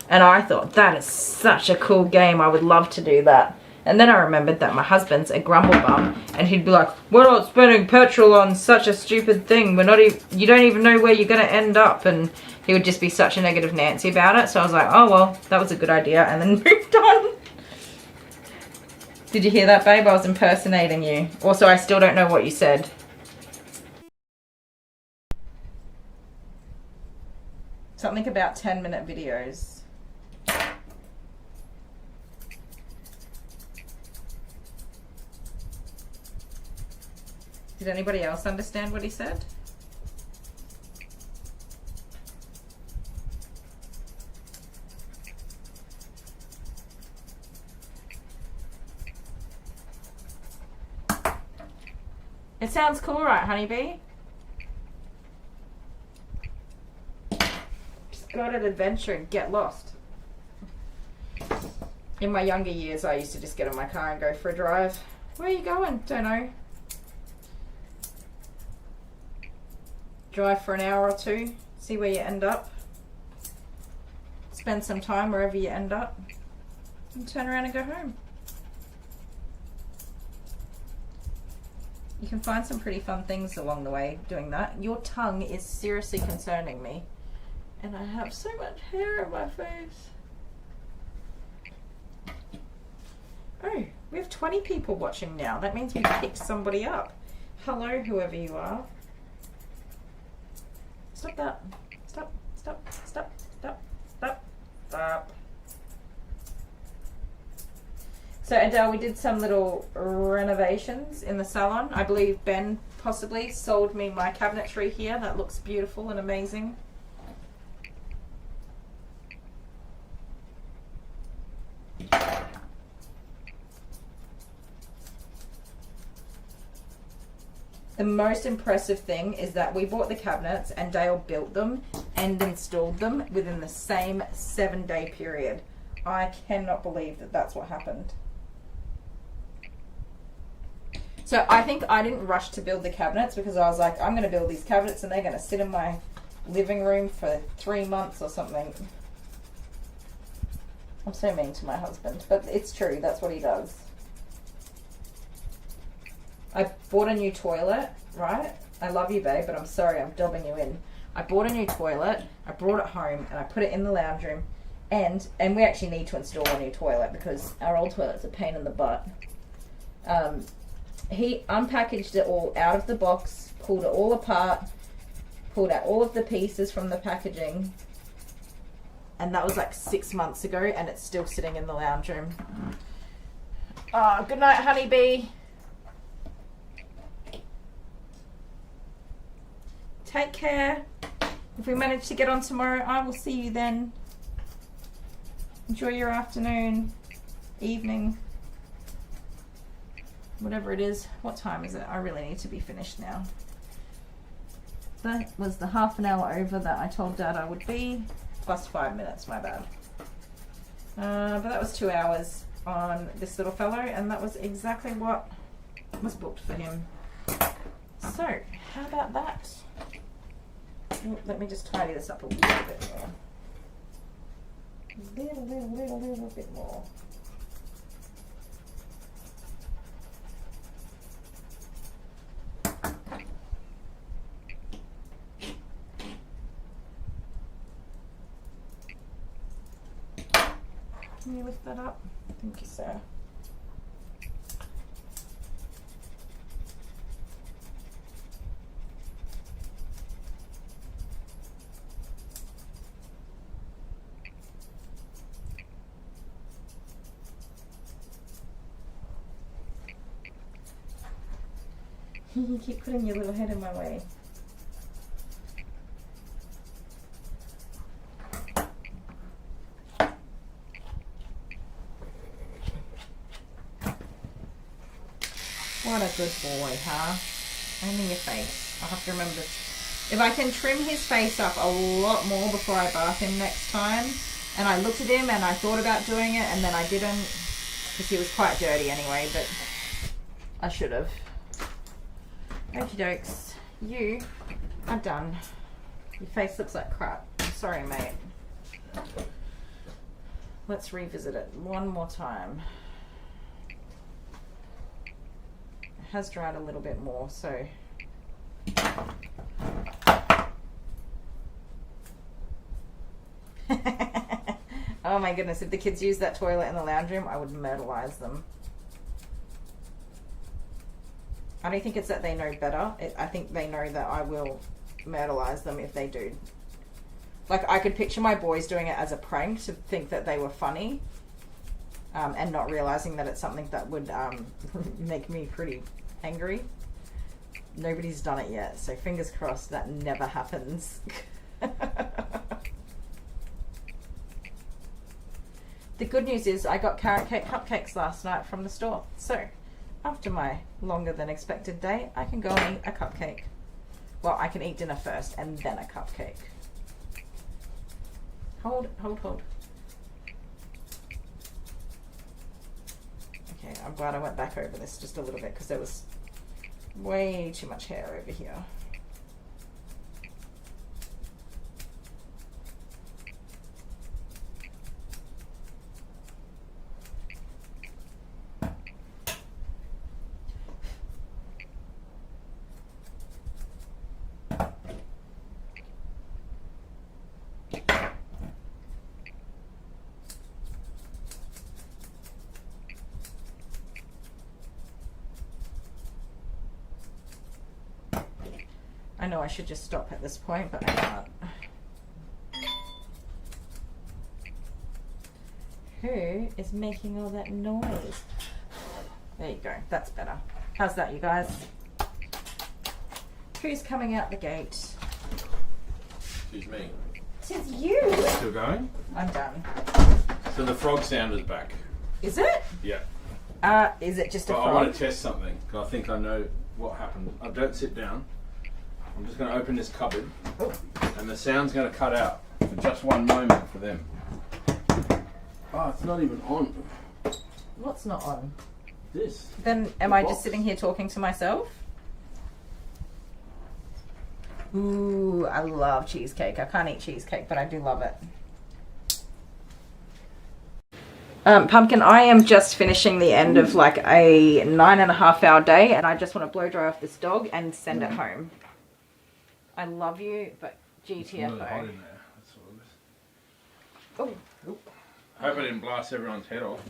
And I thought, that is such a cool game. I would love to do that. And then I remembered that my husband's a grumble bum, and he'd be like, we're not spending petrol on such a stupid thing. We're not even, you don't even know where you're going to end up. And he would just be such a negative Nancy about it. So I was like, oh, well, that was a good idea. And then moved on. Did you hear that, babe? I was impersonating you. Also, I still don't know what you said. Something about 10-minute videos. Did anybody else understand what he said? It sounds cool, right, honeybee? Just go on an adventure and get lost. In my younger years, I used to just get in my car and go for a drive. Where are you going? Don't know. Drive for an hour or two, see where you end up. Spend some time wherever you end up. And turn around and go home. You can find some pretty fun things along the way doing that. Your tongue is seriously concerning me. And I have so much hair on my face. Oh, we have 20 people watching now. That means we picked somebody up. Hello, whoever you are. Stop that. Stop, stop, stop, stop, stop, stop. So Adele, we did some little renovations in the salon. I believe Ben possibly sold me my cabinetry here. That looks beautiful and amazing. The most impressive thing is that we bought the cabinets and Dale built them and installed them within the same 7-day period. I cannot believe that that's what happened. So I think I didn't rush to build the cabinets because I was like, I'm going to build these cabinets and they're going to sit in my living room for 3 months or something. I'm so mean to my husband, but it's true. That's what he does. I bought a new toilet, right? I love you, babe, but I'm sorry, I'm dobbing you in. I bought a new toilet, I brought it home, and I put it in the lounge room, and we actually need to install a new toilet because our old toilet's a pain in the butt. He unpackaged it all out of the box, pulled it all apart, pulled out all of the pieces from the packaging, and that was like 6 months ago, and it's still sitting in the lounge room. Oh, good night, honeybee. Take care. If we manage to get on tomorrow, I will see you then. Enjoy your afternoon, evening, whatever it is. What time is it? I really need to be finished now. That was the half an hour over that I told Dad I would be, plus 5 minutes, my bad. But that was 2 hours on this little fellow, and that was exactly what was booked for him. So, how about that? Let me just tidy this up a little bit more. Little bit more. Can you lift that up? Thank you, sir. You keep putting your little head in my way. What a good boy, huh? Only your face. I'll have to remember this. If I can trim his face up a lot more before I bath him next time. And I looked at him and I thought about doing it and then I didn't. Because he was quite dirty anyway, but I should have. Okie dokes. You are done. Your face looks like crap. I'm sorry, mate. Let's revisit it one more time. has dried a little bit more, so. Oh my goodness, if the kids use that toilet in the lounge room, I would myrtleize them. I don't think it's that they know better. I think they know that I will myrtleize them if they do. Like, I could picture my boys doing it as a prank to think that they were funny, and not realizing that it's something that would make me pretty angry. Nobody's done it yet, so fingers crossed that never happens. The good news is I got carrot cake cupcakes last night from the store. So, after my longer than expected day, I can go and eat a cupcake. Well, I can eat dinner first and then a cupcake. Hold. Okay, I'm glad I went back over this just a little bit because there was way too much hair over here. I know I should just stop at this point, but I can't. Who is making all that noise? There you go, that's better. How's that, you guys? Who's coming out the gate? Excuse me. It's you! Still going? I'm done. So the frog sound is back. Is it? Yeah. Is it just a But frog? I want to test something, because I think I know what happened. Don't sit down. I'm just going to open this cupboard, and the sound's going to cut out for just one moment for them. Oh, it's not even on. What's not on? This. Then am I just sitting here talking to myself? Ooh, I love cheesecake. I can't eat cheesecake, but I do love it. Pumpkin, I am just finishing the end of like a 9.5-hour day, and I just want to blow dry off this dog and send it home. I love you, but GTFO. It's really hot in there. That's all it is. Oh. I hope I didn't blast everyone's head off.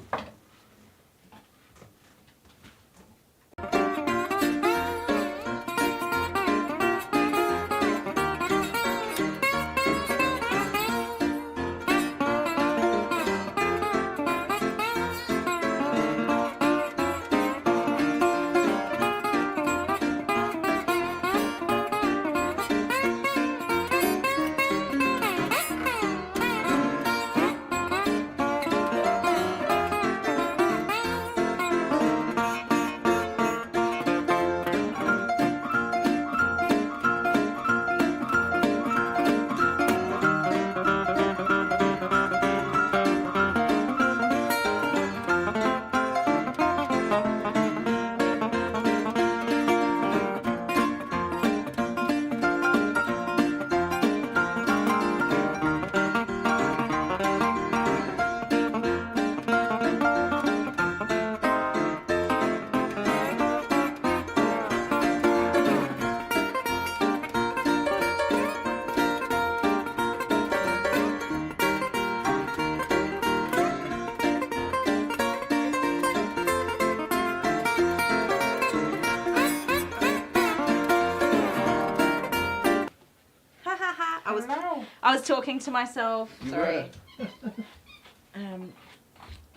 I was talking to myself. Sorry.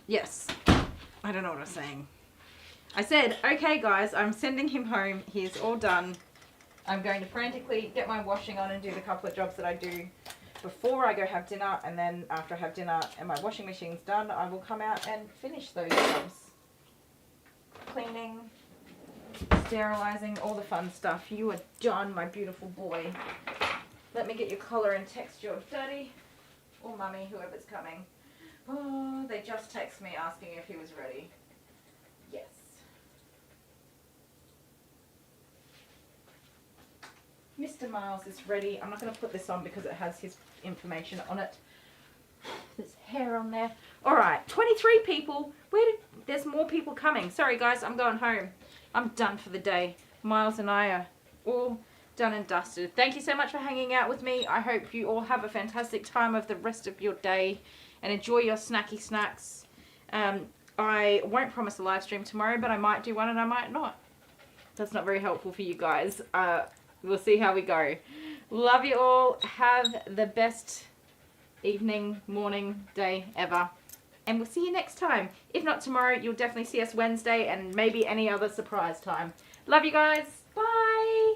Yes. I don't know what I was saying. I said, okay guys, I'm sending him home. He's all done. I'm going to frantically get my washing on and do the couple of jobs that I do before I go have dinner, and then after I have dinner and my washing machine's done, I will come out and finish those jobs. Cleaning, sterilizing, all the fun stuff. You are done, my beautiful boy. Let me get your collar and text your daddy or mummy, whoever's coming. Oh, they just text me asking if he was ready. Yes. Mr. Miles is ready. I'm not going to put this on because it has his information on it. There's hair on there. All right, 23 people. There's more people coming. Sorry guys, I'm going home. I'm done for the day. Miles and I are all done and dusted. Thank you so much for hanging out with me. I hope you all have a fantastic time of the rest of your day and enjoy your snacky snacks. I won't promise a live stream tomorrow, but I might do one and I might not. That's not very helpful for you guys. We'll see how we go. Love you all. Have the best evening, morning, day ever. And we'll see you next time. If not tomorrow, you'll definitely see us Wednesday and maybe any other surprise time. Love you guys. Bye.